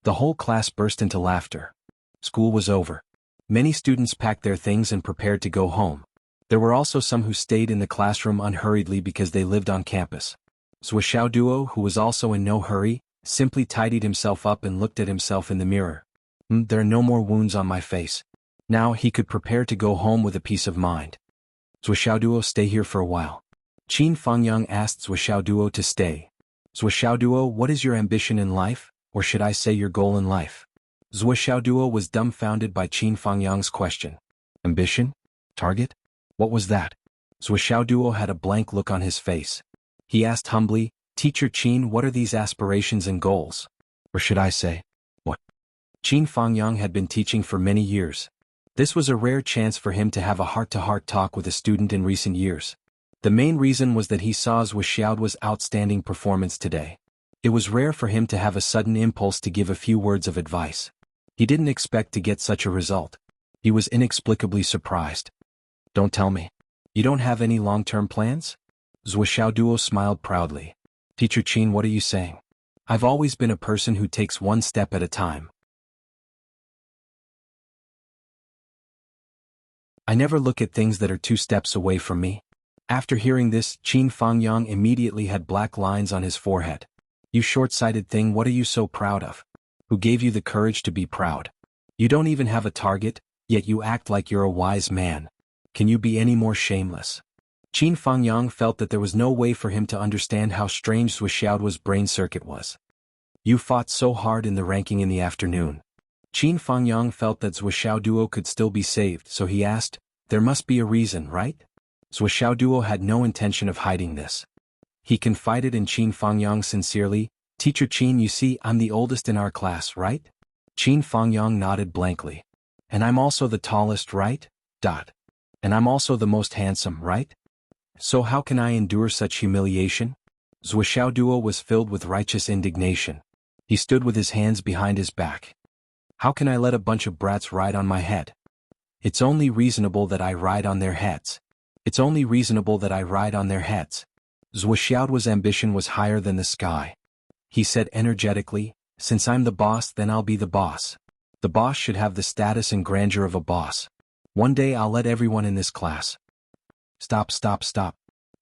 The whole class burst into laughter. School was over. Many students packed their things and prepared to go home. There were also some who stayed in the classroom unhurriedly because they lived on campus. Zhou Xiaoduo, who was also in no hurry, simply tidied himself up and looked at himself in the mirror. There are no more wounds on my face. Now he could prepare to go home with a peace of mind. Zhou Xiaoduo, stay here for a while. Qin Fangyang asked Zhou Xiaoduo to stay. Zhou Xiaoduo, what is your ambition in life, or should I say your goal in life? Zhou Xiaoduo was dumbfounded by Qin Fangyang's question. Ambition? Target? What was that? Zhou Xiaoduo had a blank look on his face. He asked humbly, Teacher Qin, what are these aspirations and goals? Or should I say, what? Qin Fangyang had been teaching for many years. This was a rare chance for him to have a heart-to-heart talk with a student in recent years. The main reason was that he saw Zhou Xiaoduo's outstanding performance today. It was rare for him to have a sudden impulse to give a few words of advice. He didn't expect to get such a result. He was inexplicably surprised. Don't tell me. You don't have any long-term plans? Zhou Xiaoduo smiled proudly. Teacher Qin, what are you saying? I've always been a person who takes one step at a time. I never look at things that are 2 steps away from me. After hearing this, Qin Fangyang immediately had black lines on his forehead. You short-sighted thing, what are you so proud of? Who gave you the courage to be proud? You don't even have a target, yet you act like you're a wise man. Can you be any more shameless? Qin Fangyang felt that there was no way for him to understand how strange Zhou Xiaoduo's brain circuit was. You fought so hard in the ranking in the afternoon. Qin Fangyang felt that Zhou Xiaoduo could still be saved, so he asked, there must be a reason, right? Zhou Xiaoduo had no intention of hiding this. He confided in Qin Fangyang sincerely, Teacher Qin, you see, I'm the oldest in our class, right? Qin Fangyang nodded blankly. And I'm also the tallest, right? And I'm also the most handsome, right? So how can I endure such humiliation? Zhou Xiaoduo was filled with righteous indignation. He stood with his hands behind his back. How can I let a bunch of brats ride on my head? It's only reasonable that I ride on their heads. It's only reasonable that I ride on their heads. Zhou Xiaoduo's ambition was higher than the sky. He said energetically, since I'm the boss, then I'll be the boss. The boss should have the status and grandeur of a boss. One day I'll let everyone in this class. Stop.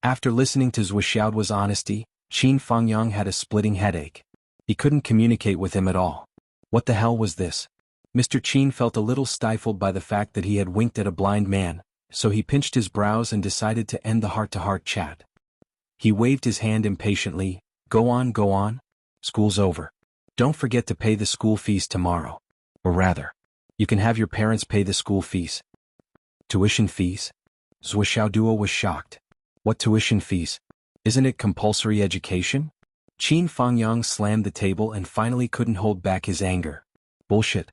After listening to Zhou Xiaoduo's honesty, Qin Fangyang had a splitting headache. He couldn't communicate with him at all. What the hell was this? Mr. Qin felt a little stifled by the fact that he had winked at a blind man, so he pinched his brows and decided to end the heart-to-heart chat. He waved his hand impatiently, go on. School's over. Don't forget to pay the school fees tomorrow. Or rather, you can have your parents pay the school fees. Tuition fees? Zhou Xiaoduo was shocked. What tuition fees? Isn't it compulsory education? Qin Fangyang slammed the table and finally couldn't hold back his anger. Bullshit.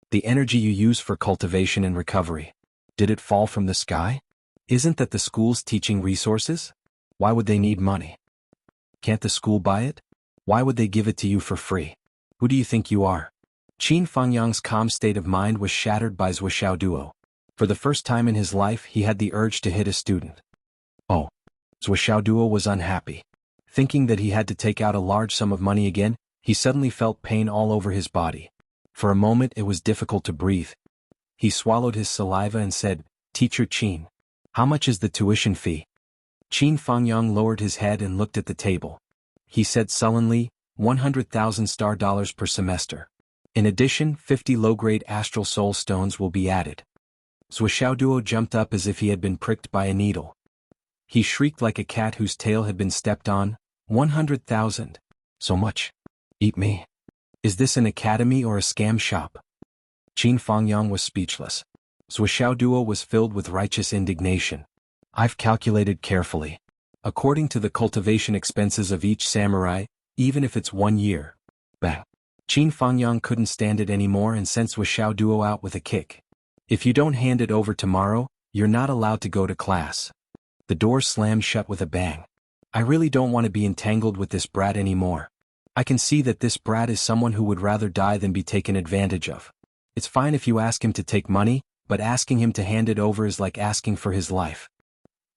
The energy you use for cultivation and recovery. Did it fall from the sky? Isn't that the school's teaching resources? Why would they need money? Can't the school buy it? Why would they give it to you for free? Who do you think you are? Qin Fangyang's calm state of mind was shattered by Zhou Xiaoduo. For the first time in his life he had the urge to hit a student. Oh. Zhuo was unhappy. Thinking that he had to take out a large sum of money again, he suddenly felt pain all over his body. For a moment it was difficult to breathe. He swallowed his saliva and said, "Teacher Qin, how much is the tuition fee?" Qin Fangyang lowered his head and looked at the table. He said sullenly, 100,000 star dollars per semester. In addition, 50 low-grade astral soul stones will be added. Zhuo jumped up as if he had been pricked by a needle. He shrieked like a cat whose tail had been stepped on. 100,000. So much. Eat me. Is this an academy or a scam shop? Qin Fangyang was speechless. Zhuo was filled with righteous indignation. I've calculated carefully. According to the cultivation expenses of each samurai, even if it's 1 year. Bang. Qin Fangyang couldn't stand it anymore and sent Zhuo out with a kick. If you don't hand it over tomorrow, you're not allowed to go to class. The door slammed shut with a bang. I really don't want to be entangled with this brat anymore. I can see that this brat is someone who would rather die than be taken advantage of. It's fine if you ask him to take money, but asking him to hand it over is like asking for his life.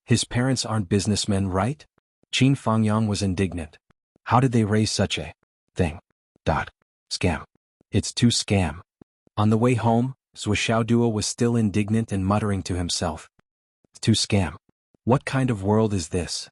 His parents aren't businessmen, right? Qin Fangyang was indignant. How did they raise such a thing? Scam. It's too scam. On the way home, Zhuo was still indignant and muttering to himself. Too scam. What kind of world is this?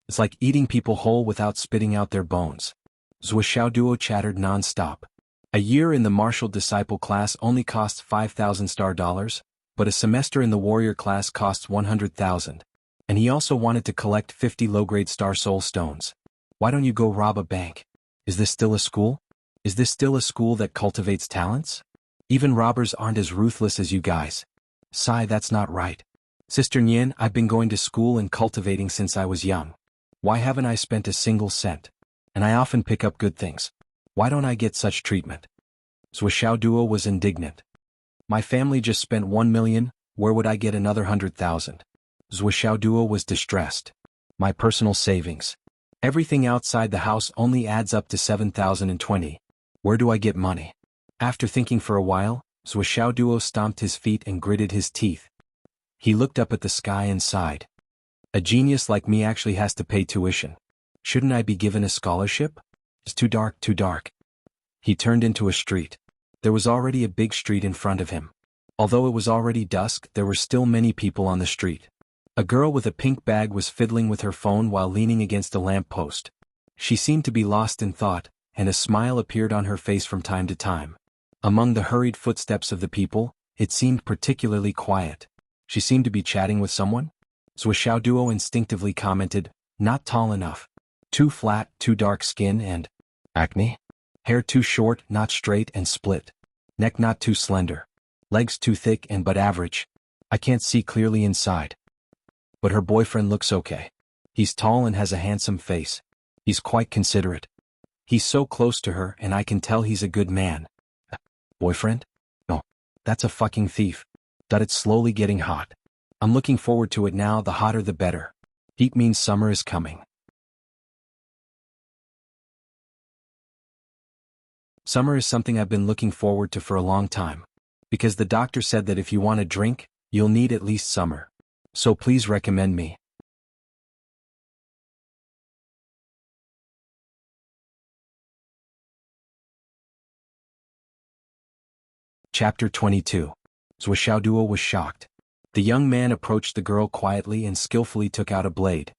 It's like eating people whole without spitting out their bones. Zhuo chattered non-stop. A year in the martial disciple class only costs 5,000 star dollars, but a semester in the warrior class costs 100,000. And he also wanted to collect 50 low-grade star soul stones. Why don't you go rob a bank? Is this still a school? Is this still a school that cultivates talents? Even robbers aren't as ruthless as you guys. Sigh, that's not right. Sister Nian, I've been going to school and cultivating since I was young. Why haven't I spent a single cent? And I often pick up good things. Why don't I get such treatment? Zhuo was indignant. My family just spent 1 million, where would I get another 100,000? Zhuo was distressed. My personal savings. Everything outside the house only adds up to 7,020. Where do I get money? After thinking for a while, Zhuo stomped his feet and gritted his teeth. He looked up at the sky and sighed. A genius like me actually has to pay tuition. Shouldn't I be given a scholarship? It's too dark, too dark. He turned into a street. There was already a big street in front of him. Although it was already dusk, there were still many people on the street. A girl with a pink bag was fiddling with her phone while leaning against a lamp post. She seemed to be lost in thought, and a smile appeared on her face from time to time. Among the hurried footsteps of the people, it seemed particularly quiet. She seemed to be chatting with someone? Zhuo instinctively commented, not tall enough. Too flat, too dark skin and acne? Hair too short, not straight and split. Neck not too slender. Legs too thick and but average. I can't see clearly inside. But her boyfriend looks okay. He's tall and has a handsome face. He's quite considerate. He's so close to her and I can tell he's a good man. Boyfriend? No. That's a fucking thief. It's slowly getting hot. I'm looking forward to it now, the hotter the better. Heat means summer is coming. Summer is something I've been looking forward to for a long time. Because the doctor said that if you want a drink, you'll need at least summer. So please recommend me. Chapter 22. Zhuo was shocked. The young man approached the girl quietly and skillfully took out a blade.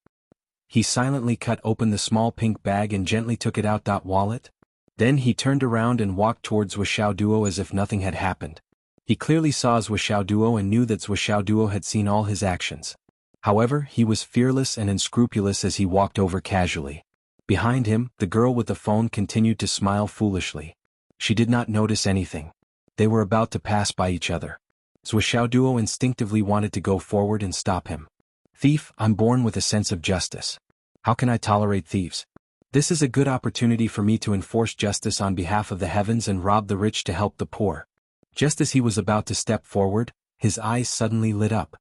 He silently cut open the small pink bag and gently took it out. Wallet? Then he turned around and walked towards Zhuo as if nothing had happened. He clearly saw Zhuo and knew that Zhuo had seen all his actions. However, he was fearless and unscrupulous as he walked over casually. Behind him, the girl with the phone continued to smile foolishly. She did not notice anything. They were about to pass by each other. Zhuo instinctively wanted to go forward and stop him. Thief, I'm born with a sense of justice. How can I tolerate thieves? This is a good opportunity for me to enforce justice on behalf of the heavens and rob the rich to help the poor. Just as he was about to step forward, his eyes suddenly lit up.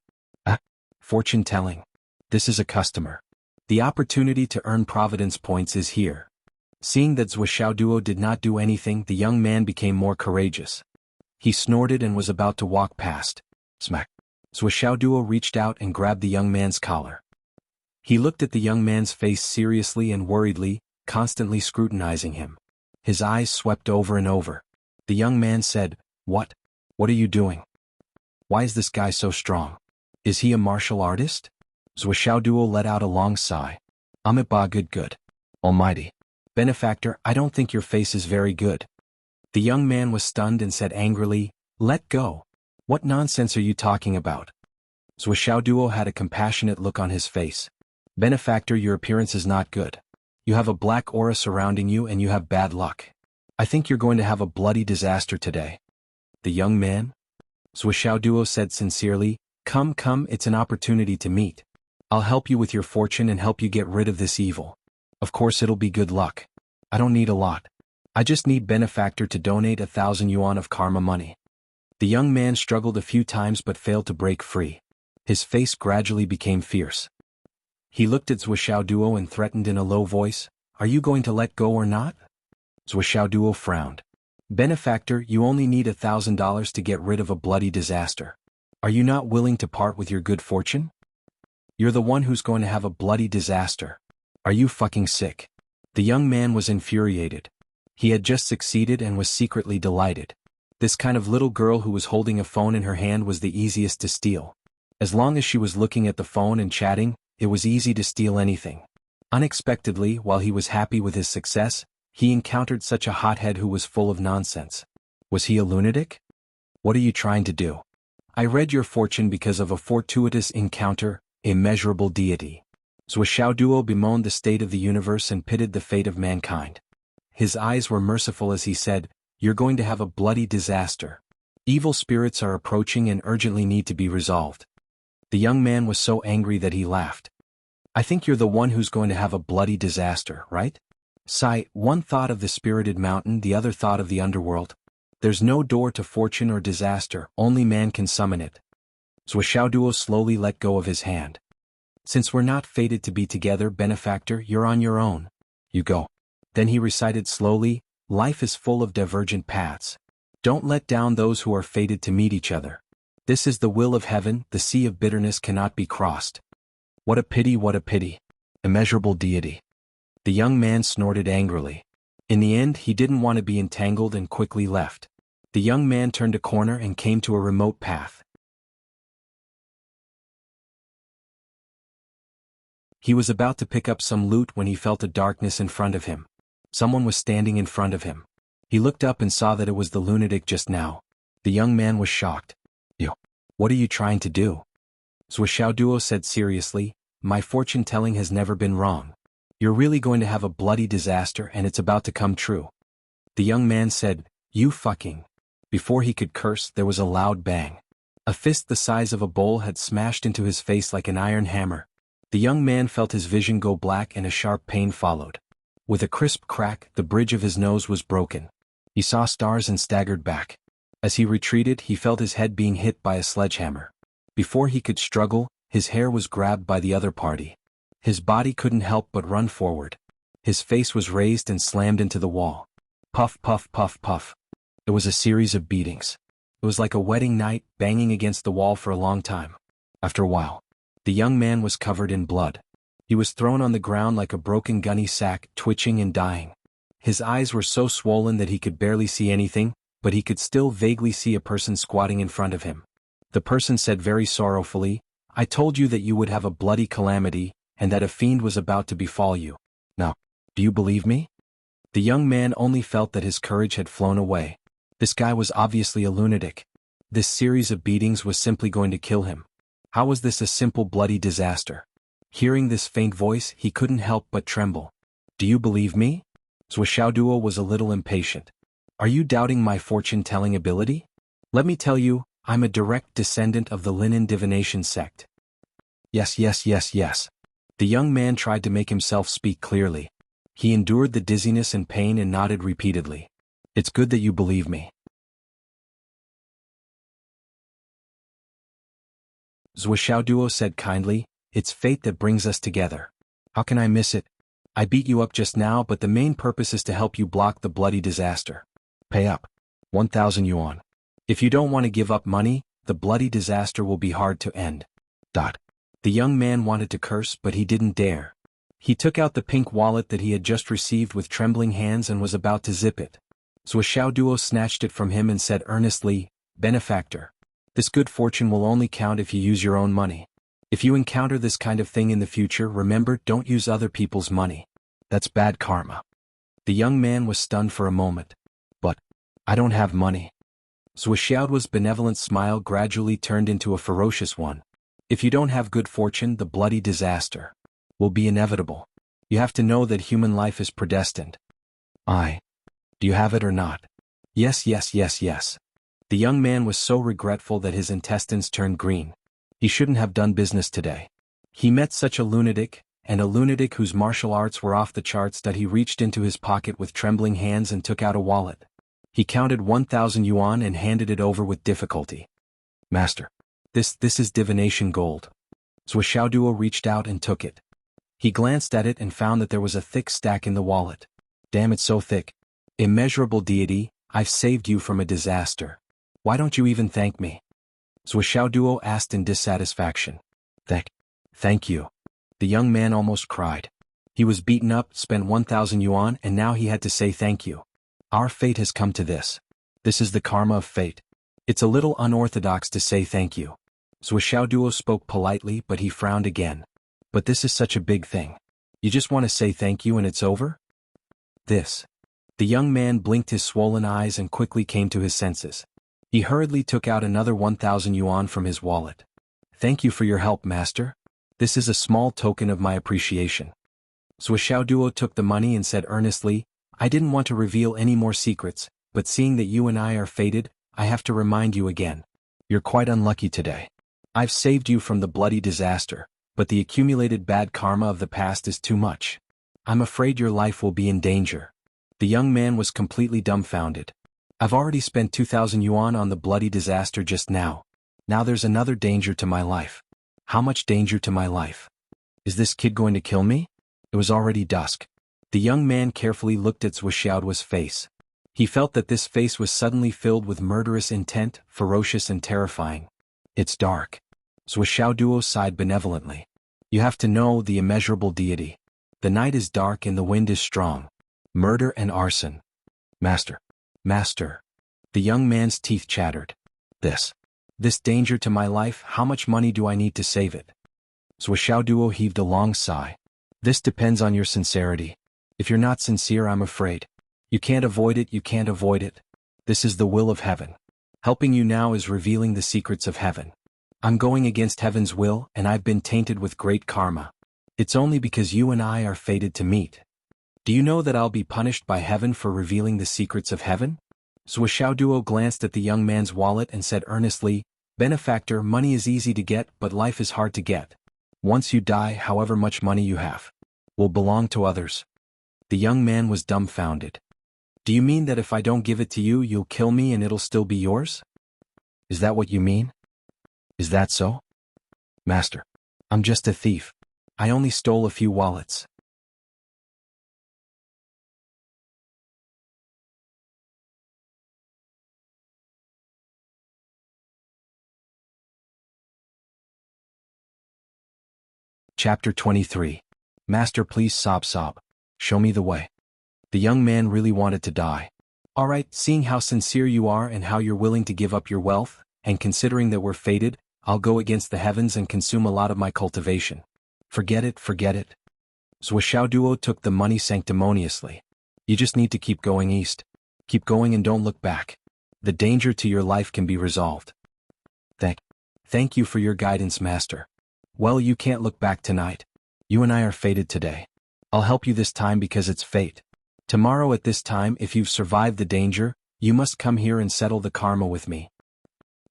Fortune telling. This is a customer. The opportunity to earn providence points is here. Seeing that Zhuo did not do anything, the young man became more courageous. He snorted and was about to walk past. Smack. Duo reached out and grabbed the young man's collar. He looked at the young man's face seriously and worriedly, constantly scrutinizing him. His eyes swept over and over. The young man said, "What? What are you doing? Why is this guy so strong? Is he a martial artist?" Duo let out a long sigh. "Amit ba good. Almighty. Benefactor, I don't think your face is very good." The young man was stunned and said angrily, "Let go. What nonsense are you talking about?" Duo had a compassionate look on his face. "Benefactor, your appearance is not good. You have a black aura surrounding you and you have bad luck. I think you're going to have a bloody disaster today." The young man? Duo said sincerely, Come, it's an opportunity to meet. I'll help you with your fortune and help you get rid of this evil. Of course it'll be good luck. I don't need a lot. I just need Benefactor to donate 1,000 yuan of karma money." The young man struggled a few times but failed to break free. His face gradually became fierce. He looked at Duo and threatened in a low voice, "Are you going to let go or not?" Duo frowned. "Benefactor, you only need $1,000 to get rid of a bloody disaster. Are you not willing to part with your good fortune? You're the one who's going to have a bloody disaster. Are you fucking sick?" The young man was infuriated. He had just succeeded and was secretly delighted. This kind of little girl who was holding a phone in her hand was the easiest to steal. As long as she was looking at the phone and chatting, it was easy to steal anything. Unexpectedly, while he was happy with his success, he encountered such a hothead who was full of nonsense. Was he a lunatic? "What are you trying to do?" "I read your fortune because of a fortuitous encounter, immeasurable deity." Duo bemoaned the state of the universe and pitied the fate of mankind. His eyes were merciful as he said, "You're going to have a bloody disaster. Evil spirits are approaching and urgently need to be resolved." The young man was so angry that he laughed. "I think you're the one who's going to have a bloody disaster, right? Sigh, one thought of the spirited mountain, the other thought of the underworld. There's no door to fortune or disaster, only man can summon it." Duo slowly let go of his hand. "Since we're not fated to be together, Benefactor, you're on your own. You go." Then he recited slowly, "Life is full of divergent paths. Don't let down those who are fated to meet each other. This is the will of heaven, the sea of bitterness cannot be crossed." What a pity, what a pity. Immeasurable deity. The young man snorted angrily. In the end, he didn't want to be entangled and quickly left. The young man turned a corner and came to a remote path. He was about to pick up some loot when he felt a darkness in front of him. Someone was standing in front of him. He looked up and saw that it was the lunatic just now. The young man was shocked. "You, what are you trying to do?" Duo said seriously, "My fortune telling has never been wrong. You're really going to have a bloody disaster and it's about to come true." The young man said, "You fucking." Before he could curse, there was a loud bang. A fist the size of a bowl had smashed into his face like an iron hammer. The young man felt his vision go black and a sharp pain followed. With a crisp crack, the bridge of his nose was broken. He saw stars and staggered back. As he retreated, he felt his head being hit by a sledgehammer. Before he could struggle, his hair was grabbed by the other party. His body couldn't help but run forward. His face was raised and slammed into the wall. Puff, puff, puff, puff. It was a series of beatings. It was like a wedding night, banging against the wall for a long time. After a while, the young man was covered in blood. He was thrown on the ground like a broken gunny sack, twitching and dying. His eyes were so swollen that he could barely see anything, but he could still vaguely see a person squatting in front of him. The person said very sorrowfully, "I told you that you would have a bloody calamity, and that a fiend was about to befall you. Now, do you believe me?" The young man only felt that his courage had flown away. This guy was obviously a lunatic. This series of beatings was simply going to kill him. How was this a simple bloody disaster? Hearing this faint voice, he couldn't help but tremble. "Do you believe me?" Duo was a little impatient. "Are you doubting my fortune-telling ability? Let me tell you, I'm a direct descendant of the Linen divination sect." Yes. The young man tried to make himself speak clearly. He endured the dizziness and pain and nodded repeatedly. "It's good that you believe me." Duo said kindly, "It's fate that brings us together. How can I miss it? I beat you up just now, but the main purpose is to help you block the bloody disaster. Pay up. 1,000 yuan. If you don't want to give up money, the bloody disaster will be hard to end. The young man wanted to curse, but he didn't dare. He took out the pink wallet that he had just received with trembling hands and was about to zip it. Xiaoduo snatched it from him and said earnestly, "Benefactor, this good fortune will only count if you use your own money. If you encounter this kind of thing in the future, remember, don't use other people's money. That's bad karma." The young man was stunned for a moment. "But I don't have money." Xiaoduo's benevolent smile gradually turned into a ferocious one. "If you don't have good fortune, the bloody disaster will be inevitable. You have to know that human life is predestined." Do you have it or not?" "Yes, yes, yes, yes." The young man was so regretful that his intestines turned green. He shouldn't have done business today. He met such a lunatic, and a lunatic whose martial arts were off the charts, that he reached into his pocket with trembling hands and took out a wallet. He counted 1,000 yuan and handed it over with difficulty. "Master, this is divination gold." Xiaoduo reached out and took it. He glanced at it and found that there was a thick stack in the wallet. "Damn, it's so thick. Immeasurable deity, I've saved you from a disaster. Why don't you even thank me?" Xiaoduo asked in dissatisfaction. Thank you." The young man almost cried. He was beaten up, spent 1,000 yuan, and now he had to say thank you. Our fate has come to this. This is the karma of fate. It's a little unorthodox to say thank you. Xiaoduo spoke politely, but he frowned again. "But this is such a big thing. You just want to say thank you and it's over?" The young man blinked his swollen eyes and quickly came to his senses. He hurriedly took out another 1,000 yuan from his wallet. "Thank you for your help, master. This is a small token of my appreciation." Xiaoduo took the money and said earnestly, "I didn't want to reveal any more secrets, but seeing that you and I are fated, I have to remind you again. You're quite unlucky today. I've saved you from the bloody disaster, but the accumulated bad karma of the past is too much. I'm afraid your life will be in danger." The young man was completely dumbfounded. "I've already spent 2,000 yuan on the bloody disaster just now. Now there's another danger to my life. How much danger to my life? Is this kid going to kill me?" It was already dusk. The young man carefully looked at Xiaoduo's face. He felt that this face was suddenly filled with murderous intent, ferocious and terrifying. "It's dark." Xiaoduo sighed benevolently. "You have to know the immeasurable deity. The night is dark and the wind is strong. Murder and arson." Master. The young man's teeth chattered. This danger to my life, how much money do I need to save it?" Xiaoduo heaved a long sigh. "This depends on your sincerity. If you're not sincere, I'm afraid. You can't avoid it. This is the will of heaven. Helping you now is revealing the secrets of heaven. I'm going against heaven's will, and I've been tainted with great karma. It's only because you and I are fated to meet. Do you know that I'll be punished by heaven for revealing the secrets of heaven?" Xiaoduo glanced at the young man's wallet and said earnestly, "Benefactor, money is easy to get, but life is hard to get. Once you die, however much money you have will belong to others." The young man was dumbfounded. "Do you mean that if I don't give it to you, you'll kill me and it'll still be yours? Is that what you mean?" "Is that so?" "Master, I'm just a thief. I only stole a few wallets." Chapter 23. Master, please sob. Show me the way. The young man really wanted to die. "All right, seeing how sincere you are and how you're willing to give up your wealth, and considering that we're fated, I'll go against the heavens and consume a lot of my cultivation." Forget it. Xiaoduo took the money sanctimoniously. "You just need to keep going east. Keep going and don't look back. The danger to your life can be resolved." Thank you for your guidance, master. Well, you can't look back tonight. You and I are fated today. I'll help you this time because it's fate. Tomorrow at this time, if you've survived the danger, you must come here and settle the karma with me."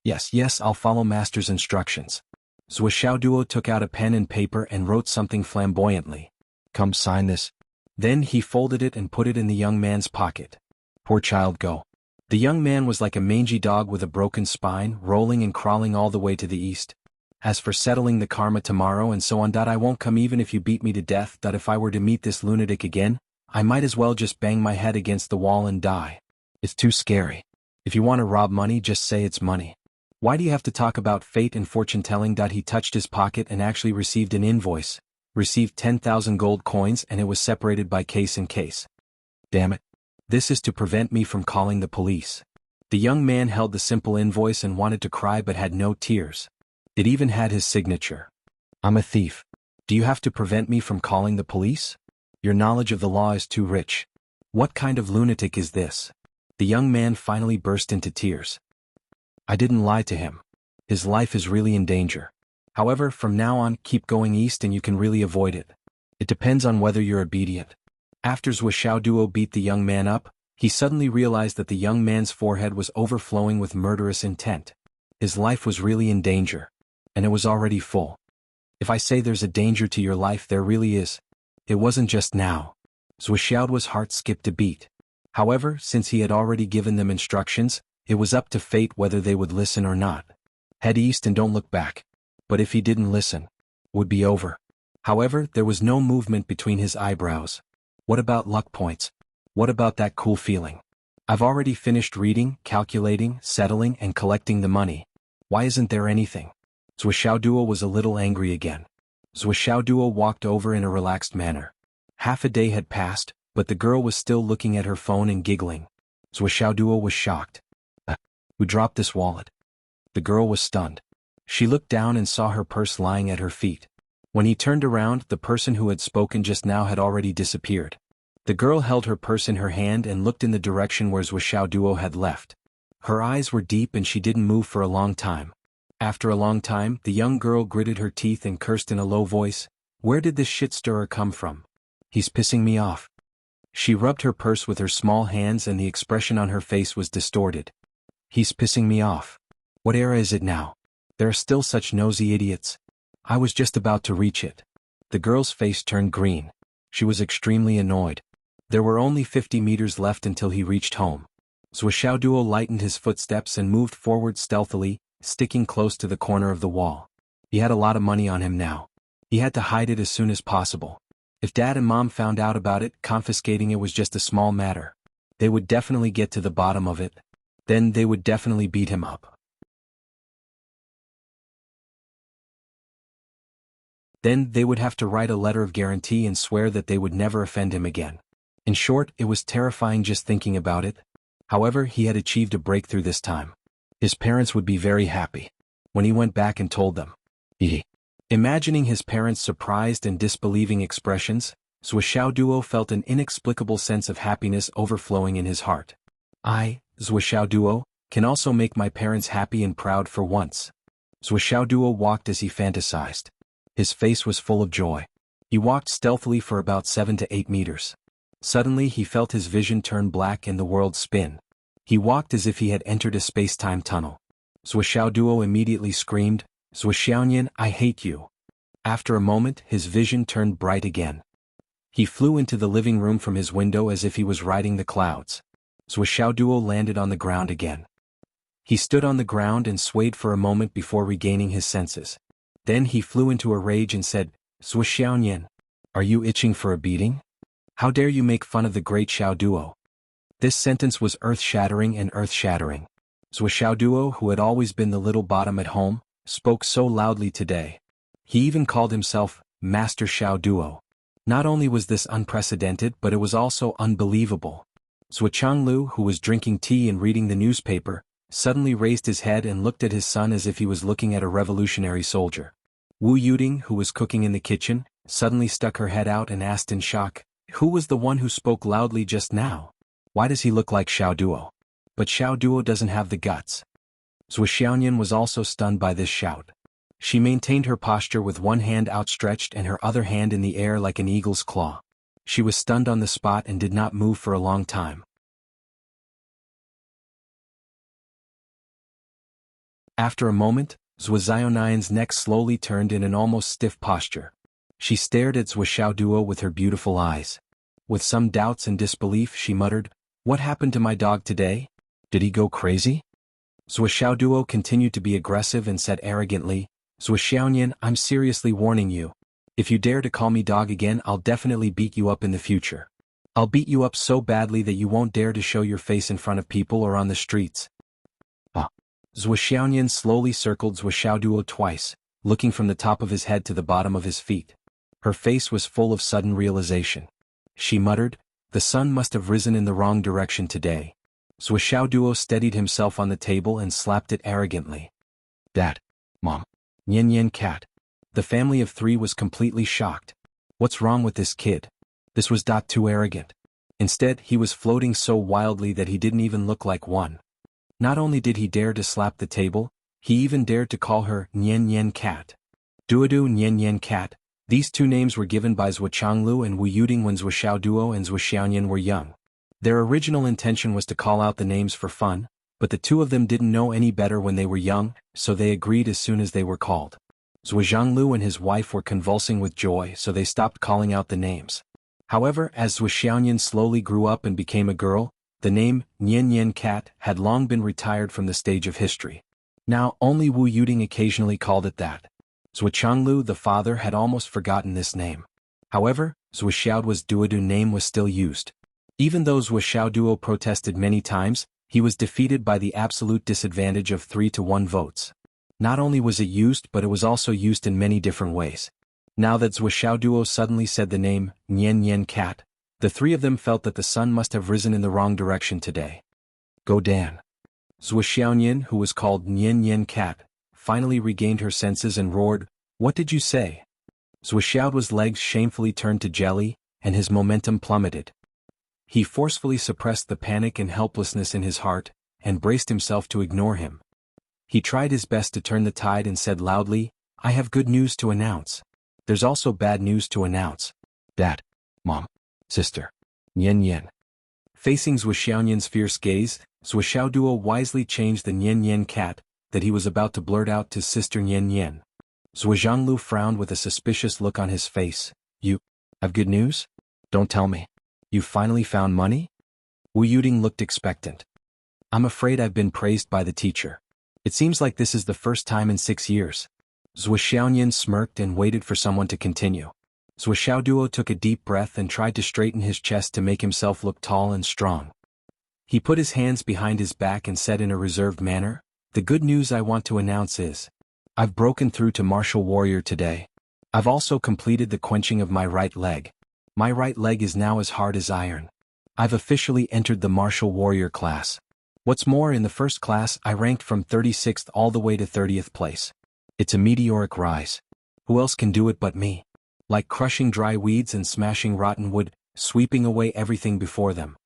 Yes, I'll follow master's instructions." Xiaoduo took out a pen and paper and wrote something flamboyantly. "Come, sign this." Then he folded it and put it in the young man's pocket. "Poor child, go." The young man was like a mangy dog with a broken spine, rolling and crawling all the way to the east. "As for settling the karma tomorrow and so on, I won't come even if you beat me to death. If I were to meet this lunatic again, I might as well just bang my head against the wall and die. It's too scary. If you want to rob money, just say it's money. Why do you have to talk about fate and fortune-telling? He touched his pocket and actually received an invoice, received 10,000 gold coins, and it was separated by case and case. Damn it. This is to prevent me from calling the police. The young man held the simple invoice and wanted to cry but had no tears. It even had his signature. I'm a thief. Do you have to prevent me from calling the police? Your knowledge of the law is too rich. What kind of lunatic is this? The young man finally burst into tears. I didn't lie to him. His life is really in danger. However, from now on, keep going east and you can really avoid it. It depends on whether you're obedient. After Zhuo Duo beat the young man up, he suddenly realized that the young man's forehead was overflowing with murderous intent. His life was really in danger. And it was already full. If I say there's a danger to your life, there really is. It wasn't just now. Zhuo's heart skipped a beat. However, since he had already given them instructions, it was up to fate whether they would listen or not. Head east and don't look back. But if he didn't listen, it would be over. However, there was no movement between his eyebrows. What about luck points? What about that cool feeling? I've already finished reading, calculating, settling, and collecting the money. Why isn't there anything? Zhuo Duo was a little angry again. Zhuo Duo walked over in a relaxed manner. Half a day had passed, but the girl was still looking at her phone and giggling. Zhuo Duo was shocked. Who dropped this wallet? The girl was stunned. She looked down and saw her purse lying at her feet. When he turned around, the person who had spoken just now had already disappeared. The girl held her purse in her hand and looked in the direction where Zhuo Duo had left. Her eyes were deep and she didn't move for a long time. After a long time, the young girl gritted her teeth and cursed in a low voice, "Where did this shit stirrer come from? He's pissing me off." She rubbed her purse with her small hands and the expression on her face was distorted. He's pissing me off. What era is it now? There are still such nosy idiots. I was just about to reach it. The girl's face turned green. She was extremely annoyed. There were only 50 meters left until he reached home. Zhuo Duo lightened his footsteps and moved forward stealthily, sticking close to the corner of the wall. He had a lot of money on him now. He had to hide it as soon as possible. If Dad and Mom found out about it, confiscating it was just a small matter. They would definitely get to the bottom of it. Then they would definitely beat him up. Then they would have to write a letter of guarantee and swear that they would never offend him again. In short, it was terrifying just thinking about it. However, he had achieved a breakthrough this time. His parents would be very happy. When he went back and told them. Imagining his parents' surprised and disbelieving expressions, Zhuo Duo felt an inexplicable sense of happiness overflowing in his heart. I, Zhuo Duo, can also make my parents happy and proud for once. Zhuo Duo walked as he fantasized. His face was full of joy. He walked stealthily for about 7 to 8 meters. Suddenly he felt his vision turn black and the world spin. He walked as if he had entered a space-time tunnel. Zhuo Duo immediately screamed, "Zhuoxiaonian, I hate you." After a moment, his vision turned bright again. He flew into the living room from his window as if he was riding the clouds. Zhuo Duo landed on the ground again. He stood on the ground and swayed for a moment before regaining his senses. Then he flew into a rage and said, "Zhuoxiaonian, are you itching for a beating? How dare you make fun of the great Xiao Duo?" This sentence was earth-shattering and earth-shattering. Zhuo Duo, who had always been the little bottom at home, spoke so loudly today. He even called himself Master Xiao Duo. Not only was this unprecedented, but it was also unbelievable. Zhuo Changlu, who was drinking tea and reading the newspaper, suddenly raised his head and looked at his son as if he was looking at a revolutionary soldier. Wu Yuding, who was cooking in the kitchen, suddenly stuck her head out and asked in shock, "Who was the one who spoke loudly just now? Why does he look like Xiao Duo? But Xiao Duo doesn't have the guts." Zhuoxiaonian was also stunned by this shout. She maintained her posture with one hand outstretched and her other hand in the air like an eagle's claw. She was stunned on the spot and did not move for a long time. After a moment, Zhuoxiaonian's neck slowly turned in an almost stiff posture. She stared at Zhuo Duo with her beautiful eyes. With some doubts and disbelief, she muttered, "What happened to my dog today? Did he go crazy?" Zhuo Duo continued to be aggressive and said arrogantly, "Zhuoxiaonian, I'm seriously warning you. If you dare to call me dog again, I'll definitely beat you up in the future. I'll beat you up so badly that you won't dare to show your face in front of people or on the streets." Zhuxiaoyan slowly circled Zhuxiaoduo twice, looking from the top of his head to the bottom of his feet. Her face was full of sudden realization. She muttered, "The sun must have risen in the wrong direction today." Zhuxiaoduo steadied himself on the table and slapped it arrogantly. "Dad. Mom. Yen cat." The family of three was completely shocked. What's wrong with this kid? This was too arrogant. Instead, he was floating so wildly that he didn't even look like one. Not only did he dare to slap the table, he even dared to call her Yen cat. Duodu Yen cat. These two names were given by Zhuqianglu and Wu Yuding when Zhuxiaoduo and Zhuxiaoyan were young. Their original intention was to call out the names for fun, but the two of them didn't know any better when they were young, so they agreed as soon as they were called. Zhuqianglu and his wife were convulsing with joy, so they stopped calling out the names. However, as Zhuxiaoyan slowly grew up and became a girl, the name Yen cat had long been retired from the stage of history. Now only Wu Yuding occasionally called it that. Zhuqianglu, the father, had almost forgotten this name. However, Zhuxiaoduo's Duodu name was still used. Even though Zhuxiaoduo protested many times, he was defeated by the absolute disadvantage of 3-1 votes. Not only was it used, but it was also used in many different ways. Now that Zhuxiaoduo suddenly said the name Yen cat, the three of them felt that the sun must have risen in the wrong direction today. Go Dan. Zhuxiaoyan, who was called Yen cat, finally regained her senses and roared, "What did you say?" Zhuxiaoduo's legs shamefully turned to jelly, and his momentum plummeted. He forcefully suppressed the panic and helplessness in his heart, and braced himself to ignore him. He tried his best to turn the tide and said loudly, "I have good news to announce. There's also bad news to announce. Dad. Mom. Sister. Yen." Facing Zhuxiaoyan's fierce gaze, Zhuxiaoduo wisely changed the Yen cat that he was about to blurt out to Sister Yen. Zhuqianglu frowned with a suspicious look on his face. "You have good news? Don't tell me. You finally found money?" Wu Yuding looked expectant. "I'm afraid I've been praised by the teacher. It seems like this is the first time in 6 years." Zhuxiaoyan smirked and waited for someone to continue. Zhuxiaoduo took a deep breath and tried to straighten his chest to make himself look tall and strong. He put his hands behind his back and said in a reserved manner, "The good news I want to announce is, I've broken through to martial warrior today. I've also completed the quenching of my right leg. My right leg is now as hard as iron. I've officially entered the martial warrior class. What's more, in the first class I ranked from 36th all the way to 30th place. It's a meteoric rise. Who else can do it but me? Like crushing dry weeds and smashing rotten wood, sweeping away everything before them."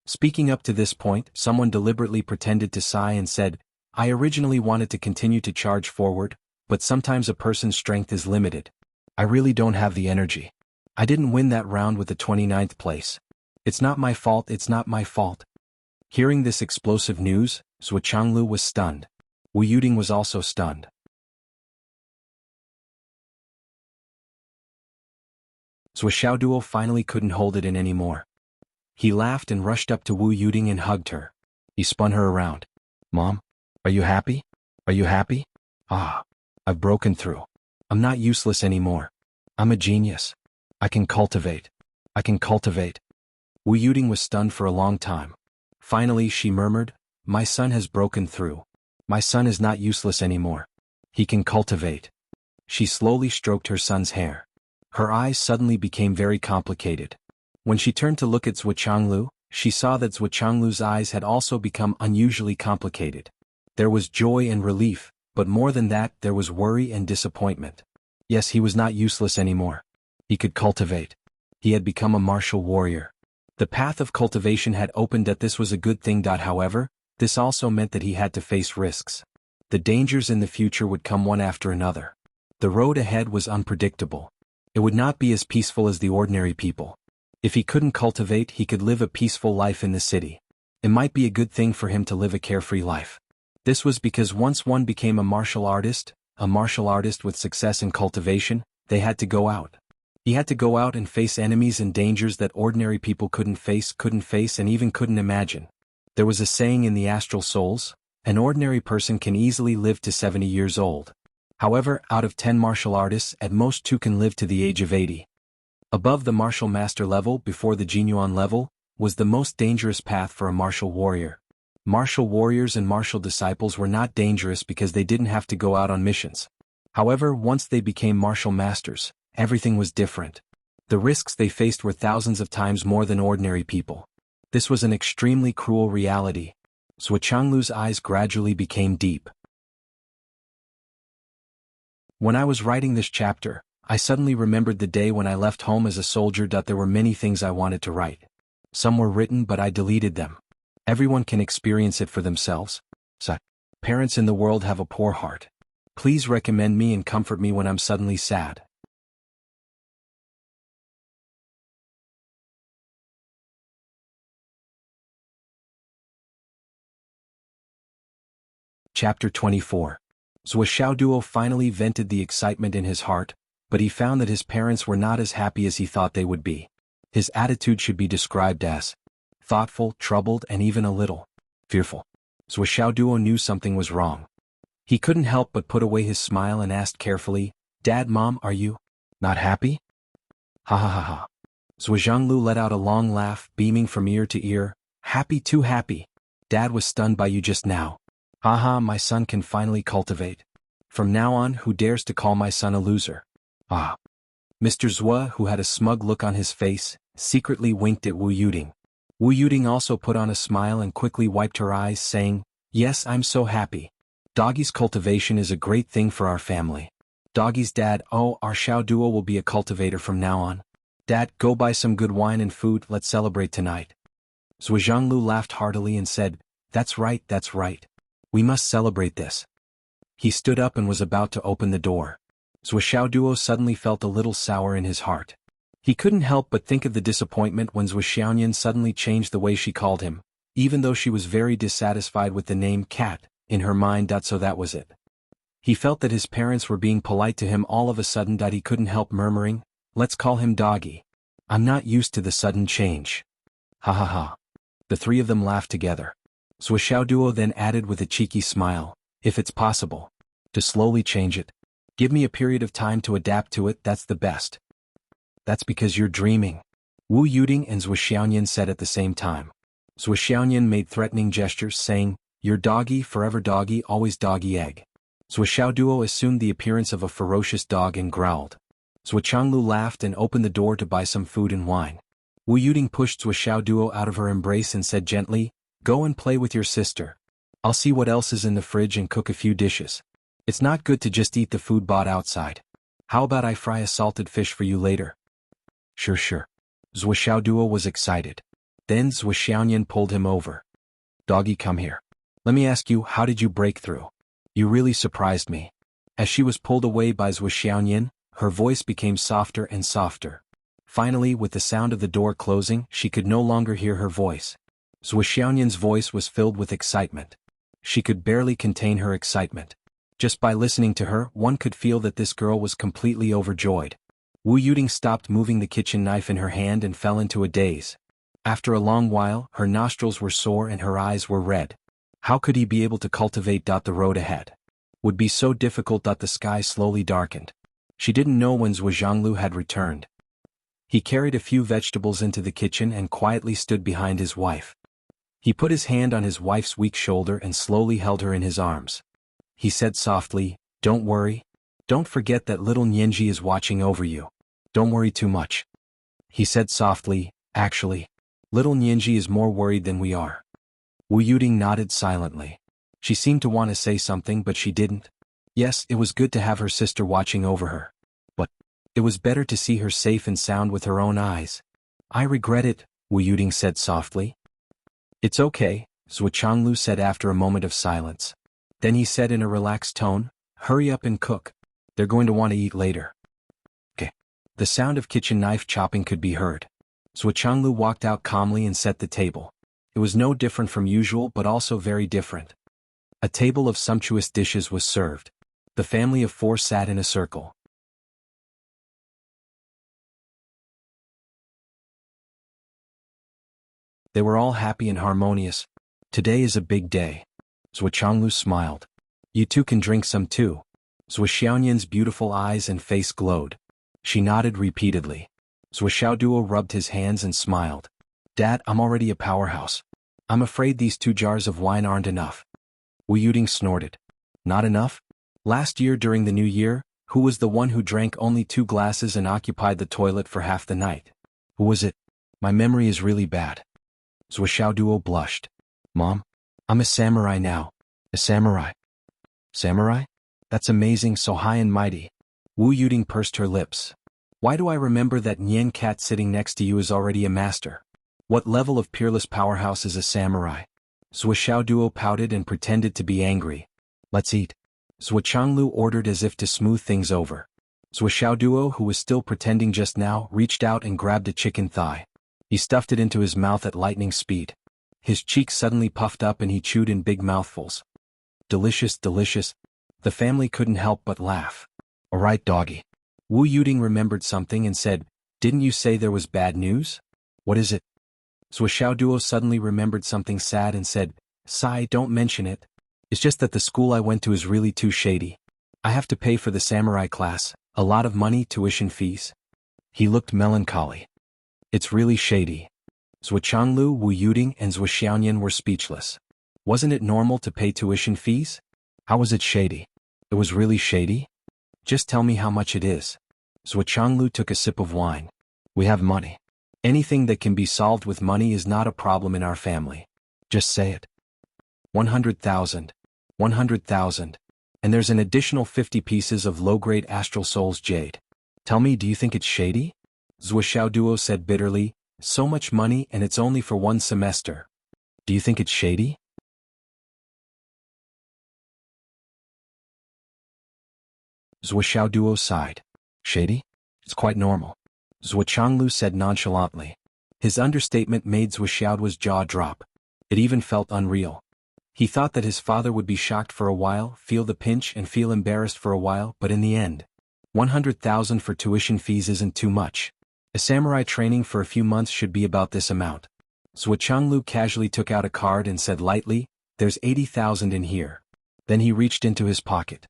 Speaking up to this point, someone deliberately pretended to sigh and said, "I originally wanted to continue to charge forward, but sometimes a person's strength is limited. I really don't have the energy. I didn't win that round with the 29th place. It's not my fault, it's not my fault." Hearing this explosive news, Zhuqianglu was stunned. Wu Yuding was also stunned. Zhuxiaoduo finally couldn't hold it in anymore. He laughed and rushed up to Wu Yuding and hugged her. He spun her around. "Mom, are you happy? Are you happy? Ah, I've broken through. I'm not useless anymore. I'm a genius. I can cultivate. I can cultivate." Wu Yuding was stunned for a long time. Finally, she murmured, "My son has broken through. My son is not useless anymore. He can cultivate." She slowly stroked her son's hair. Her eyes suddenly became very complicated. When she turned to look at Zhuqianglu, she saw that Zhuqianglu's eyes had also become unusually complicated. There was joy and relief, but more than that, there was worry and disappointment. Yes, he was not useless anymore. He could cultivate. He had become a martial warrior. The path of cultivation had opened. That this was a good thing. However, this also meant that he had to face risks. The dangers in the future would come one after another. The road ahead was unpredictable. It would not be as peaceful as the ordinary people. If he couldn't cultivate, he could live a peaceful life in the city. It might be a good thing for him to live a carefree life. This was because once one became a martial artist with success in cultivation, they had to go out. He had to go out and face enemies and dangers that ordinary people couldn't face and even couldn't imagine. There was a saying in the astral souls, an ordinary person can easily live to 70 years old. However, out of 10 martial artists, at most 2 can live to the age of 80. Above the martial master level, before the Jinyuan level, was the most dangerous path for a martial warrior. Martial warriors and martial disciples were not dangerous because they didn't have to go out on missions. However, once they became martial masters, everything was different. The risks they faced were thousands of times more than ordinary people. This was an extremely cruel reality. Zhuchanglu's eyes gradually became deep. When I was writing this chapter, I suddenly remembered the day when I left home as a soldier. There were many things I wanted to write. Some were written, but I deleted them. Everyone can experience it for themselves. So, parents in the world have a poor heart. Please recommend me and comfort me when I'm suddenly sad. Chapter 24. Zhuxiaoduo finally vented the excitement in his heart, but he found that his parents were not as happy as he thought they would be. His attitude should be described as thoughtful, troubled, and even a little fearful. Zhuxiaoduo knew something was wrong. He couldn't help but put away his smile and asked carefully, "Dad, Mom, are you not happy?" Ha ha ha ha. Zhuanglu let out a long laugh, beaming from ear to ear. "Happy, too happy. Dad was stunned by you just now. Haha, my son can finally cultivate. From now on, who dares to call my son a loser?" Ah. Mr. Zhua, who had a smug look on his face, secretly winked at Wu Yuding. Wu Yuding also put on a smile and quickly wiped her eyes, saying, "Yes, I'm so happy. Doggy's cultivation is a great thing for our family. Doggy's dad, oh, our Xiao duo will be a cultivator from now on. Dad, go buy some good wine and food, let's celebrate tonight." Zhuanglu laughed heartily and said, that's right. We must celebrate this." He stood up and was about to open the door. Zhuxiaoduo suddenly felt a little sour in his heart. He couldn't help but think of the disappointment when Zhuxiaoyan suddenly changed the way she called him, even though she was very dissatisfied with the name Cat, in her mind. So that was it. He felt that his parents were being polite to him all of a sudden. He couldn't help murmuring, "Let's call him Doggy. I'm not used to the sudden change." Ha ha ha. The three of them laughed together. Zhuxiaoduo then added with a cheeky smile, "If it's possible to slowly change it. Give me a period of time to adapt to it, that's the best." "That's because you're dreaming," Wu Yuding and Zhuxiaoyan said at the same time. Zhuxiaoyan made threatening gestures, saying, "You're doggy, forever doggy, always doggy egg." Zhuxiaoduo assumed the appearance of a ferocious dog and growled. Zhuchanglu laughed and opened the door to buy some food and wine. Wu Yuding pushed Zhuxiaoduo out of her embrace and said gently, "Go and play with your sister. I'll see what else is in the fridge and cook a few dishes. It's not good to just eat the food bought outside. How about I fry a salted fish for you later?" Sure. Zhuxiaoduo was excited. Then Zhuxiaoyan pulled him over. "Doggy, come here. Let me ask you, how did you break through? You really surprised me." As she was pulled away by Zhuxiaoyan, her voice became softer and softer. Finally, with the sound of the door closing, she could no longer hear her voice. Zhuxiaoyan's voice was filled with excitement. She could barely contain her excitement. Just by listening to her, one could feel that this girl was completely overjoyed. Wu Yuding stopped moving the kitchen knife in her hand and fell into a daze. After a long while, her nostrils were sore and her eyes were red. How could he be able to cultivate? The road ahead would be so difficult. The sky slowly darkened. She didn't know when Zhuanglu had returned. He carried a few vegetables into the kitchen and quietly stood behind his wife. He put his hand on his wife's weak shoulder and slowly held her in his arms. He said softly, "Don't worry. Don't forget that little Nianji is watching over you. Don't worry too much." He said softly, "Actually, little Nianji is more worried than we are." Wu Yuding nodded silently. She seemed to want to say something, but she didn't. Yes, it was good to have her sister watching over her. But it was better to see her safe and sound with her own eyes. "I regret it," Wu Yuding said softly. "It's okay," Zhuchanglu said after a moment of silence. Then he said in a relaxed tone, "Hurry up and cook. They're going to want to eat later." Okay. The sound of kitchen knife chopping could be heard. Zhuchanglu walked out calmly and set the table. It was no different from usual, but also very different. A table of sumptuous dishes was served. The family of four sat in a circle. They were all happy and harmonious. "Today is a big day." Zhuchanglu smiled. "You two can drink some too." Zhuxiaoyan's beautiful eyes and face glowed. She nodded repeatedly. Zhuxiaoduo rubbed his hands and smiled. "Dad, I'm already a powerhouse. I'm afraid these 2 jars of wine aren't enough. Wu Yuding snorted. Not enough? Last year during the New Year, who was the one who drank only 2 glasses and occupied the toilet for half the night? Who was it? My memory is really bad. Zhou Xiaoduo blushed. Mom? I'm a samurai now. A samurai? Samurai? That's amazing, so high and mighty. Wu Yuding pursed her lips. Why do I remember that Nian cat sitting next to you is already a master? What level of peerless powerhouse is a samurai? Zhou Xiaoduo pouted and pretended to be angry. Let's eat. Zhou Changlu ordered as if to smooth things over. Zhou Xiaoduo, who was still pretending just now, reached out and grabbed a chicken thigh. He stuffed it into his mouth at lightning speed. His cheeks suddenly puffed up and he chewed in big mouthfuls. Delicious, delicious. The family couldn't help but laugh. All right, doggy. Wu Yuding remembered something and said, Didn't you say there was bad news? What is it? Zhou Xiaoduo suddenly remembered something sad and said, Sai, don't mention it. It's just that the school I went to is really too shady. I have to pay for the samurai class, a lot of money, tuition fees. He looked melancholy. It's really shady. Zhou Changlu, Wu Yuding, and Zhou Xiaoyan were speechless. Wasn't it normal to pay tuition fees? How was it shady? It was really shady? Just tell me how much it is. Zhou Changlu took a sip of wine. We have money. Anything that can be solved with money is not a problem in our family. Just say it. 100,000. 100,000. And there's an additional 50 pieces of low-grade Astral Souls jade. Tell me, do you think it's shady? Zhou Xiaoduo said bitterly, so much money and it's only for 1 semester. Do you think it's shady? Zhou Xiaoduo sighed. Shady? It's quite normal. Zhou Changlu said nonchalantly. His understatement made Zhou Xiaoduo's jaw drop. It even felt unreal. He thought that his father would be shocked for a while, feel the pinch and feel embarrassed for a while, but in the end, 100,000 for tuition fees isn't too much. A samurai training for a few months should be about this amount. Zhou Changlu casually took out a card and said lightly, There's 80,000 in here. Then he reached into his pocket.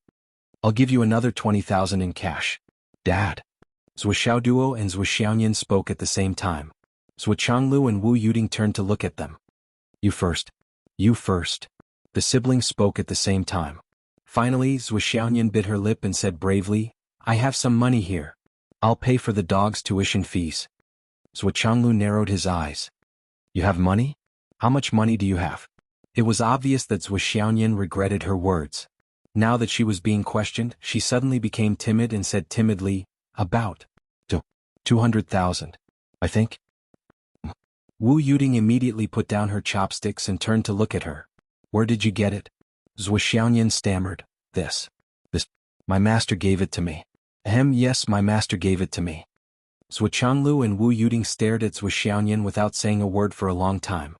I'll give you another 20,000 in cash. Dad. Zhou Xiaoduo and Zhou Xiaoyan spoke at the same time. Zhou Changlu and Wu Yuding turned to look at them. You first. You first. The siblings spoke at the same time. Finally, Zhou Xiaoyan bit her lip and said bravely, I have some money here. I'll pay for the dog's tuition fees. Zhou Changlu narrowed his eyes. You have money? How much money do you have? It was obvious that Zhou Xiaoyan regretted her words. Now that she was being questioned, she suddenly became timid and said timidly, About 200,000. I think. Wu Yuding immediately put down her chopsticks and turned to look at her. Where did you get it? Zhou Xiaoyan stammered. This. My master gave it to me. Yes, my master gave it to me. Zhou Changlu and Wu Yuding stared at Zhou Xiaoyan without saying a word for a long time.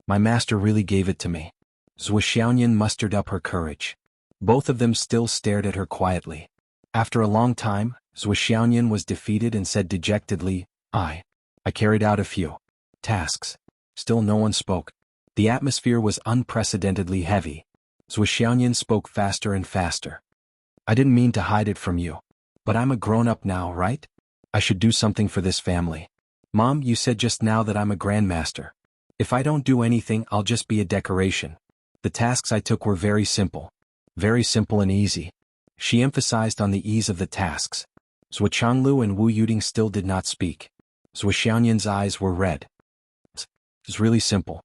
My master really gave it to me. Zhou Xiaoyan mustered up her courage. Both of them still stared at her quietly. After a long time, Zhou Xiaoyan was defeated and said dejectedly, I carried out a few tasks. Still no one spoke. The atmosphere was unprecedentedly heavy. Zhou Xiaoyan spoke faster and faster. I didn't mean to hide it from you. But I'm a grown-up now, right? I should do something for this family. Mom, you said just now that I'm a grandmaster. If I don't do anything, I'll just be a decoration. The tasks I took were very simple. Very simple and easy. She emphasized on the ease of the tasks. Zhou Changlu and Wu Yuding still did not speak. Zhou Xiaoyan's eyes were red. It's really simple.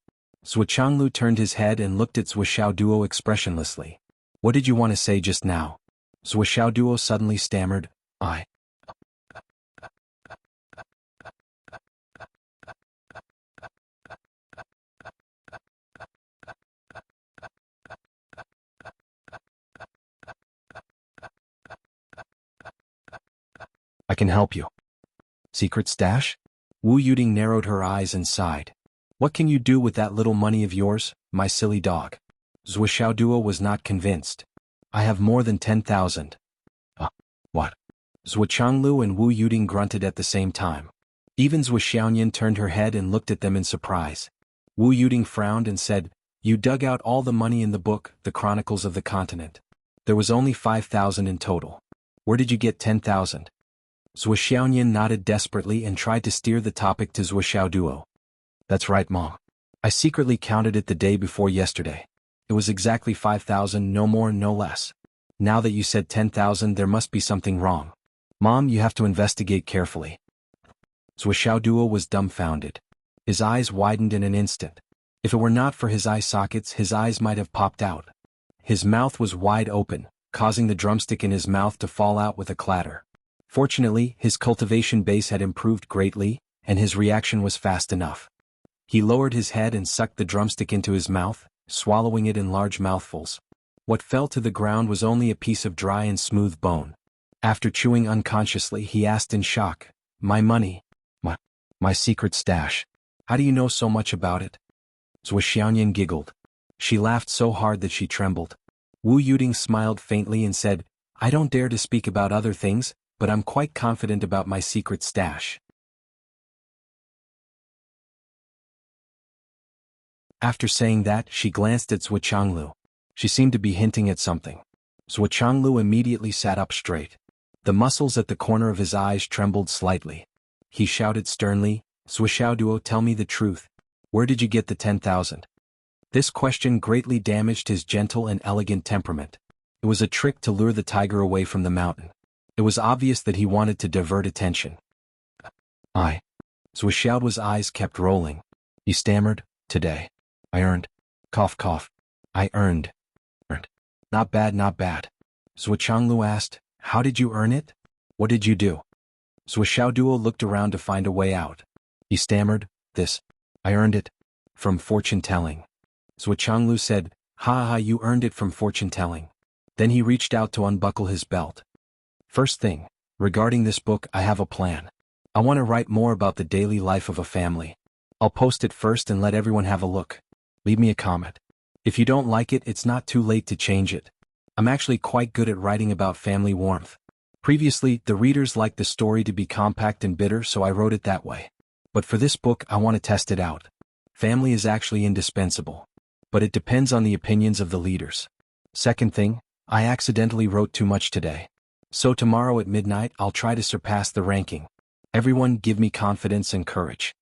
Zhou Changlu turned his head and looked at Zhou Xiaoduo expressionlessly. What did you want to say just now? Zhou Xiaoduo suddenly stammered, I can help you. Secret stash? Wu Yuding narrowed her eyes and sighed. What can you do with that little money of yours, my silly dog? Zhou Xiaoduo was not convinced. I have more than 10,000. What? Zhou Changlu and Wu Yuding grunted at the same time. Even Zhou Xiaoyan turned her head and looked at them in surprise. Wu Yuding frowned and said, You dug out all the money in the book, The Chronicles of the Continent. There was only 5,000 in total. Where did you get 10,000? Zhou Xiaoyan nodded desperately and tried to steer the topic to Zhou Xiaoduo. That's right, Mom. I secretly counted it the day before yesterday. It was exactly 5,000, no more, no less. Now that you said 10,000, there must be something wrong. Mom, you have to investigate carefully. Zhuoxiaoduo was dumbfounded. His eyes widened in an instant. If it were not for his eye sockets, his eyes might have popped out. His mouth was wide open, causing the drumstick in his mouth to fall out with a clatter. Fortunately, his cultivation base had improved greatly, and his reaction was fast enough. He lowered his head and sucked the drumstick into his mouth, swallowing it in large mouthfuls. What fell to the ground was only a piece of dry and smooth bone. After chewing unconsciously, he asked in shock, "My money? My secret stash. How do you know so much about it?" Zhuoxiaoyan giggled. She laughed so hard that she trembled. Wu Yuding smiled faintly and said, "I don't dare to speak about other things, but I'm quite confident about my secret stash." After saying that, she glanced at Zhuoqianglu. She seemed to be hinting at something. Zhuoqianglu immediately sat up straight. The muscles at the corner of his eyes trembled slightly. He shouted sternly, "Zhuoxiaoduo, tell me the truth. Where did you get the 10,000? This question greatly damaged his gentle and elegant temperament. It was a trick to lure the tiger away from the mountain. It was obvious that he wanted to divert attention. Zhuoxiaoduo's eyes kept rolling. He stammered, "Today. I earned. Cough cough. I earned. Not bad, not bad." Zhuoqianglu asked, "How did you earn it? What did you do?" Zhuoxiaoduo looked around to find a way out. He stammered, I earned it. From fortune-telling." Zhuoqianglu said, "Ha ha, you earned it from fortune-telling." Then he reached out to unbuckle his belt. "First thing, regarding this book, I have a plan. I want to write more about the daily life of a family. I'll post it first and let everyone have a look. Leave me a comment. If you don't like it, it's not too late to change it. I'm actually quite good at writing about family warmth. Previously, the readers liked the story to be compact and bitter, so I wrote it that way. But for this book, I want to test it out. Family is actually indispensable. But it depends on the opinions of the leaders. Second thing, I accidentally wrote too much today. So tomorrow at midnight, I'll try to surpass the ranking. Everyone give me confidence and courage.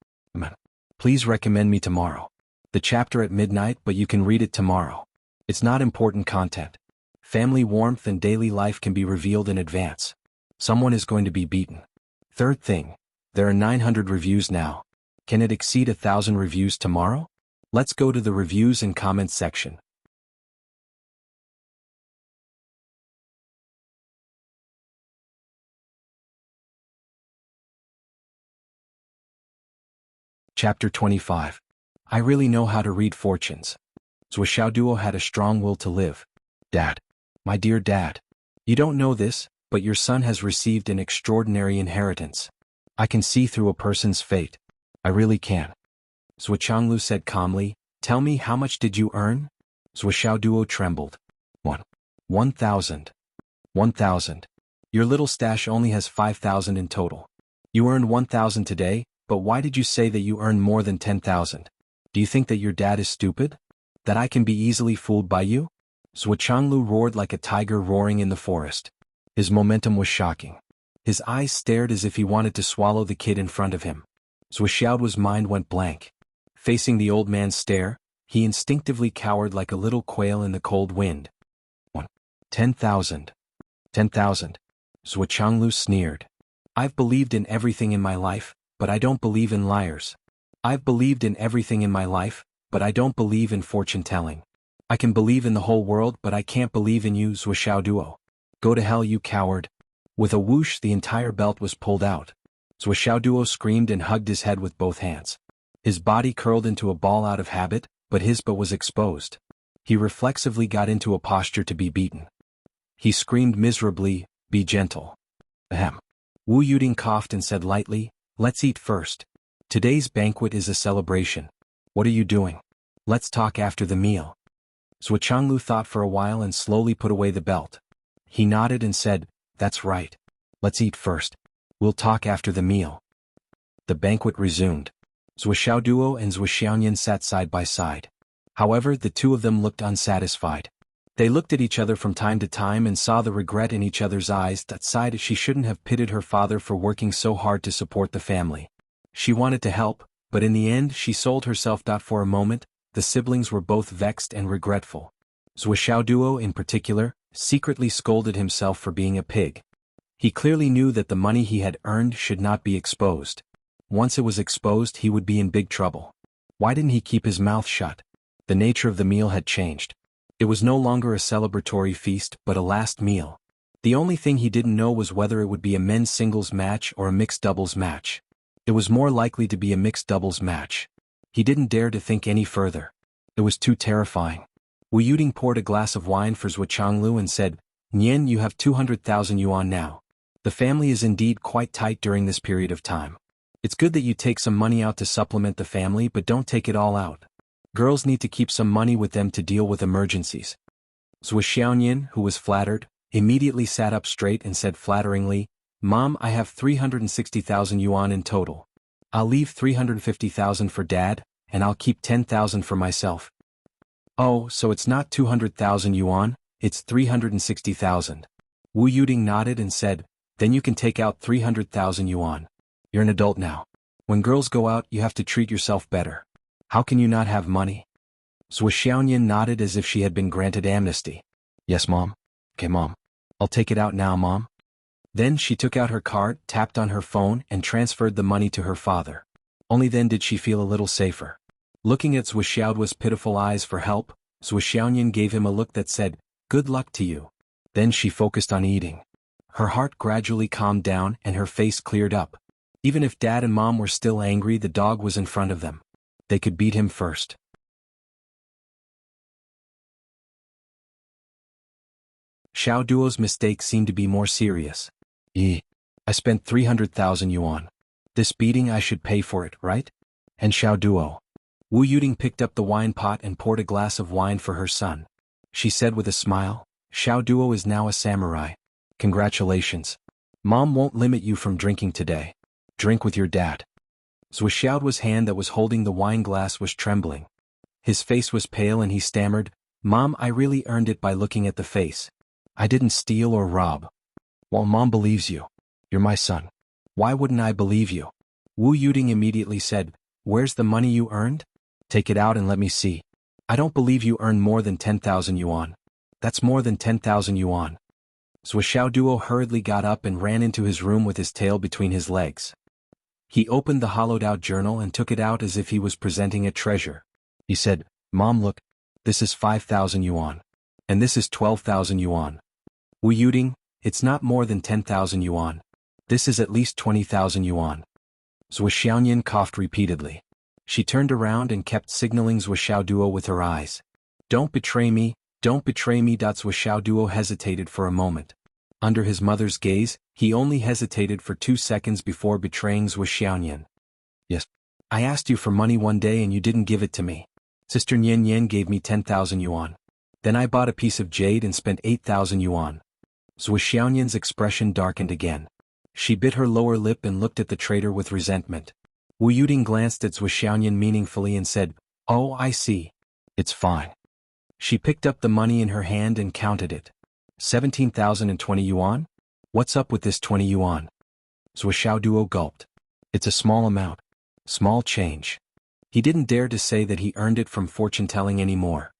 Please recommend me tomorrow. The chapter at midnight, but you can read it tomorrow. It's not important content. Family warmth and daily life can be revealed in advance. Someone is going to be beaten. Third thing, there are 900 reviews now. Can it exceed 1,000 reviews tomorrow? Let's go to the reviews and comments section. Chapter 25. I really know how to read fortunes. Zhuoxiaoduo had a strong will to live. Dad. My dear Dad. You don't know this, but your son has received an extraordinary inheritance. I can see through a person's fate. I really can. Zhuoqianglu said calmly, "Tell me, how much did you earn?" Zhuoxiaoduo trembled. 1,000. 1,000. Your little stash only has 5,000 in total. You earned 1,000 today, but why did you say that you earned more than 10,000? Do you think that your dad is stupid? That I can be easily fooled by you? Zhuoqianglu roared like a tiger roaring in the forest. His momentum was shocking. His eyes stared as if he wanted to swallow the kid in front of him. Zhuoxiaoduo's mind went blank. Facing the old man's stare, he instinctively cowered like a little quail in the cold wind. 10,000. 10,000. Zhuoqianglu sneered. I've believed in everything in my life, but I don't believe in liars. I've believed in everything in my life, but I don't believe in fortune-telling. I can believe in the whole world, but I can't believe in you, Zhuoxiaoduo. Go to hell, you coward. With a whoosh, the entire belt was pulled out. Zhuoxiaoduo screamed and hugged his head with both hands. His body curled into a ball out of habit, but his butt was exposed. He reflexively got into a posture to be beaten. He screamed miserably, "Be gentle." Ahem. Wu Yuding coughed and said lightly, "Let's eat first. Today's banquet is a celebration. What are you doing? Let's talk after the meal." Zhuoqianglu thought for a while and slowly put away the belt. He nodded and said, "That's right. Let's eat first. We'll talk after the meal." The banquet resumed. Zhuoxiaoduo and Zhuoxiaoyan sat side by side. However, the two of them looked unsatisfied. They looked at each other from time to time and saw the regret in each other's eyes. That sighed she shouldn't have pitted her father for working so hard to support the family. She wanted to help, But in the end she sold herself. For a moment, the siblings were both vexed and regretful. Zhuxiaoduo in particular, secretly scolded himself for being a pig. He clearly knew that the money he had earned should not be exposed. Once it was exposed he would be in big trouble. Why didn't he keep his mouth shut? The nature of the meal had changed. It was no longer a celebratory feast but a last meal. The only thing he didn't know was whether it would be a men's singles match or a mixed doubles match. It was more likely to be a mixed doubles match. He didn't dare to think any further. It was too terrifying. Wu Yuding poured a glass of wine for Zhuqianglu and said, "Nian, you have 200,000 yuan now. The family is indeed quite tight during this period of time. It's good that you take some money out to supplement the family, but don't take it all out. Girls need to keep some money with them to deal with emergencies." Zhuxiaonian, who was flattered, immediately sat up straight and said flatteringly, "Mom, I have 360,000 yuan in total. I'll leave 350,000 for Dad, and I'll keep 10,000 for myself." "Oh, so it's not 200,000 yuan, it's 360,000. Wu Yuding nodded and said, "Then you can take out 300,000 yuan. You're an adult now. When girls go out you have to treat yourself better. How can you not have money?" Zhuxiaonian nodded as if she had been granted amnesty. "Yes, Mom. Okay, Mom. I'll take it out now, Mom." Then she took out her card, tapped on her phone, and transferred the money to her father. Only then did she feel a little safer. Looking at Zhuxiaoduo's pitiful eyes for help, Zhuxiaonian gave him a look that said, "Good luck to you." Then she focused on eating. Her heart gradually calmed down and her face cleared up. Even if Dad and Mom were still angry, the dog was in front of them. They could beat him first. Xiao Duo's mistake seemed to be more serious. I spent 300,000 yuan. This beating I should pay for it, right? And Xiao Duo. Wu Yuding picked up the wine pot and poured a glass of wine for her son. She said with a smile, "Xiao Duo is now a samurai. Congratulations. Mom won't limit you from drinking today. Drink with your dad." Zhuxiaoduo's hand that was holding the wine glass was trembling. His face was pale and he stammered, "Mom, I really earned it by looking at the face. I didn't steal or rob." "Well, Mom believes you. You're my son. Why wouldn't I believe you?" Wu Yuding immediately said, "Where's the money you earned? Take it out and let me see. I don't believe you earned more than 10,000 yuan. That's more than 10,000 yuan." Zhuxiaoduo hurriedly got up and ran into his room with his tail between his legs. He opened the hollowed-out journal and took it out as if he was presenting a treasure. He said, "Mom, look. This is 5,000 yuan. And this is 12,000 yuan. Wu Yuding, it's not more than 10,000 yuan. This is at least 20,000 yuan." Zhuxiaonian coughed repeatedly. She turned around and kept signaling Zhuxiaoduo with her eyes. "Don't betray me, don't betray me." Zhuxiaoduo hesitated for a moment. Under his mother's gaze, he only hesitated for 2 seconds before betraying Zhuxiaonian. "Yes. I asked you for money one day and you didn't give it to me. Sister Nian Nian gave me 10,000 yuan. Then I bought a piece of jade and spent 8,000 yuan. Zhuxiaonian's expression darkened again. She bit her lower lip and looked at the traitor with resentment. Wu Yuding glanced at Zhuxiaonian meaningfully and said, "Oh, I see. It's fine." She picked up the money in her hand and counted it. 17,020 yuan? What's up with this 20 yuan? Zhuxiaoduo gulped. It's a small amount. Small change. He didn't dare to say that he earned it from fortune-telling anymore.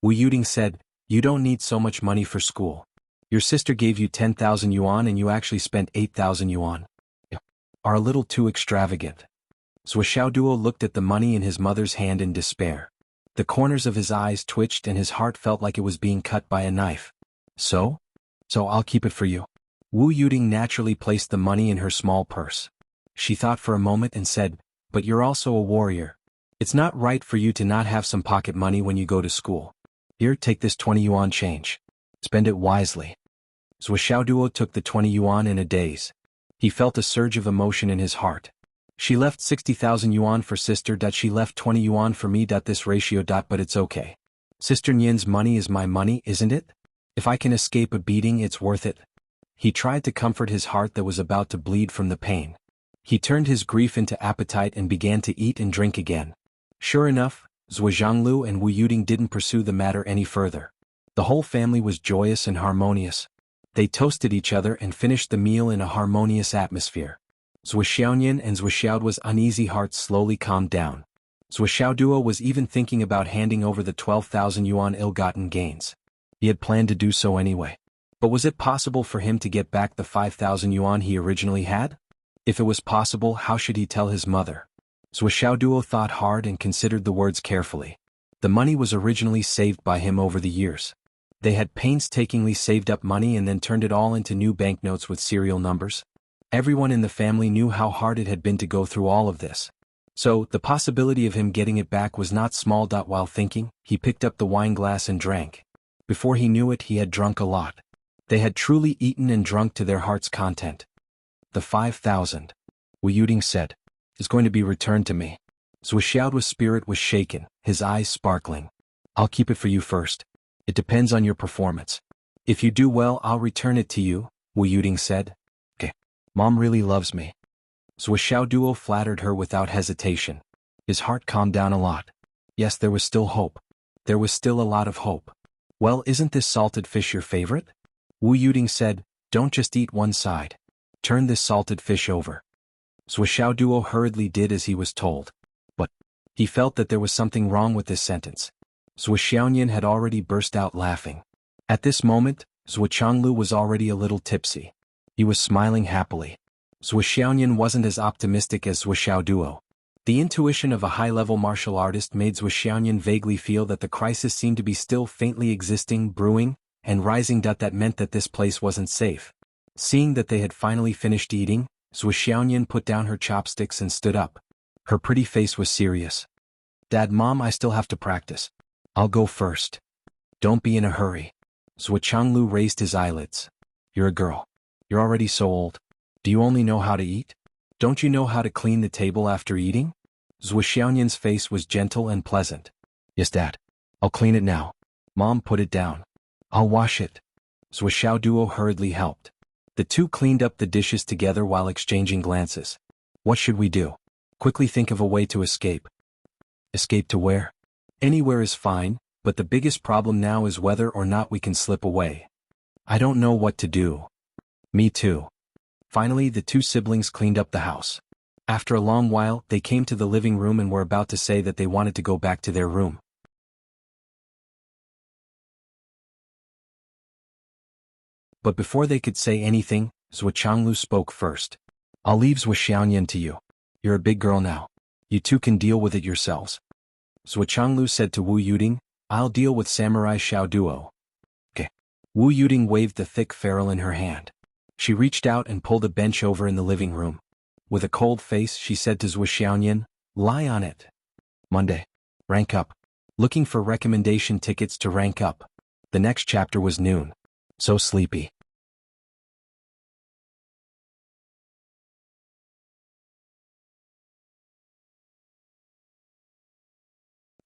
Wu Yuding said, "You don't need so much money for school. Your sister gave you 10,000 yuan and you actually spent 8,000 yuan. Are a little too extravagant." Zhuxiaoduo looked at the money in his mother's hand in despair. The corners of his eyes twitched and his heart felt like it was being cut by a knife. So I'll keep it for you." Wu Yuding naturally placed the money in her small purse. She thought for a moment and said, "But you're also a warrior. It's not right for you to not have some pocket money when you go to school. Here, take this 20 yuan change. Spend it wisely." Zhuxiaoduo took the 20 yuan in a daze. He felt a surge of emotion in his heart. "She left 60,000 yuan for sister. She left 20 yuan for me. This ratio. But it's okay. Sister Nian's money is my money, isn't it? If I can escape a beating, it's worth it." He tried to comfort his heart that was about to bleed from the pain. He turned his grief into appetite and began to eat and drink again. Sure enough, Zhuxianglu and Wu Yuding didn't pursue the matter any further. The whole family was joyous and harmonious. They toasted each other and finished the meal in a harmonious atmosphere. Zhou Xiaoyan and Zhou Xiaoduo's uneasy hearts slowly calmed down. Zhou Xiaoduo was even thinking about handing over the 12,000 yuan ill-gotten gains. He had planned to do so anyway. But was it possible for him to get back the 5,000 yuan he originally had? If it was possible, how should he tell his mother? Zhou Xiaoduo thought hard and considered the words carefully. The money was originally saved by him over the years. They had painstakingly saved up money and then turned it all into new banknotes with serial numbers. Everyone in the family knew how hard it had been to go through all of this. So, the possibility of him getting it back was not small. While thinking, he picked up the wine glass and drank. Before he knew it, he had drunk a lot. They had truly eaten and drunk to their heart's content. The 5,000, Wu Yuding said, is going to be returned to me. Zhou Xiaoduo's spirit was shaken, his eyes sparkling. I'll keep it for you first. It depends on your performance. If you do well, I'll return it to you, Wu Yuding said. Okay. Mom really loves me. Zhou Xiaoduo flattered her without hesitation. His heart calmed down a lot. Yes, there was still hope. There was still a lot of hope. Well, isn't this salted fish your favorite? Wu Yuding said, don't just eat one side. Turn this salted fish over. Zhou Xiaoduo hurriedly did as he was told. But he felt that there was something wrong with this sentence. Zhou Xiaoyan had already burst out laughing. At this moment, Zhou Changlu was already a little tipsy. He was smiling happily. Zhou Xiaoyan wasn't as optimistic as Zhou Xiaoduo. The intuition of a high-level martial artist made Zhou Xiaoyan vaguely feel that the crisis seemed to be still faintly existing, brewing, and rising. That meant that this place wasn't safe. Seeing that they had finally finished eating, Zhou Xiaoyan put down her chopsticks and stood up. Her pretty face was serious. Dad, Mom, I still have to practice. I'll go first. Don't be in a hurry. Zhou Changlu raised his eyelids. You're a girl. You're already so old. Do you only know how to eat? Don't you know how to clean the table after eating? Zhou Xiaoyan's face was gentle and pleasant. Yes, Dad. I'll clean it now. Mom, put it down. I'll wash it. Zhou Xiaoduo hurriedly helped. The two cleaned up the dishes together while exchanging glances. What should we do? Quickly think of a way to escape. Escape to where? Anywhere is fine, but the biggest problem now is whether or not we can slip away. I don't know what to do. Me too. Finally, the two siblings cleaned up the house. After a long while, they came to the living room and were about to say that they wanted to go back to their room. But before they could say anything, Zhou Changlu spoke first. I'll leave Zhou Xiaoyan to you. You're a big girl now. You two can deal with it yourselves. Zhou Changlu said to Wu Yuding, I'll deal with Samurai Xiaoduo. Okay. Wu Yuding waved the thick ferrule in her hand. She reached out and pulled a bench over in the living room. With a cold face, she said to Zhou Xiaoyan, lie on it. Monday. Rank up. Looking for recommendation tickets to rank up. The next chapter was noon. So sleepy.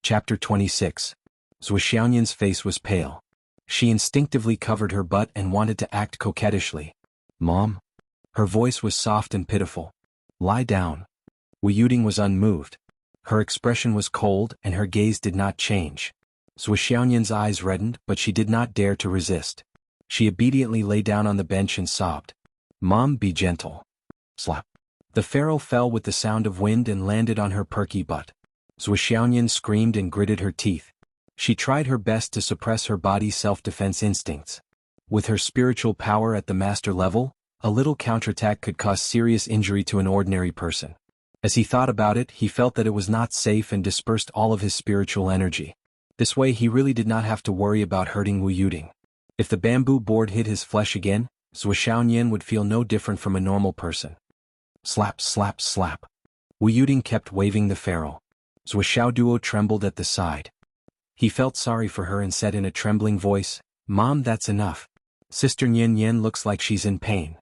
Chapter 26. Zhou Xiaoyan's face was pale. She instinctively covered her butt and wanted to act coquettishly. Mom? Her voice was soft and pitiful. Lie down. Wu Yuding was unmoved. Her expression was cold and her gaze did not change. Zhou Xiaoyan's eyes reddened, but she did not dare to resist. She obediently lay down on the bench and sobbed. Mom, be gentle. Slap. The ferrule fell with the sound of wind and landed on her perky butt. Zhou Xiaoyan screamed and gritted her teeth. She tried her best to suppress her body's self-defense instincts. With her spiritual power at the master level, a little counterattack could cause serious injury to an ordinary person. As he thought about it, he felt that it was not safe and dispersed all of his spiritual energy. This way he really did not have to worry about hurting Wu Yuding. If the bamboo board hit his flesh again, Zhou Xiaoyan would feel no different from a normal person. Slap, slap, slap. Wu Yuding kept waving the ferrule. Zhou Xiaoduo trembled at the side. He felt sorry for her and said in a trembling voice, Mom, that's enough. Sister Nian Yan looks like she's in pain.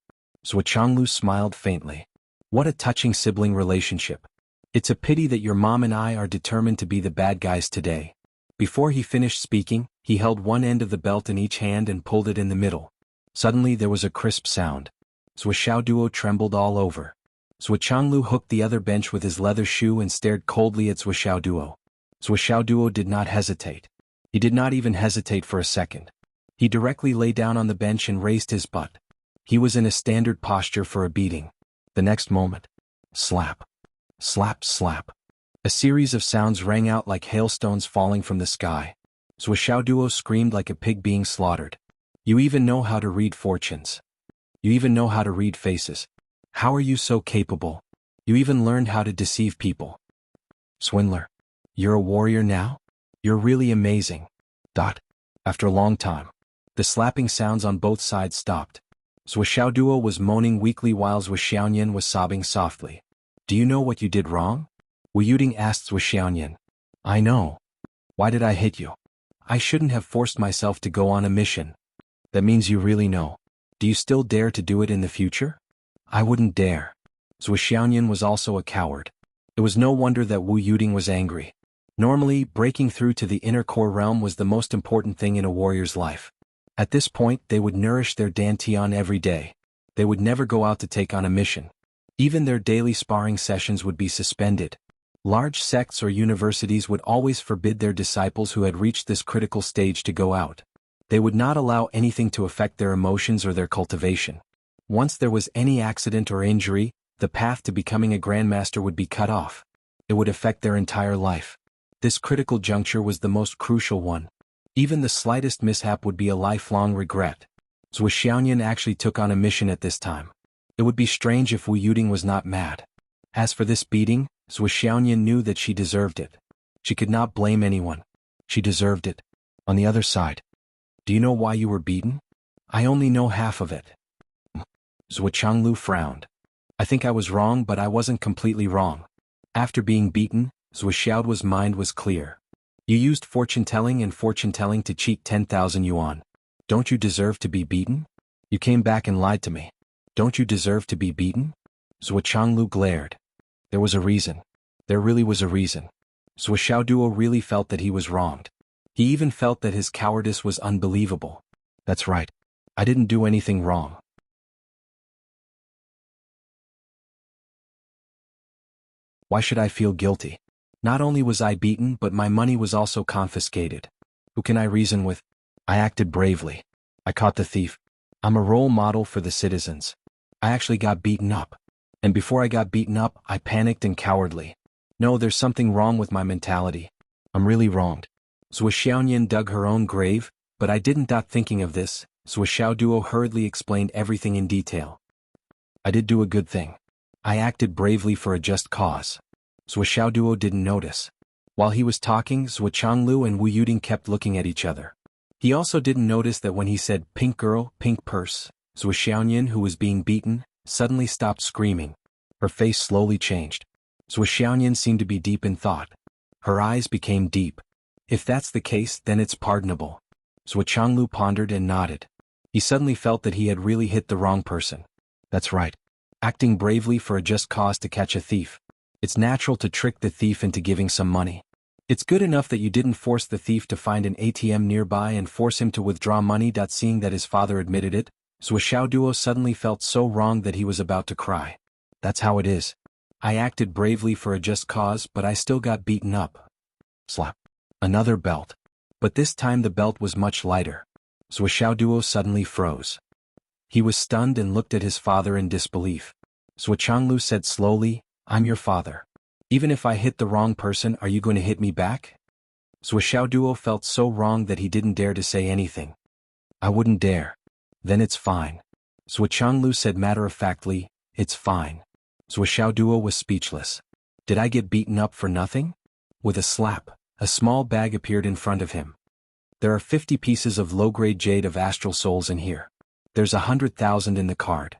Zhou Changlu smiled faintly. What a touching sibling relationship. It's a pity that your mom and I are determined to be the bad guys today. Before he finished speaking, he held one end of the belt in each hand and pulled it in the middle. Suddenly there was a crisp sound. Zhou Xiaoduo trembled all over. Zhou Changlu hooked the other bench with his leather shoe and stared coldly at Zhou Xiaoduo. Zhou Xiaoduo did not hesitate. He did not even hesitate for a second. He directly lay down on the bench and raised his butt. He was in a standard posture for a beating. The next moment, slap, slap, slap. A series of sounds rang out like hailstones falling from the sky. Zhuo screamed like a pig being slaughtered. You even know how to read fortunes. You even know how to read faces. How are you so capable? You even learned how to deceive people. Swindler. You're a warrior now? You're really amazing. After a long time, the slapping sounds on both sides stopped. Zhuo was moaning weakly while Zhuo was sobbing softly. Do you know what you did wrong? Wu Yuding asked Zhuo. I know. Why did I hit you? I shouldn't have forced myself to go on a mission. That means you really know. Do you still dare to do it in the future? I wouldn't dare. Zhuo was also a coward. It was no wonder that Wu Yuding was angry. Normally, breaking through to the inner core realm was the most important thing in a warrior's life. At this point, they would nourish their dantian every day. They would never go out to take on a mission. Even their daily sparring sessions would be suspended. Large sects or universities would always forbid their disciples who had reached this critical stage to go out. They would not allow anything to affect their emotions or their cultivation. Once there was any accident or injury, the path to becoming a grandmaster would be cut off. It would affect their entire life. This critical juncture was the most crucial one. Even the slightest mishap would be a lifelong regret. Zhuo actually took on a mission at this time. It would be strange if Wu Yuding was not mad. As for this beating, Zhuo knew that she deserved it. She could not blame anyone. She deserved it. On the other side, do you know why you were beaten? I only know half of it. Zhuo frowned. I think I was wrong, but I wasn't completely wrong. After being beaten, Zhuo's mind was clear. You used fortune-telling to cheat 10,000 yuan. Don't you deserve to be beaten? You came back and lied to me. Don't you deserve to be beaten? Zhuo glared. There was a reason. There really was a reason. Zhuo really felt that he was wronged. He even felt that his cowardice was unbelievable. That's right. I didn't do anything wrong. Why should I feel guilty? Not only was I beaten, but my money was also confiscated. Who can I reason with? I acted bravely. I caught the thief. I'm a role model for the citizens. I actually got beaten up. And before I got beaten up, I panicked and cowardly. No, there's something wrong with my mentality. I'm really wronged. Zhuo dug her own grave, but I didn't. Thinking of this, Zhuo hurriedly explained everything in detail. I did do a good thing. I acted bravely for a just cause. Zhuo didn't notice. While he was talking, Zhuo and Wu Yuding kept looking at each other. He also didn't notice that when he said pink girl, pink purse, Zhuo, who was being beaten, suddenly stopped screaming. Her face slowly changed. Zhuo seemed to be deep in thought. Her eyes became deep. If that's the case, then it's pardonable. Zhuo pondered and nodded. He suddenly felt that he had really hit the wrong person. That's right. Acting bravely for a just cause to catch a thief. It's natural to trick the thief into giving some money. It's good enough that you didn't force the thief to find an ATM nearby and force him to withdraw money. Seeing that his father admitted it, Zhuo suddenly felt so wrong that he was about to cry. That's how it is. I acted bravely for a just cause, but I still got beaten up. Slap. Another belt. But this time the belt was much lighter. Zhuo suddenly froze. He was stunned and looked at his father in disbelief. Zhuo said slowly, I'm your father. Even if I hit the wrong person, are you going to hit me back? Zhuo felt so wrong that he didn't dare to say anything. I wouldn't dare. Then it's fine. Zhuo said matter-of-factly, it's fine. Zhuo was speechless. Did I get beaten up for nothing? With a slap, a small bag appeared in front of him. There are 50 pieces of low-grade jade of astral souls in here. There's 100,000 in the card.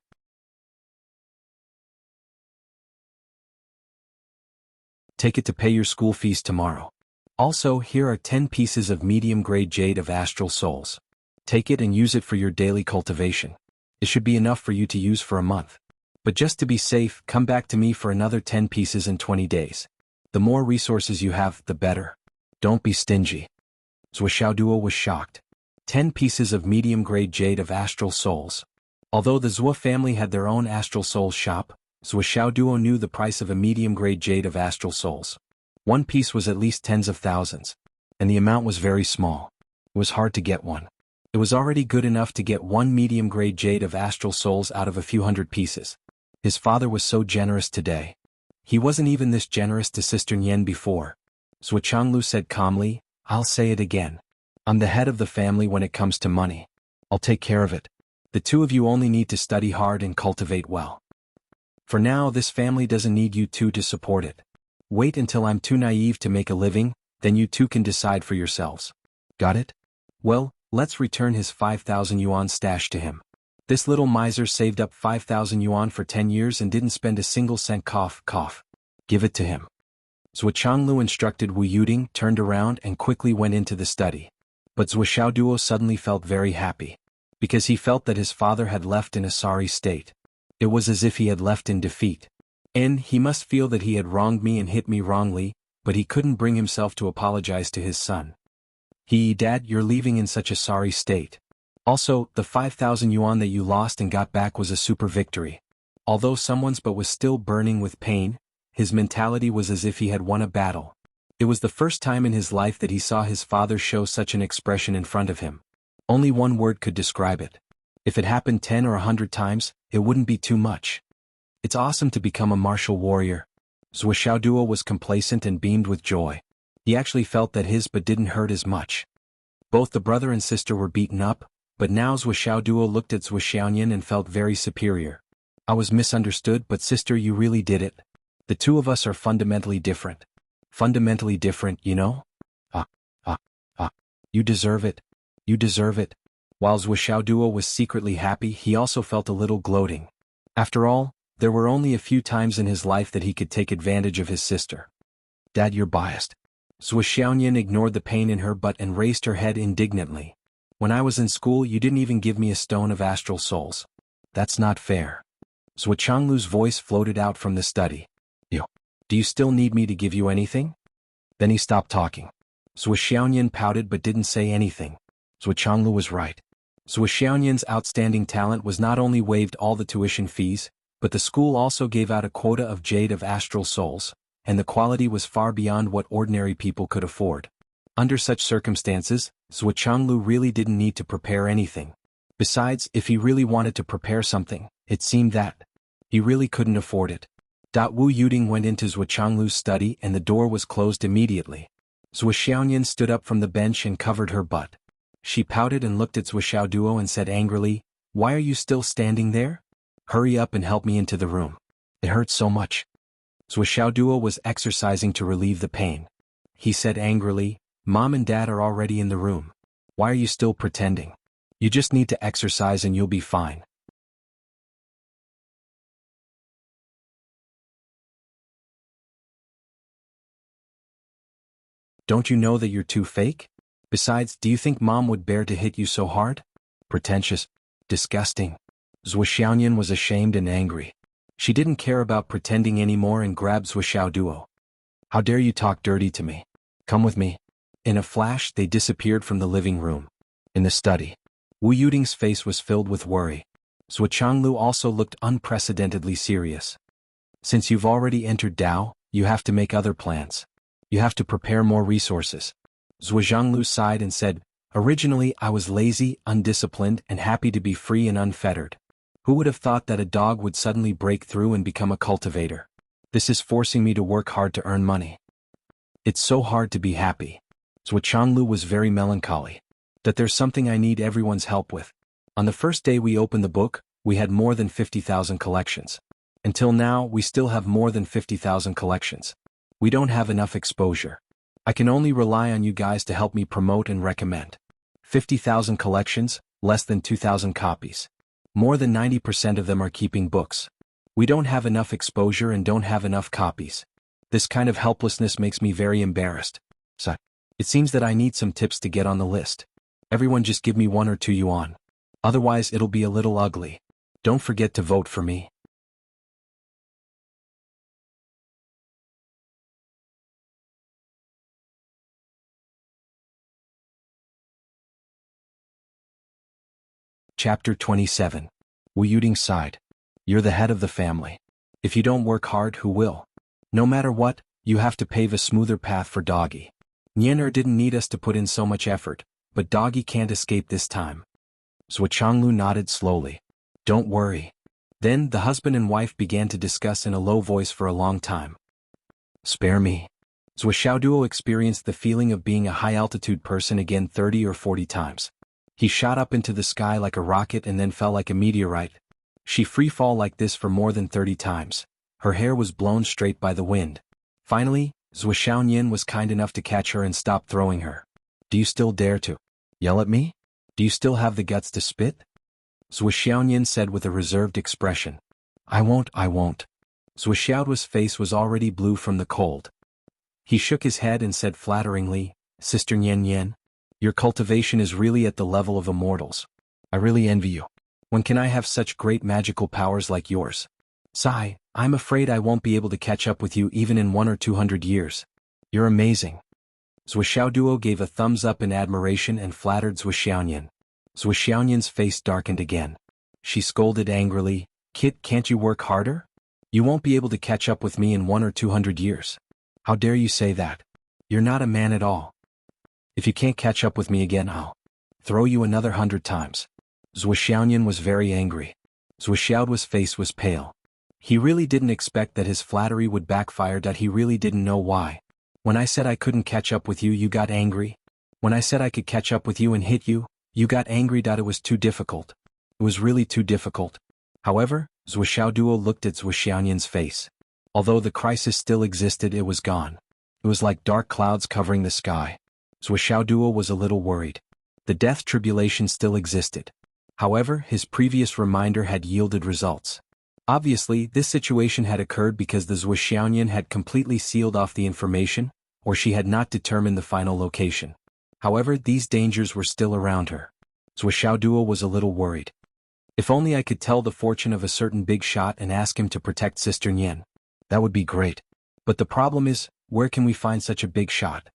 Take it to pay your school fees tomorrow. Also, here are 10 pieces of medium-grade jade of astral souls. Take it and use it for your daily cultivation. It should be enough for you to use for a month. But just to be safe, come back to me for another 10 pieces in 20 days. The more resources you have, the better. Don't be stingy. Zhuo was shocked. 10 pieces of medium-grade jade of astral souls. Although the Zhuo family had their own astral soul shop, Zhuo knew the price of a medium-grade jade of astral souls. One piece was at least tens of thousands. And the amount was very small. It was hard to get one. It was already good enough to get one medium-grade jade of astral souls out of a few hundred pieces. His father was so generous today. He wasn't even this generous to Sister Nian before. Zhuchanglu said calmly, "I'll say it again. I'm the head of the family when it comes to money. I'll take care of it. The two of you only need to study hard and cultivate well. For now, this family doesn't need you two to support it. Wait until I'm too naive to make a living, then you two can decide for yourselves. Got it? Well, let's return his 5,000 yuan stash to him." This little miser saved up 5,000 yuan for 10 years and didn't spend a single cent. Cough. Give it to him. Zhuchanglu instructed Wu Yuding, turned around and quickly went into the study. But Zhu Xiaoduo suddenly felt very happy. Because he felt that his father had left in a sorry state. It was as if he had left in defeat. And he must feel that he had wronged me and hit me wrongly, but he couldn't bring himself to apologize to his son. Dad, you're leaving in such a sorry state. Also, the 5,000 yuan that you lost and got back was a super victory. Although someone's but was still burning with pain, his mentality was as if he had won a battle. It was the first time in his life that he saw his father show such an expression in front of him. Only one word could describe it. If it happened 10 or 100 times, it wouldn't be too much. It's awesome to become a martial warrior. Zhu Xiaoduo was complacent and beamed with joy. He actually felt that his but didn't hurt as much. Both the brother and sister were beaten up, but now Zhu Xiaoduo looked at Zhu Xiaonian and felt very superior. "I was misunderstood, but sister, you really did it. The two of us are fundamentally different. Fundamentally different, you know? You deserve it. You deserve it." While Zhu Xiaoduo was secretly happy, he also felt a little gloating. After all, there were only a few times in his life that he could take advantage of his sister. "Dad, you're biased." Zhu Xiaonian ignored the pain in her butt and raised her head indignantly. "When I was in school, you didn't even give me a stone of astral souls. That's not fair." Zhuchanglu's voice floated out from the study. "Do you still need me to give you anything?" Then he stopped talking. Zhu Xiaonian pouted but didn't say anything. Zhuchanglu was right. Zhu Xiaonian's outstanding talent was not only waived all the tuition fees, but the school also gave out a quota of jade of astral souls, and the quality was far beyond what ordinary people could afford. Under such circumstances, Zhuchanglu really didn't need to prepare anything. Besides, if he really wanted to prepare something, it seemed that he really couldn't afford it. Wu Yuding went into Zhuchanglu's study and the door was closed immediately. Zhu Xiaonian stood up from the bench and covered her butt. She pouted and looked at Zhu Xiaoduo and said angrily, "Why are you still standing there? Hurry up and help me into the room. It hurts so much." Zhu Xiaoduo was exercising to relieve the pain. He said angrily, "Mom and Dad are already in the room. Why are you still pretending? You just need to exercise and you'll be fine." "Don't you know that you're too fake? Besides, do you think Mom would bear to hit you so hard? Pretentious. Disgusting." Zhu Xiaonian was ashamed and angry. She didn't care about pretending anymore and grabbed Zhu Xiaoduo. "How dare you talk dirty to me? Come with me." In a flash, they disappeared from the living room. In the study, Wu Yuding's face was filled with worry. Zhuchanglu also looked unprecedentedly serious. "Since you've already entered Dao, you have to make other plans. You have to prepare more resources." Zhuanglu sighed and said, "Originally I was lazy, undisciplined, and happy to be free and unfettered. Who would have thought that a dog would suddenly break through and become a cultivator? This is forcing me to work hard to earn money. It's so hard to be happy." Zhuchanglu was very melancholy. "That there's something I need everyone's help with. On the first day we opened the book, we had more than 50,000 collections. Until now, we still have more than 50,000 collections. We don't have enough exposure. I can only rely on you guys to help me promote and recommend. 50,000 collections, less than 2,000 copies. More than 90% of them are keeping books. We don't have enough exposure and don't have enough copies. This kind of helplessness makes me very embarrassed. So, it seems that I need some tips to get on the list. Everyone just give me 1 or 2 yuan. Otherwise it'll be a little ugly. Don't forget to vote for me." Chapter 27. Wu Yuding sighed. "You're the head of the family. If you don't work hard, who will? No matter what, you have to pave a smoother path for Doggy. Nianer didn't need us to put in so much effort, but Doggy can't escape this time. Zhuchanglu nodded slowly. Don't worry. Then the husband and wife began to discuss in a low voice for a long time. Spare me. Zhuxiaoduo experienced the feeling of being a high-altitude person again 30 or 40 times. He shot up into the sky like a rocket and then fell like a meteorite. She free-fall like this for more than 30 times. Her hair was blown straight by the wind. Finally, Zhou Xiaoyan was kind enough to catch her and stop throwing her. Do you still dare to yell at me? Do you still have the guts to spit? Zhou Xiaoyan said with a reserved expression. I won't. Zhou Xiaoduo's face was already blue from the cold. He shook his head and said flatteringly, Sister Nian Yan, your cultivation is really at the level of immortals. I really envy you. When can I have such great magical powers like yours? Sigh, I'm afraid I won't be able to catch up with you even in 100 or 200 years. You're amazing. Zhou Xiaoduo gave a thumbs up in admiration and flattered Zhou Xiaoyan. Zhou Xiaoyan's face darkened again. She scolded angrily, Kid, can't you work harder? You won't be able to catch up with me in 100 or 200 years. How dare you say that? You're not a man at all. If you can't catch up with me again, I'll throw you another 100 times. Zhou Xiaoyan was very angry. Zhou Xiaoduo's face was pale. He really didn't expect that his flattery would backfire. He really didn't know why. When I said I couldn't catch up with you, you got angry. When I said I could catch up with you and hit you, you got angry. It was too difficult. It was really too difficult. However, Zhou Xiaoduo looked at Zhou Xiaoyan's face. Although the crisis still existed, it was gone. It was like dark clouds covering the sky. Zhou Xiaoduo was a little worried. The death tribulation still existed. However, his previous reminder had yielded results. Obviously, this situation had occurred because the Zhou Xiaoyan had completely sealed off the information, or she had not determined the final location. However, these dangers were still around her. Zhou Xiaoduo was a little worried. If only I could tell the fortune of a certain big shot and ask him to protect Sister Nian. That would be great. But the problem is, where can we find such a big shot?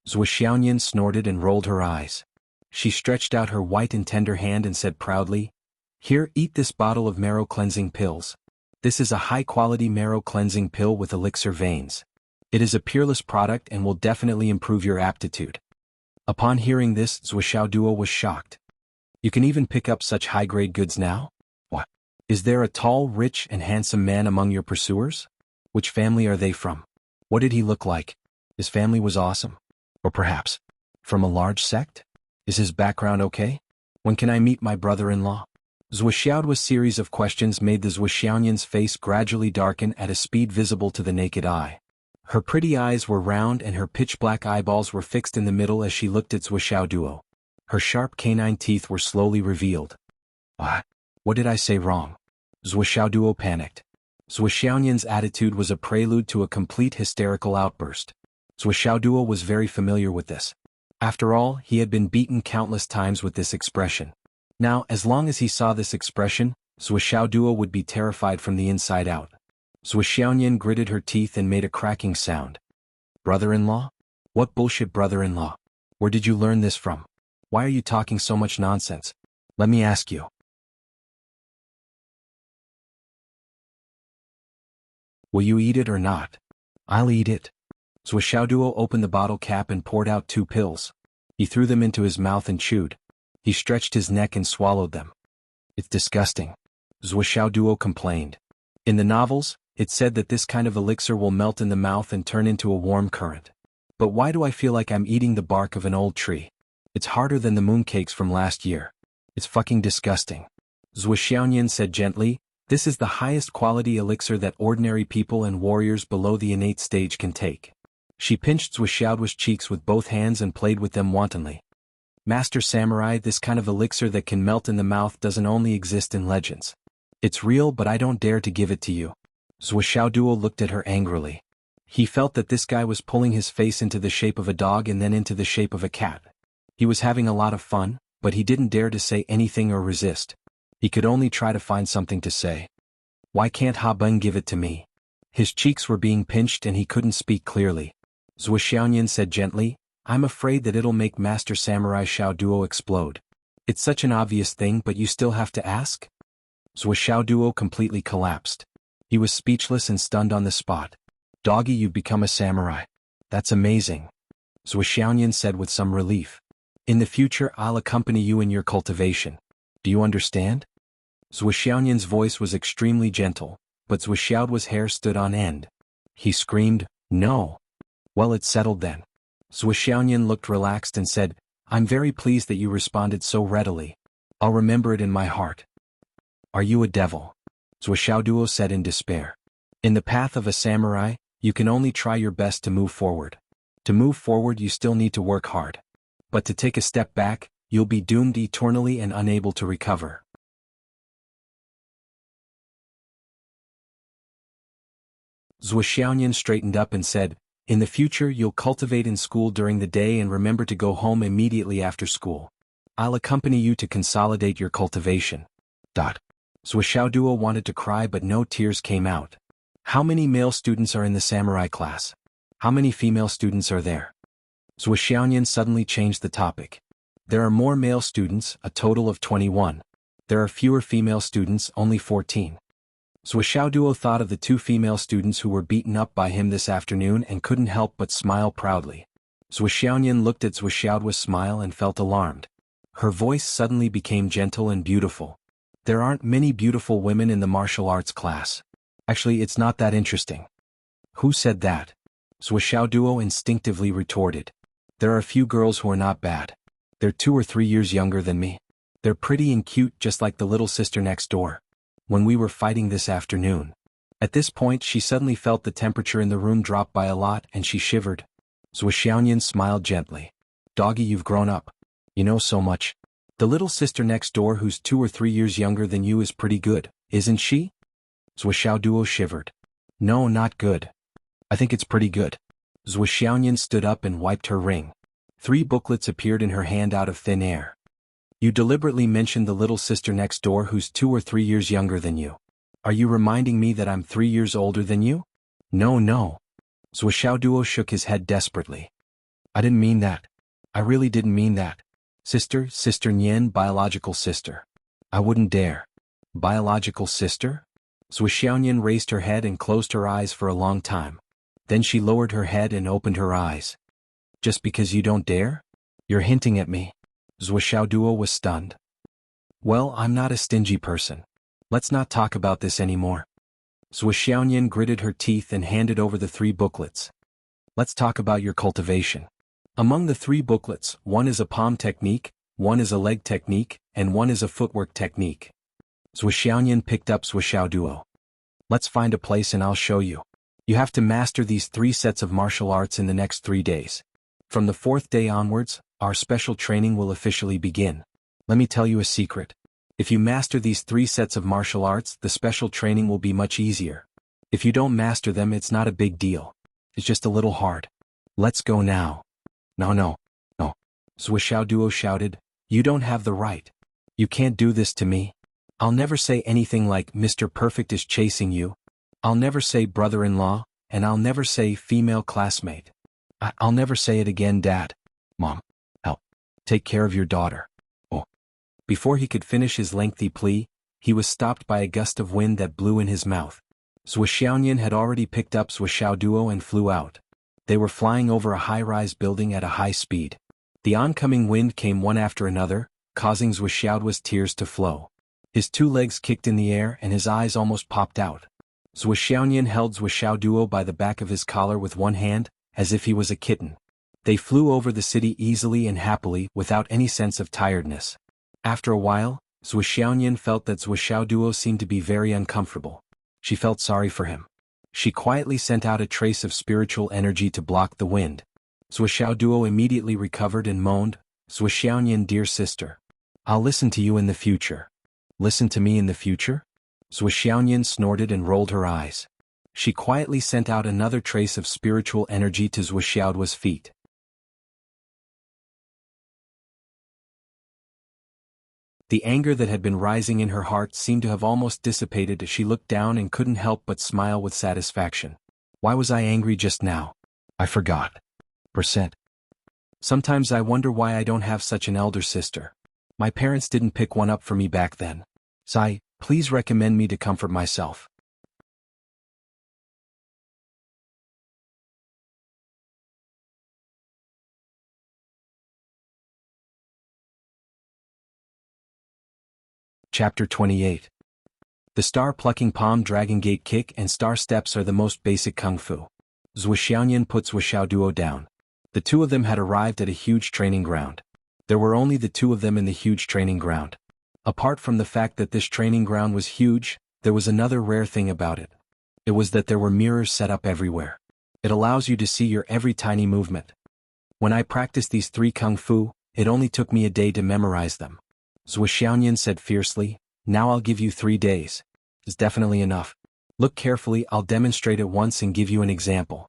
Zhou Xiaoyan snorted and rolled her eyes. She stretched out her white and tender hand and said proudly, Here, eat this bottle of marrow cleansing pills. This is a high-quality marrow cleansing pill with elixir veins. It is a peerless product and will definitely improve your aptitude. Upon hearing this, Zhou Xiaoduo was shocked. You can even pick up such high-grade goods now? What? Is there a tall, rich, and handsome man among your pursuers? Which family are they from? What did he look like? His family was awesome. Or perhaps, from a large sect? Is his background okay? When can I meet my brother-in-law? Zhou Xiaoduo's series of questions made the Zhou Xiaoyan's face gradually darken at a speed visible to the naked eye. Her pretty eyes were round and her pitch-black eyeballs were fixed in the middle as she looked at Zhou Xiaoduo. Her sharp canine teeth were slowly revealed. What did I say wrong? Zhou Xiaoduo panicked. Zhou Xiaoyan's attitude was a prelude to a complete hysterical outburst. Zhou Xiaoduo was very familiar with this. After all, he had been beaten countless times with this expression. Now, as long as he saw this expression, Zhou Xiaoduo would be terrified from the inside out. Zhou Xiaoyan gritted her teeth and made a cracking sound. Brother-in-law? What bullshit brother-in-law? Where did you learn this from? Why are you talking so much nonsense? Let me ask you. Will you eat it or not? I'll eat it. Zhou Xiaoduo opened the bottle cap and poured out 2 pills. He threw them into his mouth and chewed. He stretched his neck and swallowed them. It's disgusting. Zhou Xiaoduo complained. In the novels, it said that this kind of elixir will melt in the mouth and turn into a warm current. But why do I feel like I'm eating the bark of an old tree? It's harder than the mooncakes from last year. It's fucking disgusting. Zhou Xiaoyan said gently, This is the highest quality elixir that ordinary people and warriors below the innate stage can take. She pinched Zhou Xiaoduo's cheeks with both hands and played with them wantonly. Master Samurai, this kind of elixir that can melt in the mouth doesn't only exist in legends. It's real, but I don't dare to give it to you. Zhou Xiaoduo looked at her angrily. He felt that this guy was pulling his face into the shape of a dog and then into the shape of a cat. He was having a lot of fun, but he didn't dare to say anything or resist. He could only try to find something to say. Why can't Ha Beng give it to me? His cheeks were being pinched and he couldn't speak clearly. Zhou Xiaoyan said gently, I'm afraid that it'll make Master Samurai Xiaoduo explode. It's such an obvious thing, but you still have to ask? Zhou Xiaoduo completely collapsed. He was speechless and stunned on the spot. Doggy, you've become a samurai. That's amazing. Zhou Xiaoyan said with some relief. In the future I'll accompany you in your cultivation. Do you understand? Zhuxiaoyan's voice was extremely gentle, but Zhuxiaoduo's hair stood on end. He screamed, "No." Well, it's settled then. Zhuxiaoyan looked relaxed and said, "I'm very pleased that you responded so readily. I'll remember it in my heart." "Are you a devil?" Zhuxiaoduo said in despair. "In the path of a samurai, you can only try your best to move forward. To move forward you still need to work hard. But to take a step back, you'll be doomed eternally and unable to recover." Zhuxiaoyan straightened up and said, "In the future you'll cultivate in school during the day and remember to go home immediately after school. I'll accompany you to consolidate your cultivation." Zhuxiaoduo wanted to cry but no tears came out. "How many male students are in the samurai class? How many female students are there?" Zhuxiaoyan suddenly changed the topic. "There are more male students, a total of 21. There are fewer female students, only 14. Zhuxiaoduo thought of the 2 female students who were beaten up by him this afternoon and couldn't help but smile proudly. Zhuxiaoyan looked at Zhuxiaoduo's smile and felt alarmed. Her voice suddenly became gentle and beautiful. "There aren't many beautiful women in the martial arts class. Actually, it's not that interesting." "Who said that?" Zhuxiaoduo instinctively retorted. "There are a few girls who are not bad. They're 2 or 3 years younger than me. They're pretty and cute just like the little sister next door. When we were fighting this afternoon." At this point she suddenly felt the temperature in the room drop by a lot and she shivered. Zhuxiaoyan smiled gently. "Doggy, you've grown up. You know so much. The little sister next door who's 2 or 3 years younger than you is pretty good, isn't she?" Zhuxiaoduo shivered. "No, not good. I think it's pretty good." Zhuxiaoyan stood up and wiped her ring. 3 booklets appeared in her hand out of thin air. "You deliberately mentioned the little sister next door who's 2 or 3 years younger than you. Are you reminding me that I'm 3 years older than you?" "No, no." Zhuxiaoduo shook his head desperately. "I didn't mean that. I really didn't mean that. Sister Nian, biological sister. I wouldn't dare." "Biological sister?" Zhuxiaoyan raised her head and closed her eyes for a long time. Then she lowered her head and opened her eyes. "Just because you don't dare? You're hinting at me." Zhuxiaoduo was stunned. "Well, I'm not a stingy person. Let's not talk about this anymore." Zhuxiaoyan gritted her teeth and handed over the 3 booklets. "Let's talk about your cultivation." Among the 3 booklets, one is a palm technique, one is a leg technique, and one is a footwork technique. Zhuxiaoyan picked up Zhuxiaoduo. "Let's find a place and I'll show you. You have to master these 3 sets of martial arts in the next 3 days. From the 4th day onwards, our special training will officially begin. Let me tell you a secret. If you master these 3 sets of martial arts, the special training will be much easier. If you don't master them, it's not a big deal. It's just a little hard. Let's go now." No. Zhuxiaoduo shouted, "You don't have the right. You can't do this to me. I'll never say anything like Mr. Perfect is chasing you. I'll never say brother-in-law, and I'll never say female classmate. I'll never say it again, Dad. Mom. Help. Take care of your daughter." Oh. Before he could finish his lengthy plea, he was stopped by a gust of wind that blew in his mouth. Zhuxiaoyan had already picked up Zhuxiaoduo and flew out. They were flying over a high-rise building at a high speed. The oncoming wind came one after another, causing Zhuxiaoduo's tears to flow. His 2 legs kicked in the air and his eyes almost popped out. Zhuxiaoyan held Zhuxiaoduo by the back of his collar with one hand, as if he was a kitten. They flew over the city easily and happily without any sense of tiredness. After a while, Zhuxiaoyan felt that Zhuxiaoduo seemed to be very uncomfortable. She felt sorry for him. She quietly sent out a trace of spiritual energy to block the wind. Zhuxiaoduo immediately recovered and moaned, "Zhuxiaoyan, dear sister. I'll listen to you in the future." "Listen to me in the future?" Zhuxiaoyan snorted and rolled her eyes. She quietly sent out another trace of spiritual energy to Zhuxiaoduo's feet. The anger that had been rising in her heart seemed to have almost dissipated as she looked down and couldn't help but smile with satisfaction. "Why was I angry just now? I forgot. Percent. Sometimes I wonder why I don't have such an elder sister. My parents didn't pick one up for me back then. Sai, please recommend me to comfort myself." Chapter 28. The star-plucking palm dragon gate kick and star steps are the most basic kung fu. Zhuo Xiaoyan puts Zhuo Xiaoduo down. The two of them had arrived at a huge training ground. There were only the two of them in the huge training ground. Apart from the fact that this training ground was huge, there was another rare thing about it. It was that there were mirrors set up everywhere. It allows you to see your every tiny movement. When I practiced these three kung fu, it only took me a day to memorize them. Zhuo Xiaoyan said fiercely, "Now I'll give you 3 days. It's definitely enough. Look carefully, I'll demonstrate it once and give you an example.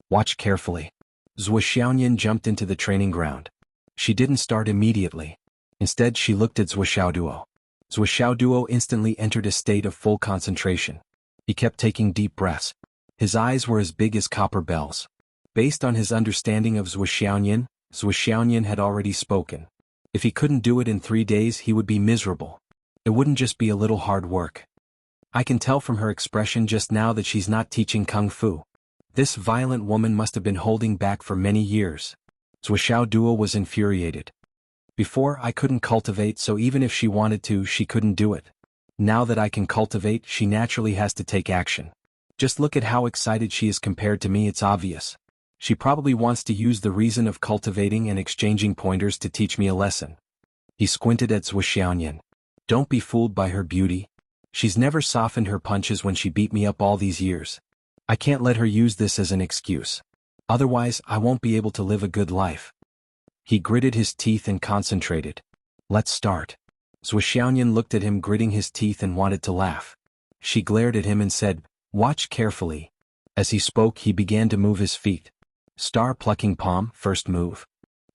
Watch carefully." Zhuo Xiaoyan jumped into the training ground. She didn't start immediately. Instead she looked at Zhuo Xiaoduo. Zhuo Xiaoduo instantly entered a state of full concentration. He kept taking deep breaths. His eyes were as big as copper bells. Based on his understanding of Zhuo Xiaoyan had already spoken. If he couldn't do it in 3 days he would be miserable. It wouldn't just be a little hard work. I can tell from her expression just now that she's not teaching kung fu. This violent woman must have been holding back for many years. Zhuo Xiaoduo was infuriated. Before I couldn't cultivate, so even if she wanted to, she couldn't do it. Now that I can cultivate, she naturally has to take action. Just look at how excited she is compared to me, it's obvious. She probably wants to use the reason of cultivating and exchanging pointers to teach me a lesson. He squinted at Zhuo Xiaoyan. Don't be fooled by her beauty. She's never softened her punches when she beat me up all these years. I can't let her use this as an excuse. Otherwise, I won't be able to live a good life. He gritted his teeth and concentrated. Let's start. Zhuo Xiaoyan looked at him, gritting his teeth, and wanted to laugh. She glared at him and said, "Watch carefully." As he spoke, he began to move his feet. Star plucking palm, first move.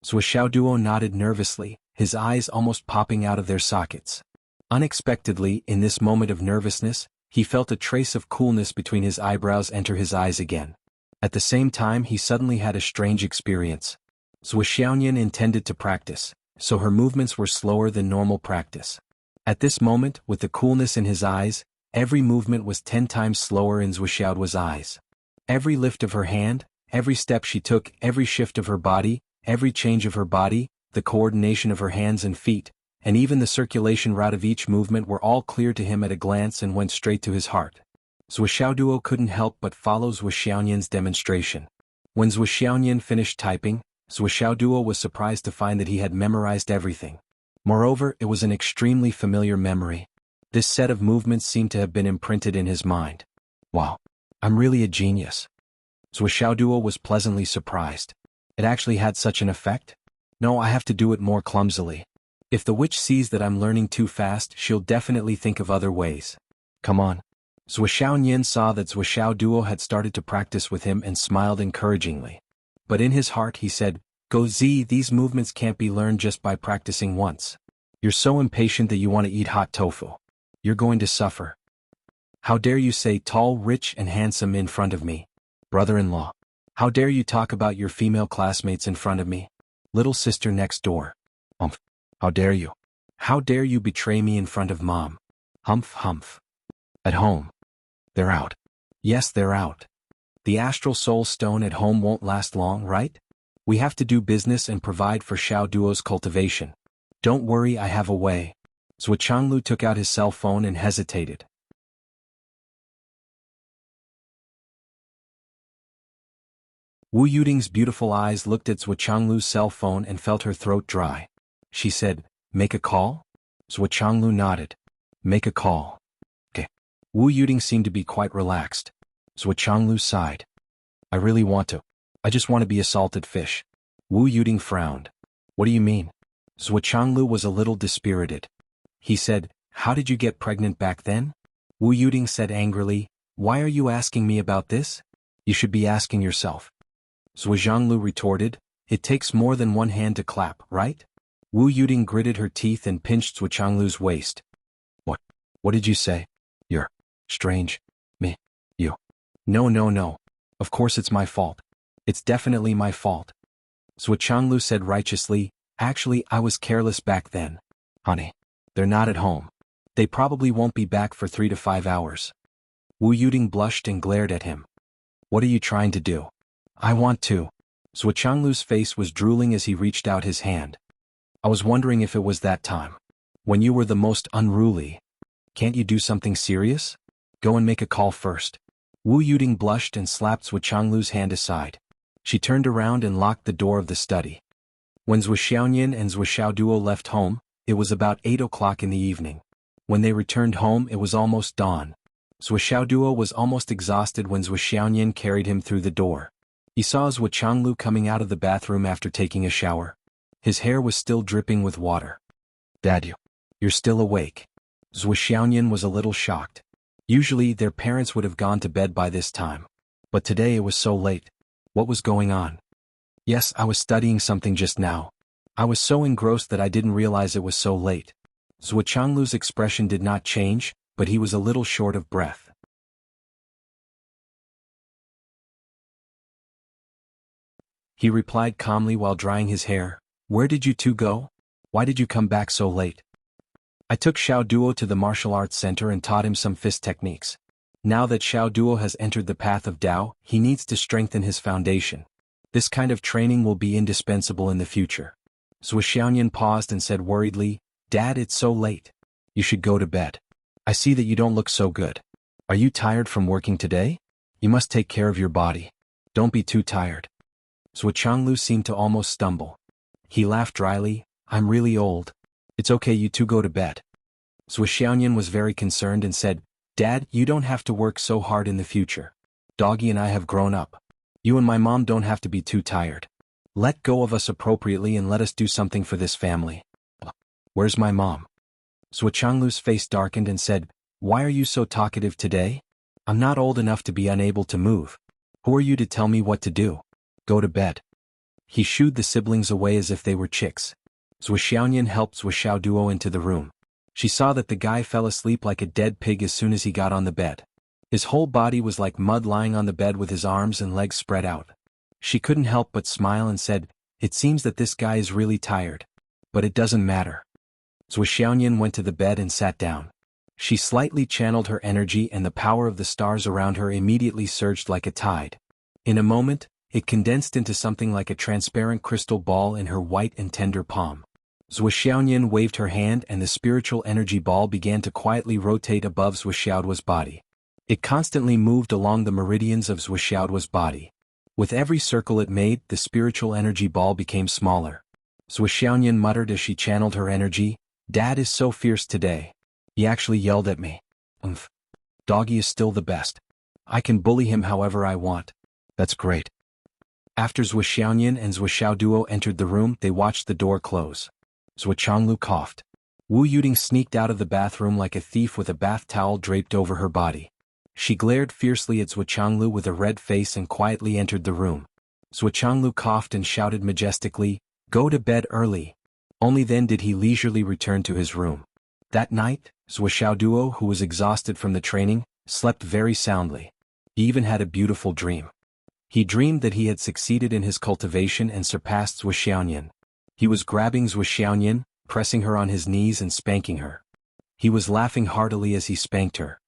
Zhuo Xiaoduo nodded nervously, his eyes almost popping out of their sockets. Unexpectedly, in this moment of nervousness, he felt a trace of coolness between his eyebrows enter his eyes again. At the same time, he suddenly had a strange experience. Zhuo Xiaoyan intended to practice, so her movements were slower than normal practice. At this moment, with the coolness in his eyes, every movement was 10 times slower in Zhuo Xiaoduo's eyes. Every lift of her hand, every step she took, every shift of her body, every change of her body, the coordination of her hands and feet, and even the circulation route of each movement were all clear to him at a glance and went straight to his heart. Zhuo Xiaoduo couldn't help but follow Zhuo Xiaoyan's demonstration. When Zhuo Xiaoyan finished typing, Zhuo Xiaoduo was surprised to find that he had memorized everything. Moreover, it was an extremely familiar memory. This set of movements seemed to have been imprinted in his mind. Wow, I'm really a genius. Zhuo Xiaoduo was pleasantly surprised. It actually had such an effect? No, I have to do it more clumsily. If the witch sees that I'm learning too fast, she'll definitely think of other ways. Come on. Zhuo Xiaoyan saw that Zhuo Xiaoduo had started to practice with him and smiled encouragingly. But in his heart he said, "Go Z, these movements can't be learned just by practicing once. You're so impatient that you want to eat hot tofu. You're going to suffer. How dare you say tall, rich, and handsome in front of me? Brother-in-law. How dare you talk about your female classmates in front of me? Little sister next door. Humph. How dare you? How dare you betray me in front of mom? Humph humph. At home. They're out. Yes, they're out. The astral soul stone at home won't last long, right? We have to do business and provide for Xiaoduo's cultivation. Don't worry, I have a way." Zhuo Changlu took out his cell phone and hesitated. Wu Yuding's beautiful eyes looked at Zhuo Changlu's cell phone and felt her throat dry. She said, "Make a call?" Zhuo Changlu nodded. "Make a call." Okay. Wu Yuding seemed to be quite relaxed. Zhuo Changlu sighed. "I really want to. I just want to be a salted fish." Wu Yuding frowned. "What do you mean?" Zhuo Changlu was a little dispirited. He said, "How did you get pregnant back then?" Wu Yuding said angrily, "Why are you asking me about this? You should be asking yourself." Zhuo Zhanglu retorted, "It takes more than one hand to clap, right?" Wu Yuding gritted her teeth and pinched Zhuo Changlu's waist. What did you say? You're strange. Me. You. No. Of course it's my fault. It's definitely my fault. Zhuo Changlu said righteously, "Actually, I was careless back then. Honey. They're not at home. They probably won't be back for 3 to 5 hours." Wu Yuding blushed and glared at him. "What are you trying to do?" "I want to." Zhuo Changlu's face was drooling as he reached out his hand. "I was wondering if it was that time." When you were the most unruly. Can't you do something serious? Go and make a call first. Wu Yuding blushed and slapped Zhuo Changlu's hand aside. She turned around and locked the door of the study. When Zhuo Xiaoyan and Zhuo Xiaoduo left home, it was about 8 o'clock in the evening. When they returned home, it was almost dawn. Zhuo Xiaoduo was almost exhausted when Zhuo Xiaoyan carried him through the door. He saw Zhuo Changlu coming out of the bathroom after taking a shower. His hair was still dripping with water. Dad, you're still awake. Zhuo Xiaoyan was a little shocked. Usually, their parents would have gone to bed by this time. But today it was so late. What was going on? Yes, I was studying something just now. I was so engrossed that I didn't realize it was so late. Zhuo Changlu's expression did not change, but he was a little short of breath. He replied calmly while drying his hair, "Where did you two go? Why did you come back so late?" "I took Xiao Duo to the martial arts center and taught him some fist techniques. Now that Xiao Duo has entered the path of Tao, he needs to strengthen his foundation. This kind of training will be indispensable in the future." Zhuo Xiaoyan paused and said worriedly, "Dad, it's so late. You should go to bed. I see that you don't look so good. Are you tired from working today? You must take care of your body. Don't be too tired." Zhuo Changlu seemed to almost stumble. He laughed dryly, "I'm really old. It's okay, you two go to bed." Zhuo Xiaoyan was very concerned and said, "Dad, you don't have to work so hard in the future. Doggy and I have grown up. You and my mom don't have to be too tired. Let go of us appropriately and let us do something for this family." "Where's my mom?" Zhuo Changlu's face darkened and said, "Why are you so talkative today? I'm not old enough to be unable to move. Who are you to tell me what to do? Go to bed." He shooed the siblings away as if they were chicks. Zhuo Xiaoyan helped Zhuo Xiaoduo into the room. She saw that the guy fell asleep like a dead pig as soon as he got on the bed. His whole body was like mud lying on the bed with his arms and legs spread out. She couldn't help but smile and said, "It seems that this guy is really tired. But it doesn't matter." Zhuo Xiaoyan went to the bed and sat down. She slightly channeled her energy and the power of the stars around her immediately surged like a tide. In a moment, it condensed into something like a transparent crystal ball in her white and tender palm. Zhuo Xiaoyan waved her hand and the spiritual energy ball began to quietly rotate above Zhuo Xiaoduo's body. It constantly moved along the meridians of Zhuo Xiaoduo's body. With every circle it made, the spiritual energy ball became smaller. Zhuo Xiaoyan muttered as she channeled her energy, "Dad is so fierce today. He actually yelled at me. Doggy is still the best. I can bully him however I want. That's great." After Zhuo Xiaoyan and Zhuo Xiaoduo entered the room, they watched the door close. Zhuo Changlu coughed. Wu Yuding sneaked out of the bathroom like a thief with a bath towel draped over her body. She glared fiercely at Zhuo Changlu with a red face and quietly entered the room. Zhuo Changlu coughed and shouted majestically, "Go to bed early." Only then did he leisurely return to his room. That night, Zhuo Xiaoduo, who was exhausted from the training, slept very soundly. He even had a beautiful dream. He dreamed that he had succeeded in his cultivation and surpassed Zhuo Xiaoyan. He was grabbing Zhuo Xiaoyan, pressing her on his knees and spanking her. He was laughing heartily as he spanked her.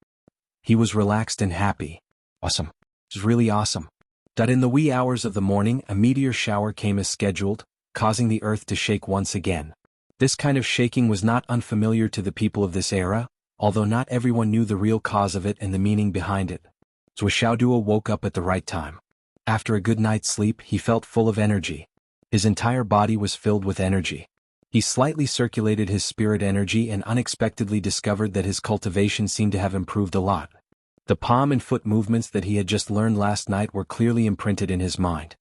He was relaxed and happy. Awesome. It was really awesome. That in the wee hours of the morning a meteor shower came as scheduled, causing the earth to shake once again. This kind of shaking was not unfamiliar to the people of this era, although not everyone knew the real cause of it and the meaning behind it. Zhuo Xiaoduo woke up at the right time. After a good night's sleep, he felt full of energy. His entire body was filled with energy. He slightly circulated his spirit energy and unexpectedly discovered that his cultivation seemed to have improved a lot. The palm and foot movements that he had just learned last night were clearly imprinted in his mind.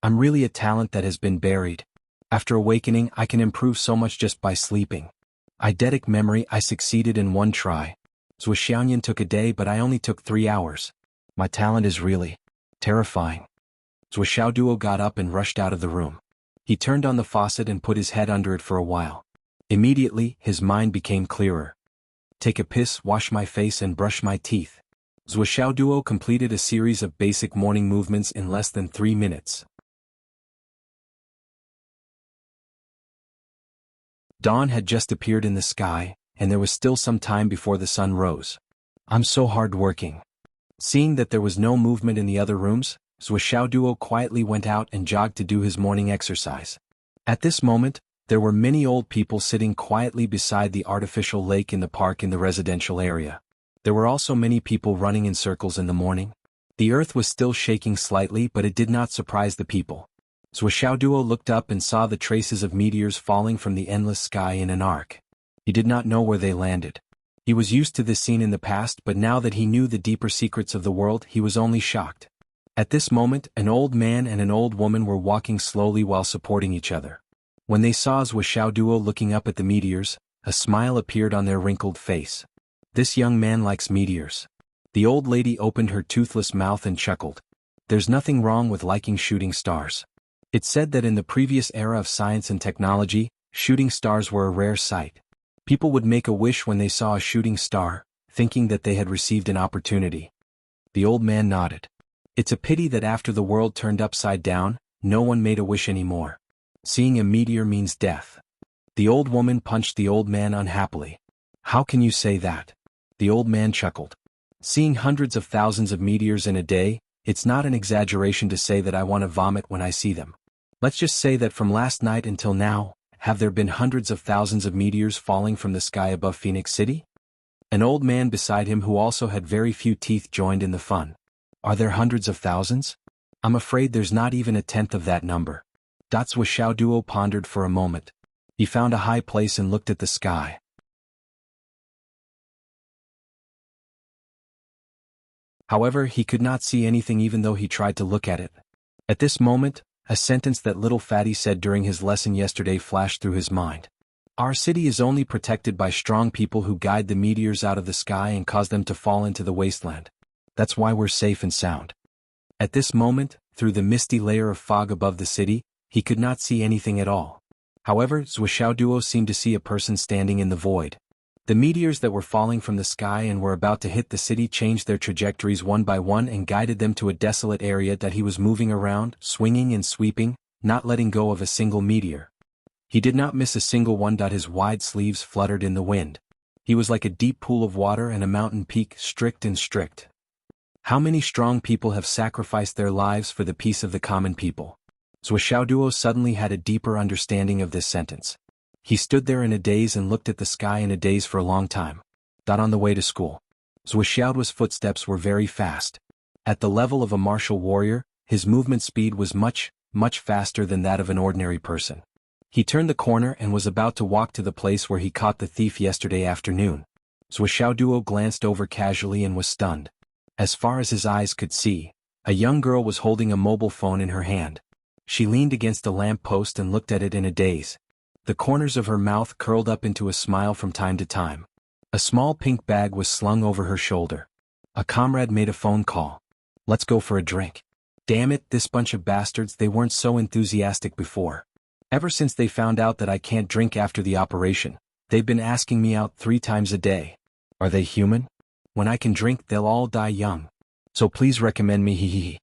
"I'm really a talent that has been buried. After awakening, I can improve so much just by sleeping. Eidetic memory, I succeeded in one try. Zhuo Xiaoyan took a day, but I only took 3 hours. My talent is really terrifying." Zhuo Xiaoduo got up and rushed out of the room. He turned on the faucet and put his head under it for a while. Immediately, his mind became clearer. "Take a piss, wash my face and brush my teeth." Zhuo Xiaoduo completed a series of basic morning movements in less than 3 minutes. Dawn had just appeared in the sky, and there was still some time before the sun rose. "I'm so hard-working." Seeing that there was no movement in the other rooms, Zhuo Xiaoduo quietly went out and jogged to do his morning exercise. At this moment, There were many old people sitting quietly beside the artificial lake in the park in the residential area. There were also many people running in circles in the morning. The earth was still shaking slightly, but it did not surprise the people. Zuoxiaoduo looked up and saw the traces of meteors falling from the endless sky in an arc. He did not know where they landed. He was used to this scene in the past, but now that he knew the deeper secrets of the world, he was only shocked. At this moment, an old man and an old woman were walking slowly while supporting each other. When they saw Zuoxiaoduo looking up at the meteors, a smile appeared on their wrinkled face. This young man likes meteors. The old lady opened her toothless mouth and chuckled. There's nothing wrong with liking shooting stars. It's said that in the previous era of science and technology, shooting stars were a rare sight. People would make a wish when they saw a shooting star, thinking that they had received an opportunity. The old man nodded. It's a pity that after the world turned upside down, no one made a wish anymore. Seeing a meteor means death. The old woman punched the old man unhappily. How can you say that? The old man chuckled. Seeing hundreds of thousands of meteors in a day, it's not an exaggeration to say that I want to vomit when I see them. Let's just say that from last night until now, have there been hundreds of thousands of meteors falling from the sky above Phoenix City? An old man beside him who also had very few teeth joined in the fun. Are there hundreds of thousands? I'm afraid there's not even a tenth of that number. Zuoxiaoduo pondered for a moment. He found a high place and looked at the sky. However, he could not see anything even though he tried to look at it. At this moment, a sentence that little Fatty said during his lesson yesterday flashed through his mind. Our city is only protected by strong people who guide the meteors out of the sky and cause them to fall into the wasteland. That's why we're safe and sound. At this moment, through the misty layer of fog above the city, he could not see anything at all. However, Zuoxiaoduo seemed to see a person standing in the void. The meteors that were falling from the sky and were about to hit the city changed their trajectories one by one and guided them to a desolate area that he was moving around, swinging and sweeping, not letting go of a single meteor. He did not miss a single one. His wide sleeves fluttered in the wind. He was like a deep pool of water and a mountain peak, strict and strict. How many strong people have sacrificed their lives for the peace of the common people? Zuoxiaoduo suddenly had a deeper understanding of this sentence. He stood there in a daze and looked at the sky in a daze for a long time. On the way to school, Zuoxiaoduo's footsteps were very fast. At the level of a martial warrior, his movement speed was much, much faster than that of an ordinary person. He turned the corner and was about to walk to the place where he caught the thief yesterday afternoon. Zuoxiaoduo glanced over casually and was stunned. As far as his eyes could see, a young girl was holding a mobile phone in her hand. She leaned against a lamp post and looked at it in a daze. The corners of her mouth curled up into a smile from time to time. A small pink bag was slung over her shoulder. A comrade made a phone call. Let's go for a drink. Damn it, this bunch of bastards, they weren't so enthusiastic before. Ever since they found out that I can't drink after the operation, they've been asking me out 3 times a day. Are they human? When I can drink, they'll all die young. So please recommend me, hehehe.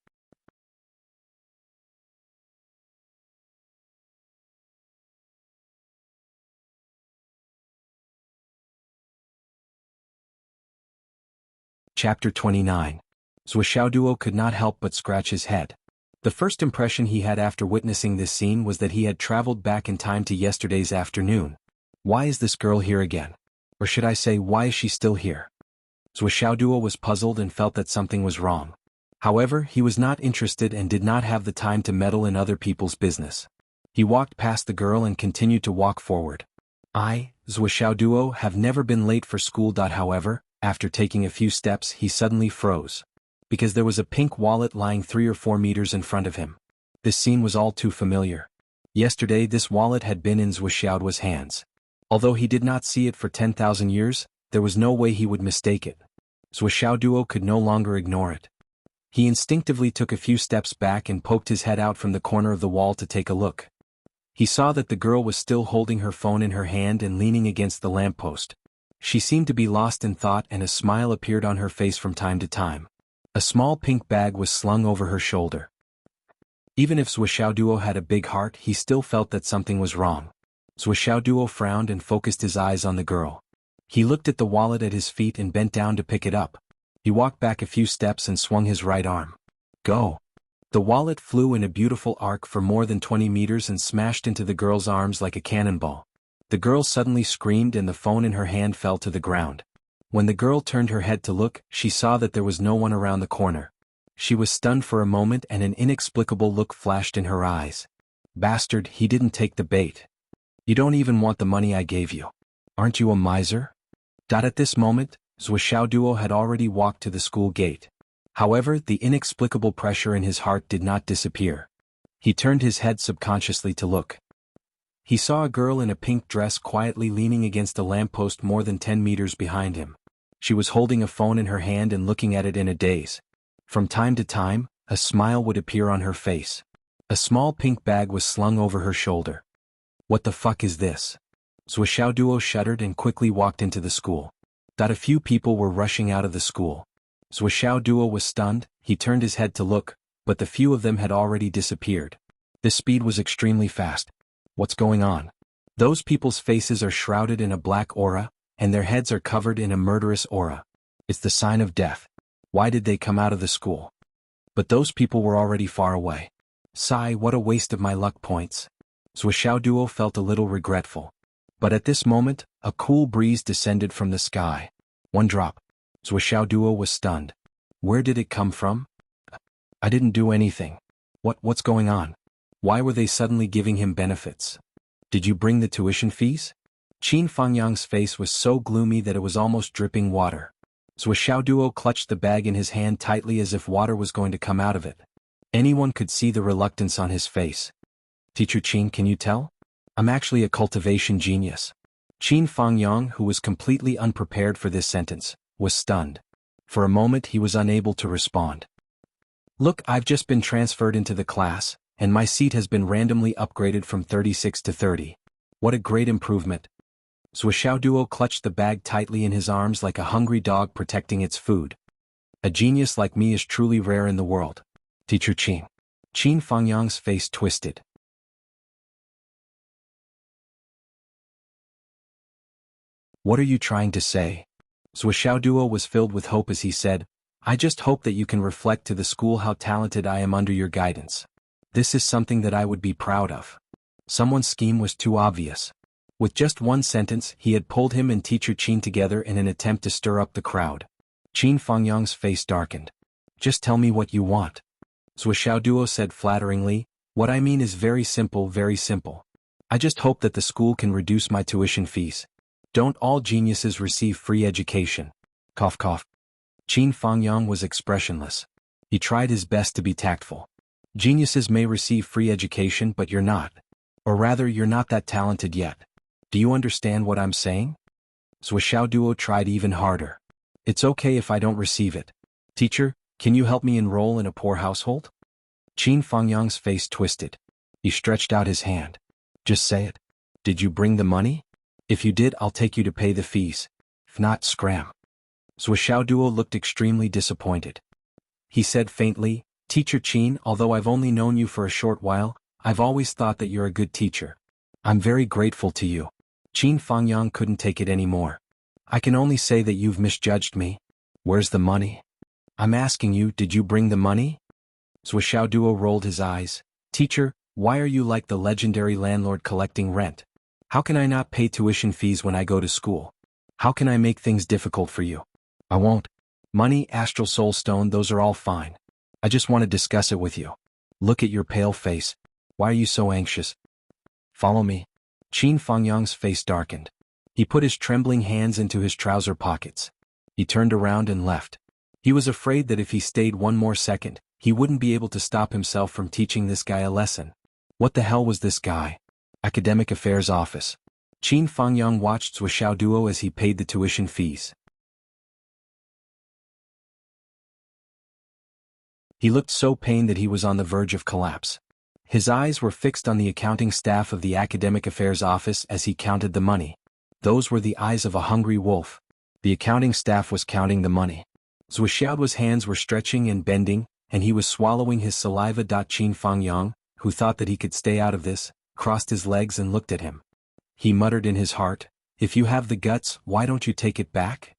Chapter 29. Zuoxiaoduo could not help but scratch his head. The first impression he had after witnessing this scene was that he had traveled back in time to yesterday's afternoon. Why is this girl here again? Or should I say, why is she still here? Zuoxiaoduo was puzzled and felt that something was wrong. However, he was not interested and did not have the time to meddle in other people's business. He walked past the girl and continued to walk forward. I, Zuoxiaoduo, have never been late for school. However, after taking a few steps, he suddenly froze. Because there was a pink wallet lying 3 or 4 meters in front of him. This scene was all too familiar. Yesterday this wallet had been in Zuoxiaoduo's hands. Although he did not see it for 10,000 years, there was no way he would mistake it. Zuoxiaoduo could no longer ignore it. He instinctively took a few steps back and poked his head out from the corner of the wall to take a look. He saw that the girl was still holding her phone in her hand and leaning against the lamppost. She seemed to be lost in thought and a smile appeared on her face from time to time. A small pink bag was slung over her shoulder. Even if Zuoxiaoduo had a big heart, he still felt that something was wrong. Zuoxiaoduo frowned and focused his eyes on the girl. He looked at the wallet at his feet and bent down to pick it up. He walked back a few steps and swung his right arm. Go! The wallet flew in a beautiful arc for more than 20 meters and smashed into the girl's arms like a cannonball. The girl suddenly screamed and the phone in her hand fell to the ground. When the girl turned her head to look, she saw that there was no one around the corner. She was stunned for a moment and an inexplicable look flashed in her eyes. Bastard, he didn't take the bait. You don't even want the money I gave you. Aren't you a miser? At this moment, Zhuxiaoduo had already walked to the school gate. However, the inexplicable pressure in his heart did not disappear. He turned his head subconsciously to look. He saw a girl in a pink dress quietly leaning against a lamppost more than 10 meters behind him. She was holding a phone in her hand and looking at it in a daze. From time to time, a smile would appear on her face. A small pink bag was slung over her shoulder. What the fuck is this? Zhuxiaoduo shuddered and quickly walked into the school. A few people were rushing out of the school. Zhuxiaoduo was stunned, he turned his head to look, but the few of them had already disappeared. The speed was extremely fast. What's going on? Those people's faces are shrouded in a black aura, and their heads are covered in a murderous aura. It's the sign of death. Why did they come out of the school? But those people were already far away. Sigh, what a waste of my luck points. Zhuxiaoduo felt a little regretful. But at this moment, a cool breeze descended from the sky. One drop. Zhuxiaoduo was stunned. Where did it come from? I didn't do anything. What's going on? Why were they suddenly giving him benefits? Did you bring the tuition fees? Qin Fangyang's face was so gloomy that it was almost dripping water. Zhuxiaoduo clutched the bag in his hand tightly as if water was going to come out of it. Anyone could see the reluctance on his face. Teacher Qin, can you tell? I'm actually a cultivation genius. Qin Fangyang, who was completely unprepared for this sentence, was stunned. For a moment he was unable to respond. Look, I've just been transferred into the class, and my seat has been randomly upgraded from 36 to 30. What a great improvement. Zhuxiaoduo clutched the bag tightly in his arms like a hungry dog protecting its food. A genius like me is truly rare in the world. Teacher Qin. Qin Fangyang's face twisted. What are you trying to say? Zhuxiaoduo was filled with hope as he said, I just hope that you can reflect to the school how talented I am under your guidance. This is something that I would be proud of. Someone's scheme was too obvious. With just one sentence, he had pulled him and Teacher Qin together in an attempt to stir up the crowd. Qin Fangyang's face darkened. Just tell me what you want. Zhuxiaoduo said flatteringly, what I mean is very simple, very simple. I just hope that the school can reduce my tuition fees. Don't all geniuses receive free education? Cough cough. Qin Fangyang was expressionless. He tried his best to be tactful. Geniuses may receive free education but you're not. Or rather, you're not that talented yet. Do you understand what I'm saying? Zhuxiaoduo tried even harder. It's okay if I don't receive it. Teacher, can you help me enroll in a poor household? Qin Fangyang's face twisted. He stretched out his hand. Just say it. Did you bring the money? If you did, I'll take you to pay the fees. If not, scram. Zhuxiaoduo looked extremely disappointed. He said faintly, Teacher Qin, although I've only known you for a short while, I've always thought that you're a good teacher. I'm very grateful to you. Qin Fangyang couldn't take it anymore. I can only say that you've misjudged me. Where's the money? I'm asking you, did you bring the money? Zhuxiaoduo rolled his eyes. Teacher, why are you like the legendary landlord collecting rent? How can I not pay tuition fees when I go to school? How can I make things difficult for you? I won't. Money, astral soul stone, those are all fine. I just want to discuss it with you. Look at your pale face. Why are you so anxious? Follow me. Qin Fangyang's face darkened. He put his trembling hands into his trouser pockets. He turned around and left. He was afraid that if he stayed one more second, he wouldn't be able to stop himself from teaching this guy a lesson. What the hell was this guy? Academic Affairs Office. Qin Fangyang watched Zhuxiaoduo as he paid the tuition fees. He looked so pained that he was on the verge of collapse. His eyes were fixed on the accounting staff of the Academic Affairs Office as he counted the money. Those were the eyes of a hungry wolf. The accounting staff was counting the money. Zhuxiaoduo's hands were stretching and bending, and he was swallowing his saliva. Qin Fangyang, who thought that he could stay out of this, crossed his legs and looked at him. He muttered in his heart, if you have the guts, why don't you take it back?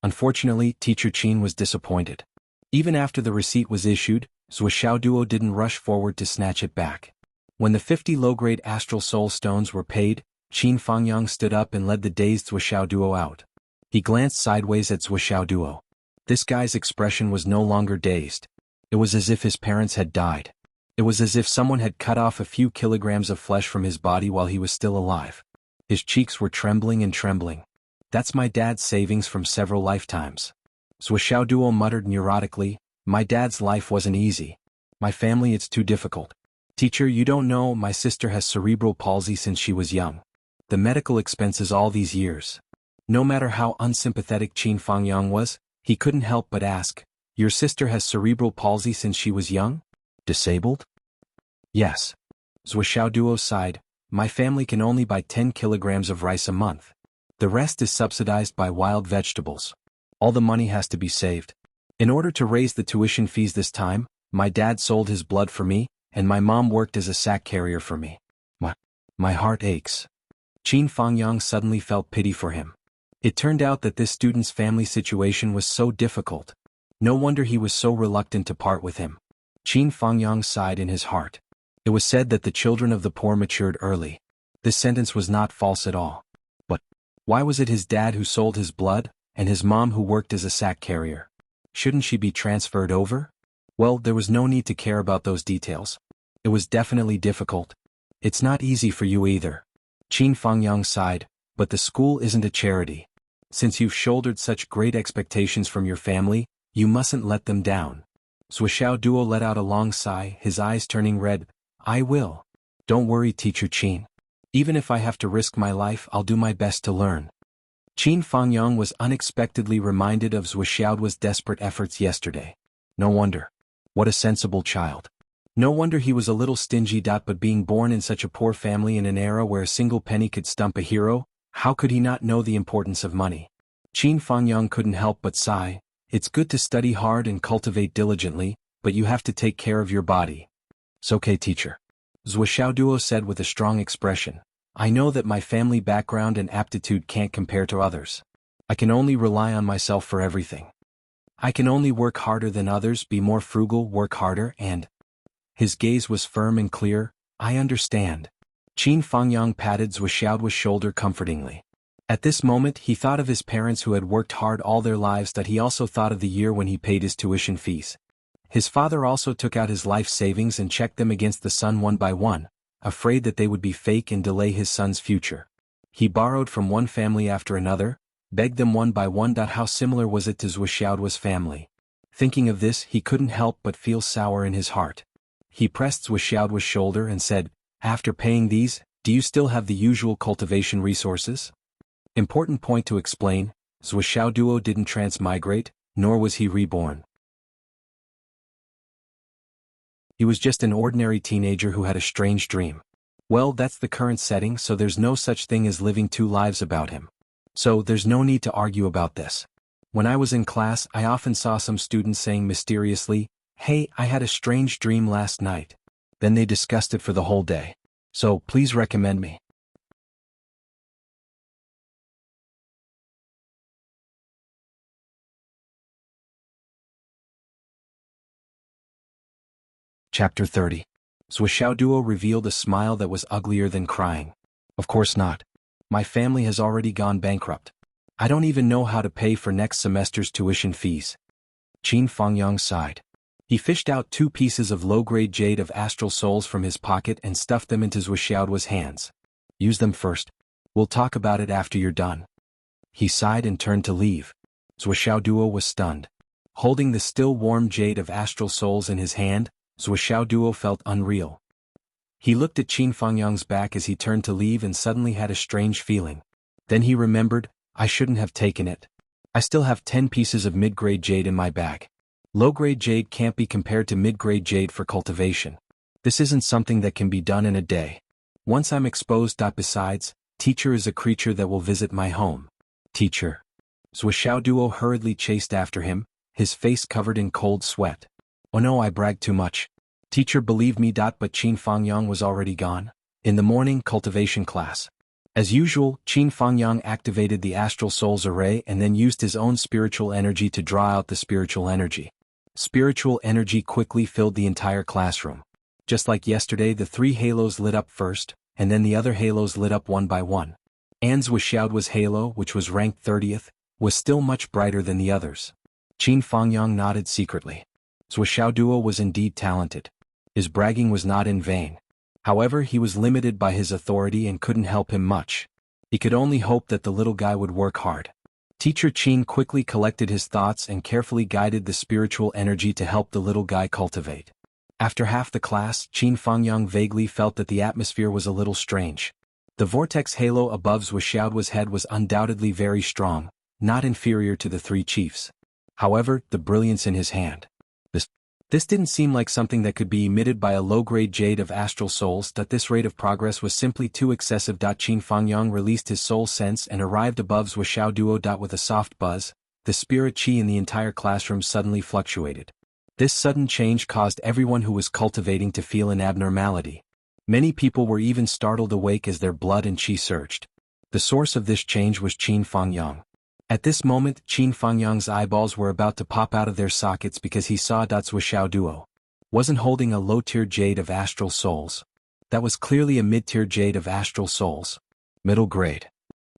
Unfortunately, Teacher Qin was disappointed. Even after the receipt was issued, Zhuo Duo didn't rush forward to snatch it back. When the 50 low-grade astral soul stones were paid, Qin Fangyang stood up and led the dazed Zhuo Duo out. He glanced sideways at Zhuo Duo. This guy's expression was no longer dazed. It was as if his parents had died. It was as if someone had cut off a few kilograms of flesh from his body while he was still alive. His cheeks were trembling and trembling. That's my dad's savings from several lifetimes. Zhuo Duo muttered neurotically, my dad's life wasn't easy. My family, it's too difficult. Teacher, you don't know, my sister has cerebral palsy since she was young. The medical expenses all these years. No matter how unsympathetic Qin Fangyang was, he couldn't help but ask, your sister has cerebral palsy since she was young? Disabled? Yes. Zhuo Duo sighed, my family can only buy 10 kilograms of rice a month. The rest is subsidized by wild vegetables. All the money has to be saved. In order to raise the tuition fees this time, my dad sold his blood for me, and my mom worked as a sack carrier for me. My heart aches. Qin Fangyang suddenly felt pity for him. It turned out that this student's family situation was so difficult. No wonder he was so reluctant to part with him. Qin Fangyang sighed in his heart. It was said that the children of the poor matured early. This sentence was not false at all. But why was it his dad who sold his blood, and his mom who worked as a sack carrier? Shouldn't she be transferred over? Well, there was no need to care about those details. It was definitely difficult. It's not easy for you either. Qin Fangyang sighed, but the school isn't a charity. Since you've shouldered such great expectations from your family, you mustn't let them down. Zhuo Duo let out a long sigh, his eyes turning red. I will. Don't worry, Teacher Qin. Even if I have to risk my life, I'll do my best to learn. Qin Fangyang was unexpectedly reminded of Zhuo Duo's desperate efforts yesterday. No wonder. What a sensible child. No wonder he was a little stingy. But being born in such a poor family in an era where a single penny could stump a hero, how could he not know the importance of money? Qin Fangyang couldn't help but sigh. It's good to study hard and cultivate diligently, but you have to take care of your body. It's okay, teacher. Zhuo Duo said with a strong expression. I know that my family background and aptitude can't compare to others. I can only rely on myself for everything. I can only work harder than others, be more frugal, work harder, and... His gaze was firm and clear. I understand. Qin Fangyang patted Zhuo Duo's shoulder comfortingly. At this moment he thought of his parents who had worked hard all their lives. That he also thought of the year when he paid his tuition fees. His father also took out his life savings and checked them against the son one by one, afraid that they would be fake and delay his son's future. He borrowed from one family after another, begged them one by one. How similar was it to Zhuo Duo's family? Thinking of this, he couldn't help but feel sour in his heart. He pressed Zhuo Duo's shoulder and said, after paying these, do you still have the usual cultivation resources? Important point to explain, Zhuo Duo didn't transmigrate, nor was he reborn. He was just an ordinary teenager who had a strange dream. Well, that's the current setting, so there's no such thing as living two lives about him. So there's no need to argue about this. When I was in class, I often saw some students saying mysteriously, hey, I had a strange dream last night. Then they discussed it for the whole day. So, please recommend me. Chapter 30. Zhuo Duo revealed a smile that was uglier than crying. Of course not. My family has already gone bankrupt. I don't even know how to pay for next semester's tuition fees. Qin Fangyang sighed. He fished out 2 pieces of low-grade jade of astral souls from his pocket and stuffed them into Zhuo Duo's hands. Use them first. We'll talk about it after you're done. He sighed and turned to leave. Zhuo Duo was stunned. Holding the still warm jade of astral souls in his hand, Zhuo Duo felt unreal. He looked at Qin Fangyang's back as he turned to leave and suddenly had a strange feeling. Then he remembered, I shouldn't have taken it. I still have 10 pieces of mid-grade jade in my bag. Low-grade jade can't be compared to mid-grade jade for cultivation. This isn't something that can be done in a day. Once I'm exposed. Besides, teacher is a creature that will visit my home. Teacher. Zhuo Duo hurriedly chased after him, his face covered in cold sweat. Oh no, I bragged too much. Teacher, believe me. But Qin Fangyang was already gone. In the morning cultivation class. As usual, Qin Fangyang activated the astral souls array and then used his own spiritual energy to draw out the spiritual energy. Spiritual energy quickly filled the entire classroom. Just like yesterday, the 3 halos lit up first, and then the other halos lit up one by one. Anne's Wuxiao's halo, which was ranked 30th, was still much brighter than the others. Qin Fangyang nodded secretly. Wuxiao Duo was indeed talented. His bragging was not in vain. However, he was limited by his authority and couldn't help him much. He could only hope that the little guy would work hard. Teacher Qin quickly collected his thoughts and carefully guided the spiritual energy to help the little guy cultivate. After half the class, Qin Fangyang vaguely felt that the atmosphere was a little strange. The vortex halo above Wuxiao's head was undoubtedly very strong, not inferior to the 3 chiefs. However, the brilliance in his hand. This didn't seem like something that could be emitted by a low-grade jade of astral souls. That this rate of progress was simply too excessive. Qin Fangyang released his soul sense and arrived above Wuxiao Duo. With a soft buzz, the spirit chi in the entire classroom suddenly fluctuated. This sudden change caused everyone who was cultivating to feel an abnormality. Many people were even startled awake as their blood and chi surged. The source of this change was Qin Fangyang. At this moment, Qin Fangyang's eyeballs were about to pop out of their sockets because he saw Wuxiao Duo wasn't holding a low-tier jade of astral souls. That was clearly a mid-tier jade of astral souls. Middle grade.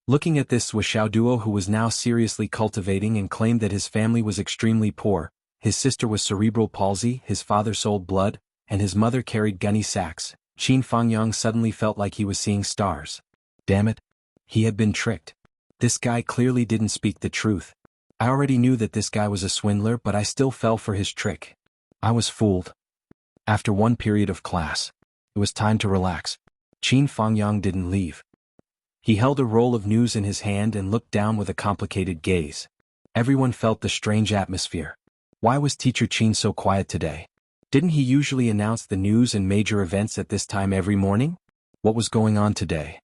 Looking at this Wuxiao Duo, who was now seriously cultivating and claimed that his family was extremely poor, his sister was cerebral palsy, his father sold blood, and his mother carried gunny sacks, Qin Fangyang suddenly felt like he was seeing stars. Damn it. He had been tricked. This guy clearly didn't speak the truth. I already knew that this guy was a swindler, but I still fell for his trick. I was fooled. After one period of class, it was time to relax. Qin Fangyang didn't leave. He held a roll of news in his hand and looked down with a complicated gaze. Everyone felt the strange atmosphere. Why was Teacher Qin so quiet today? Didn't he usually announce the news and major events at this time every morning? What was going on today?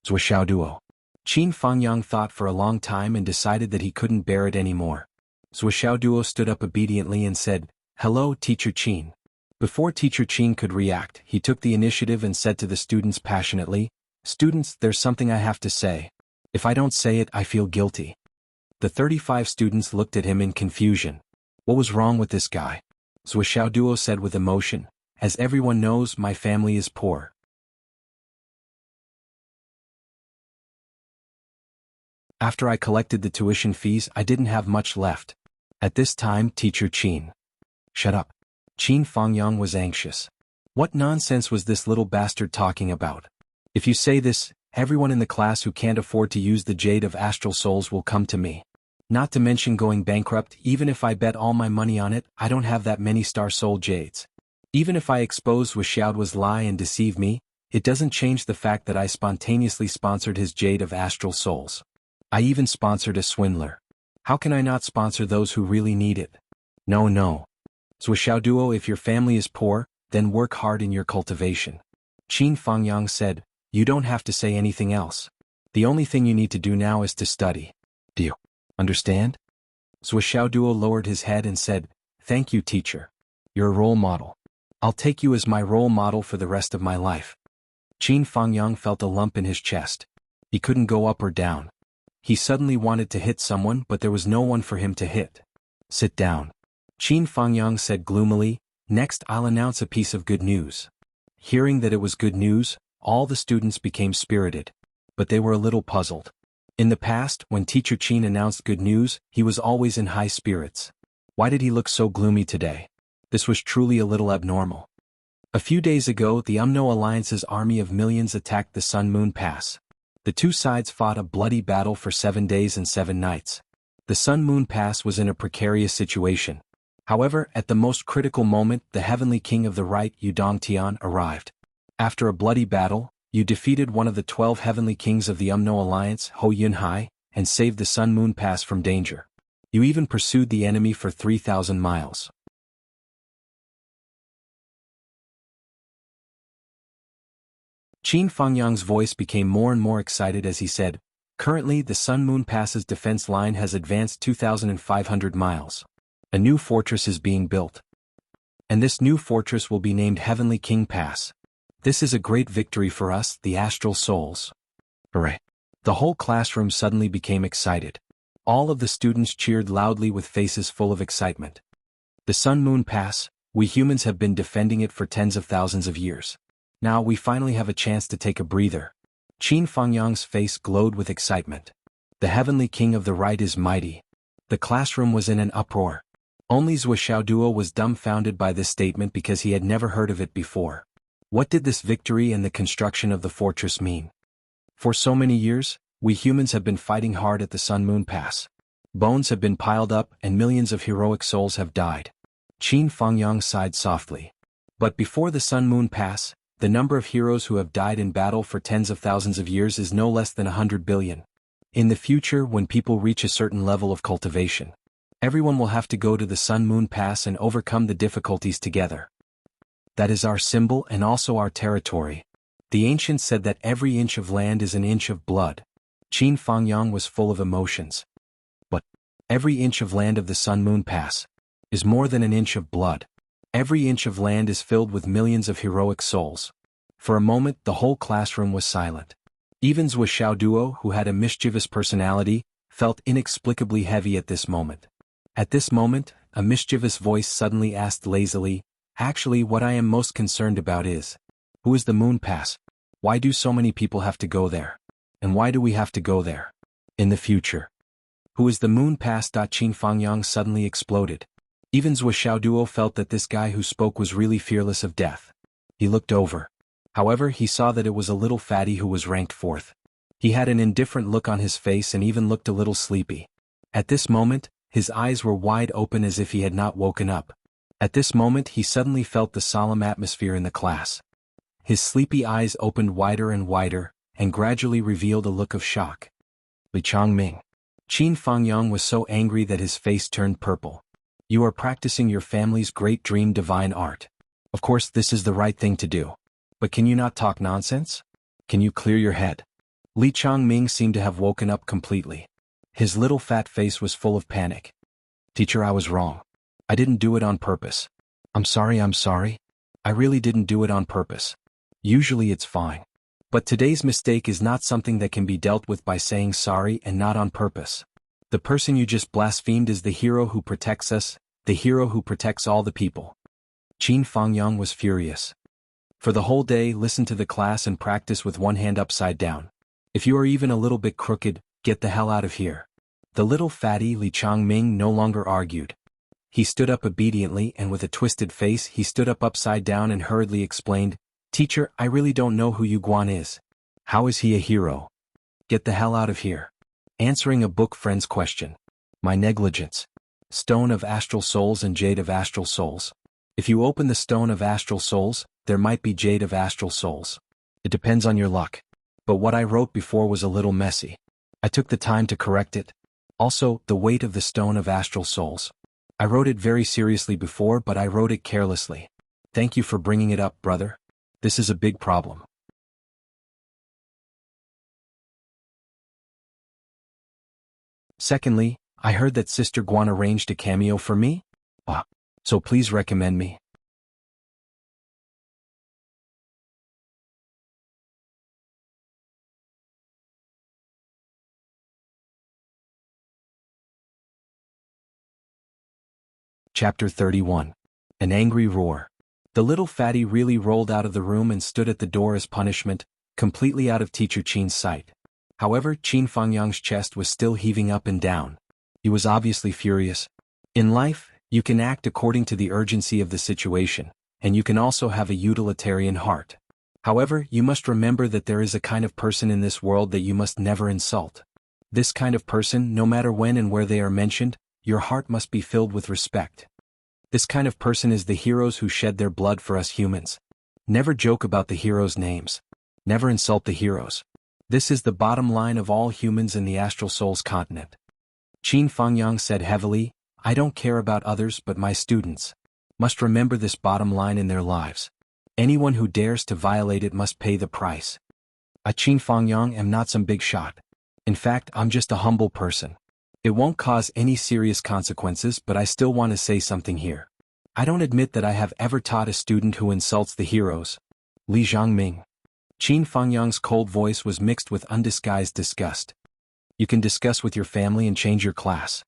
Wuxiao Duo. Qin Fangyang thought for a long time and decided that he couldn't bear it anymore. Wuxiao Duo stood up obediently and said, "Hello, Teacher Qin." Before Teacher Qin could react, he took the initiative and said to the students passionately, "Students, there's something I have to say. If I don't say it, I feel guilty." The 35 students looked at him in confusion. What was wrong with this guy? Wuxiao Duo said with emotion, "As everyone knows, my family is poor. After I collected the tuition fees, I didn't have much left." At this time, Teacher Qin. "Shut up." Qin Fangyang was anxious. What nonsense was this little bastard talking about? If you say this, everyone in the class who can't afford to use the jade of astral souls will come to me. Not to mention going bankrupt. Even if I bet all my money on it, I don't have that many star soul jades. Even if I expose Wuxiao's lie and deceive me, it doesn't change the fact that I spontaneously sponsored his jade of astral souls. I even sponsored a swindler. How can I not sponsor those who really need it? No. Wuxiao Duo, if your family is poor, then work hard in your cultivation. Qin Fangyang said, "You don't have to say anything else. The only thing you need to do now is to study. Do you understand?" Wuxiao Duo lowered his head and said, "Thank you, teacher. You're a role model. I'll take you as my role model for the rest of my life." Qin Fangyang felt a lump in his chest. He couldn't go up or down. He suddenly wanted to hit someone, but there was no one for him to hit. "Sit down." Qin Fangyang said gloomily, "Next I'll announce a piece of good news." Hearing that it was good news, all the students became spirited. But they were a little puzzled. In the past, when Teacher Qin announced good news, he was always in high spirits. Why did he look so gloomy today? This was truly a little abnormal. A few days ago, the Umno Alliance's army of millions attacked the Sun Moon Pass. The two sides fought a bloody battle for 7 days and 7 nights. The Sun Moon Pass was in a precarious situation. However, at the most critical moment, the Heavenly King of the Right, Yu Dongtian, arrived. After a bloody battle, Yu defeated one of the 12 Heavenly Kings of the Umno Alliance, Ho Yunhai, and saved the Sun Moon Pass from danger. Yu even pursued the enemy for 3,000 miles. Qin Fangyang's voice became more and more excited as he said, "Currently, the Sun Moon Pass's defense line has advanced 2,500 miles. A new fortress is being built. And this new fortress will be named Heavenly King Pass. This is a great victory for us, the astral souls. Hooray." The whole classroom suddenly became excited. All of the students cheered loudly with faces full of excitement. The Sun-Moon Pass, we humans have been defending it for tens of thousands of years. Now we finally have a chance to take a breather. Qin Fangyang's face glowed with excitement. The heavenly king of the right is mighty. The classroom was in an uproar. Only Zhou Xiaoduo was dumbfounded by this statement because he had never heard of it before. What did this victory and the construction of the fortress mean? For so many years, we humans have been fighting hard at the Sun-Moon Pass. Bones have been piled up and millions of heroic souls have died. Qin Fangyang sighed softly. But before the Sun-Moon Pass, the number of heroes who have died in battle for tens of thousands of years is no less than 100 billion. In the future, when people reach a certain level of cultivation, everyone will have to go to the Sun-Moon Pass and overcome the difficulties together. That is our symbol and also our territory. The ancients said that every inch of land is an inch of blood. Qin Fangyang was full of emotions. But every inch of land of the Sun-Moon Pass is more than an inch of blood. Every inch of land is filled with millions of heroic souls. For a moment, the whole classroom was silent. Even Zhou Xiaoduo, who had a mischievous personality, felt inexplicably heavy at this moment. At this moment, a mischievous voice suddenly asked lazily, "Actually, what I am most concerned about is, who is the Moon Pass? Why do so many people have to go there? And why do we have to go there? In the future. Who is the Moon Pass?" Qin Fangyang suddenly exploded. Even Zhou Xiaoduo felt that this guy who spoke was really fearless of death. He looked over. However, he saw that it was a little fatty who was ranked 4th. He had an indifferent look on his face and even looked a little sleepy. At this moment, his eyes were wide open as if he had not woken up. At this moment he suddenly felt the solemn atmosphere in the class. His sleepy eyes opened wider and wider, and gradually revealed a look of shock. Li Changming. Qin Fangyang was so angry that his face turned purple. "You are practicing your family's great dream, divine art. Of course this is the right thing to do. But can you not talk nonsense? Can you clear your head?" Li Changming seemed to have woken up completely. His little fat face was full of panic. "Teacher, I was wrong. I didn't do it on purpose. I'm sorry. I really didn't do it on purpose. Usually it's fine. But today's mistake is not something that can be dealt with by saying sorry and not on purpose. The person you just blasphemed is the hero who protects us, the hero who protects all the people." Qin Fangyang was furious. For the whole day, listen to the class and practice with one hand upside down. If you are even a little bit crooked, get the hell out of here. The little fatty Li Changming no longer argued. He stood up obediently, and with a twisted face he stood up upside down and hurriedly explained, "Teacher, I really don't know who Yu Guan is. How is he a hero? Get the hell out of here." Answering a book friend's question. "My negligence. Stone of Astral Souls and Jade of Astral Souls. If you open the Stone of Astral Souls, there might be Jade of Astral Souls. It depends on your luck. But what I wrote before was a little messy. I took the time to correct it. Also, the weight of the Stone of Astral Souls. I wrote it very seriously before, but I wrote it carelessly. Thank you for bringing it up, brother. This is a big problem." Secondly, I heard that Sister Guan arranged a cameo for me? So please recommend me. Chapter 31. An Angry Roar. The little fatty really rolled out of the room and stood at the door as punishment, completely out of Teacher Qin's sight. However, Qin Fangyang's chest was still heaving up and down. He was obviously furious. In life, you can act according to the urgency of the situation, and you can also have a utilitarian heart. However, you must remember that there is a kind of person in this world that you must never insult. This kind of person, no matter when and where they are mentioned, your heart must be filled with respect. This kind of person is the heroes who shed their blood for us humans. Never joke about the heroes' names. Never insult the heroes. This is the bottom line of all humans in the Astral Souls continent. Qin Fangyang said heavily, "I don't care about others but my students must remember this bottom line in their lives. Anyone who dares to violate it must pay the price. I, Qin Fangyang, am not some big shot. In fact, I'm just a humble person. It won't cause any serious consequences, but I still want to say something here. I don't admit that I have ever taught a student who insults the heroes." Li Zhangming. Qin Fangyang's cold voice was mixed with undisguised disgust. "You can discuss with your family and change your class.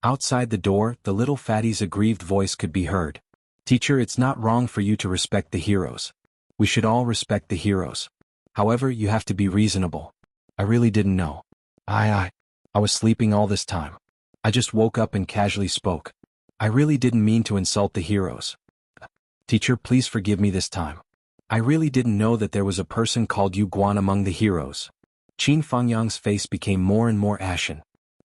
Outside the door, the little fatty's aggrieved voice could be heard. Teacher, it's not wrong for you to respect the heroes. We should all respect the heroes. However, you have to be reasonable. I really didn't know. I was sleeping all this time. I just woke up and casually spoke. I really didn't mean to insult the heroes. Teacher, please forgive me this time. I really didn't know that there was a person called Yu Guan among the heroes. Qin Fangyang's face became more and more ashen.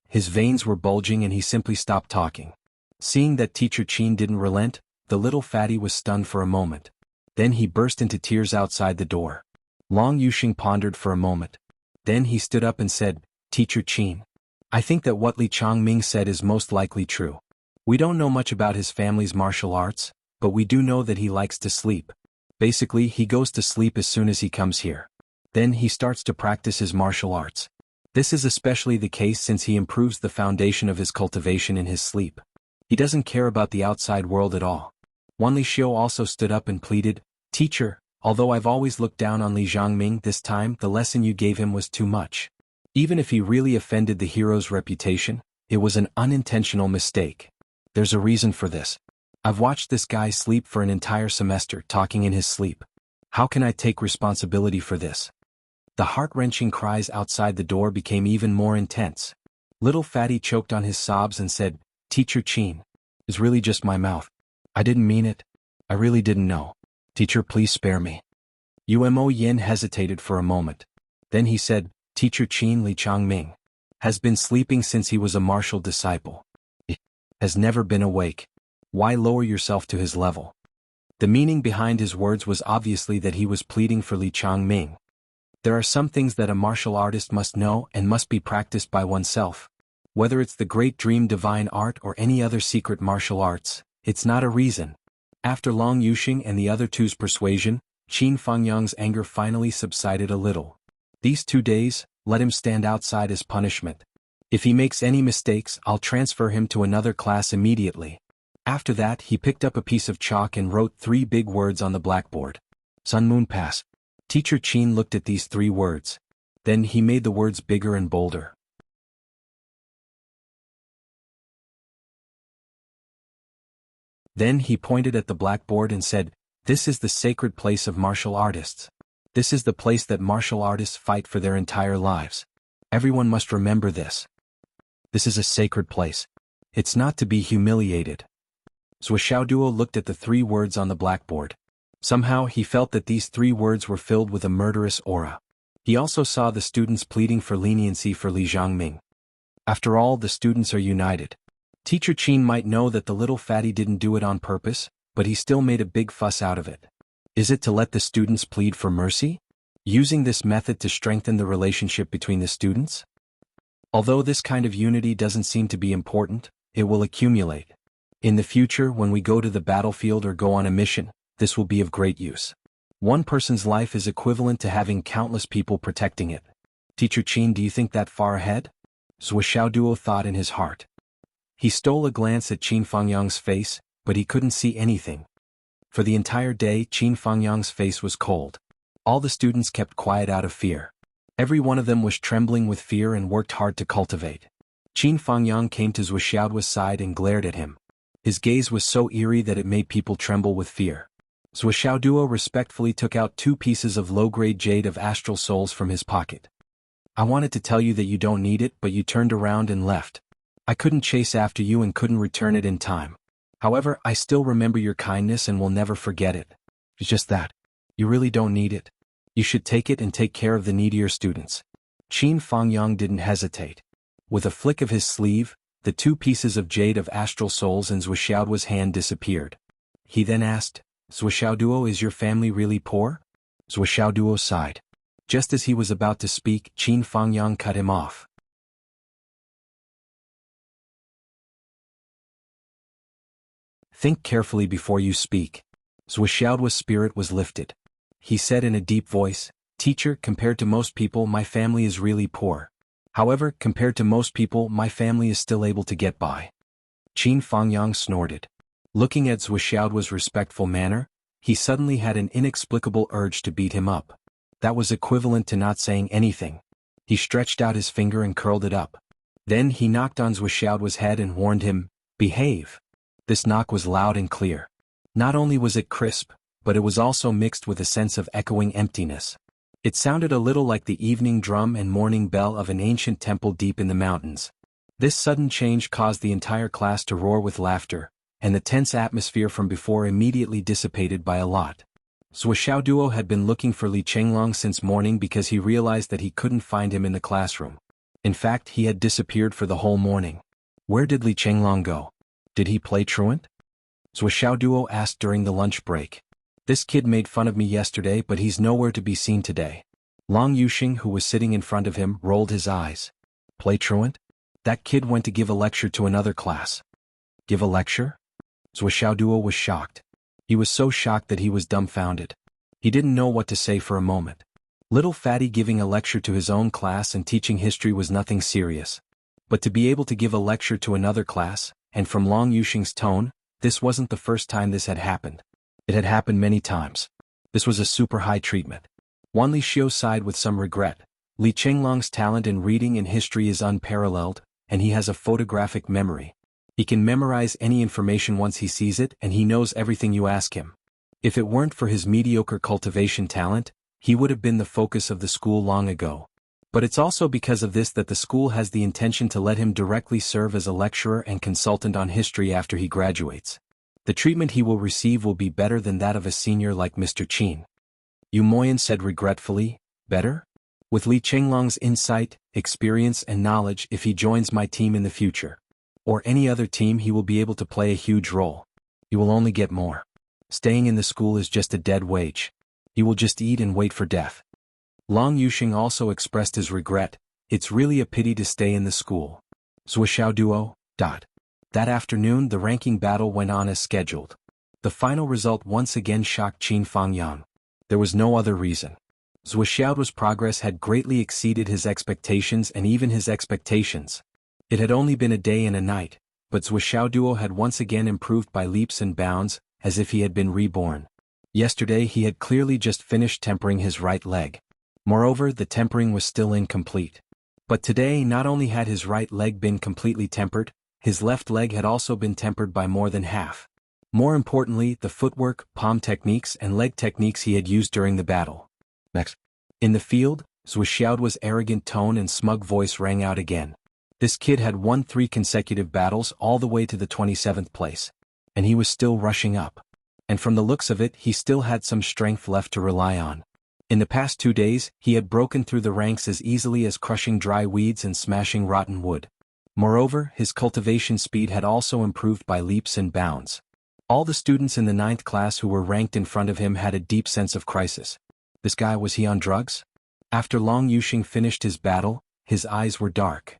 His veins were bulging and he simply stopped talking. Seeing that Teacher Qin didn't relent, the little fatty was stunned for a moment. Then he burst into tears outside the door. Long Yuxing pondered for a moment. Then he stood up and said, Teacher Qin, I think that what Li Changming said is most likely true. We don't know much about his family's martial arts, but we do know that he likes to sleep. Basically, he goes to sleep as soon as he comes here. Then he starts to practice his martial arts. This is especially the case since he improves the foundation of his cultivation in his sleep. He doesn't care about the outside world at all. Wan Lixio also stood up and pleaded, Teacher, although I've always looked down on Li Zhangming, this time the lesson you gave him was too much. Even if he really offended the hero's reputation, it was an unintentional mistake. There's a reason for this. I've watched this guy sleep for an entire semester talking in his sleep. How can I take responsibility for this? The heart-wrenching cries outside the door became even more intense. Little Fatty choked on his sobs and said, Teacher Qin, it's really just my mouth. I didn't mean it. I really didn't know. Teacher, please spare me. Umo Yin hesitated for a moment. Then he said, Teacher Qin Li Changming has been sleeping since he was a martial disciple. He has never been awake. Why lower yourself to his level? The meaning behind his words was obviously that he was pleading for Li Changming. There are some things that a martial artist must know and must be practiced by oneself. Whether it's the great dream divine art or any other secret martial arts, it's not a reason. After Long Yuxing and the other two's persuasion, Qin Fangyang's anger finally subsided a little. These 2 days, let him stand outside as punishment. If he makes any mistakes, I'll transfer him to another class immediately. After that, he picked up a piece of chalk and wrote 3 big words on the blackboard. Sun Moon Pass. Teacher Qin looked at these 3 words. Then he made the words bigger and bolder. Then he pointed at the blackboard and said, This is the sacred place of martial artists. This is the place that martial artists fight for their entire lives. Everyone must remember this. This is a sacred place. It's not to be humiliated. Zhou Xiaoduo looked at the 3 words on the blackboard. Somehow he felt that these 3 words were filled with a murderous aura. He also saw the students pleading for leniency for Li Zhangming. After all, the students are united. Teacher Qin might know that the little fatty didn't do it on purpose, but he still made a big fuss out of it. Is it to let the students plead for mercy? Using this method to strengthen the relationship between the students? Although this kind of unity doesn't seem to be important, it will accumulate. In the future, when we go to the battlefield or go on a mission, this will be of great use. One person's life is equivalent to having countless people protecting it. Teacher Qin, do you think that far ahead? Zhou Xiaoduo thought in his heart. He stole a glance at Qin Fangyang's face, but he couldn't see anything. For the entire day, Qin Fangyang's face was cold. All the students kept quiet out of fear. Every one of them was trembling with fear and worked hard to cultivate. Qin Fangyang came to Zhou Xiaoduo's side and glared at him. His gaze was so eerie that it made people tremble with fear. Zhou Xiaoduo respectfully took out 2 pieces of low-grade jade of astral souls from his pocket. I wanted to tell you that you don't need it, but you turned around and left. I couldn't chase after you and couldn't return it in time. However, I still remember your kindness and will never forget it. It's just that. You really don't need it. You should take it and take care of the needier students. Qin Fangyang didn't hesitate. With a flick of his sleeve, the 2 pieces of jade of astral souls in Zhou Xiaoduo's hand disappeared. He then asked, Zhou Xiaoduo, is your family really poor? Zhou Xiaoduo sighed. Just as he was about to speak, Qin Fangyang cut him off. Think carefully before you speak. Zhou Xiaoduo's spirit was lifted. He said in a deep voice, Teacher, compared to most people, my family is really poor. However, compared to most people, my family is still able to get by. Qin Fangyang snorted. Looking at Zhou Xiaoduo's respectful manner, he suddenly had an inexplicable urge to beat him up. That was equivalent to not saying anything. He stretched out his finger and curled it up. Then he knocked on Zhuoxiao's head and warned him, "Behave." This knock was loud and clear. Not only was it crisp, but it was also mixed with a sense of echoing emptiness. It sounded a little like the evening drum and morning bell of an ancient temple deep in the mountains. This sudden change caused the entire class to roar with laughter, and the tense atmosphere from before immediately dissipated by a lot. Zhuoxiao had been looking for Li Chenglong since morning because he realized that he couldn't find him in the classroom. In fact, he had disappeared for the whole morning. Where did Li Chenglong go? Did he play truant? Zhuoxiao asked during the lunch break. This kid made fun of me yesterday, but he's nowhere to be seen today. Long Yuxing, who was sitting in front of him, rolled his eyes. Play truant? That kid went to give a lecture to another class. Give a lecture? Zhuoxiao was shocked. He was so shocked that he was dumbfounded. He didn't know what to say for a moment. Little Fatty giving a lecture to his own class and teaching history was nothing serious. But to be able to give a lecture to another class, and from Long Yuxing's tone, this wasn't the first time this had happened. It had happened many times. This was a super high treatment. Wan Lixio sighed with some regret. Li Chenglong's talent in reading and history is unparalleled, and he has a photographic memory. He can memorize any information once he sees it, and he knows everything you ask him. If it weren't for his mediocre cultivation talent, he would have been the focus of the school long ago. But it's also because of this that the school has the intention to let him directly serve as a lecturer and consultant on history after he graduates. The treatment he will receive will be better than that of a senior like Mr. Qin. Yu Moyan said regretfully, better? With Li Chenglong's insight, experience and knowledge, if he joins my team in the future, or any other team, he will be able to play a huge role. He will only get more. Staying in the school is just a dead wage. He will just eat and wait for death. Long Yuxing also expressed his regret. It's really a pity to stay in the school. Zhuoxiao. That afternoon the ranking battle went on as scheduled. The final result once again shocked Qin Fangyang. There was no other reason. Zhuoxiao's progress had greatly exceeded his expectations and even his expectations. It had only been a day and a night, but Zhuoxiao had once again improved by leaps and bounds, as if he had been reborn. Yesterday he had clearly just finished tempering his right leg. Moreover, the tempering was still incomplete. But today not only had his right leg been completely tempered, his left leg had also been tempered by more than half. More importantly, the footwork, palm techniques and leg techniques he had used during the battle. Next. In the field, Zhuoxiao's arrogant tone and smug voice rang out again. This kid had won 3 consecutive battles all the way to the 27th place. And he was still rushing up. And from the looks of it, he still had some strength left to rely on. In the past 2 days, he had broken through the ranks as easily as crushing dry weeds and smashing rotten wood. Moreover, his cultivation speed had also improved by leaps and bounds. All the students in the 9th class who were ranked in front of him had a deep sense of crisis. This guy, was he on drugs? After Long Yuxing finished his battle, his eyes were dark.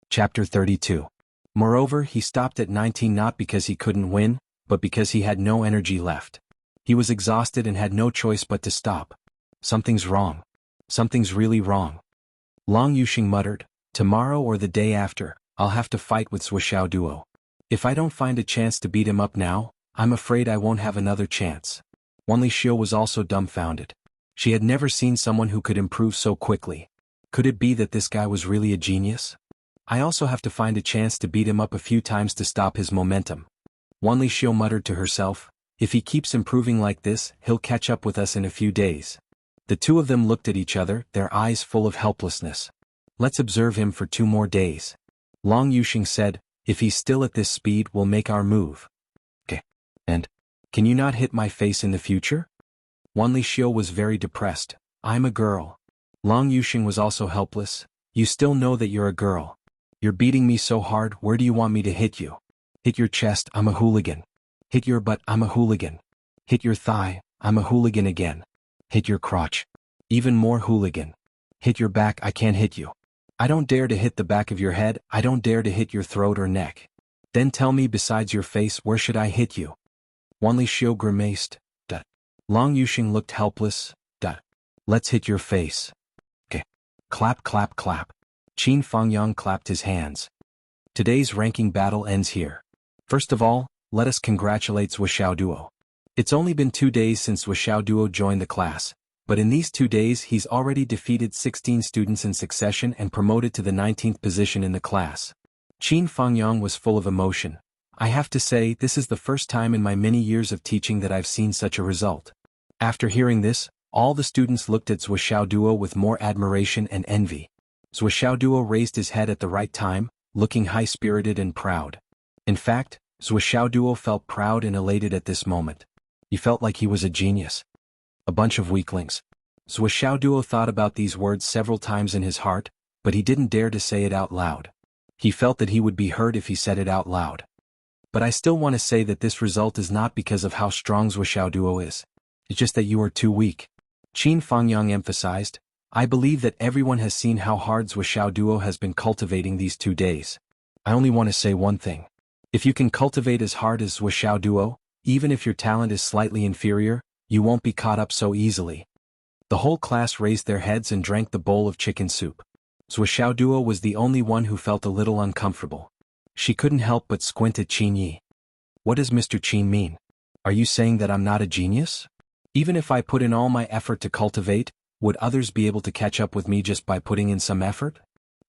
Chapter 32. Moreover, he stopped at 19 not because he couldn't win, but because he had no energy left. He was exhausted and had no choice but to stop. Something's wrong. Something's really wrong. Long Yuxing muttered, tomorrow or the day after, I'll have to fight with Zhuoxiao. If I don't find a chance to beat him up now, I'm afraid I won't have another chance. Wan Lixio was also dumbfounded. She had never seen someone who could improve so quickly. Could it be that this guy was really a genius? I also have to find a chance to beat him up a few times to stop his momentum. Wan Lixio muttered to herself, if he keeps improving like this, he'll catch up with us in a few days. The two of them looked at each other, their eyes full of helplessness. Let's observe him for 2 more days. Long Yuxing said, if he's still at this speed, we'll make our move. Okay. And, can you not hit my face in the future? Wan Lixio was very depressed. I'm a girl. Long Yuxing was also helpless. You still know that you're a girl. You're beating me so hard, where do you want me to hit you? Hit your chest, I'm a hooligan. Hit your butt, I'm a hooligan. Hit your thigh, I'm a hooligan again. Hit your crotch. Even more hooligan. Hit your back, I can't hit you. I don't dare to hit the back of your head, I don't dare to hit your throat or neck. Then tell me, besides your face, where should I hit you? Wan Lixio grimaced. Long Yuxing looked helpless. Let's hit your face. Okay. Clap clap clap. Qin Fangyang clapped his hands. Today's ranking battle ends here. First of all, let us congratulate Wuxiao Duo. It's only been 2 days since Wuxiao Duo joined the class, but in these 2 days he's already defeated 16 students in succession and promoted to the 19th position in the class. Qin Fangyang was full of emotion. I have to say, this is the first time in my many years of teaching that I've seen such a result. After hearing this, all the students looked at Wuxiao Duo with more admiration and envy. Wuxiao Duo raised his head at the right time, looking high-spirited and proud. In fact, Wuxiao Duo felt proud and elated at this moment. He felt like he was a genius. A bunch of weaklings. Wuxiao Duo thought about these words several times in his heart, but he didn't dare to say it out loud. He felt that he would be hurt if he said it out loud. But I still want to say that this result is not because of how strong Wuxiao Duo is. It's just that you are too weak. Qin Fangyang emphasized, I believe that everyone has seen how hard Wuxiao Duo has been cultivating these 2 days. I only want to say one thing. If you can cultivate as hard as Wuxiao Duo, even if your talent is slightly inferior, you won't be caught up so easily. The whole class raised their heads and drank the bowl of chicken soup. Wuxiao Duo was the only one who felt a little uncomfortable. She couldn't help but squint at Qin Yi. What does Mr. Qin mean? Are you saying that I'm not a genius? Even if I put in all my effort to cultivate, would others be able to catch up with me just by putting in some effort?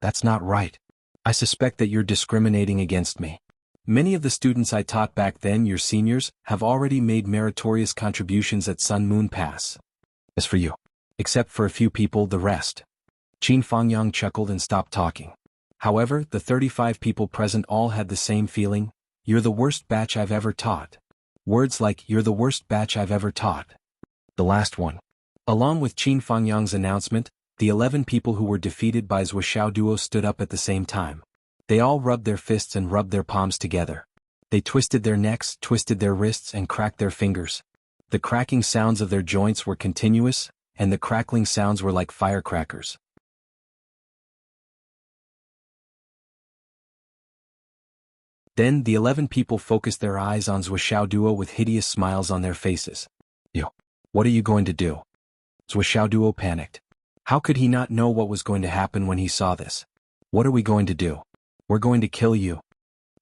That's not right. I suspect that you're discriminating against me. Many of the students I taught back then, your seniors, have already made meritorious contributions at Sun Moon Pass. As for you, except for a few people, the rest. Qin Fangyang chuckled and stopped talking. However, the 35 people present all had the same feeling, you're the worst batch I've ever taught. Words like, you're the worst batch I've ever taught. The last one. Along with Qin Fangyang's announcement, the 11 people who were defeated by Wuxiao Duo stood up at the same time. They all rubbed their fists and rubbed their palms together. They twisted their necks, twisted their wrists, and cracked their fingers. The cracking sounds of their joints were continuous, and the crackling sounds were like firecrackers. Then the 11 people focused their eyes on Wuxiao Duo with hideous smiles on their faces. Yo, what are you going to do? Wuxiao Duo panicked. How could he not know what was going to happen when he saw this? What are we going to do? We're going to kill you.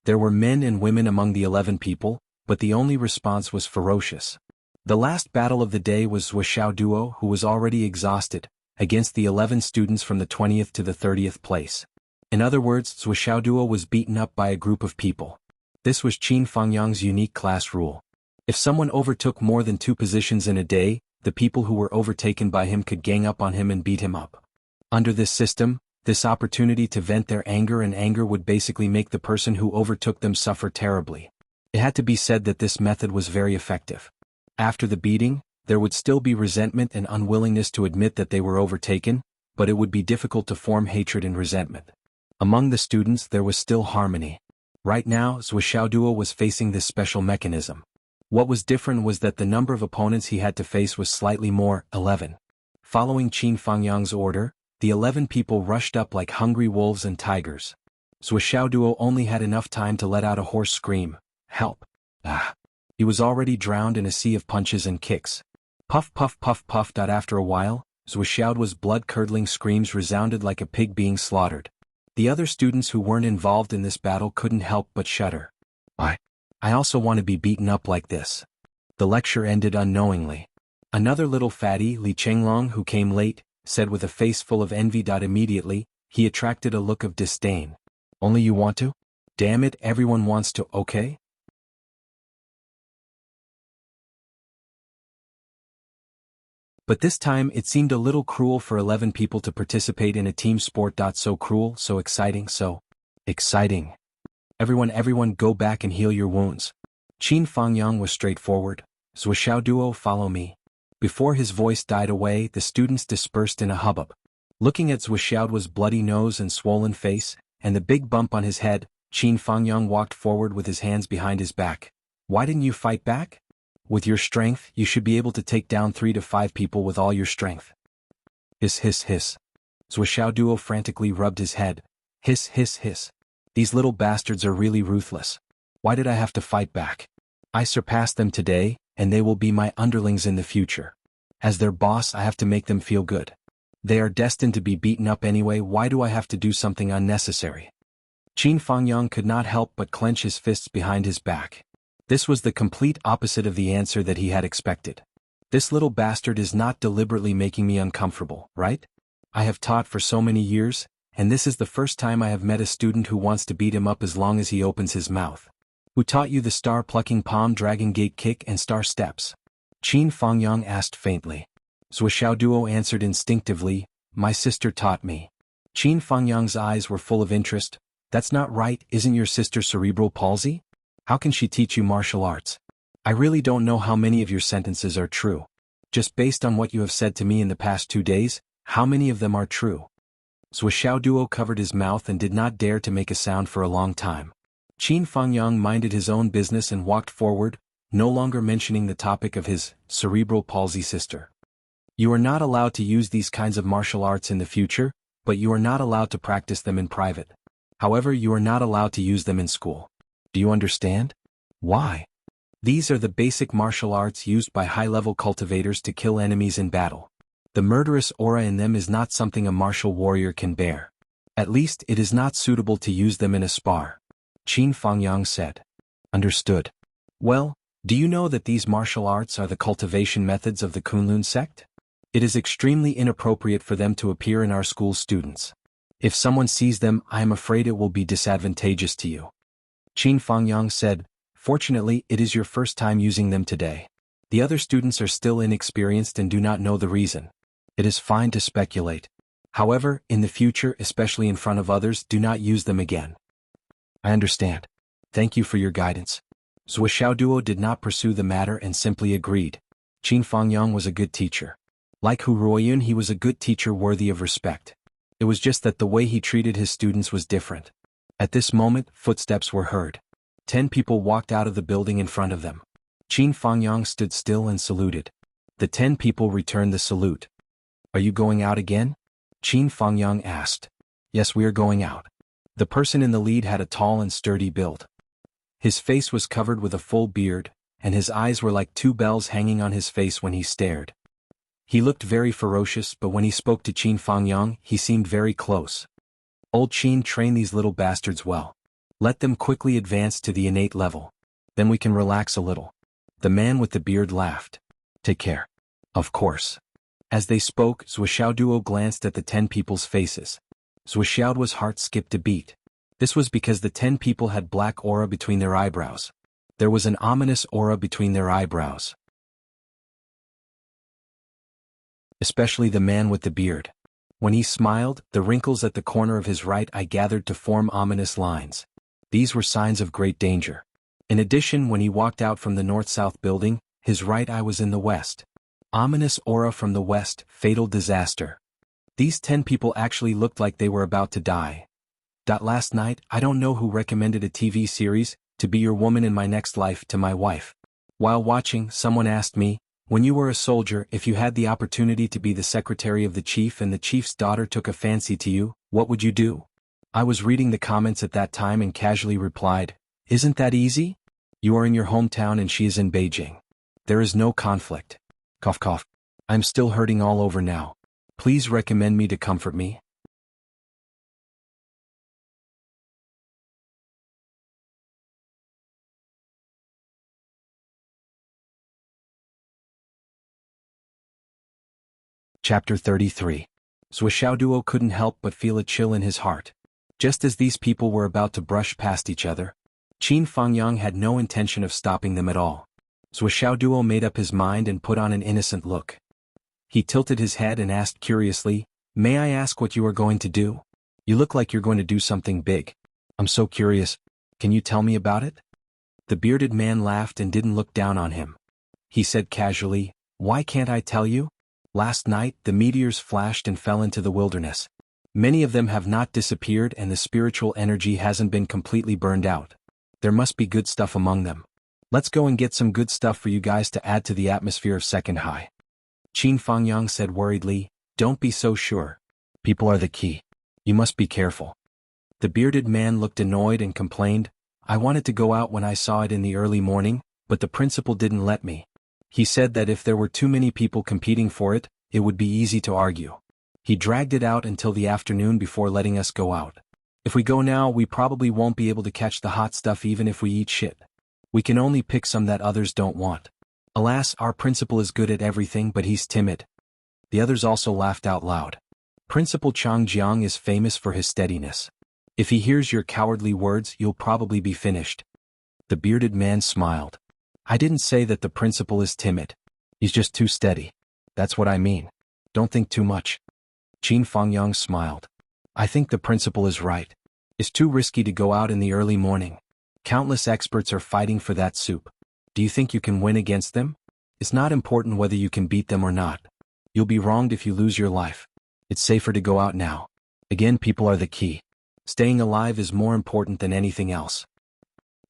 There were men and women among the 11 people, but the only response was ferocious. The last battle of the day was Wuxiao Duo, who was already exhausted, against the 11 students from the 20th to the 30th place. In other words, Wuxiao Duo was beaten up by a group of people. This was Qin Fangyang's unique class rule. If someone overtook more than 2 positions in a day, the people who were overtaken by him could gang up on him and beat him up. Under this system, this opportunity to vent their anger would basically make the person who overtook them suffer terribly. It had to be said that this method was very effective. After the beating, there would still be resentment and unwillingness to admit that they were overtaken, but it would be difficult to form hatred and resentment. Among the students there was still harmony. Right now, Wuxiao Duo was facing this special mechanism. What was different was that the number of opponents he had to face was slightly more, 11. Following Qin Fangyang's order, the 11 people rushed up like hungry wolves and tigers. Wuxiao Duo only had enough time to let out a hoarse scream, help. He was already drowned in a sea of punches and kicks. Puff puff puff puff. After a while, Wuxiao Duo's blood-curdling screams resounded like a pig being slaughtered. The other students who weren't involved in this battle couldn't help but shudder. I also want to be beaten up like this. The lecture ended unknowingly. Another little fatty, Li Chenglong, who came late, said with a face full of envy. Immediately, he attracted a look of disdain. Only you want to? Damn it, everyone wants to, okay? But this time it seemed a little cruel for 11 people to participate in a team sport. So cruel, so exciting, so exciting. Everyone go back and heal your wounds. Qin Fangyang was straightforward. Wuxiao Duo, follow me. Before his voice died away, the students dispersed in a hubbub. Looking at Wuxiao Duo's bloody nose and swollen face, and the big bump on his head, Qin Fangyang walked forward with his hands behind his back. Why didn't you fight back? With your strength, you should be able to take down 3 to 5 people with all your strength. Hiss hiss hiss. Wuxiao Duo frantically rubbed his head. Hiss hiss hiss. These little bastards are really ruthless. Why did I have to fight back? I surpassed them today, and they will be my underlings in the future. As their boss, I have to make them feel good. They are destined to be beaten up anyway. Why do I have to do something unnecessary? Qin Fangyang could not help but clench his fists behind his back. This was the complete opposite of the answer that he had expected. This little bastard is not deliberately making me uncomfortable, right? I have taught for so many years, and this is the first time I have met a student who wants to beat him up as long as he opens his mouth. Who taught you the star-plucking palm-dragging gate kick and star steps? Qin Fangyang asked faintly. Zhuo answered instinctively, my sister taught me. Qin Fangyang's eyes were full of interest. That's not right, isn't your sister cerebral palsy? How can she teach you martial arts? I really don't know how many of your sentences are true. Just based on what you have said to me in the past 2 days, how many of them are true? Zhuo covered his mouth and did not dare to make a sound for a long time. Qin Fangyang minded his own business and walked forward, no longer mentioning the topic of his cerebral palsy sister. You are not allowed to use these kinds of martial arts in the future, but you are not allowed to practice them in private. However, you are not allowed to use them in school. Do you understand? Why? These are the basic martial arts used by high-level cultivators to kill enemies in battle. The murderous aura in them is not something a martial warrior can bear. At least it is not suitable to use them in a spar. Qin Fangyang said. Understood. Well, do you know that these martial arts are the cultivation methods of the Kunlun sect? It is extremely inappropriate for them to appear in our school students. If someone sees them, I am afraid it will be disadvantageous to you. Qin Fangyang said, fortunately, it is your first time using them today. The other students are still inexperienced and do not know the reason. It is fine to speculate. However, in the future, especially in front of others, do not use them again. I understand. Thank you for your guidance. Zhuo did not pursue the matter and simply agreed. Qin Fangyang was a good teacher. Like Hu Ruoyun, he was a good teacher worthy of respect. It was just that the way he treated his students was different. At this moment, footsteps were heard. 10 people walked out of the building in front of them. Qin Fangyang stood still and saluted. The 10 people returned the salute. Are you going out again? Qin Fangyang asked. Yes, we are going out. The person in the lead had a tall and sturdy build. His face was covered with a full beard, and his eyes were like 2 bells hanging on his face when he stared. He looked very ferocious, but when he spoke to Qin Fangyang, he seemed very close. Old Qin, train these little bastards well. Let them quickly advance to the innate level. Then we can relax a little. The man with the beard laughed. Take care. Of course. As they spoke, Zhuo glanced at the 10 people's faces. Zhuo's heart skipped a beat. This was because the 10 people had black aura between their eyebrows. There was an ominous aura between their eyebrows. Especially the man with the beard. When he smiled, the wrinkles at the corner of his right eye gathered to form ominous lines. These were signs of great danger. In addition, when he walked out from the north-south building, his right eye was in the west. Ominous aura from the west, fatal disaster. These 10 people actually looked like they were about to die. Last night, I don't know who recommended a TV series, To Be Your Woman in My Next Life, to my wife. While watching, someone asked me, when you were a soldier, if you had the opportunity to be the secretary of the chief and the chief's daughter took a fancy to you, what would you do? I was reading the comments at that time and casually replied, isn't that easy? You are in your hometown and she is in Beijing. There is no conflict. Cough cough. I'm still hurting all over now. Please recommend me to comfort me. Chapter 33. Zhuo couldn't help but feel a chill in his heart. Just as these people were about to brush past each other, Qin Fangyang had no intention of stopping them at all. Zhuo made up his mind and put on an innocent look. He tilted his head and asked curiously, may I ask what you are going to do? You look like you're going to do something big. I'm so curious. Can you tell me about it? The bearded man laughed and didn't look down on him. He said casually, why can't I tell you? Last night, the meteors flashed and fell into the wilderness. Many of them have not disappeared and the spiritual energy hasn't been completely burned out. There must be good stuff among them. Let's go and get some good stuff for you guys to add to the atmosphere of Second High. Qin Fangyang said worriedly, don't be so sure. People are the key. You must be careful. The bearded man looked annoyed and complained, I wanted to go out when I saw it in the early morning, but the principal didn't let me. He said that if there were too many people competing for it, it would be easy to argue. He dragged it out until the afternoon before letting us go out. If we go now, we probably won't be able to catch the hot stuff even if we eat shit. We can only pick some that others don't want. Alas, our principal is good at everything, but he's timid. The others also laughed out loud. Principal Chang Jiang is famous for his steadiness. If he hears your cowardly words, you'll probably be finished. The bearded man smiled. I didn't say that the principal is timid. He's just too steady. That's what I mean. Don't think too much. Qin Fangyang smiled. I think the principal is right. It's too risky to go out in the early morning. Countless experts are fighting for that soup. Do you think you can win against them? It's not important whether you can beat them or not. You'll be wronged if you lose your life. It's safer to go out now. Again, people are the key. Staying alive is more important than anything else.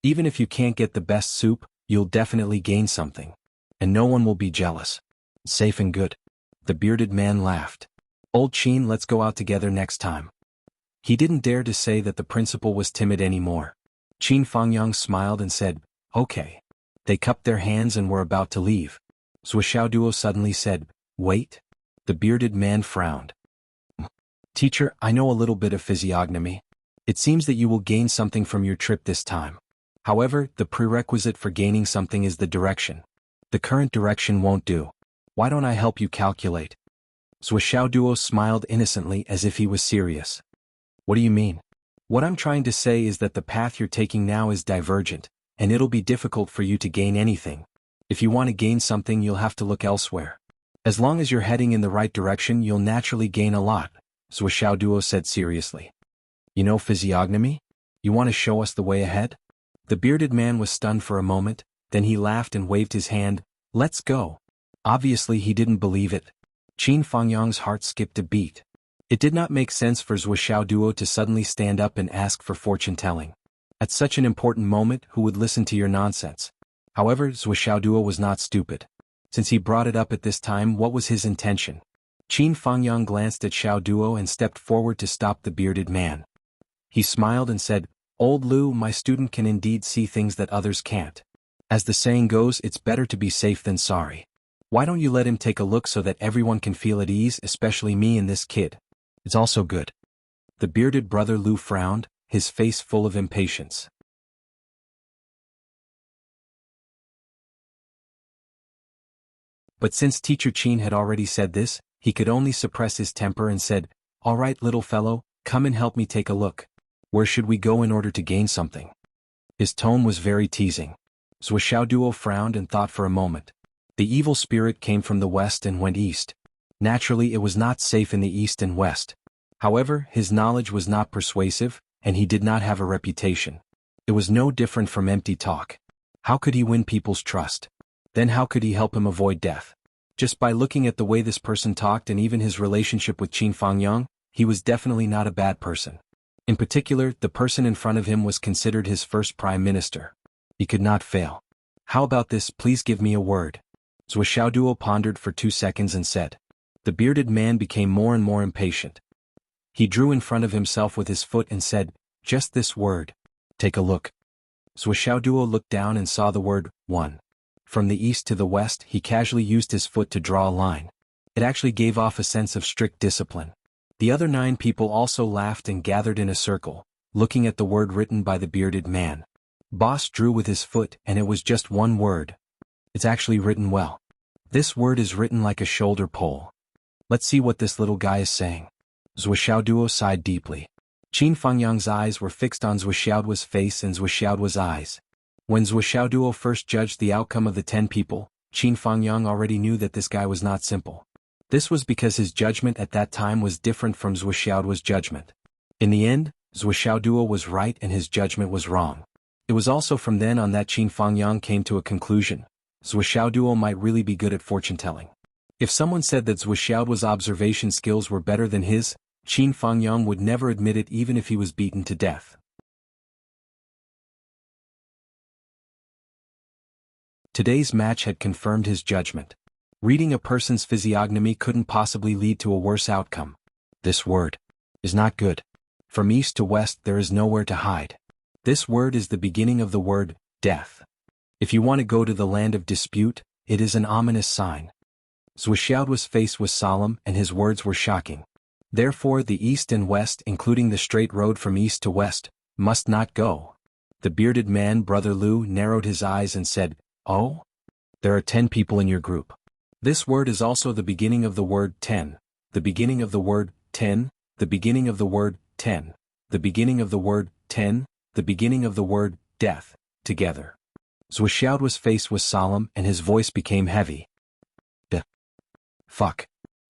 Even if you can't get the best soup, you'll definitely gain something. And no one will be jealous. Safe and good. The bearded man laughed. Old Qin, let's go out together next time. He didn't dare to say that the principal was timid anymore. Qin Fangyang smiled and said, okay. They cupped their hands and were about to leave. Zhuo suddenly said, wait. The bearded man frowned. Teacher, I know a little bit of physiognomy. It seems that you will gain something from your trip this time. However, the prerequisite for gaining something is the direction. The current direction won't do. Why don't I help you calculate? Zhuo smiled innocently as if he was serious. What do you mean? What I'm trying to say is that the path you're taking now is divergent, and it'll be difficult for you to gain anything. If you want to gain something, you'll have to look elsewhere. As long as you're heading in the right direction, you'll naturally gain a lot, Zhuo said seriously. You know physiognomy? You want to show us the way ahead? The bearded man was stunned for a moment, then he laughed and waved his hand. Let's go. Obviously he didn't believe it. Qin Fangyang's heart skipped a beat. It did not make sense for Zhuo to suddenly stand up and ask for fortune-telling. At such an important moment, who would listen to your nonsense? However, Zhuo was not stupid. Since he brought it up at this time, what was his intention? Qin Fangyang glanced at Xiao Duo and stepped forward to stop the bearded man. He smiled and said, Old Lu, my student can indeed see things that others can't. As the saying goes, it's better to be safe than sorry. Why don't you let him take a look so that everyone can feel at ease, especially me and this kid? It's also good. The bearded brother Lu frowned, his face full of impatience. But since Teacher Qin had already said this, he could only suppress his temper and said, All right, little fellow, come and help me take a look. Where should we go in order to gain something? His tone was very teasing. Zhuo frowned and thought for a moment. The evil spirit came from the west and went east. Naturally, it was not safe in the east and west. However, his knowledge was not persuasive, and he did not have a reputation. It was no different from empty talk. How could he win people's trust? Then how could he help him avoid death? Just by looking at the way this person talked and even his relationship with Qin Fangyang, he was definitely not a bad person. In particular, the person in front of him was considered his first prime minister. He could not fail. How about this, please give me a word? Zhuo pondered for 2 seconds and said. The bearded man became more and more impatient. He drew in front of himself with his foot and said, Just this word. Take a look. Zhuo looked down and saw the word, 1. From the east to the west, he casually used his foot to draw a line. It actually gave off a sense of strict discipline. The other 9 people also laughed and gathered in a circle, looking at the word written by the bearded man. Boss drew with his foot and it was just 1 word. It's actually written well. This word is written like a shoulder pole. Let's see what this little guy is saying. Zhuo sighed deeply. Qin Fangyang's eyes were fixed on Zhuo's face and Zhuo's eyes. When Zhuo first judged the outcome of the 10 people, Qin Fangyang already knew that this guy was not simple. This was because his judgment at that time was different from Zhuo's judgment. In the end, Zhuo was right and his judgment was wrong. It was also from then on that Qin Fangyang came to a conclusion. Zhuo might really be good at fortune-telling. If someone said that Zhuo's observation skills were better than his, Qin Fangyang would never admit it even if he was beaten to death. Today's match had confirmed his judgment. Reading a person's physiognomy couldn't possibly lead to a worse outcome. This word is not good. From east to west there is nowhere to hide. This word is the beginning of the word, death. If you want to go to the land of dispute, it is an ominous sign. Zhuo's face was solemn and his words were shocking. Therefore the east and west, including the straight road from east to west, must not go. The bearded man, Brother Lu, narrowed his eyes and said, "Oh? There are 10 people in your group. This word is also the beginning of the word 10, the beginning of the word 10, the beginning of the word 10, the beginning of the word 10, the beginning of the word death, together." Zhuxiaoduo's face was solemn and his voice became heavy. Fuck.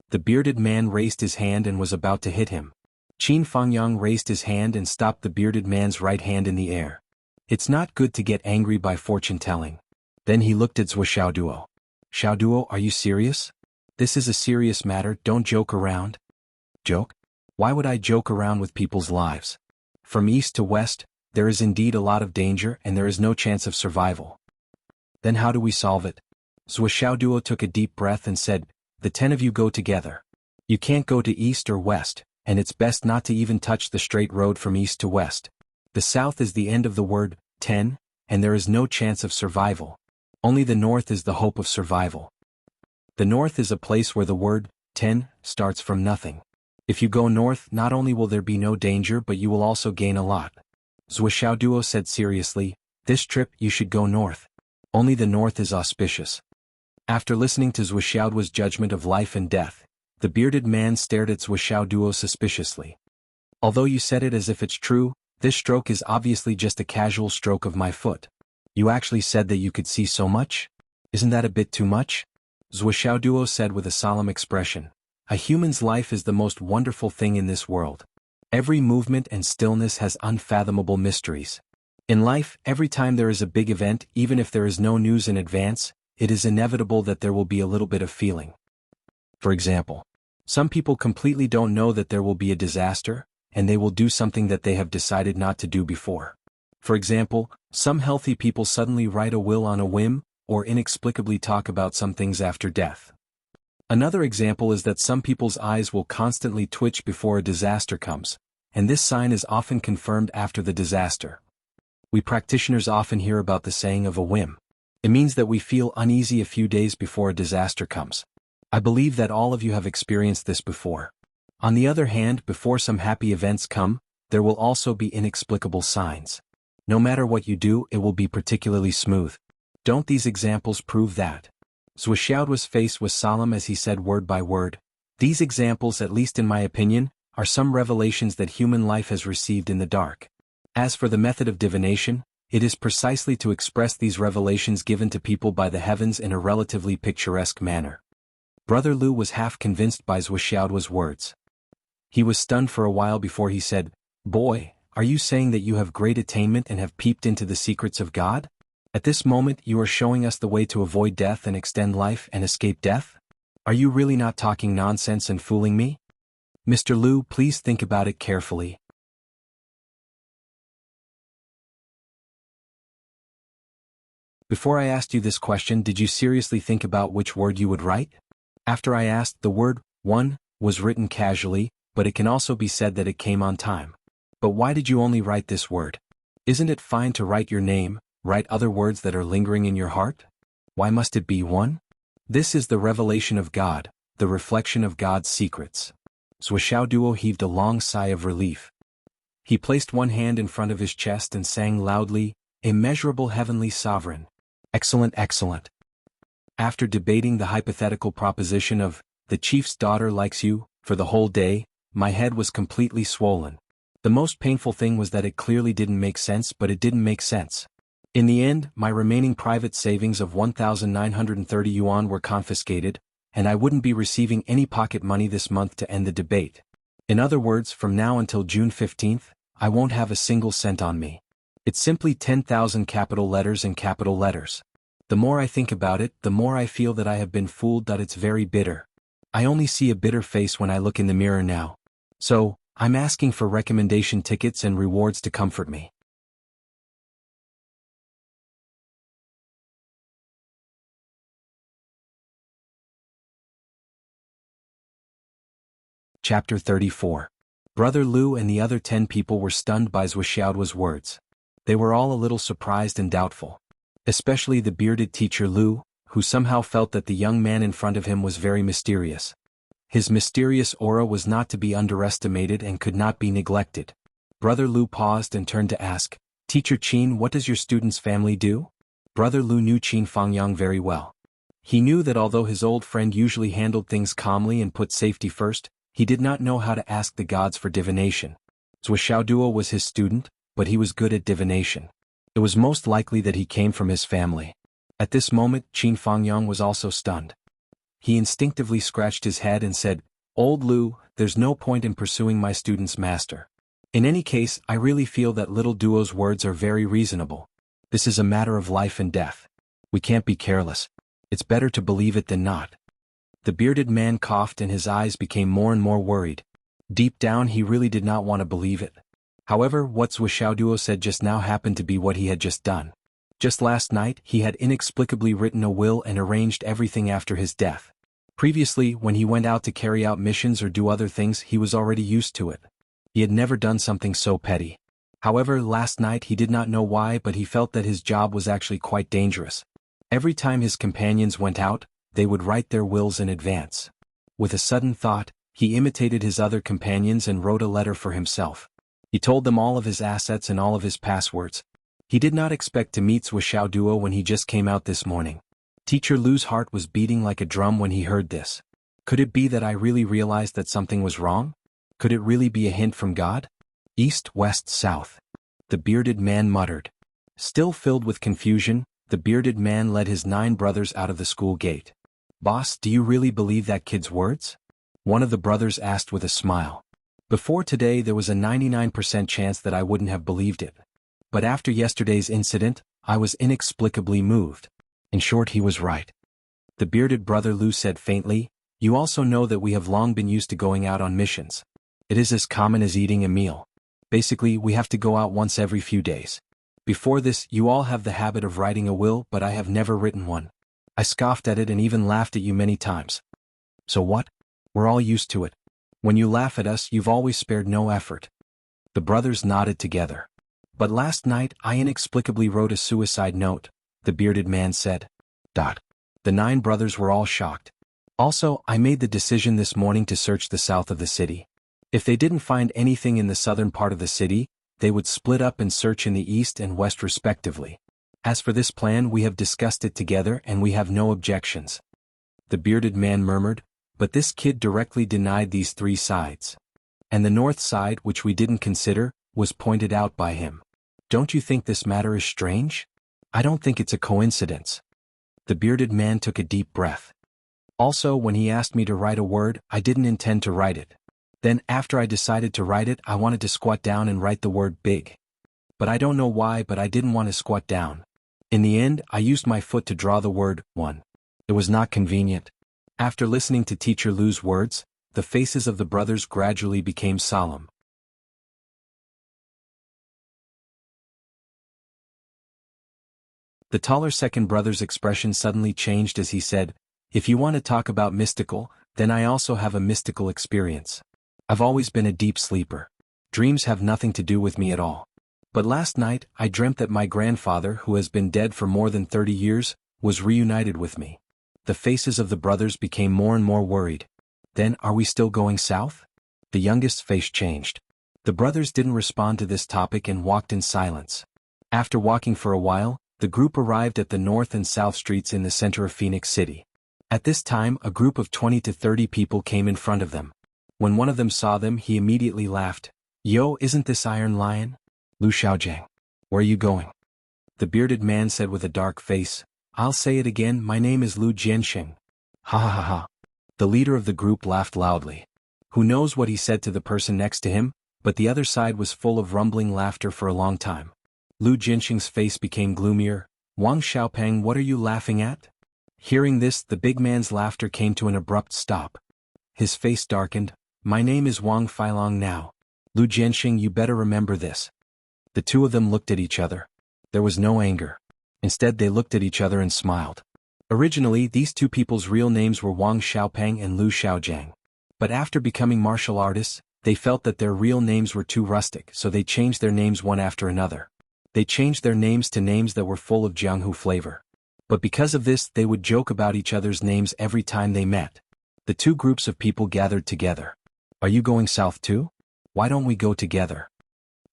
The bearded man raised his hand and was about to hit him. Qin Fangyang raised his hand and stopped the bearded man's right hand in the air. It's not good to get angry by fortune-telling. Then he looked at Zhuxiaoduo. "Xiaoduo, are you serious? This is a serious matter, don't joke around." "Joke? Why would I joke around with people's lives? From east to west, there is indeed a lot of danger and there is no chance of survival." "Then how do we solve it?" Zhuxiaoduo took a deep breath and said, "The 10 of you go together. You can't go to east or west, and it's best not to even touch the straight road from east to west. The south is the end of the word 10, and there is no chance of survival. Only the north is the hope of survival. The north is a place where the word 10 starts from nothing. If you go north, not only will there be no danger but you will also gain a lot." Zhuxiaoduo said seriously, "This trip you should go north. Only the north is auspicious." After listening to Zhuxiaoduo's judgment of life and death, the bearded man stared at Zhuxiaoduo suspiciously. "Although you said it as if it's true, this stroke is obviously just a casual stroke of my foot. You actually said that you could see so much? Isn't that a bit too much?" Zhuxiaoduo said with a solemn expression, "A human's life is the most wonderful thing in this world. Every movement and stillness has unfathomable mysteries. In life, every time there is a big event, even if there is no news in advance, it is inevitable that there will be a little bit of feeling. For example, some people completely don't know that there will be a disaster, and they will do something that they have decided not to do before. For example, some healthy people suddenly write a will on a whim, or inexplicably talk about some things after death. Another example is that some people's eyes will constantly twitch before a disaster comes, and this sign is often confirmed after the disaster. We practitioners often hear about the saying of a whim. It means that we feel uneasy a few days before a disaster comes. I believe that all of you have experienced this before. On the other hand, before some happy events come, there will also be inexplicable signs. No matter what you do, it will be particularly smooth. Don't these examples prove that?" Zhuxiaoduo's face was solemn as he said word by word, "These examples, at least in my opinion, are some revelations that human life has received in the dark. As for the method of divination, it is precisely to express these revelations given to people by the heavens in a relatively picturesque manner." Brother Lu was half convinced by Zhuxiaoduo's words. He was stunned for a while before he said, "Boy, are you saying that you have great attainment and have peeped into the secrets of God? At this moment you are showing us the way to avoid death and extend life and escape death? Are you really not talking nonsense and fooling me? Mr. Lu, please think about it carefully." "Before I asked you this question, did you seriously think about which word you would write?" "After I asked, the word 1 was written casually, but it can also be said that it came on time. But why did you only write this word? Isn't it fine to write your name, write other words that are lingering in your heart? Why must it be 1? This is the revelation of God, the reflection of God's secrets." Zhuxiaoduo heaved a long sigh of relief. He placed one hand in front of his chest and sang loudly, "Immeasurable Heavenly Sovereign. Excellent, excellent. After debating the hypothetical proposition of, the chief's daughter likes you, for the whole day, my head was completely swollen. The most painful thing was that it clearly didn't make sense, but it didn't make sense. In the end, my remaining private savings of 1,930 yuan were confiscated, and I wouldn't be receiving any pocket money this month to end the debate. In other words, from now until June 15th, I won't have a single cent on me. It's simply 10,000 capital letters and capital letters. The more I think about it, the more I feel that I have been fooled, that it's very bitter. I only see a bitter face when I look in the mirror now. So, I'm asking for recommendation tickets and rewards to comfort me." Chapter 34. Brother Lu and the other 10 people were stunned by Zhuxiaoduo's words. They were all a little surprised and doubtful. Especially the bearded teacher Lu, who somehow felt that the young man in front of him was very mysterious. His mysterious aura was not to be underestimated and could not be neglected. Brother Lu paused and turned to ask, "Teacher Qin, what does your student's family do?" Brother Lu knew Qin Fangyang very well. He knew that although his old friend usually handled things calmly and put safety first, he did not know how to ask the gods for divination. Zhou Xiaoduo was his student, but he was good at divination. It was most likely that he came from his family. At this moment, Qin Fangyang was also stunned. He instinctively scratched his head and said, "Old Lu, there's no point in pursuing my student's master. In any case, I really feel that little Duo's words are very reasonable. This is a matter of life and death. We can't be careless. It's better to believe it than not." The bearded man coughed and his eyes became more and more worried. Deep down he really did not want to believe it. However, what Zhou Xiaoduo said just now happened to be what he had just done. Just last night, he had inexplicably written a will and arranged everything after his death. Previously, when he went out to carry out missions or do other things, he was already used to it. He had never done something so petty. However, last night he did not know why, but he felt that his job was actually quite dangerous. Every time his companions went out, they would write their wills in advance. With a sudden thought, he imitated his other companions and wrote a letter for himself. He told them all of his assets and all of his passwords. He did not expect to meet Zhou Xiaoduo when he just came out this morning. Teacher Lu's heart was beating like a drum when he heard this. Could it be that I really realized that something was wrong? Could it really be a hint from God? East, west, south. The bearded man muttered. Still filled with confusion, the bearded man led his 9 brothers out of the school gate. "Boss, do you really believe that kid's words?" One of the brothers asked with a smile. "Before today there was a 99% chance that I wouldn't have believed it. But after yesterday's incident, I was inexplicably moved." In short, he was right. The bearded brother Lu said faintly, "You also know that we have long been used to going out on missions. It is as common as eating a meal. Basically, we have to go out once every few days. Before this, you all have the habit of writing a will, but I have never written one. I scoffed at it and even laughed at you many times. So what? We're all used to it. When you laugh at us, you've always spared no effort." The brothers nodded together. "But last night, I inexplicably wrote a suicide note," the bearded man said. The 9 brothers were all shocked. "Also, I made the decision this morning to search the south of the city. If they didn't find anything in the southern part of the city, they would split up and search in the east and west respectively. As for this plan, we have discussed it together and we have no objections." The bearded man murmured, "But this kid directly denied these 3 sides. And the north side, which we didn't consider, was pointed out by him. Don't you think this matter is strange? I don't think it's a coincidence." The bearded man took a deep breath. "Also, when he asked me to write a word, I didn't intend to write it. Then, after I decided to write it, I wanted to squat down and write the word big. But I don't know why, but I didn't want to squat down. In the end, I used my foot to draw the word one. It was not convenient." After listening to Teacher Lu's words, the faces of the brothers gradually became solemn. The taller second brother's expression suddenly changed as he said, "If you want to talk about mystical, then I also have a mystical experience. I've always been a deep sleeper. Dreams have nothing to do with me at all. But last night, I dreamt that my grandfather, who has been dead for more than 30 years, was reunited with me." The faces of the brothers became more and more worried. "Then, are we still going south?" The youngest's face changed. The brothers didn't respond to this topic and walked in silence. After walking for a while, the group arrived at the north and south streets in the center of Phoenix City. At this time, a group of 20 to 30 people came in front of them. When one of them saw them, he immediately laughed. "Yo, isn't this Iron Lion? Lu Xiaojiang. Where are you going?" The bearded man said with a dark face, "I'll say it again, my name is Lu Jianxing." "Ha ha ha ha." The leader of the group laughed loudly. Who knows what he said to the person next to him, but the other side was full of rumbling laughter for a long time. Lu Jianxing's face became gloomier. "Wang Xiaopeng, what are you laughing at?" Hearing this, the big man's laughter came to an abrupt stop. His face darkened. "My name is Wang Feilong now. Lu Jianxing, you better remember this." The two of them looked at each other. There was no anger. Instead, they looked at each other and smiled. Originally, these two people's real names were Wang Xiaopeng and Lu Xiaojiang. But after becoming martial artists, they felt that their real names were too rustic, so they changed their names one after another. They changed their names to names that were full of Jianghu flavor. But because of this, they would joke about each other's names every time they met. The two groups of people gathered together. Are you going south too? Why don't we go together?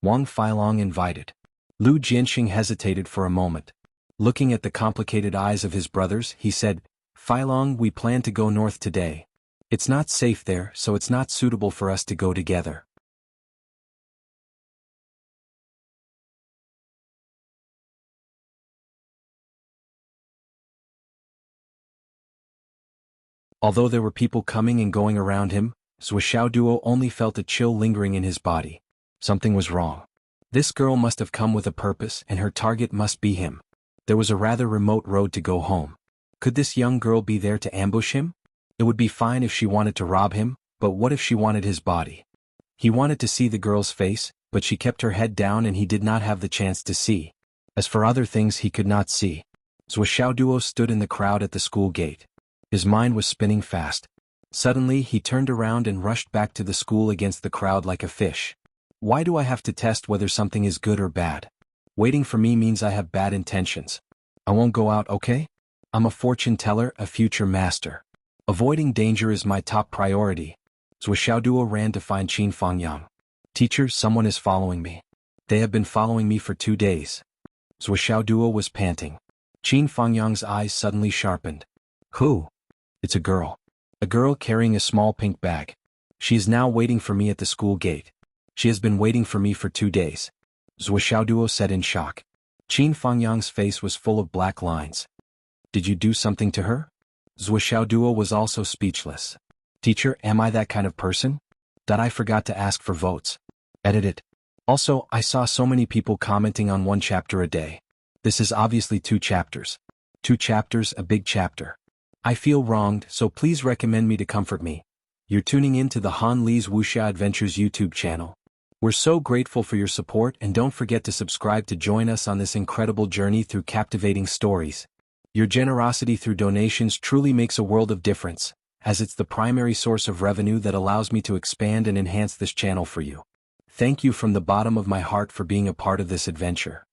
Wang Feilong invited. Lu Jianxing hesitated for a moment. Looking at the complicated eyes of his brothers, he said, Feilong, we plan to go north today. It's not safe there, so it's not suitable for us to go together. Although there were people coming and going around him, Zhuo Duo only felt a chill lingering in his body. Something was wrong. This girl must have come with a purpose, and her target must be him. There was a rather remote road to go home. Could this young girl be there to ambush him? It would be fine if she wanted to rob him, but what if she wanted his body? He wanted to see the girl's face, but she kept her head down and he did not have the chance to see. As for other things he could not see. Zhuo Duo stood in the crowd at the school gate. His mind was spinning fast. Suddenly he turned around and rushed back to the school against the crowd like a fish. Why do I have to test whether something is good or bad? Waiting for me means I have bad intentions. I won't go out, okay? I'm a fortune teller, a future master. Avoiding danger is my top priority. Zhuo Duo ran to find Qin Fangyang. Teacher, someone is following me. They have been following me for 2 days. Zhuo Duo was panting. Qin Fangyang's eyes suddenly sharpened. Who? It's a girl. A girl carrying a small pink bag. She is now waiting for me at the school gate. She has been waiting for me for 2 days. Zhuo Duo said in shock. Qin Fangyang's face was full of black lines. Did you do something to her? Zhuo Duo was also speechless. Teacher, am I that kind of person? That I forgot to ask for votes. Edit it. Also, I saw so many people commenting on 1 chapter a day. This is obviously 2 chapters. 2 chapters, a big chapter. I feel wronged, so please recommend me to comfort me. You're tuning in to the Han Li's Wuxia Adventures YouTube channel. We're so grateful for your support, and don't forget to subscribe to join us on this incredible journey through captivating stories. Your generosity through donations truly makes a world of difference, as it's the primary source of revenue that allows me to expand and enhance this channel for you. Thank you from the bottom of my heart for being a part of this adventure.